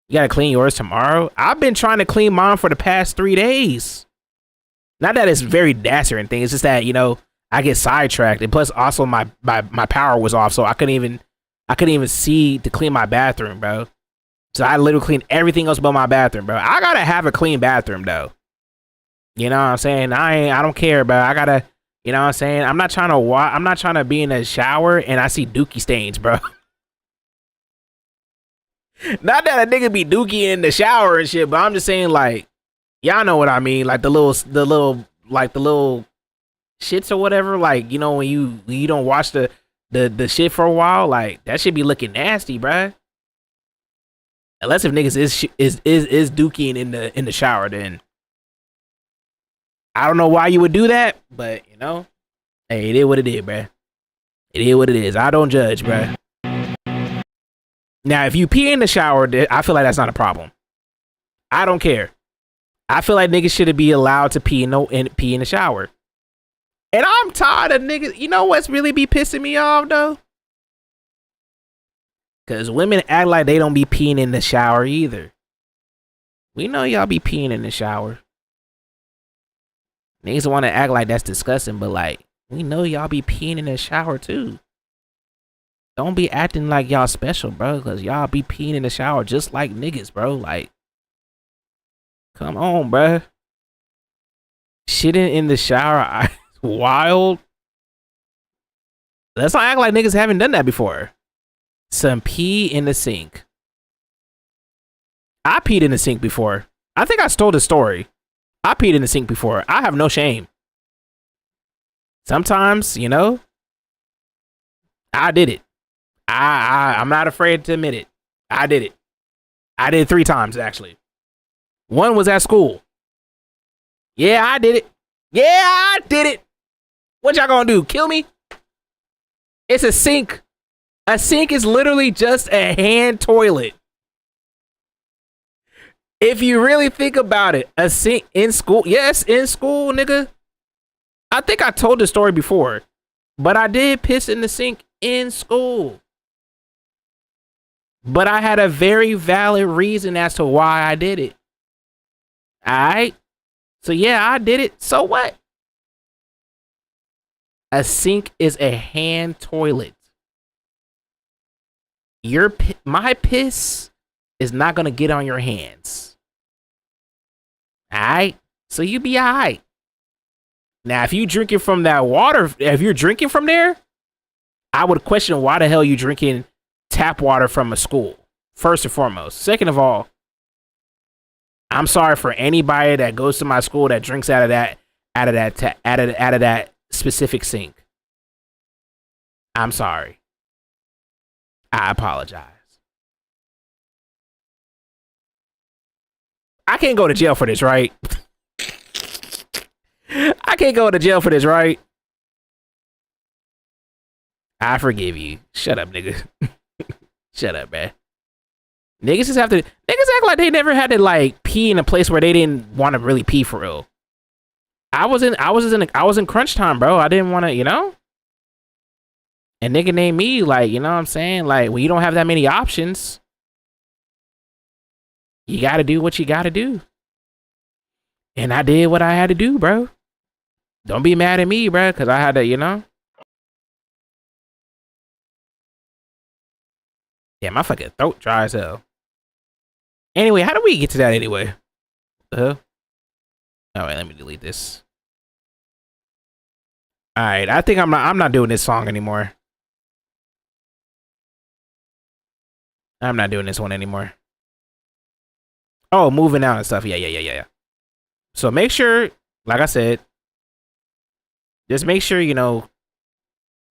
You gotta clean yours tomorrow. I've been trying to clean mine for the past 3 days. Not that it's very dasher and things. It's just that, you know, I get sidetracked. And plus also my power was off, so I couldn't even see to clean my bathroom, bro. So I literally cleaned everything else but my bathroom, bro. I gotta have a clean bathroom though. You know what I'm saying? I don't care, bro. I gotta, you know what I'm saying? I'm not trying to be in a shower and I see dookie stains, bro. Not that a nigga be dookie in the shower and shit, but I'm just saying, like, y'all know what I mean, like the little shits or whatever, like, you know, when you don't wash the shit for a while, like that shit be looking nasty, bruh. Unless if niggas is dookieing in the shower, then I don't know why you would do that, but you know, hey, it is what it is, bruh. It is what it is. I don't judge, bruh. Now, if you pee in the shower, I feel like that's not a problem. I don't care. I feel like niggas should be allowed to pee in the shower. And I'm tired of niggas. You know what's really be pissing me off though? Cause women act like they don't be peeing in the shower either. We know y'all be peeing in the shower. Niggas want to act like that's disgusting, but like, we know y'all be peeing in the shower too. Don't be acting like y'all special, bro, cause y'all be peeing in the shower just like niggas, bro. Like, come on, bro. Shitting in the shower, wild. Let's not act like niggas haven't done that before. Some pee in the sink. I peed in the sink before. I think I stole the story. I peed in the sink before. I have no shame. Sometimes, you know, I did it. I'm not afraid to admit it. I did it. I did it 3 times, actually. One was at school. Yeah, I did it. Yeah, I did it. What y'all gonna do? Kill me? It's a sink. A sink is literally just a hand toilet. If you really think about it, a sink in school. Yes, in school, nigga. I think I told the story before, but I did piss in the sink in school. But I had a very valid reason as to why I did it. Alright? So yeah, I did it. So what? A sink is a hand toilet. My piss is not gonna get on your hands. Alright? So you be alright. Now, if you drinking from that water, if you're drinking from there, I would question why the hell you drinking tap water from a school, first and foremost. Second of all, I'm sorry for anybody that goes to my school that drinks out of that specific sink. I'm sorry. I apologize. I can't go to jail for this, right? I can't go to jail for this, right? I forgive you. Shut up, nigga. Shut up, man. Niggas just have to. Niggas act like they never had to like pee in a place where they didn't want to really pee for real. I was in crunch time, bro. I didn't want to, you know. And nigga named me, like, you know what I'm saying? Like, when you don't have that many options, you got to do what you got to do. And I did what I had to do, bro. Don't be mad at me, bro, because I had to, you know. Yeah, my fucking throat dry as hell. Anyway, how do we get to that anyway? What the hell? All right, let me delete this. All right, I think I'm not doing this song anymore. I'm not doing this one anymore. Oh, moving out and stuff. Yeah. So make sure, like I said, just make sure, you know,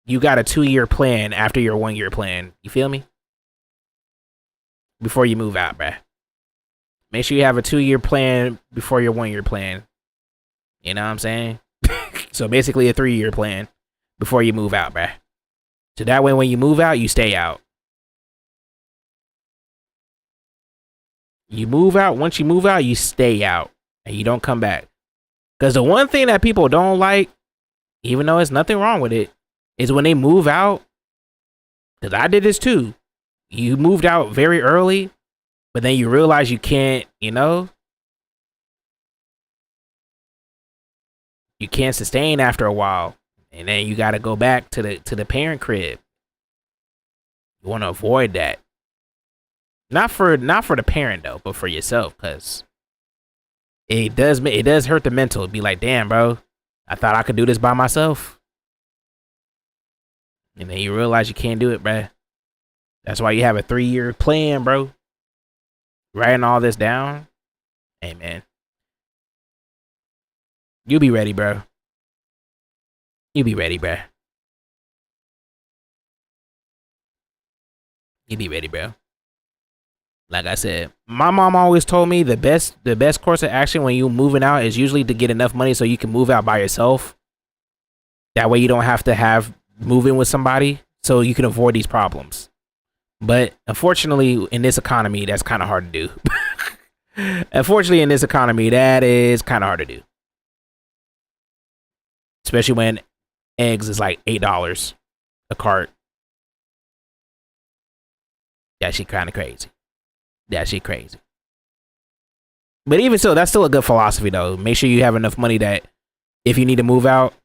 you got a 2-year plan after your 1-year plan. You feel me? before you move out, bruh. Make sure you have a 2-year plan before your 1-year plan. You know what I'm saying? So basically a 3-year plan before you move out, bruh. So that way when you move out, you stay out. You move out, once you move out, you stay out. And you don't come back. Because the one thing that people don't like, even though there's nothing wrong with it, is when they move out. Because I did this too. You moved out very early, but then you realize you can't, you know, you can't sustain after a while. And then you got to go back to the parent crib. You want to avoid that. Not for the parent though, but for yourself, because it does hurt the mental. It'd be like, damn, bro, I thought I could do this by myself. And then you realize you can't do it, bro. That's why you have a 3-year plan, bro. Writing all this down. Hey, man. You'll be ready, bro. You'll be ready, bro. You'll be ready, bro. Like I said, my mom always told me the best course of action when you're moving out is usually to get enough money so you can move out by yourself. That way you don't have to move in with somebody, so you can avoid these problems. But unfortunately, in this economy, that's kind of hard to do. Unfortunately, in this economy, that is kind of hard to do. Especially when eggs is like $8 a cart. That shit kind of crazy. That shit crazy. But even so, that's still a good philosophy though. Make sure you have enough money that if you need to move out,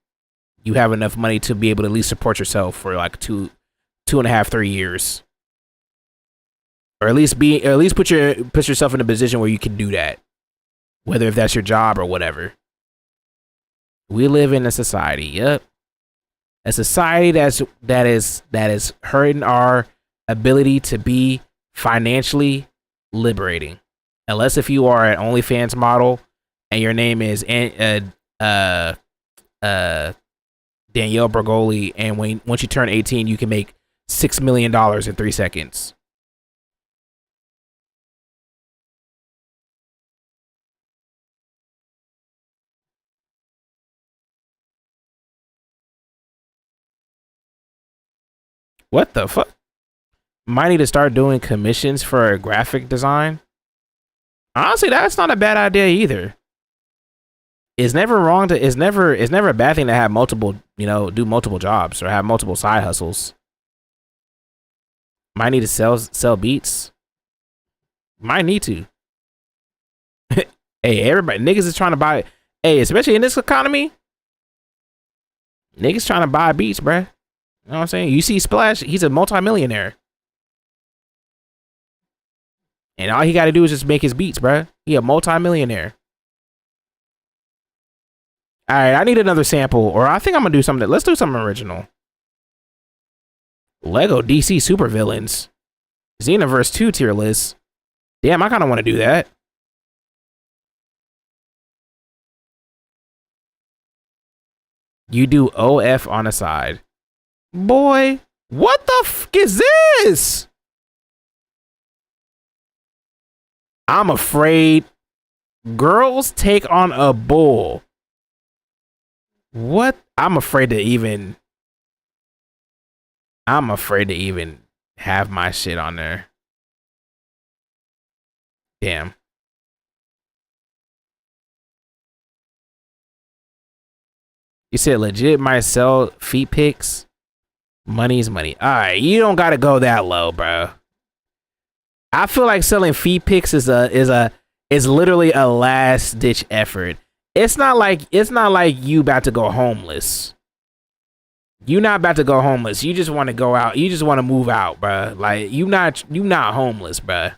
you have enough money to be able to at least support yourself for like 2.5, 3 years. Or at least put yourself in a position where you can do that. Whether if that's your job or whatever. We live in a society, yep. A society that is hurting our ability to be financially liberating. Unless if you are an OnlyFans model and your name is Danielle Bergoli, and once you turn 18 you can make $6 million in 3 seconds. What the fuck? Might need to start doing commissions for a graphic design. Honestly, that's not a bad idea either. It's never wrong to. It's never a bad thing to have multiple, do multiple jobs or have multiple side hustles. Might need to sell beats. Might need to. Hey, everybody, niggas is trying to buy. Hey, especially in this economy, niggas trying to buy beats, bruh. You know what I'm saying? You see Splash, he's a multimillionaire. And all he got to do is just make his beats, bruh. He a multimillionaire. All right, I need another sample, or I think I'm going to do something. Let's do something original. Lego DC Supervillains. Xenoverse 2 tier list. Damn, I kind of want to do that. You do OF on the side. Boy, what the fuck is this? I'm afraid. Girls take on a bull. What? I'm afraid to even have my shit on there. Damn. You said legit might sell feet pics. Money's money. All right, you don't gotta go that low, bro. I feel like selling feet pics is literally a last ditch effort. It's not like you about to go homeless. You not about to go homeless. You just want to go out. You just want to move out, bro. Like you not homeless, bro.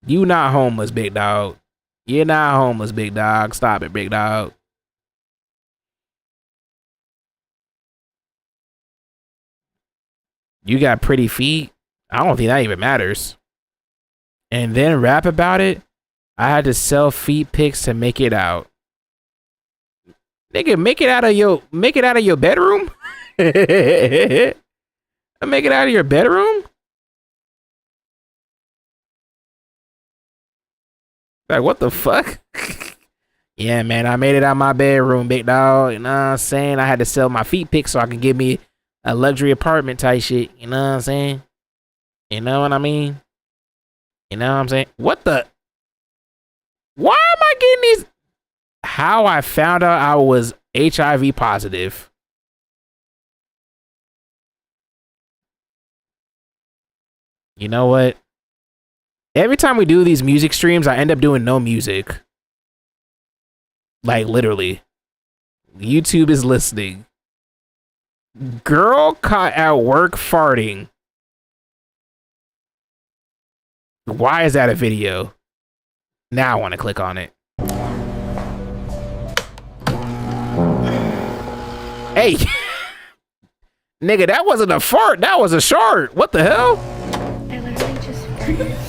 You not homeless, big dog. You're not homeless, big dog. Stop it, big dog. You got pretty feet. I don't think that even matters. And then rap about it. I had to sell feet pics to make it out. Nigga, make it out of your bedroom? Make it out of your bedroom? Like, what the fuck? Yeah, man, I made it out my bedroom, big dog. You know what I'm saying? I had to sell my feet pics so I can get me a luxury apartment type shit. You know what I'm saying? You know what I mean? You know what I'm saying? What the? Why am I getting these? How I found out I was HIV positive. You know what? Every time we do these music streams, I end up doing no music. Like, literally. YouTube is listening. Girl caught at work farting. Why is that a video? Now I want to click on it. Hey. Nigga, that wasn't a fart. That was a shart. What the hell? I literally just farted.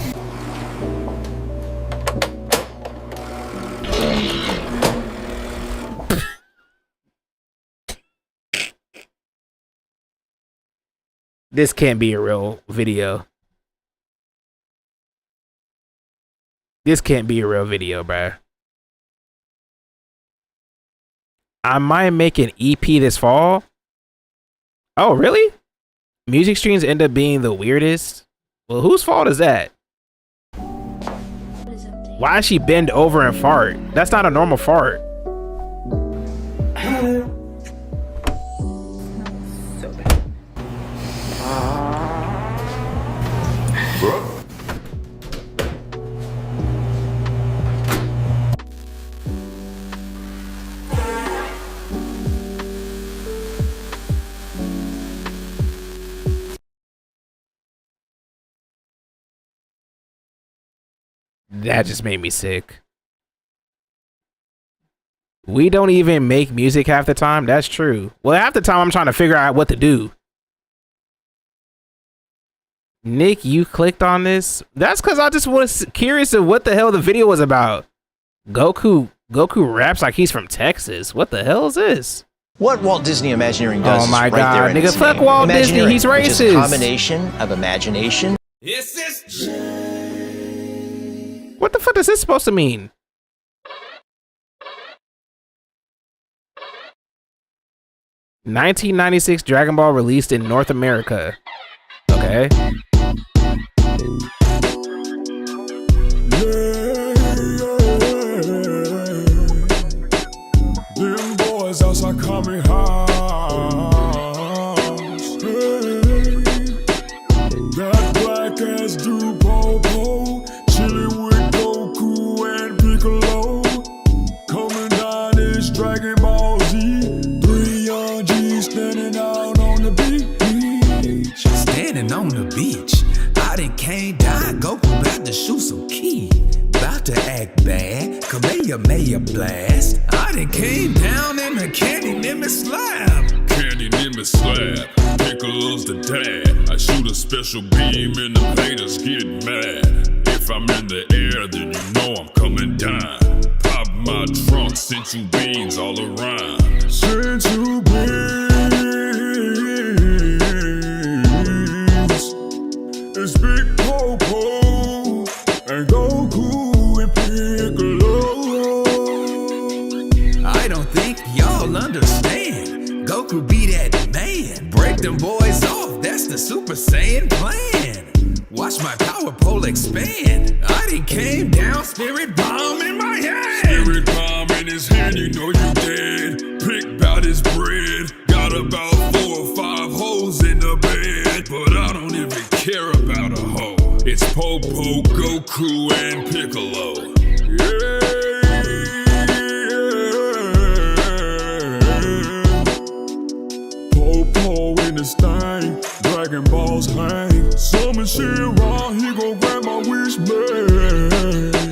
This can't be a real video. This can't be a real video, bruh. I might make an EP this fall. Oh, really? Music streams end up being the weirdest? Well, whose fault is that? Why did she bend over and fart? That's not a normal fart. That just made me sick. We don't even make music half the time. That's true. Well, half the time I'm trying to figure out what to do. Nick, you clicked on this? That's because I just was curious of what the hell the video was about. Goku raps like he's from Texas. What the hell is this? What Walt Disney Imagineering does oh my is right God, there in nigga, its fuck name. Walt Disney, he's Imagineering, which is a racist. combination of imagination. What the fuck is this supposed to mean? $1996 Dragon Ball released in North America. Okay. Them boys outside coming house. That black ass dude Popo, chilling with Goku and Piccolo. Coming down this Dragon Ball Z. 3 young G's standing out on the beach. Standing on the beach. I done came down, Goku about to shoot some key. About to act bad, Kamehameha blast. I done came down in the candy nimmy slab. Candy nimmy slab, Piccolo's the dad. I shoot a special beam and the haters get mad. If I'm in the air, then you know I'm coming down. Pop my trunk, sent you beans all around. Sent you beans. It's Big Popo and Goku and Piccolo. I don't think y'all understand. Goku be that man. Break them boys off, that's the Super Saiyan plan. Watch my power pole expand. I done came down, spirit bomb in my hand. Spirit bomb in his hand, you know you dead. Pick out his bread. Got about 4 or 5 holes in the bed. But I don't even care about a hoe. It's Popo, Goku, and Piccolo. Yeah. Popo in his thing, Dragon Balls hang. Summon shit raw, he gon' grab my wish bag.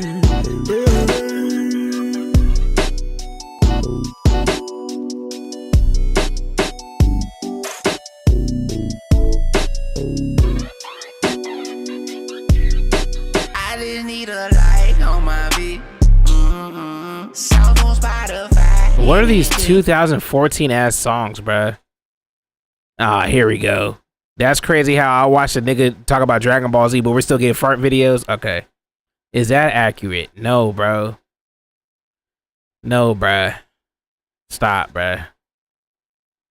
I just need a like on my beat. Sound on Spotify. What are these 2014 ass songs, bruh? Ah, here we go. That's crazy how I watched a nigga talk about Dragon Ball Z, but we're still getting fart videos. Okay. Is that accurate? No, bro. No, bruh. Stop, bruh.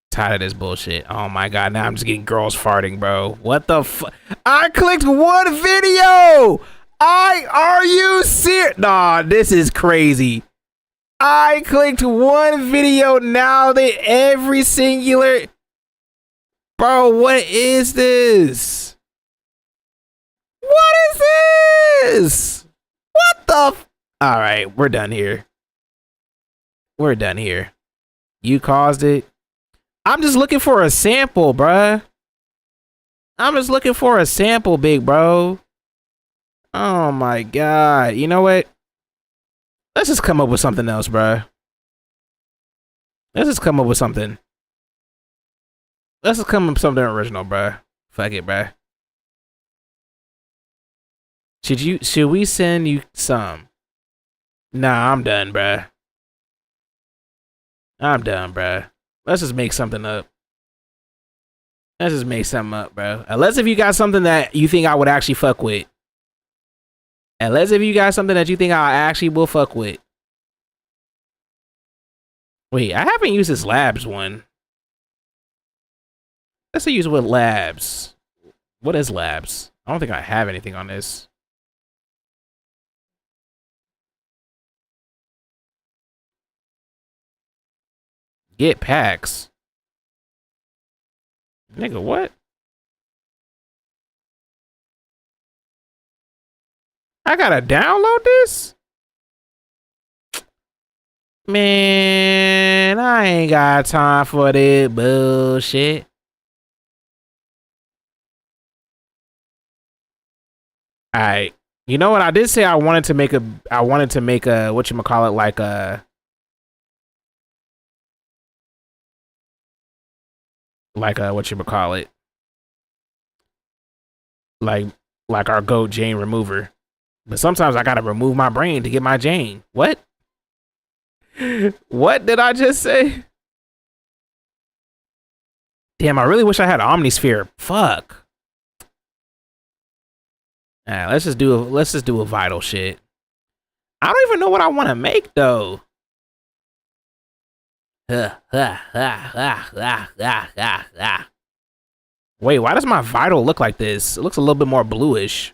Tired of this bullshit. Oh my god, now I'm just getting girls farting, bro. What the fuck? I clicked one video! Are you serious? Nah, this is crazy. I clicked one video, now that every singular... Bro, what is this? What is this? What the f... Alright, we're done here. We're done here. You caused it. I'm just looking for a sample, bruh. I'm just looking for a sample, big bro. Oh my god. You know what? Let's just come up with something else, bruh. Let's just come up with something. Let's just come up with something original, bruh. Fuck it, bruh. Should we send you some? Nah, I'm done, bruh. I'm done, bruh. Let's just make something up. Let's just make something up, bro. Unless if you got something that you think I would actually fuck with. Unless if you got something that you think I actually will fuck with. Wait, I haven't used this labs one. Let's use with labs. What is labs? I don't think I have anything on this. Get packs. Nigga, what? I gotta download this? Man, I ain't got time for this bullshit. Alright. You know what? I did say I wanted to make a whatchamacallit, like a whatchamacallit. Like our GOAT Jane remover. But sometimes I gotta remove my brain to get my Jane. What? What did I just say? Damn, I really wish I had an Omnisphere. Fuck. Alright, let's just do a vital shit. I don't even know what I want to make though. Wait, why does my vital look like this? It looks a little bit more bluish.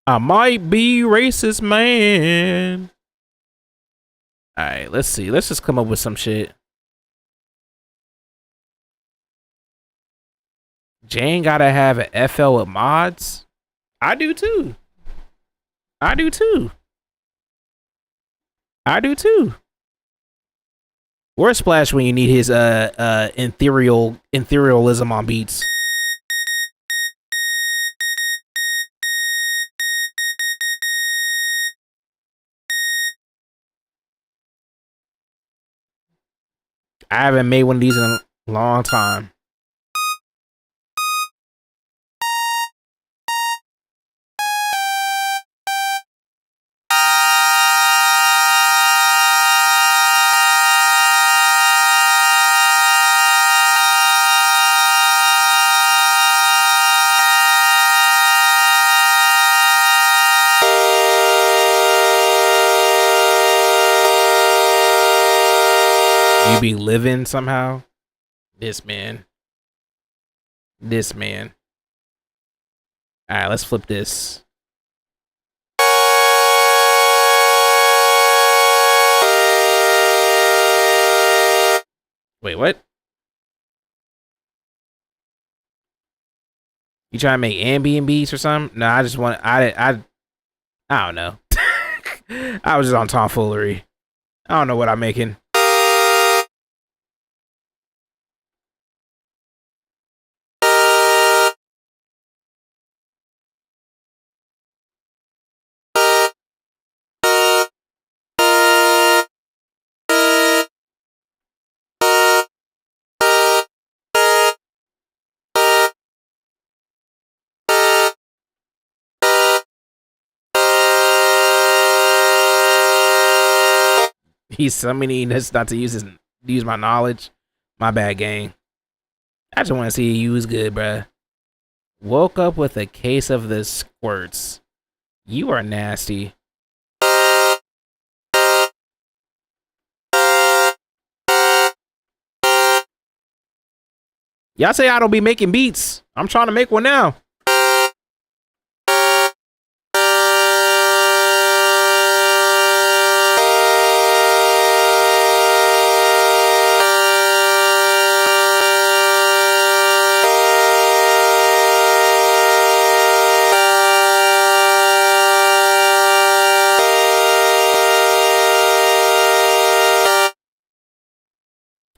I might be racist, man. Alright, let's see. Let's just come up with some shit. Jane gotta have an FL with mods. I do too. I do too. I do too. Where's Splash when you need his etherealism on beats? I haven't made one of these in a long time. You be living somehow? This man. This man. Alright, let's flip this. Wait, what? You trying to make ambient beats or something? No, I just want I don't know. I was just on tomfoolery. I don't know what I'm making. He's summoning us not to use my knowledge. My bad, gang. I just want to see you use good, bruh. Woke up with a case of the squirts. You are nasty. Y'all say I don't be making beats. I'm trying to make one now.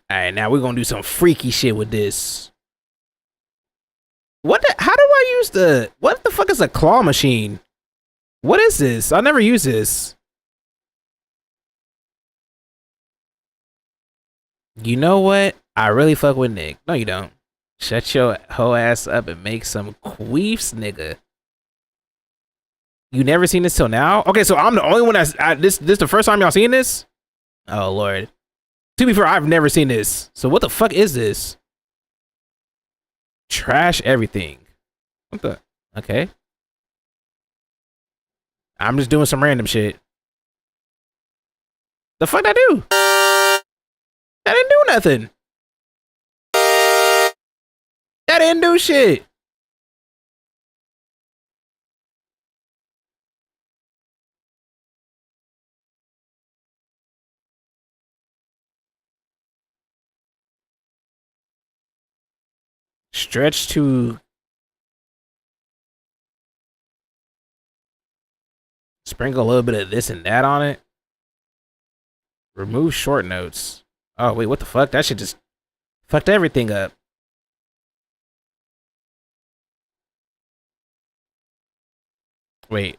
Alright, now we're gonna do some freaky shit with this. How do I use what the fuck is a claw machine? What is this? I never use this. You know what? I really fuck with Nick. No, you don't. Shut your hoe ass up and make some queefs, nigga. You never seen this till now? Okay, so I'm the only one this the first time y'all seen this? Oh Lord. To be fair, I've never seen this. So what the fuck is this? Trash everything. What the? Okay. I'm just doing some random shit. The fuck I do? I didn't do nothing. I didn't do shit. Stretch to sprinkle a little bit of this and that on it. Remove short notes. Oh wait, what the fuck? That shit just fucked everything up. Wait.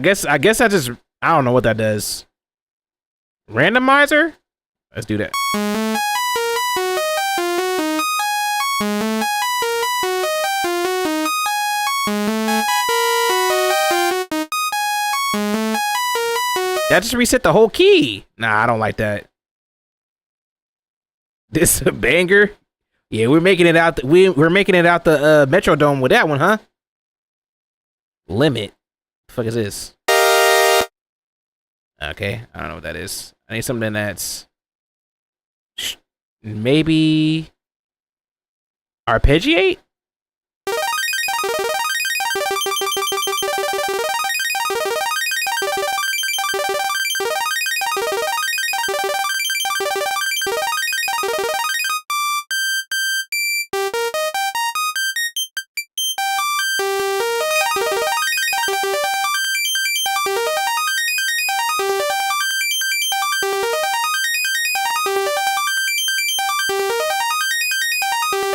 I guess I don't know what that does. Randomizer? Let's do that. That just reset the whole key. Nah, I don't like that. This a banger? Yeah, we're making it out. We're making it out the Metrodome with that one, huh? Limit. The fuck is this? Okay, I don't know what that is. I need something that's maybe arpeggiate.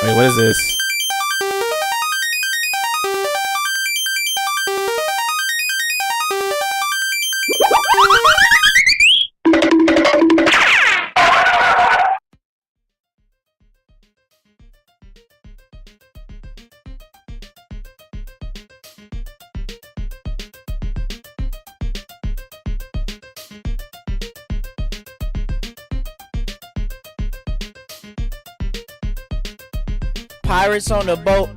Wait, what is this? Pirates on the boat,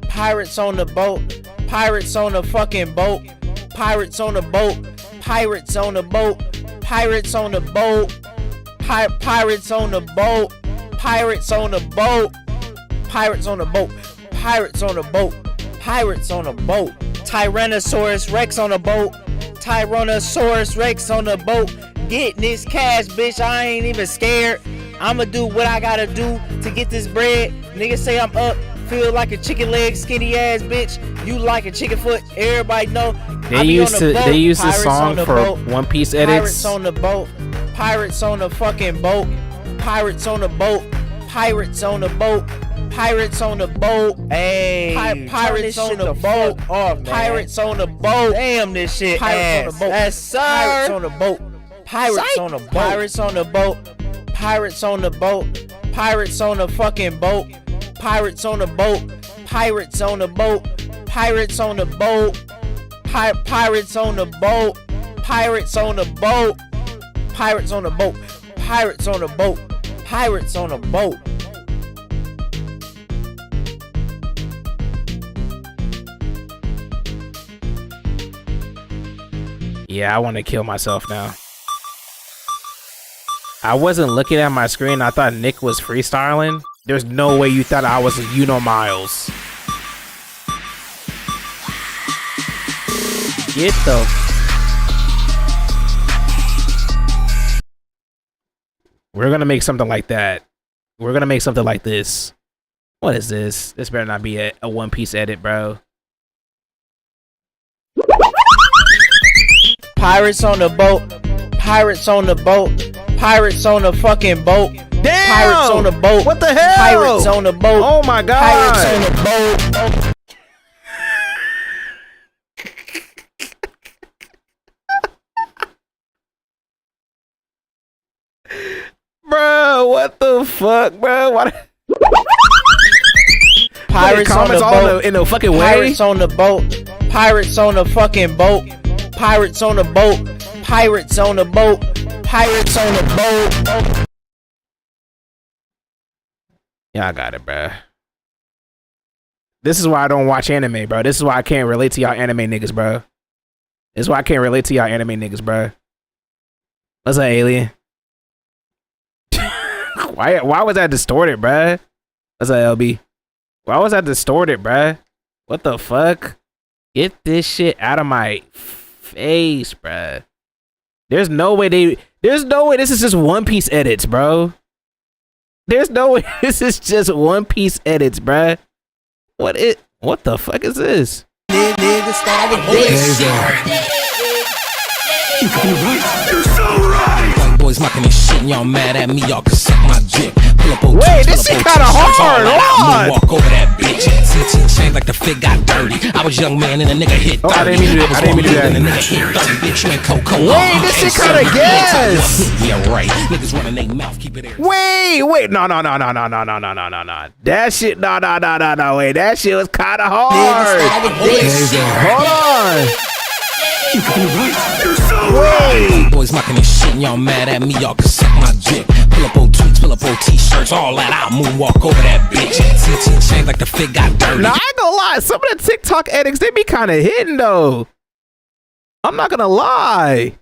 pirates on the boat, pirates on the fucking boat, pirates on the boat, pirates on the boat, pirates on the boat, pirates on the boat, pirates on the boat, pirates on the boat, pirates on the boat, pirates on the boat, Tyrannosaurus Rex on the boat, Tyrannosaurus Rex on the boat, getting this cash, bitch, I ain't even scared. I'ma do what I gotta do to get this bread. Niggas say I'm up, feel like a chicken leg, skinny ass bitch. You like a chicken foot, everybody know They used the song for One Piece edits. Pirates on the boat. Pirates on the fucking boat. Pirates on the boat. Pirates on the boat. Pirates on the boat. Hey, pirates on the boat. Pirates on the boat. Damn, this shit. Pirates on the boat. Yes, sir. Pirates on the boat. Pirates on the boat. Pirates on the boat. Pirates on the boat. Pirates on the fucking boat. Pirates on the boat. Pirates on the boat. Pirates on the boat. Pirates on the boat. Pirates on the boat. Pirates on the boat. Pirates on the boat. Pirates on the boat. Yeah, I want to kill myself now. I wasn't looking at my screen. I thought Nick was freestyling. There's no way you thought I was Miles. Get the... We're gonna make something like that. We're gonna make something like this. What is this? This better not be a One Piece edit, bro. Pirates on the boat. Pirates on the boat. Pirates on the fucking boat. Damn! Pirates on the boat. What the hell? Pirates on the boat. Oh my god! Pirates on the boat. Bro, what the fuck, bro? What? Pirates on the boat. In the fucking way. Pirates on the boat. Pirates on the fucking boat. Pirates on the boat. Pirates on the boat. Pirates on the boat. Yeah, I got it, bro. This is why I don't watch anime, bro. This is why I can't relate to y'all anime niggas, bro. This is why I can't relate to y'all anime niggas, bro. What's up, alien? Why was that distorted, bruh? What's up, LB? Why was that distorted, bruh? What the fuck? Get this shit out of my face, bruh. There's no way this is just One Piece edits, bro. There's no way this is just One Piece edits, bruh. What the fuck is this? You're so right! White boys mocking this shit and y'all mad at me, y'all can suck my dick. Wait, this shit kinda hard, hold on! Walk over that bitch. CT changed like the fit got dirty. I was young man and a nigga hit 30. I didn't mean to do that. And a nigga hit 30, bitch, you ain't Coco. Wait, this shit kinda gas! Yeah, right. Niggas running they mouth, keep it there. Wait, no. That shit, no, wait, that shit was kinda hard. Hold on. You're so right. Boys mocking this shit and y'all mad at me, y'all can suck my dick. Pull up on tweets, pull up on t-shirts, all that. I'll moonwalk over that bitch. CT changed like the fit got dirty. Now I ain't gonna lie, some of the TikTok edits, they be kind of hitting though. I'm not gonna lie.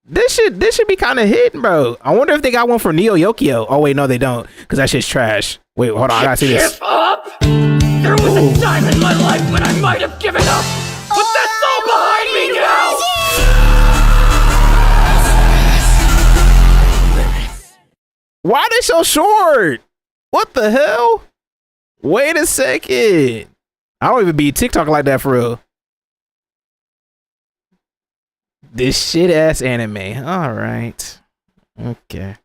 This should be kind of hitting, bro. I wonder if they got one for Neo Yokio. Oh wait, no, they don't, cause that shit's trash. Wait, hold on, I gotta see this. Give up. There was a time in my life when I might have given up, but that's all behind me now. Why they so short? What the hell? Wait a second. I don't even be TikTok like that for real. This shit ass anime. All right. Okay.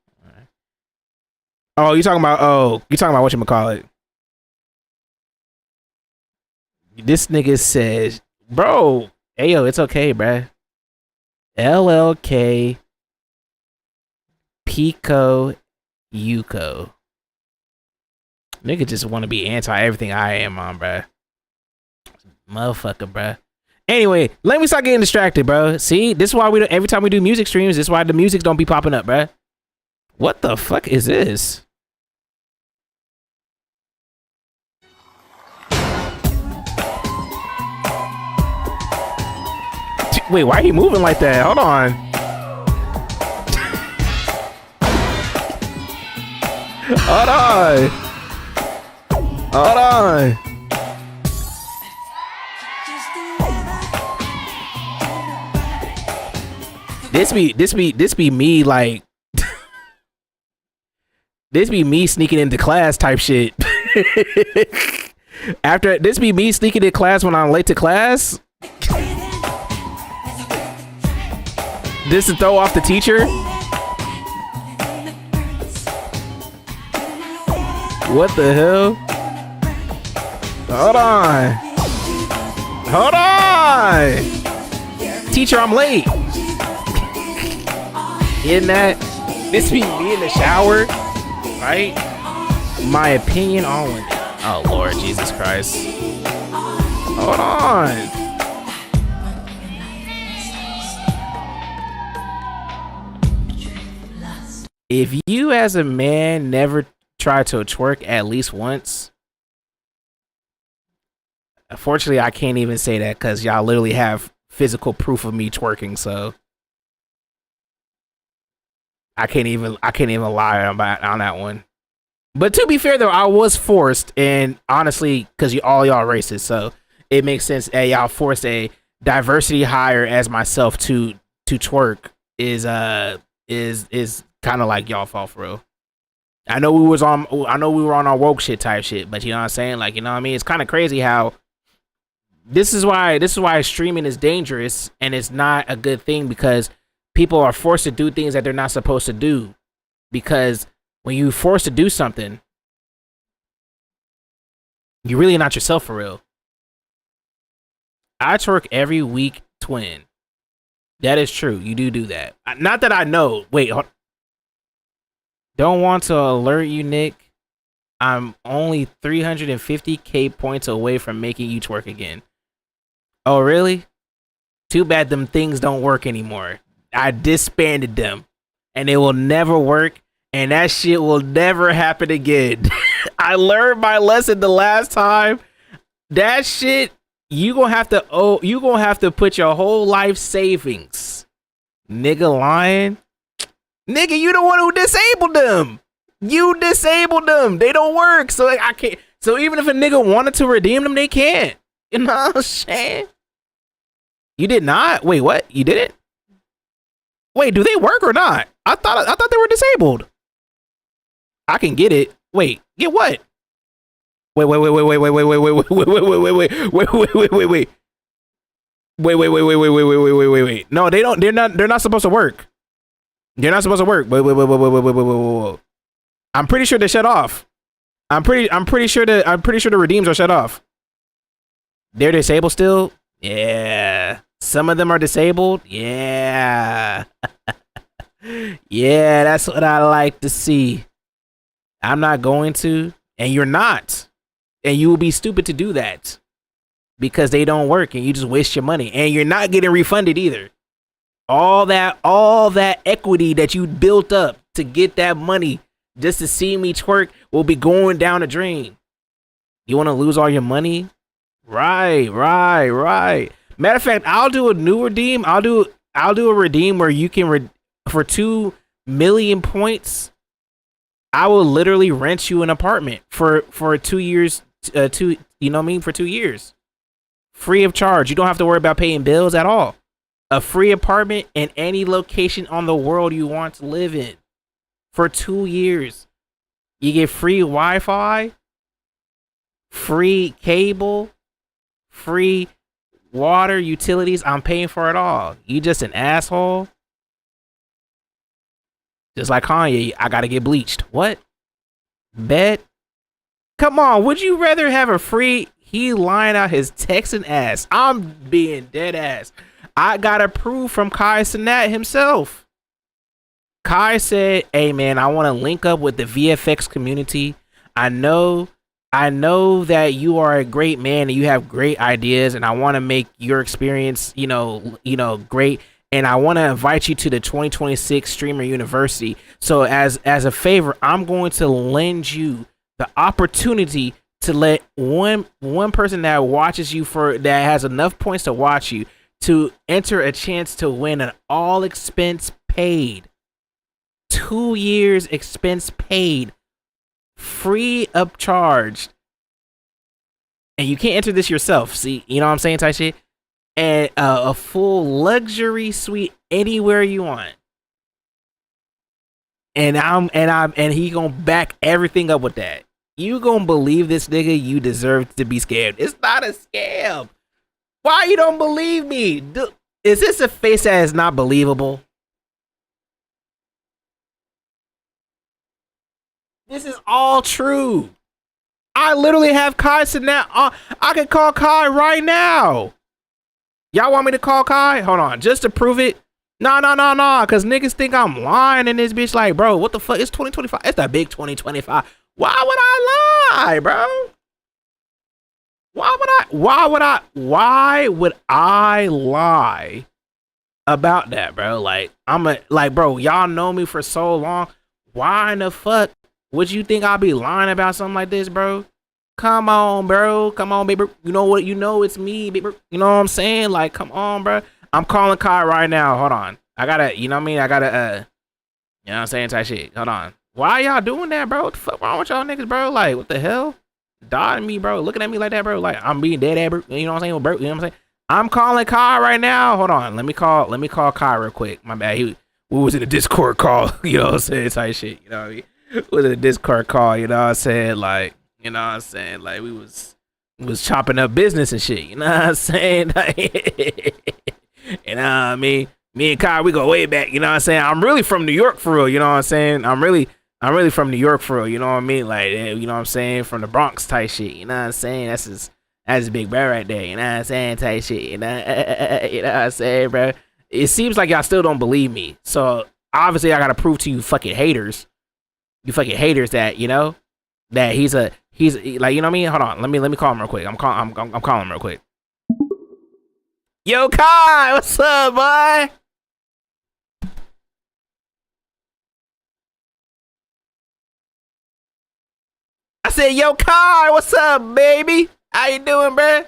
Oh, you talking about whatchamacallit? This nigga says, bro, ayo, it's okay, bruh. LLK Pico Yuko. Nigga just want to be anti everything I am on, bruh. Motherfucker, bruh. Anyway, let me start getting distracted, bro. See, this is why we don't, every time we do music streams, this is why the music don't be popping up, bruh. What the fuck is this? Wait, why are you moving like that? Hold on. Hold on. Hold on. This be me like this be me sneaking into class type shit. After this be me sneaking in class when I'm late to class. This to throw off the teacher? What the hell? Hold on. Hold on. Teacher, I'm late. In that, this be me in the shower, right? My opinion on women. Oh, Lord Jesus Christ. Hold on. If you as a man never try to twerk at least once, unfortunately I can't even say that because y'all literally have physical proof of me twerking, so I can't even lie on that one. But to be fair though, I was forced, and honestly, because all y'all racist, so it makes sense. Hey, y'all forced a diversity hire as myself to twerk is kind of like y'all fault for real. I know we were on our woke shit type shit, but you know what I'm saying? Like, you know what I mean? It's kind of crazy how this is why streaming is dangerous and it's not a good thing, because people are forced to do things that they're not supposed to do. Because when you're forced to do something, you're really not yourself for real. I twerk every week, twin. That is true. You do that. Not that I know. Wait, don't want to alert you, Nick. I'm only 350k points away from making you twerk again. Oh, really? Too bad them things don't work anymore. I disbanded them, and they will never work, and that shit will never happen again. I learned my lesson the last time. That shit, you gonna have to put your whole life savings. Nigga lying. Nigga, you the one who disabled them. You disabled them. They don't work. So I can't. So even if a nigga wanted to redeem them, they can't. You know what I'm saying? You did not? Wait, what? You did it? Wait, do they work or not? I thought they were disabled. I can get it. Wait, get what? Wait. No, they don't. They're not supposed to work. They're not supposed to work. Wait. I'm pretty sure they shut off. I'm pretty sure the redeems are shut off. They're disabled still? Yeah. Some of them are disabled? Yeah. Yeah, that's what I like to see. I'm not going to, and you're not. And you will be stupid to do that. Because they don't work and you just waste your money. And you're not getting refunded either. All that equity that you built up to get that money just to see me twerk will be going down the drain. You want to lose all your money? Right. Matter of fact, I'll do a new redeem. I'll do a redeem where you can for 2 million points. I will literally rent you an apartment for 2 years. For 2 years, free of charge. You don't have to worry about paying bills at all. A free apartment in any location on the world you want to live in for 2 years. You get free Wi-Fi, free cable, free water, utilities. I'm paying for it all. You just an asshole. Just like Kanye, I gotta get bleached. What? Bet? Come on, would you rather have a free... He lying out his Texan ass. I'm being dead ass. I got approved from Kai Cenat himself. Kai said, hey man, I want to link up with the VFX community. I know that you are a great man and you have great ideas, and I want to make your experience, great. And I want to invite you to the 2026 Streamer University. So as a favor, I'm going to lend you the opportunity to let one person that watches you that has enough points to watch you to enter a chance to win an all expense paid 2 years expense paid, free of charge. And you can't enter this yourself. See, you know what I'm saying, type shit. And a full luxury suite anywhere you want. And he gonna back everything up with that. You gonna believe this nigga? You deserve to be scammed. It's not a scam. Why you don't believe me? Is this a face that is not believable? This is all true. I literally have Kai sitting there. I could call Kai right now. Y'all want me to call Kai? Hold on, just to prove it. No, because niggas think I'm lying in this bitch. Like, bro, what the fuck? It's 2025. It's the big 2025. Why would I lie, bro? Why would I lie about that, bro? Like, bro, y'all know me for so long. Why in the fuck would you think I'll be lying about something like this, bro? Come on, bro. Come on, baby. You know what? You know it's me, baby. You know what I'm saying? Like, come on, bro. I'm calling Kai right now. Hold on. I gotta, you know what I mean? I gotta, you know what I'm saying? Type shit. Hold on. Why y'all doing that, bro? What the fuck wrong with y'all niggas, bro? Like, what the hell? Dodging me, bro. Looking at me like that, bro. Like, I'm being dead at, bro. You know what I'm saying? Bro, you know what I'm saying? I'm calling Kai right now. Hold on. Let me call Kai real quick. My bad. We was in a Discord call. You know what I'm saying? Type shit. You know what I mean? We was in a Discord call. You know what I'm saying? Like, you know what I'm saying? Like, we was chopping up business and shit. You know what I'm saying? And me and Kai, we go way back. You know what I'm saying? I'm really from New York for real. You know what I'm saying? I'm really from New York for real. You know what I mean? Like, you know what I'm saying? From the Bronx type shit. You know what I'm saying? That's big bro right there. You know what I'm saying? Type shit. You know what I'm saying, bro? It seems like y'all still don't believe me. So obviously I gotta prove to you fucking haters. You fucking haters that, you know, that he's like, you know what I mean? Hold on. Let me call him real quick. I'm calling him real quick. Yo, Kai, what's up, boy? I said, yo, Kai, what's up, baby? How you doing, bro?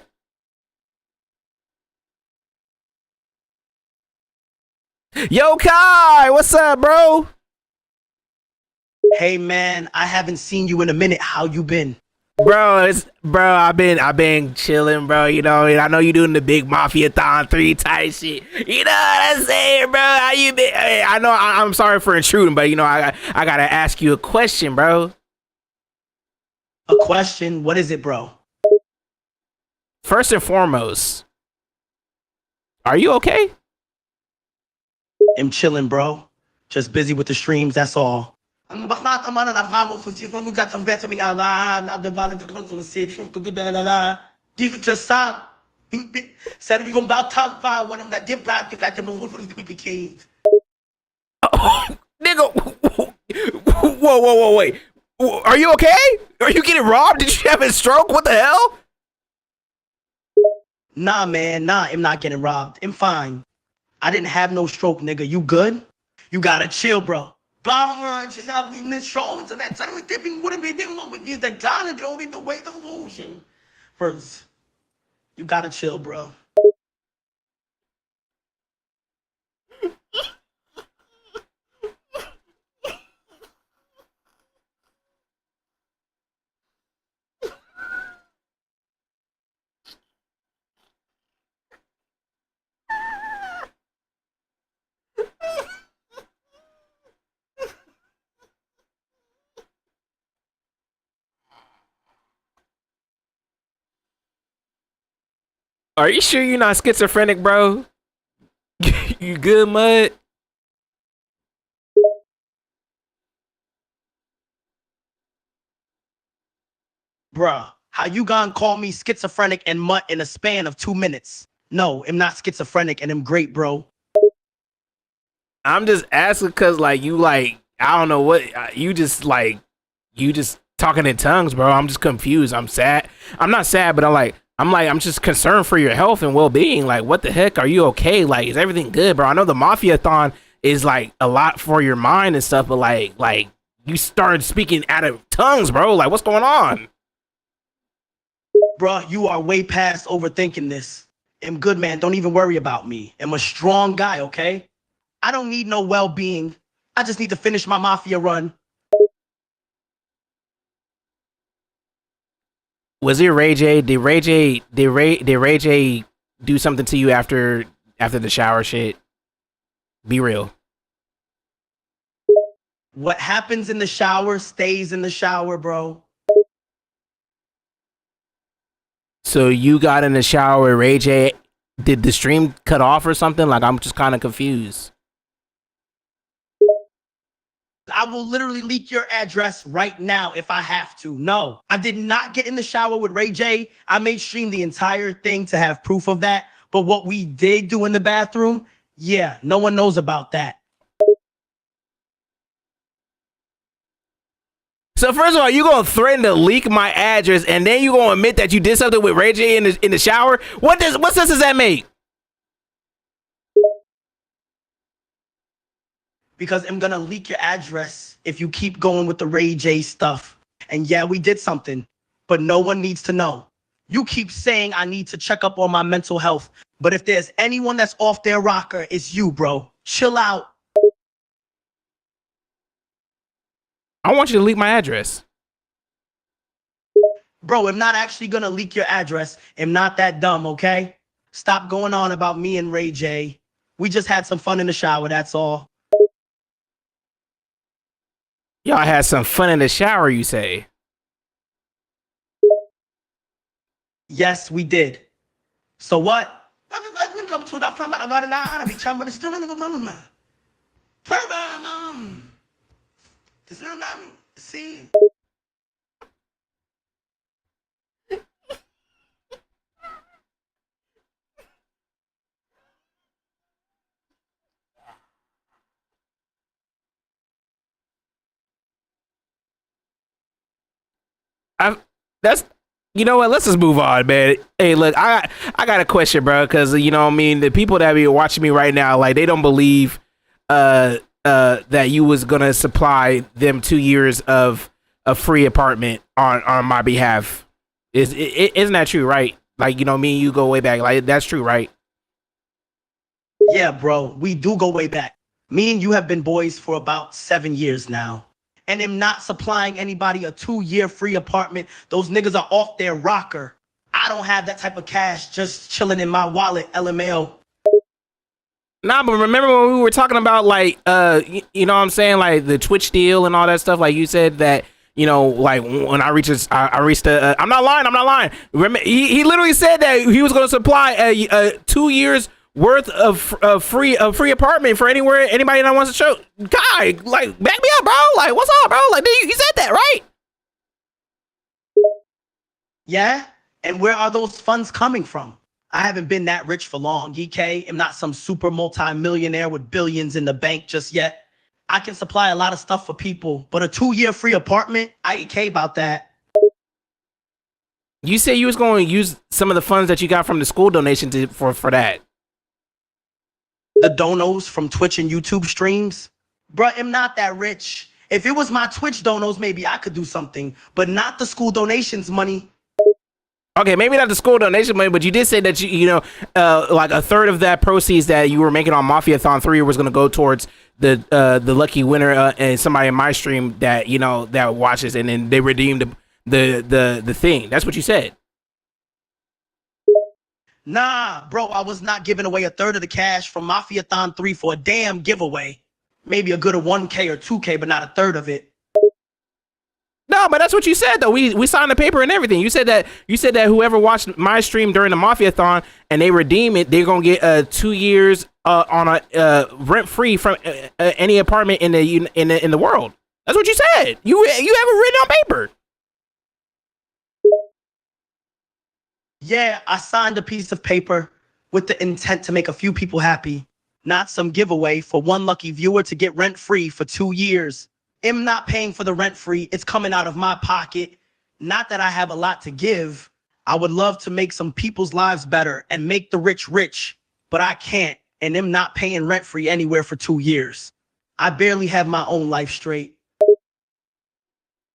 Yo, Kai, what's up, bro? Hey, man, I haven't seen you in a minute. How you been? Bro, I've been chilling, bro. You know, I know you doing the big Mafia-thon 3 type shit. You know what I'm saying, bro? How you been? Hey, I know I'm sorry for intruding, but you know, I gotta ask you a question, bro. A question? What is it, bro? First and foremost, are you okay? I'm chilling, bro. Just busy with the streams, that's all. Nigga, whoa, wait. Are you okay? Are you getting robbed? Did you have a stroke? What the hell? Nah, man, I'm not getting robbed. I'm fine. I didn't have no stroke, nigga. You good? You gotta chill, bro. First, you gotta chill, bro. Are you sure you're not schizophrenic, bro? You good, Mud? Bruh, how you gonna call me schizophrenic and mutt in a span of 2 minutes? No, I'm not schizophrenic and I'm great, bro. I'm just asking because, like, you, like, I don't know what, you just talking in tongues, bro. I'm just confused. I'm sad. I'm not sad, but I'm just concerned for your health and well-being. Like, what the heck? Are you okay? Like, is everything good, bro? I know the Mafia-thon is, like, a lot for your mind and stuff, but, like, you started speaking out of tongues, bro. Like, what's going on? Bruh, you are way past overthinking this. I'm good, man. Don't even worry about me. I'm a strong guy, okay? I don't need no well-being. I just need to finish my Mafia run. Was it Ray J? Did Ray J do something to you after the shower shit? Be real. What happens in the shower stays in the shower, bro. So you got in the shower, Ray J. Did the stream cut off or something? Like, I'm just kind of confused. I will literally leak your address right now if I have to. No, I did not get in the shower with Ray J. I made stream the entire thing to have proof of that. But what we did do in the bathroom, yeah, no one knows about that. So first of all, you gonna threaten to leak my address, and then you gonna admit that you did something with Ray J in the shower? What sense does that make? Because I'm gonna leak your address if you keep going with the Ray J stuff. And yeah, we did something, but no one needs to know. You keep saying I need to check up on my mental health, but if there's anyone that's off their rocker, it's you, bro. Chill out. I want you to leak my address. Bro, I'm not actually gonna leak your address. I'm not that dumb, okay? Stop going on about me and Ray J. We just had some fun in the shower, that's all. Y'all had some fun in the shower, you say? Yes, we did. So what? See? You know what? Let's just move on, man. Hey, look, I got a question, bro, because you know what I mean, the people that be watching me right now, like, they don't believe that you was gonna supply them 2 years of a free apartment on my behalf. Isn't that true, right? Like, you know, me and you go way back. Like, that's true, right? Yeah, bro, we do go way back. Me and you have been boys for about 7 years now. And I'm not supplying anybody a 2-year free apartment. Those niggas are off their rocker. I don't have that type of cash just chilling in my wallet, LMAO. Nah, but remember when we were talking about, like, you know what I'm saying, like the Twitch deal and all that stuff? Like, you said that, you know, like, when I reached I'm not lying. Remember, he literally said that he was going to supply a 2 years worth of free apartment for anybody that wants to show. Guy, like, back me up, bro. Like, what's up, bro? Like, he said that, right? Yeah? And where are those funds coming from? I haven't been that rich for long, EK. I'm not some super multi-millionaire with billions in the bank just yet. I can supply a lot of stuff for people, but a 2-year free apartment, I ain't care about that. You said you was going to use some of the funds that you got from the school donation for that. The donos from Twitch and YouTube streams? Bruh, I'm not that rich. If it was my Twitch donos, maybe I could do something, but not the school donations money. Okay, maybe not the school donation money, but you did say that you know, like a third of that proceeds that you were making on Mafiathon 3 was going to go towards the lucky winner and somebody in my stream that, you know, that watches, and then they redeemed the thing. That's what you said. Nah, bro, I was not giving away a third of the cash from Mafiathon 3 for a damn giveaway. Maybe a good of 1K or 2K, but not a third of it. No, but that's what you said though. We signed the paper and everything. You said that whoever watched my stream during the Mafiathon and they redeem it, they're gonna get 2 years on a rent free from any apartment in the world. That's what you said. You have it written on paper. Yeah, I signed a piece of paper with the intent to make a few people happy, not some giveaway for one lucky viewer to get rent free for 2 years. I'm not paying for the rent free. It's coming out of my pocket. Not that I have a lot to give. I would love to make some people's lives better and make the rich rich, but I can't. And I'm not paying rent free anywhere for 2 years. I barely have my own life straight.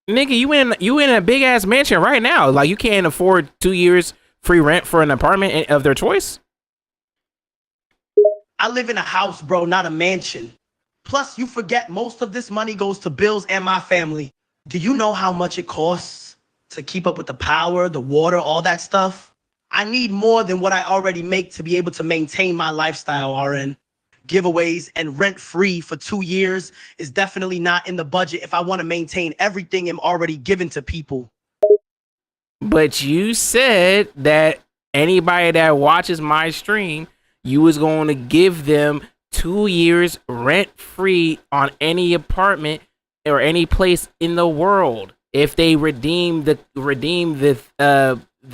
Nigga, you in a big ass mansion right now. Like, you can't afford 2 years free rent for an apartment of their choice. I live in a house, bro, not a mansion. Plus, you forget most of this money goes to bills and my family. Do you know how much it costs to keep up with the power, the water, all that stuff? I need more than what I already make to be able to maintain my lifestyle, RN. Giveaways and rent free for 2 years is definitely not in the budget if I want to maintain everything I'm already giving to people. But you said that anybody that watches my stream, you was going to give them 2 years rent free on any apartment or any place in the world if they redeem the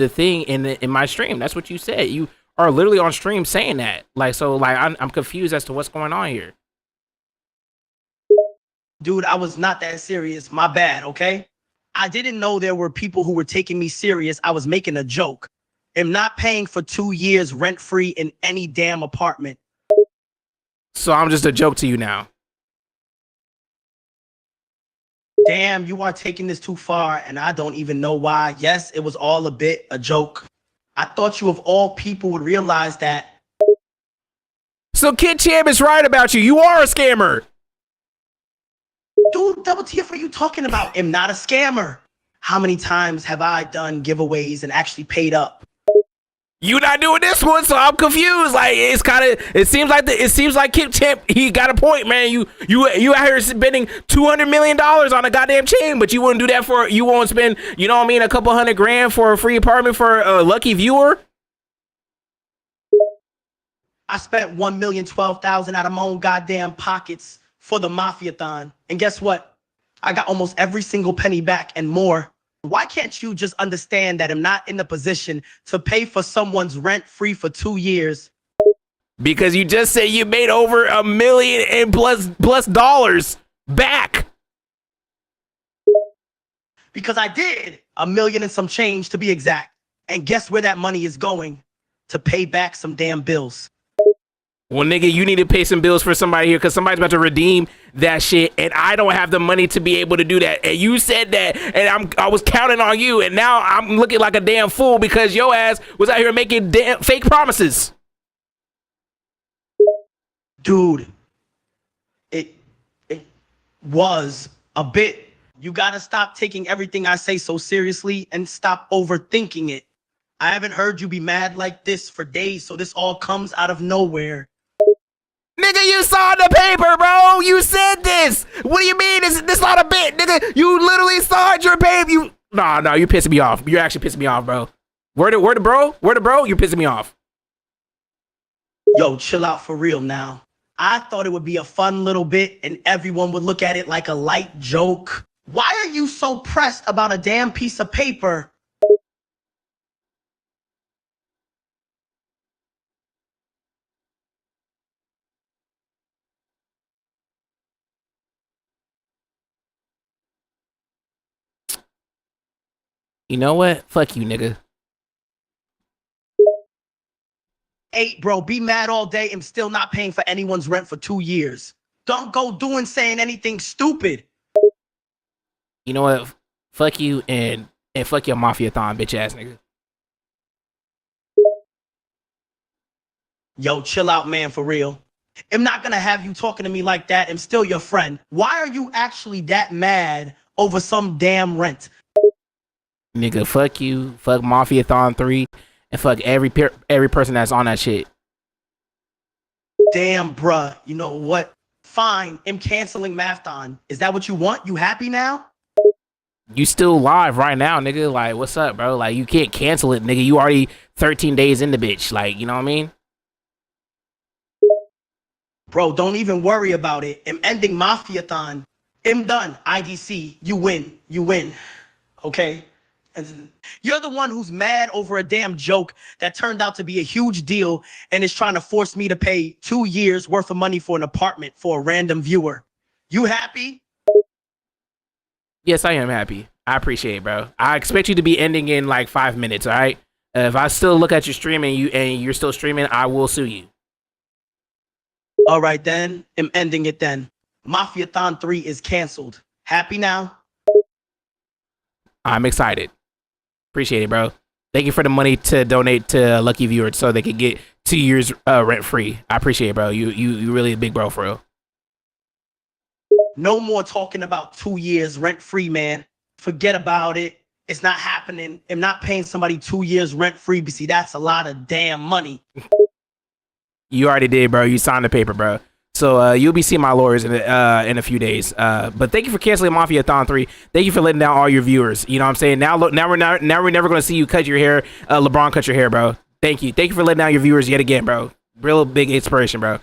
thing in my stream. That's what you said. You are literally on stream saying that. Like, so like I'm confused as to what's going on here. Dude, I was not that serious. My bad, okay? I didn't know there were people who were taking me serious. I was making a joke. I'm not paying for 2 years rent-free in any damn apartment. So I'm just a joke to you now. Damn, you are taking this too far, and I don't even know why. Yes, it was all a joke. I thought you of all people would realize that. So Kid Champ is right about you. You are a scammer. Dude, double TF, what are you talking about? I'm not a scammer. How many times have I done giveaways and actually paid up? You not doing this one, so I'm confused. Like it seems like Kid Champ, he got a point, man. You out here spending $200 million on a goddamn chain, but you wouldn't do that you won't spend, you know what I mean, a couple $100,000 for a free apartment for a lucky viewer. I spent $1,012,000 out of my own goddamn pockets for the Mafia-thon. And guess what? I got almost every single penny back and more. Why can't you just understand that I'm not in the position to pay for someone's rent free for 2 years? Because you just said you made over $1 million and plus dollars back. Because I did $1 million and some change to be exact. And guess where that money is going? To pay back some damn bills. Well, nigga, you need to pay some bills for somebody here because somebody's about to redeem that shit, and I don't have the money to be able to do that. And you said that, and I was counting on you, and now I'm looking like a damn fool because your ass was out here making damn fake promises. Dude, it was a bit. You gotta stop taking everything I say so seriously and stop overthinking it. I haven't heard you be mad like this for days, so this all comes out of nowhere. Nigga, you saw the paper, bro. You said this. What do you mean? This not a bit, nigga. You literally saw your paper. No, you're pissing me off. You're actually pissing me off, bro. Where the bro? You're pissing me off. Yo, chill out for real now. I thought it would be a fun little bit and everyone would look at it like a light joke. Why are you so pressed about a damn piece of paper? You know what? Fuck you, nigga. Hey, bro, be mad all day and still not paying for anyone's rent for 2 years. Don't go saying anything stupid. You know what? Fuck you and fuck your Mafia-thon, bitch ass nigga. Yo, chill out, man, for real. I'm not gonna have you talking to me like that. I'm still your friend. Why are you actually that mad over some damn rent? Nigga, fuck you, fuck Mafia-thon 3, and fuck every person that's on that shit. Damn, bruh. You know what? Fine, I'm canceling Mathon. Is that what you want? You happy now? You still live right now, nigga. Like, what's up, bro? Like, you can't cancel it, nigga. You already 13 days in the bitch. Like, you know what I mean? Bro, don't even worry about it. I'm ending Mafia-thon. I'm done. IDC, you win. You win. Okay? And you're the one who's mad over a damn joke that turned out to be a huge deal and is trying to force me to pay 2 years worth of money for an apartment for a random viewer. You happy? Yes, I am happy. I appreciate it, bro. I expect you to be ending in like 5 minutes, all right? If I still look at your stream and you're still streaming, I will sue you. All right, then. I'm ending it then. Mafia-thon 3 is canceled. Happy now? I'm excited. Appreciate it, bro. Thank you for the money to donate to lucky viewers so they can get 2 years rent free. I appreciate it, bro. You really a big bro for real. No more talking about 2 years rent free, man. Forget about it. It's not happening. I'm not paying somebody 2 years rent free. But see, that's a lot of damn money. You already did, bro. You signed the paper, bro. So you'll be seeing my lawyers in a few days. But thank you for canceling Mafia-thon 3. Thank you for letting down all your viewers. You know what I'm saying? Now we're never gonna see you cut your hair. LeBron cut your hair, bro. Thank you. Thank you for letting down your viewers yet again, bro. Real big inspiration, bro.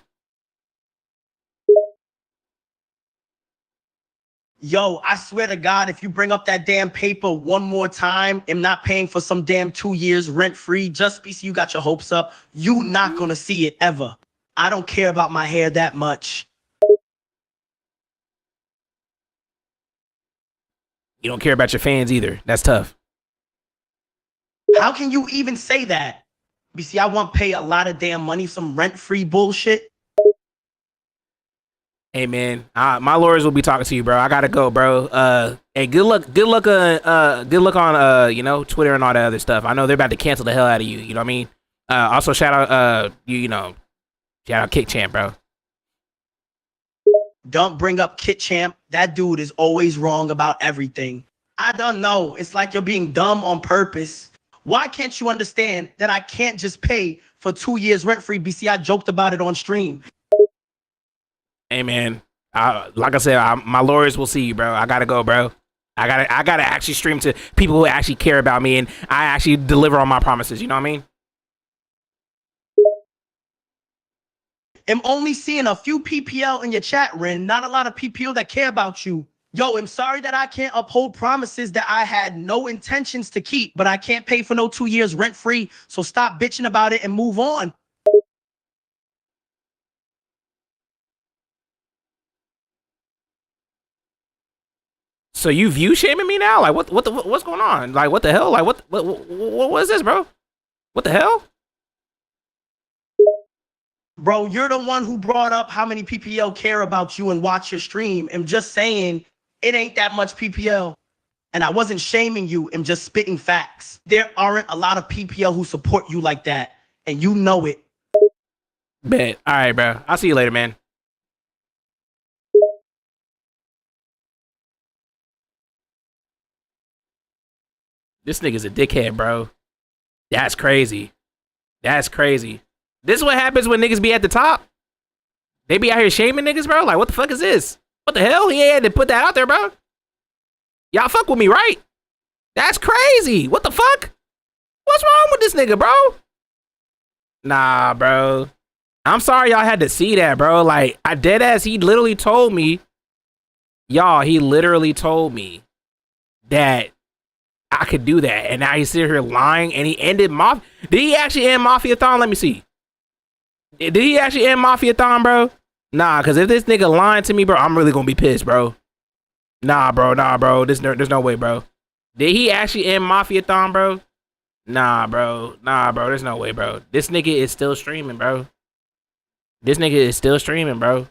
Yo, I swear to God, if you bring up that damn paper one more time, I'm not paying for some damn 2 years rent-free just because you got your hopes up, you not gonna see it ever. I don't care about my hair that much. You don't care about your fans either. That's tough. How can you even say that? BC, I won't pay a lot of damn money, some rent-free bullshit. Hey man, my lawyers will be talking to you, bro. I gotta go, bro. Hey, good luck on you know, Twitter and all that other stuff. I know they're about to cancel the hell out of you. You know what I mean? Also shout out shout out Kick Champ, bro. Don't bring up Kit Champ. That dude is always wrong about everything. I don't know. It's like you're being dumb on purpose. Why can't you understand that I can't just pay for 2 years rent-free? BC, I joked about it on stream. Hey man, like I said, my lawyers will see you, bro. I gotta go, bro. I gotta actually stream to people who actually care about me, and I actually deliver on my promises. You know what I mean? I'm only seeing a few PPL in your chat, Ren. Not a lot of PPL that care about you. Yo, I'm sorry that I can't uphold promises that I had no intentions to keep, but I can't pay for no 2 years rent-free. So stop bitching about it and move on. So you view shaming me now? Like what's going on? Like what the hell? Like what is this, bro? What the hell? Bro, you're the one who brought up how many PPL care about you and watch your stream. I'm just saying it ain't that much PPL. And I wasn't shaming you. I'm just spitting facts. There aren't a lot of PPL who support you like that. And you know it. Bet. All right, bro. I'll see you later, man. This nigga's a dickhead, bro. That's crazy. That's crazy. This is what happens when niggas be at the top. They be out here shaming niggas, bro. Like, what the fuck is this? What the hell? He had to put that out there, bro. Y'all fuck with me, right? That's crazy. What the fuck? What's wrong with this nigga, bro? Nah, bro. I'm sorry y'all had to see that, bro. Like, I dead ass, he literally told me, y'all, he literally told me that I could do that. And now he's sitting here lying, and he ended Mafia. Did he actually end Mafia-thon? Let me see. Did he actually end Mafia-thon, bro? Nah, because if this nigga lying to me, bro, I'm really gonna be pissed, bro. Nah, bro. There's no way, bro. Did he actually end Mafia-thon, bro? Nah, bro. There's no way, bro. This nigga is still streaming, bro. This nigga is still streaming, bro.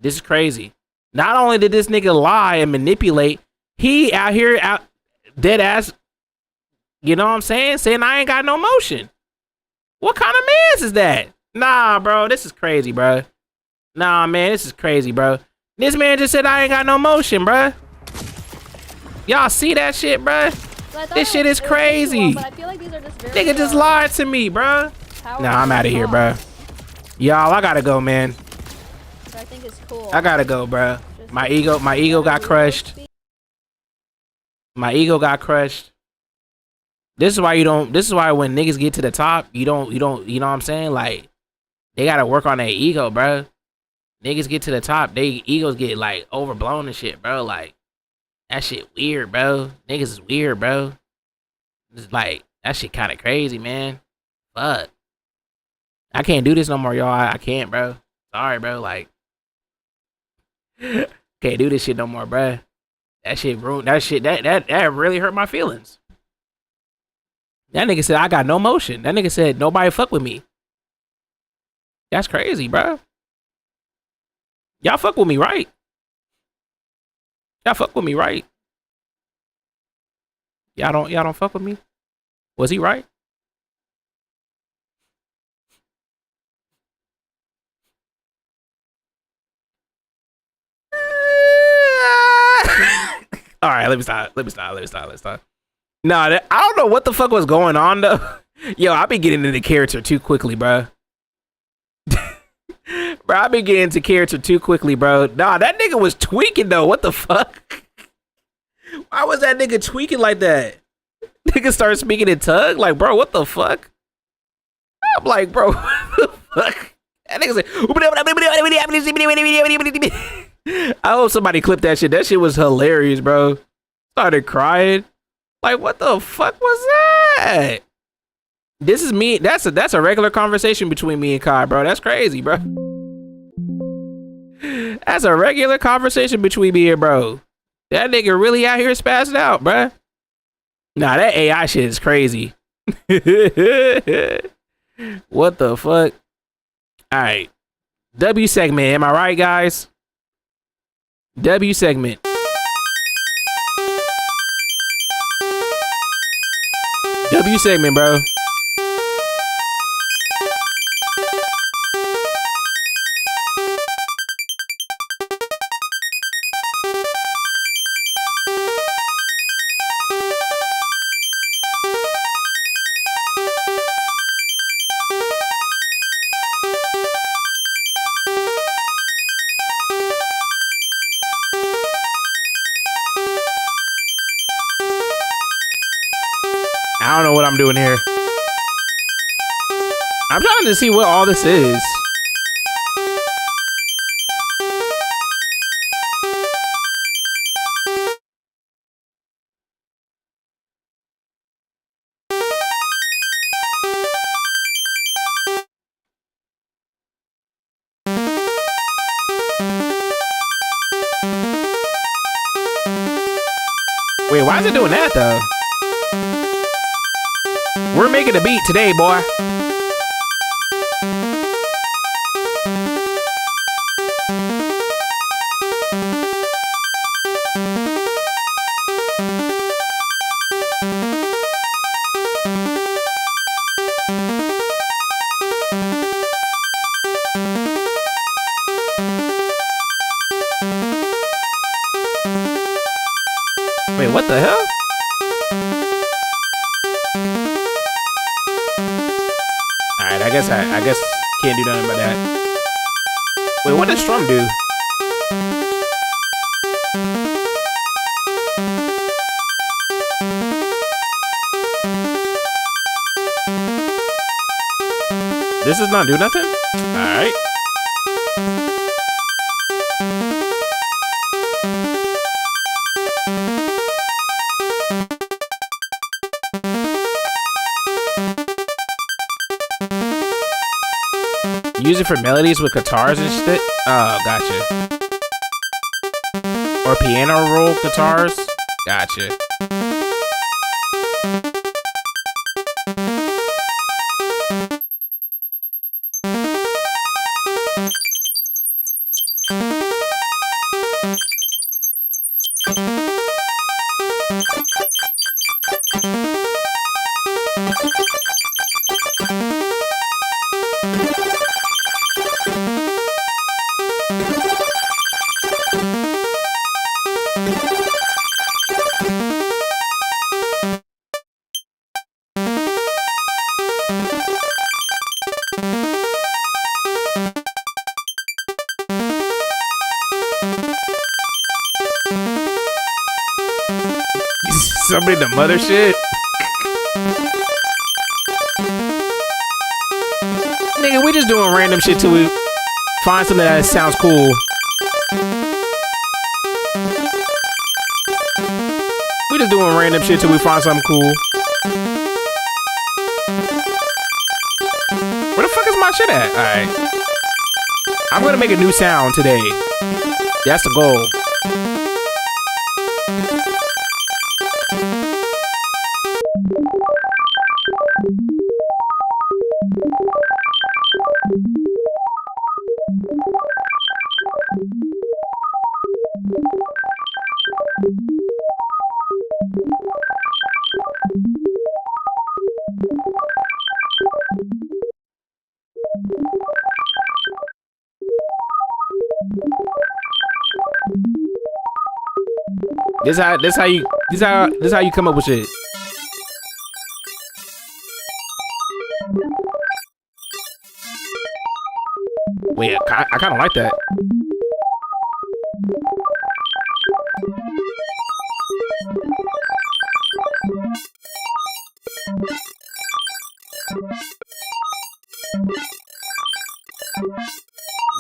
This is crazy. Not only did this nigga lie and manipulate, he out here dead ass, you know what I'm saying? Saying I ain't got no motion. What kind of mans is that? Nah, bro, this is crazy, bro. Nah, man, this is crazy, bro. This man just said I ain't got no motion, bro. Y'all see that shit, bro? This shit is crazy. Nigga just lied to me, bro. Nah, I'm out of here, bro. Y'all, I gotta go, man. I think it's cool. I gotta go, bro. My ego got crushed. My ego got crushed. This is why when niggas get to the top, you know what I'm saying? Like, they gotta work on their ego, bro. Niggas get to the top, they egos get like overblown and shit, bro. Like, that shit weird, bro. Niggas is weird, bro. It's like, that shit kinda crazy, man. Fuck. I can't do this no more, y'all. I can't, bro. Sorry, bro. Like, can't do this shit no more, bro. That shit ruined. That really hurt my feelings. That nigga said I got no motion. That nigga said nobody fuck with me. That's crazy, bro. Y'all fuck with me, right? Y'all fuck with me, right? Y'all don't fuck with me? Was he right? All right, let me stop. Nah, I don't know what the fuck was going on though. Yo, I be getting into character too quickly, bro. Bro, I be getting into character too quickly, bro. Nah, that nigga was tweaking though. What the fuck? Why was that nigga tweaking like that? Nigga started speaking in tug? Like, bro, what the fuck? I'm like, bro, what the fuck? That nigga said, I hope somebody clipped that shit. That shit was hilarious, bro. Started crying. Like, what the fuck was that? This is me. That's a regular conversation between me and Kai, bro. That's crazy, bro. That's a regular conversation between me and bro. That nigga really out here spazzing out, bro. Nah, that AI shit is crazy. What the fuck? All right. W segment. Am I right, guys? W segment. W segment, bro. I don't know what I'm doing here. I'm trying to see what all this is. Wait, why is it doing that though? We're making a beat today, boy. Wait, what the hell? Alright, I guess can't do nothing about that. Wait, what does Strum do? This does not do nothing? Alright. Use it for melodies with guitars and shit? Oh, gotcha. Or piano roll guitars? Gotcha. Somebody the mother shit? Nigga, we just doing random shit till we find something that sounds cool. We just doing random shit till we find something cool. Where the fuck is my shit at? Alright. I'm gonna make a new sound today. That's the goal. This how you come up with shit. Wait, I kind of like that.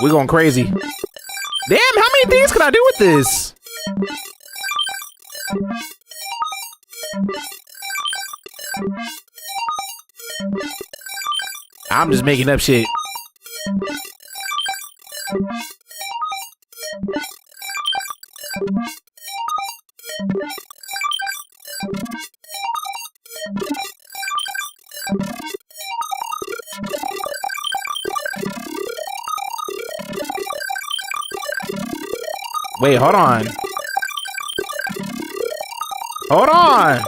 We're going crazy. Damn, how many things can I do with this? I'm just making up shit. Wait, hold on. Hold on.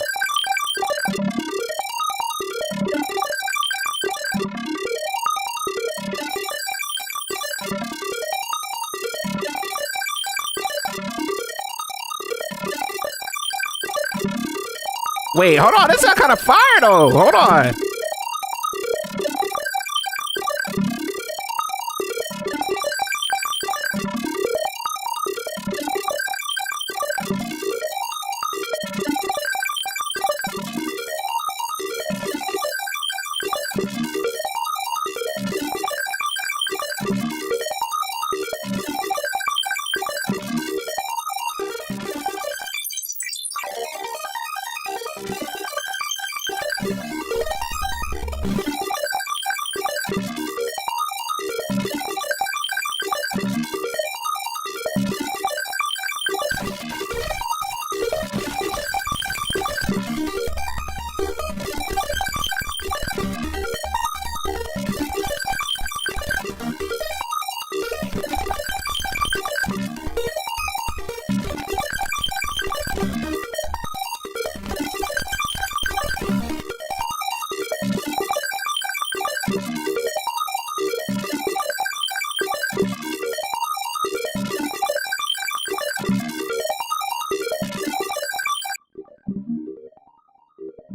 Wait, hold on. This is kind of fire though. Hold on.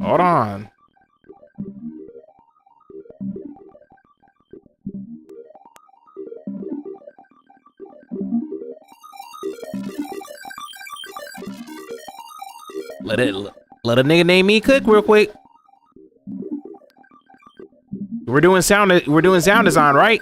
Hold on. Let a nigga named me cook real quick. We're doing sound design, right?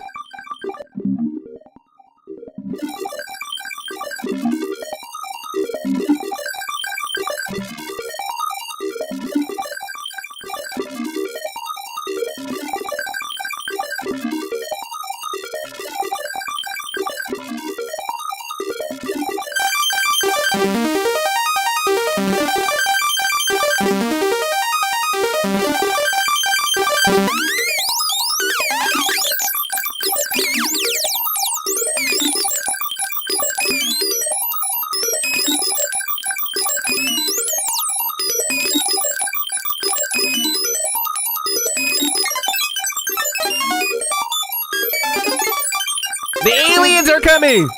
The aliens are coming!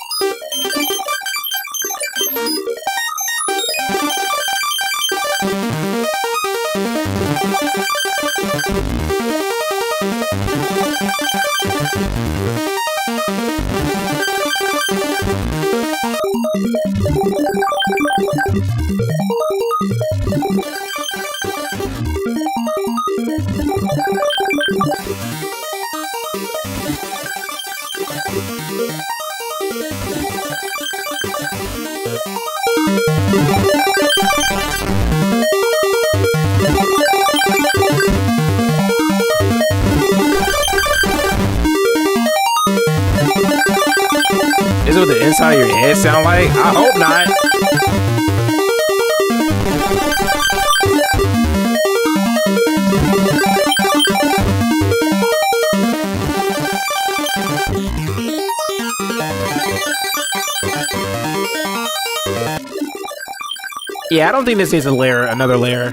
Is it what the inside of your head sound like? I hope not. Yeah, I don't think this needs a layer, another layer.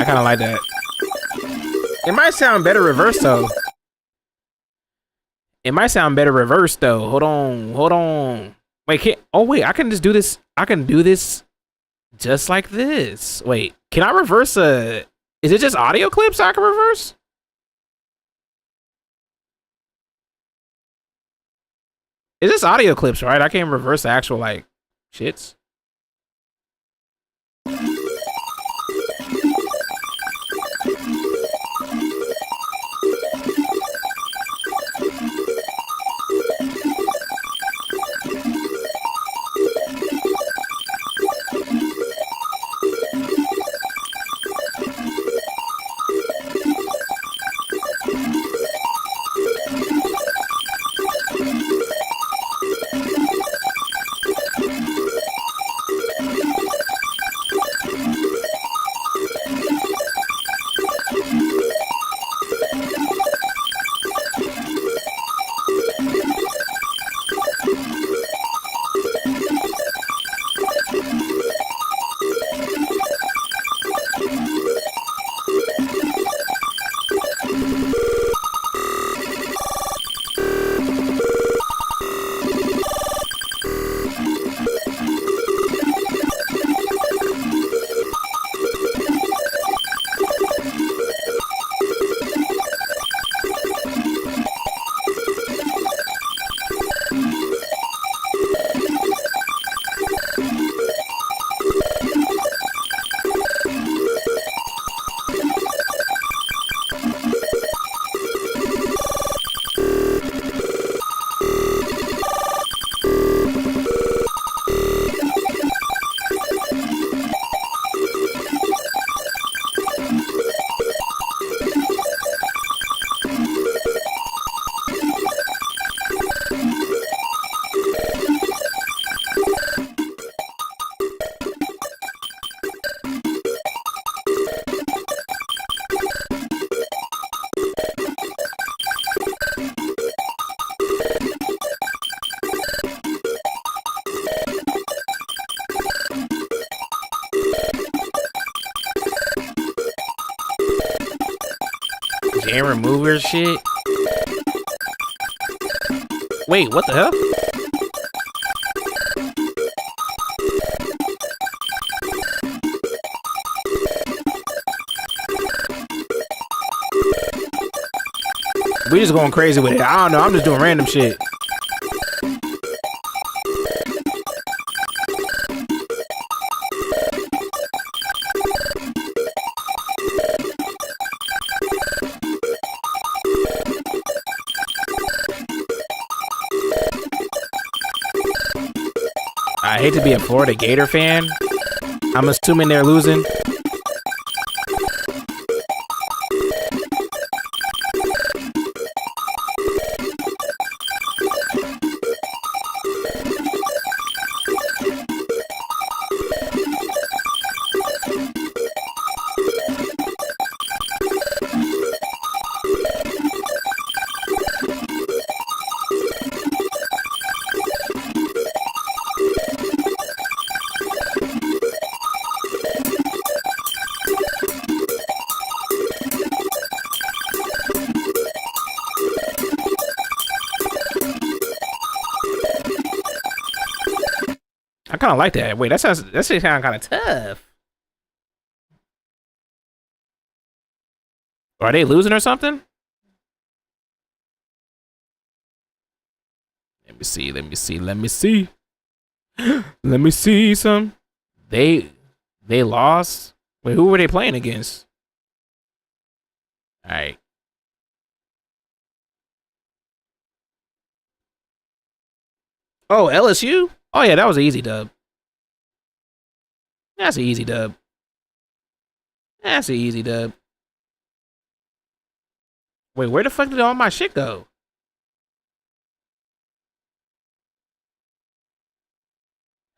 I kind of like that. It might sound better reversed though. It might sound better reversed though. Hold on. Wait, wait, I can just do this. I can do this just like this. Wait, can I reverse is it just audio clips I can reverse? It's just audio clips, right? I can't reverse the actual like shits. Jam remover shit. Wait, what the hell? We just going crazy with it. I don't know. I'm just doing random shit. I hate to be a Florida Gator fan. I'm assuming they're losing. I kind of like that. Wait, that shit sound kind of tough. Are they losing or something? Let me see. Let me see. Let me see. Let me see some. They lost. Wait, who were they playing against? All right. Oh, LSU? Oh yeah, that was an easy dub. That's an easy dub. That's an easy dub. Wait, where the fuck did all my shit go?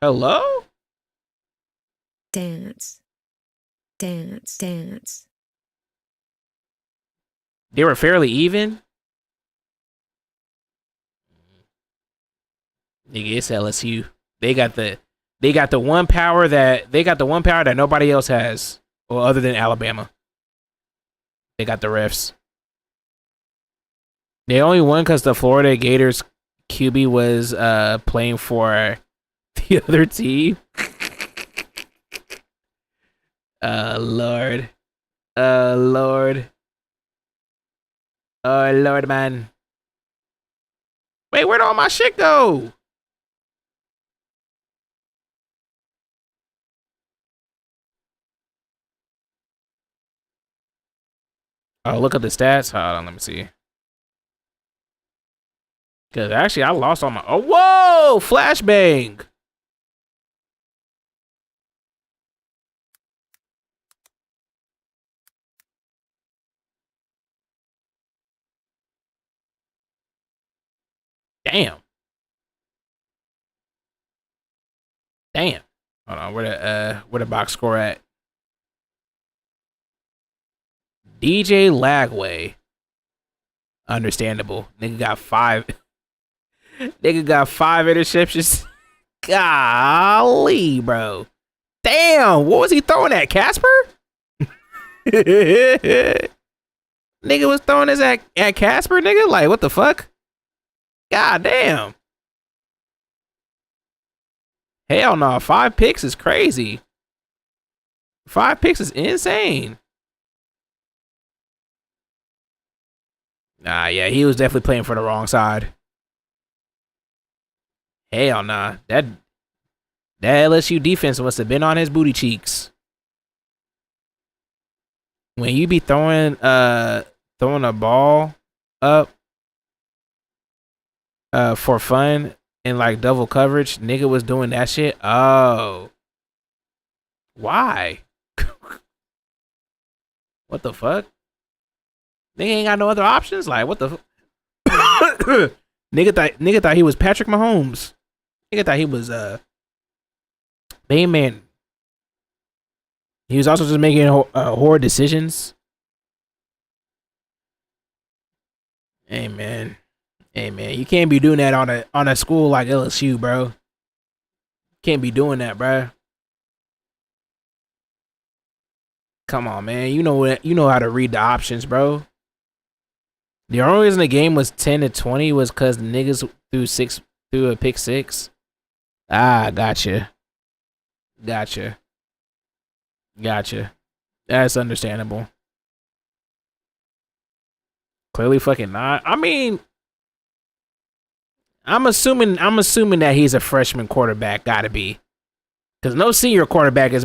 Hello? Dance. Dance. Dance. They were fairly even? Nigga, it's LSU. They got the one power that nobody else has, or other than Alabama. They got the refs. They only won because the Florida Gators QB was playing for the other team. Lord. Lord. Oh, Lord, man. Wait, where'd all my shit go? Oh, look at the stats. Hold on, let me see. Because actually, I lost all my... Oh, whoa! Flashbang! Damn. Damn. Hold on, where the box score at? DJ Lagway. Understandable. Nigga got 5. Nigga got 5 interceptions. Golly, bro. Damn, what was he throwing at? Casper? Nigga was throwing this at Casper, nigga? Like, what the fuck? God damn. Hell no, 5 picks is crazy. 5 picks is insane. Nah, yeah, he was definitely playing for the wrong side. Hell nah. That LSU defense must have been on his booty cheeks. When you be throwing a ball up for fun in like double coverage, nigga was doing that shit. Oh. Why? What the fuck? Nigga ain't got no other options? Like, what the nigga thought he was Patrick Mahomes. Nigga thought he was man. He was also just making horrid decisions. Hey man. Hey man, you can't be doing that on a school like LSU, bro. Can't be doing that, bro. Come on, man. You know how to read the options, bro. The only reason the game was 10-20 was because niggas threw a pick 6. Ah, gotcha. Gotcha. That's understandable. Clearly fucking not. I mean, I'm assuming that he's a freshman quarterback, gotta be. Because no senior quarterback is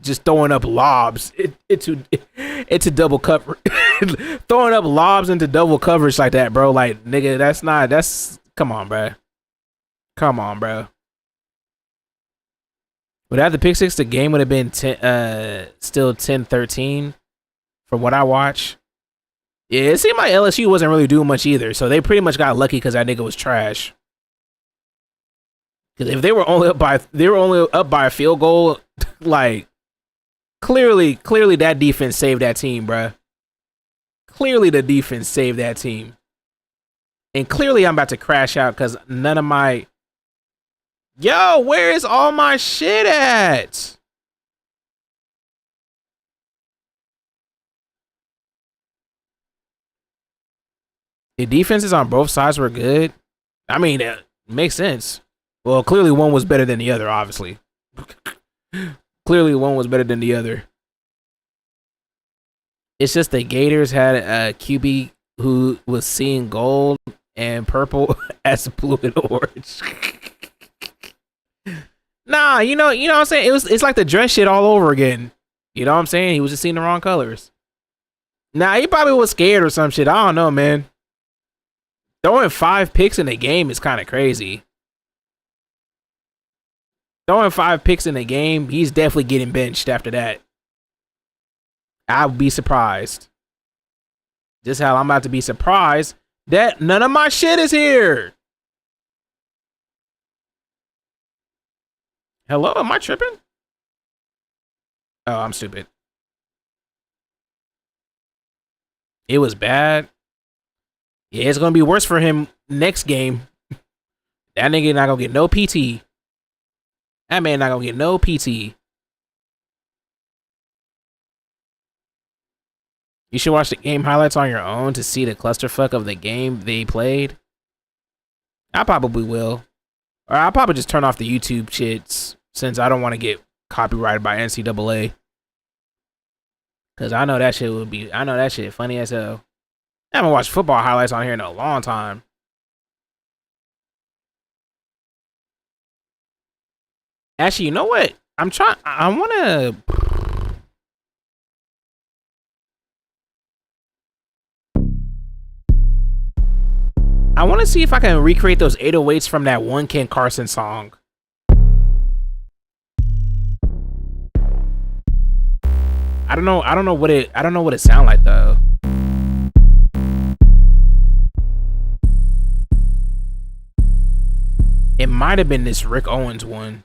just throwing up lobs into double cover. Throwing up lobs into double coverage like that, bro. Like, nigga, come on, bro. Come on, bro. Without the pick 6, the game would have been still 10-13 from what I watch. Yeah, it seemed like LSU wasn't really doing much either, so they pretty much got lucky because that nigga was trash. Because if they were only up by a field goal, like clearly that defense saved that team, bruh. Clearly the defense saved that team. And clearly I'm about to crash out because none of my... Yo, where is all my shit at? The defenses on both sides were good. I mean, it makes sense. Well, clearly one was better than the other, obviously. Clearly one was better than the other. It's just the Gators had a QB who was seeing gold and purple as blue and orange. Nah, you know what I'm saying? It's like the dress shit all over again. You know what I'm saying? He was just seeing the wrong colors. Nah, he probably was scared or some shit. I don't know, man. Throwing 5 picks in a game is kind of crazy. Throwing 5 picks in a game, he's definitely getting benched after that. I would be surprised. Just how I'm about to be surprised that none of my shit is here. Hello, am I tripping? Oh, I'm stupid. It was bad. Yeah, it's gonna be worse for him next game. That nigga not gonna get no PT. That man not gonna get no PT. You should watch the game highlights on your own to see the clusterfuck of the game they played. I probably will. Or I'll probably just turn off the YouTube shits since I don't want to get copyrighted by NCAA. Cause I know that shit would be, I know that shit funny as hell. I haven't watched football highlights on here in a long time. Actually, you know what? I want to see if I can recreate those 808s from that one Ken Carson song. I don't know what it sound like though. It might have been this Rick Owens one,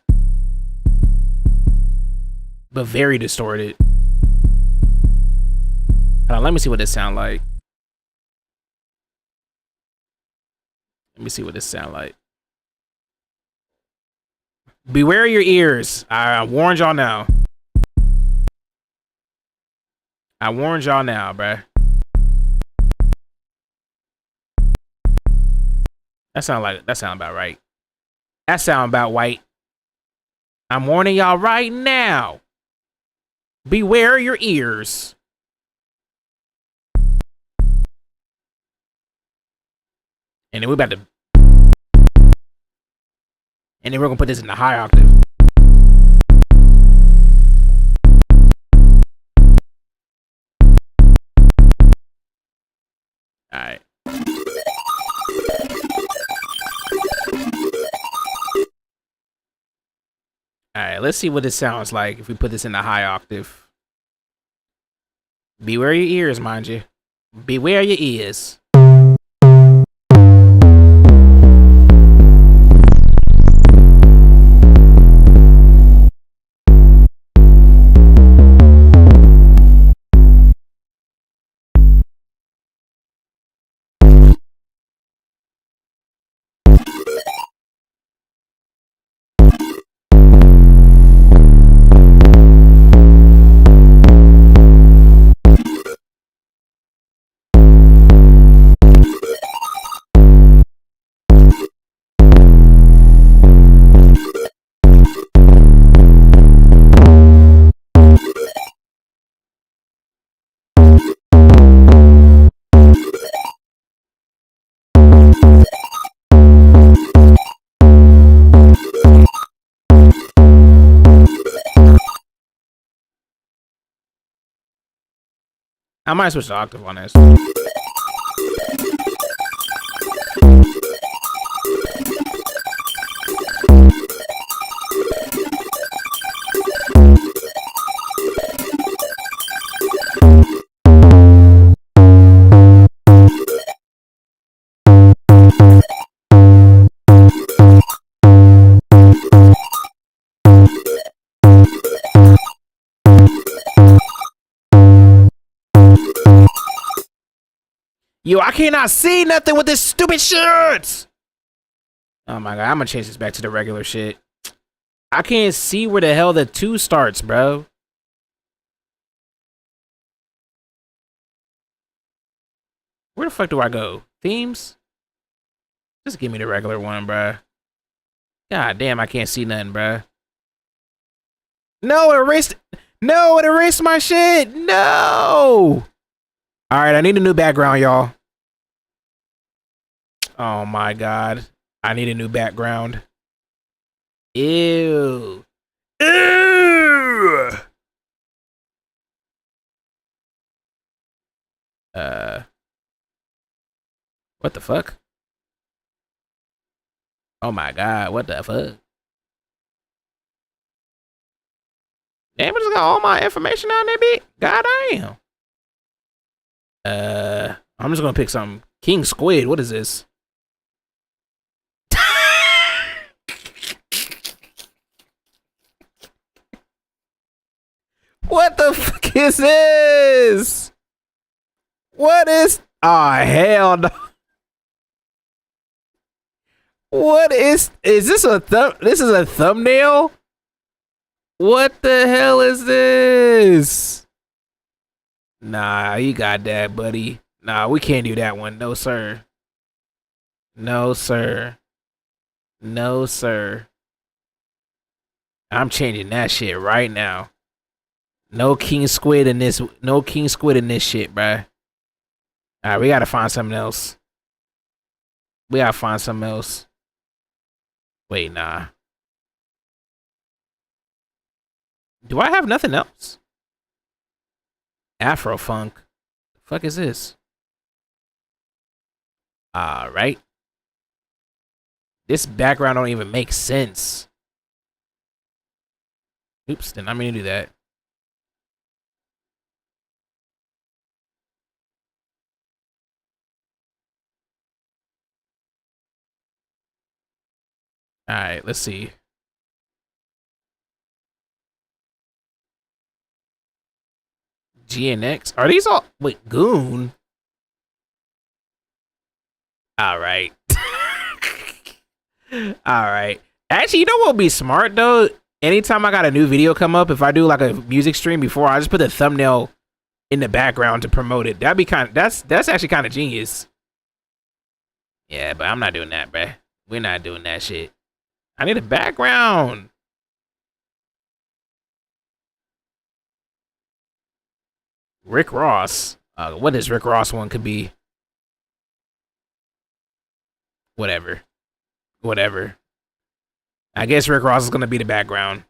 but very distorted. Hold on, let me see what this sound like. Let me see what this sound like. Beware your ears. I warned y'all now. I warned y'all now, bruh. That sound about right. That sound about white. I'm warning y'all right now. Beware your ears. And then we're about to... And then we're gonna put this in the high octave. Alright. Alright, let's see what it sounds like if we put this in the high octave. Beware your ears, mind you. Beware your ears. I might switch to octave on this. Yo, I cannot see nothing with this stupid shit. Oh my god, I'm gonna change this back to the regular shit. I can't see where the hell the 2 starts, bro. Where the fuck do I go? Themes? Just give me the regular one, bro. God damn, I can't see nothing, bro. No, it erased. No, it erased my shit. No. All right, I need a new background, y'all. Oh my god, I need a new background. Ew. Ew. What the fuck? Oh my god, what the fuck? Damn, I just got all my information on there, bitch. God damn. I'm just gonna pick something. King Squid, what is this? What the fuck is this? What is... Oh, hell no. What is this a this is a thumbnail? What the hell is this? Nah, you got that, buddy. Nah, we can't do that one. No, sir. No, sir. No, sir. I'm changing that shit right now. No king squid in this. No king squid in this shit, bruh. All right, we gotta find something else. We gotta find something else. Wait, nah. Do I have nothing else? Afro funk. The fuck is this? All right. This background don't even make sense. Oops, didn't I mean to do that. All right, let's see. GNX. Are these all? Wait, Goon. All right. All right. Actually, you know what would be smart though? Anytime I got a new video come up, if I do like a music stream before, I just put the thumbnail in the background to promote it. That'd be that's actually kind of genius. Yeah, but I'm not doing that, bruh. We're not doing that shit. I need a background. Rick Ross. What this Rick Ross one could be? Whatever. Whatever. I guess Rick Ross is gonna be the background.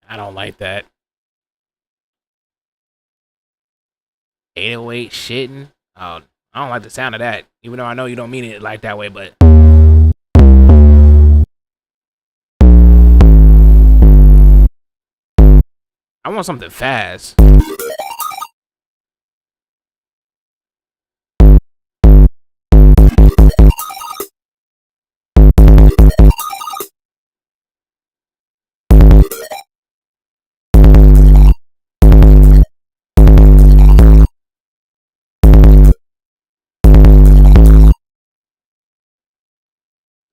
I don't like that. 808 shitting. Oh, I don't like the sound of that. Even though I know you don't mean it like that way, but want something fast.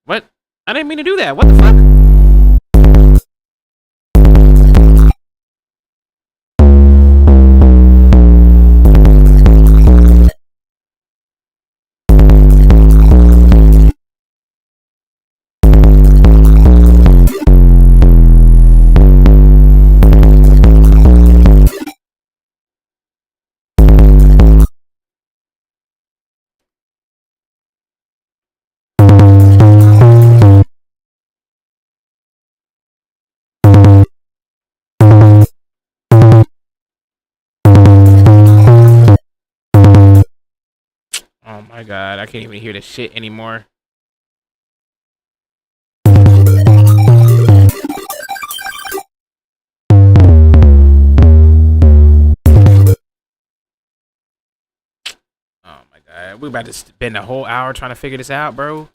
What? I didn't mean to do that. What the fuck? Oh my god, I can't even hear the shit anymore. Oh my god, we about to spend a whole hour trying to figure this out, bro.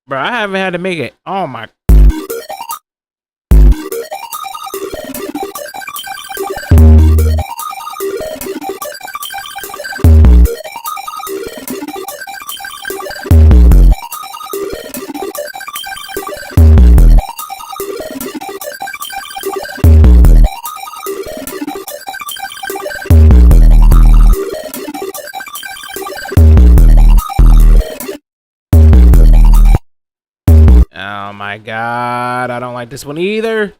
Bro, I haven't had to make it. Oh my. Oh my god, I don't like this one either.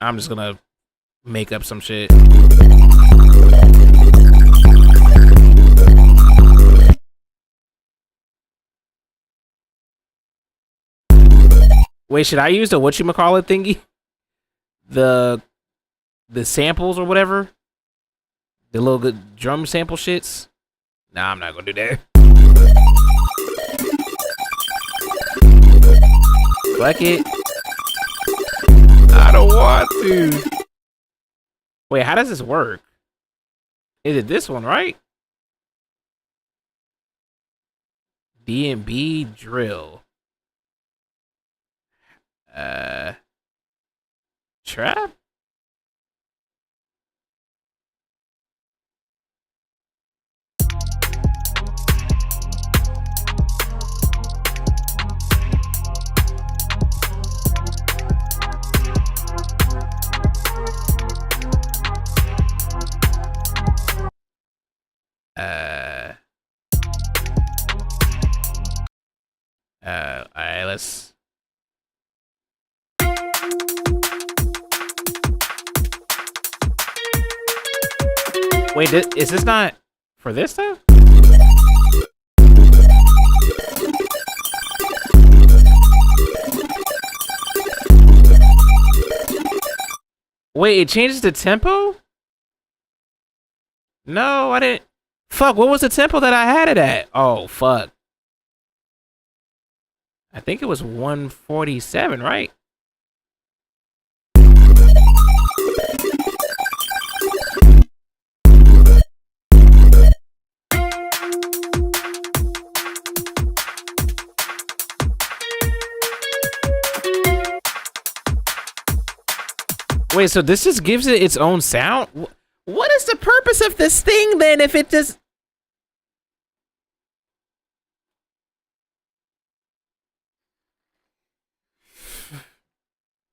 I'm just gonna make up some shit. Wait, should I use the whatchamacallit thingy? The samples or whatever? The little good drum sample shits? Nah, I'm not gonna do that. Fuck it. I don't want to. Wait, how does this work? Is it this one, right? D&B drill. Trap? Alright, let's Wait, is this not for this stuff? Wait, it changes the tempo? No, I didn't. Fuck, what was the tempo that I had it at? Oh, fuck. I think it was 147, right? Wait, so this just gives it its own sound? What is the purpose of this thing then if it just...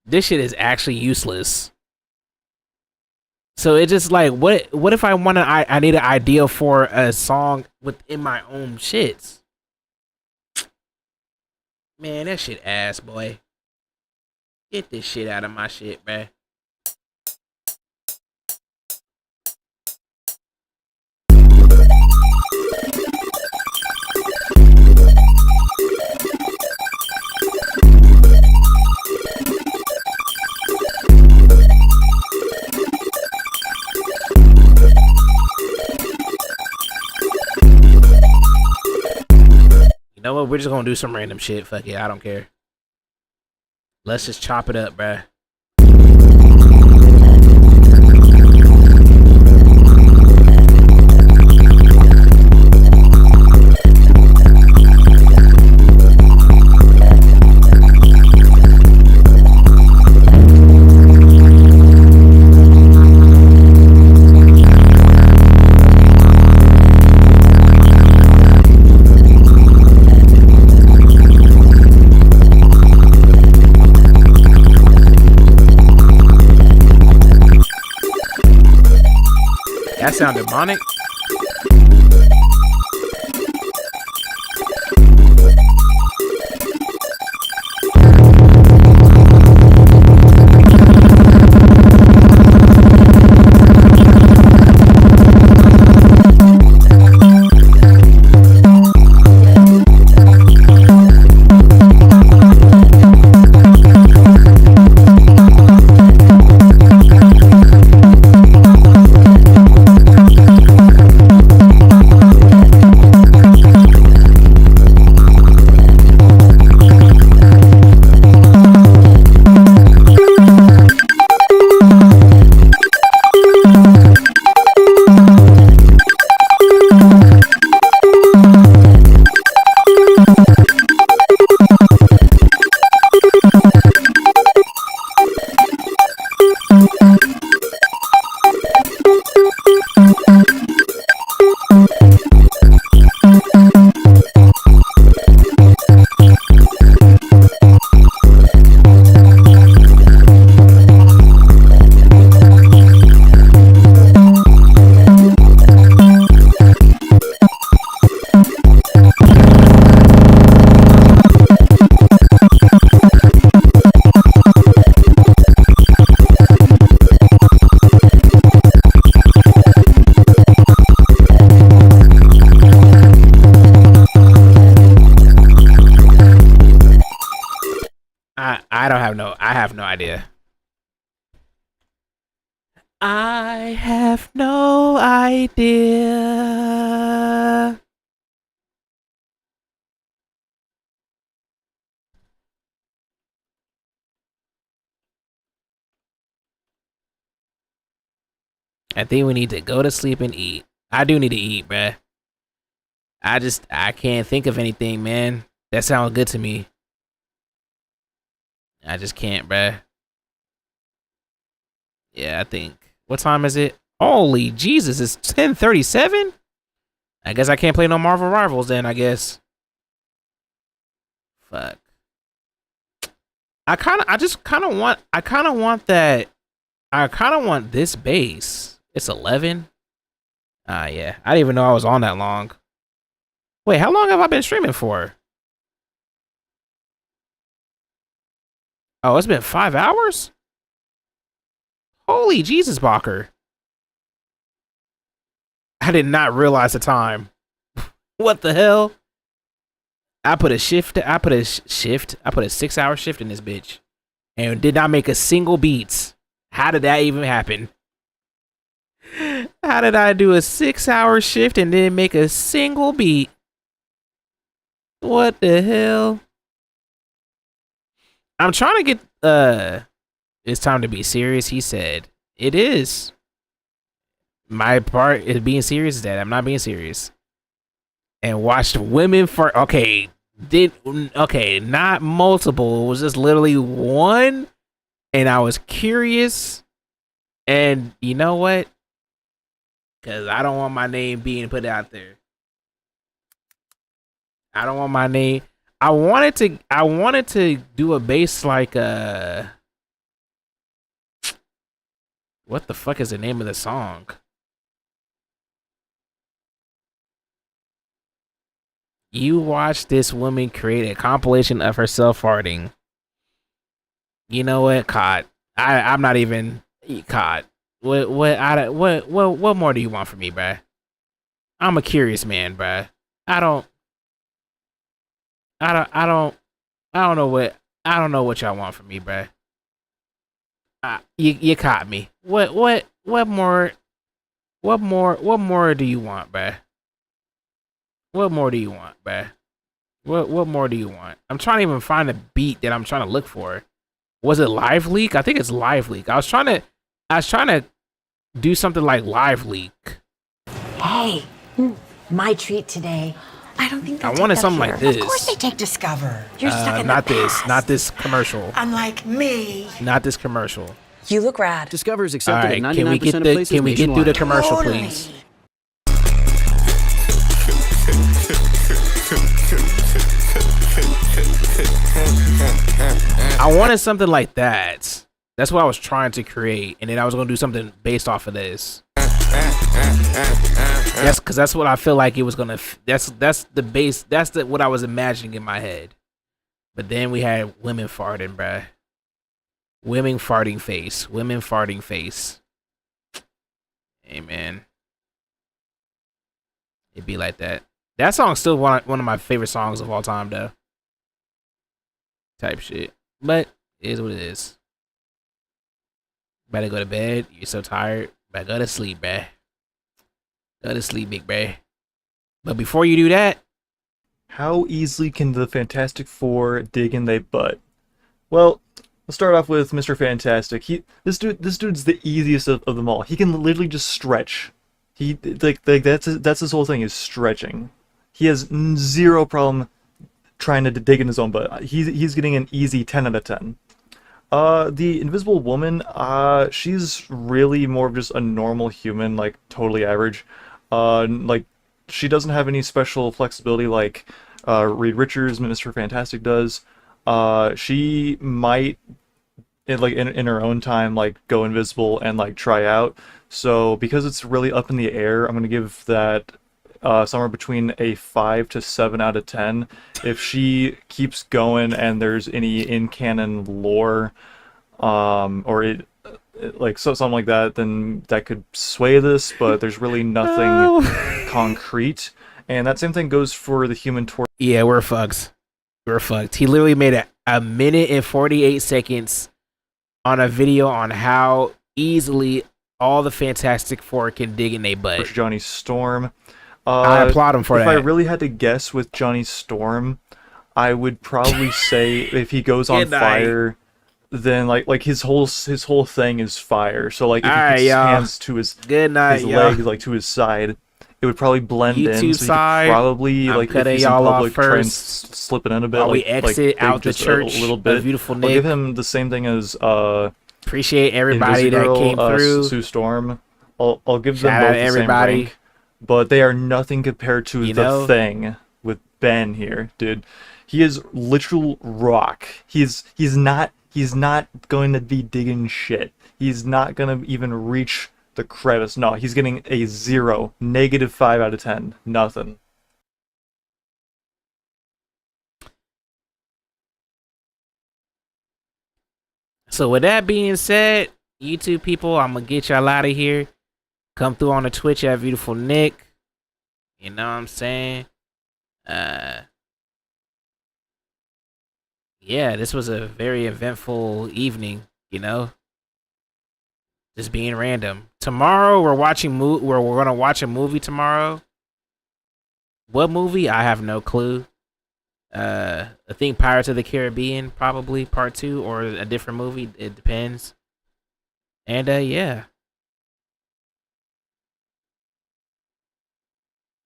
This shit is actually useless. So it just like, what if I want to, I need an idea for a song within my own shits? Man, that shit ass, boy. Get this shit out of my shit, bruh. You know what? We're just gonna do some random shit. Fuck it, I don't care. Let's just chop it up, bruh. That sounded demonic. I have no idea. I have no idea. I think we need to go to sleep and eat. I do need to eat, bruh. I can't think of anything, man. That sounds good to me. I just can't, bruh. Yeah, I think. What time is it? Holy Jesus, it's 10:37? I guess I can't play no Marvel Rivals then, I guess. Fuck. I kind of want this base. It's 11. Yeah. I didn't even know I was on that long. Wait, how long have I been streaming for? Oh, it's been 5 hours? Holy Jesus, Bacher. I did not realize the time. What the hell? I put a 6-hour shift in this bitch and did not make a single beat. How did that even happen? How did I do a 6-hour shift and didn't make a single beat? What the hell? I'm trying to get it's time to be serious, he said. It is. My part is being serious is that I'm not being serious. And watched women for not multiple, it was just literally one, and I was curious, and you know what? Because I don't want my name being put out there. I don't want my name. I wanted to do a bass like what the fuck is the name of the song? You watch this woman create a compilation of herself farting. You know what, Cod? I'm not even Cod. What more do you want from me, bruh? I'm a curious man, bruh. I don't know what y'all want from me, bruh. You caught me. What more do you want, bruh? What more do you want, bruh? What more do you want? I'm trying to even find a beat that I'm trying to look for. Was it Live Leak? I think it's Live Leak. I was trying to do something like Live Leak. Hey, my treat today. I don't think I wanted something like this. Of course they take Discover. You're stuck in not the this, past. not this commercial. Unlike me. Not this commercial. You look rad. Discover is accepted All right, at 99% of places can we get through the nationwide. commercial, Totally. please? I wanted something like that. That's what I was trying to create, and then I was gonna do something based off of this. Yes, because that's what I feel like it was gonna. That's the base. That's what I was imagining in my head. But then we had women farting, bruh. Women farting face. Women farting face. Hey man, it'd be like that. That song's still one of my favorite songs of all time, though. Type shit, but it is what it is. Better go to bed. You're so tired. Better go to sleep, bruh. Go to sleep, big bruh. But before you do that, how easily can the Fantastic Four dig in their butt? Well, let's start off with Mr. Fantastic. This dude's the easiest of them all. He can literally just stretch. That's his whole thing, is stretching. He has zero problem trying to dig in his own butt. He's getting an easy 10 out of 10. The Invisible Woman, she's really more of just a normal human, like totally average. Like she doesn't have any special flexibility like Reed Richards, Mr. Fantastic does. She might in her own time like go invisible and like try out. So because it's really up in the air, I'm gonna give that somewhere between a 5 to 7 out of 10. If she keeps going and there's any in-canon lore, or something like that, then that could sway this, but there's really nothing concrete. And that same thing goes for the Human Torch. yeah, we're fucked. We're fucked. He literally made a minute and 48 seconds on a video on how easily all the Fantastic Four can dig in their butt. Johnny Storm. I applaud him for if that. I really had to guess with Johnny Storm, I would probably say if he goes on fire, then like his whole thing is fire. So like if he puts his hands to his legs, like to his side, it would probably blend in. So side, he could probably I'm like if cutting he's in y'all off public, try and first slip it in a bit. while we exit out the just church a little bit. of beautiful I'll Nick. give him the same thing as appreciate everybody that Invisigirl, came through. Sue Storm. I'll give Shout them out both to the everybody. same rank, but they are nothing compared to the Thing with Ben here, dude. He is literal rock. He's not going to be digging shit. He's not gonna even reach the crevice. No, he's getting a 0, -5 out of 10, nothing. So with that being said, you two people, I'm gonna get y'all out of here. Come through on the Twitch at Beautiful Nick. You know what I'm saying? Yeah, this was a very eventful evening, you know? Just being random. Tomorrow we're gonna watch a movie tomorrow. What movie? I have no clue. I think Pirates of the Caribbean, probably part 2, or a different movie. It depends. And yeah.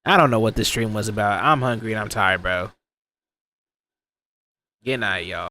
I don't know what this stream was about. I'm hungry and I'm tired, bro. Good night, y'all.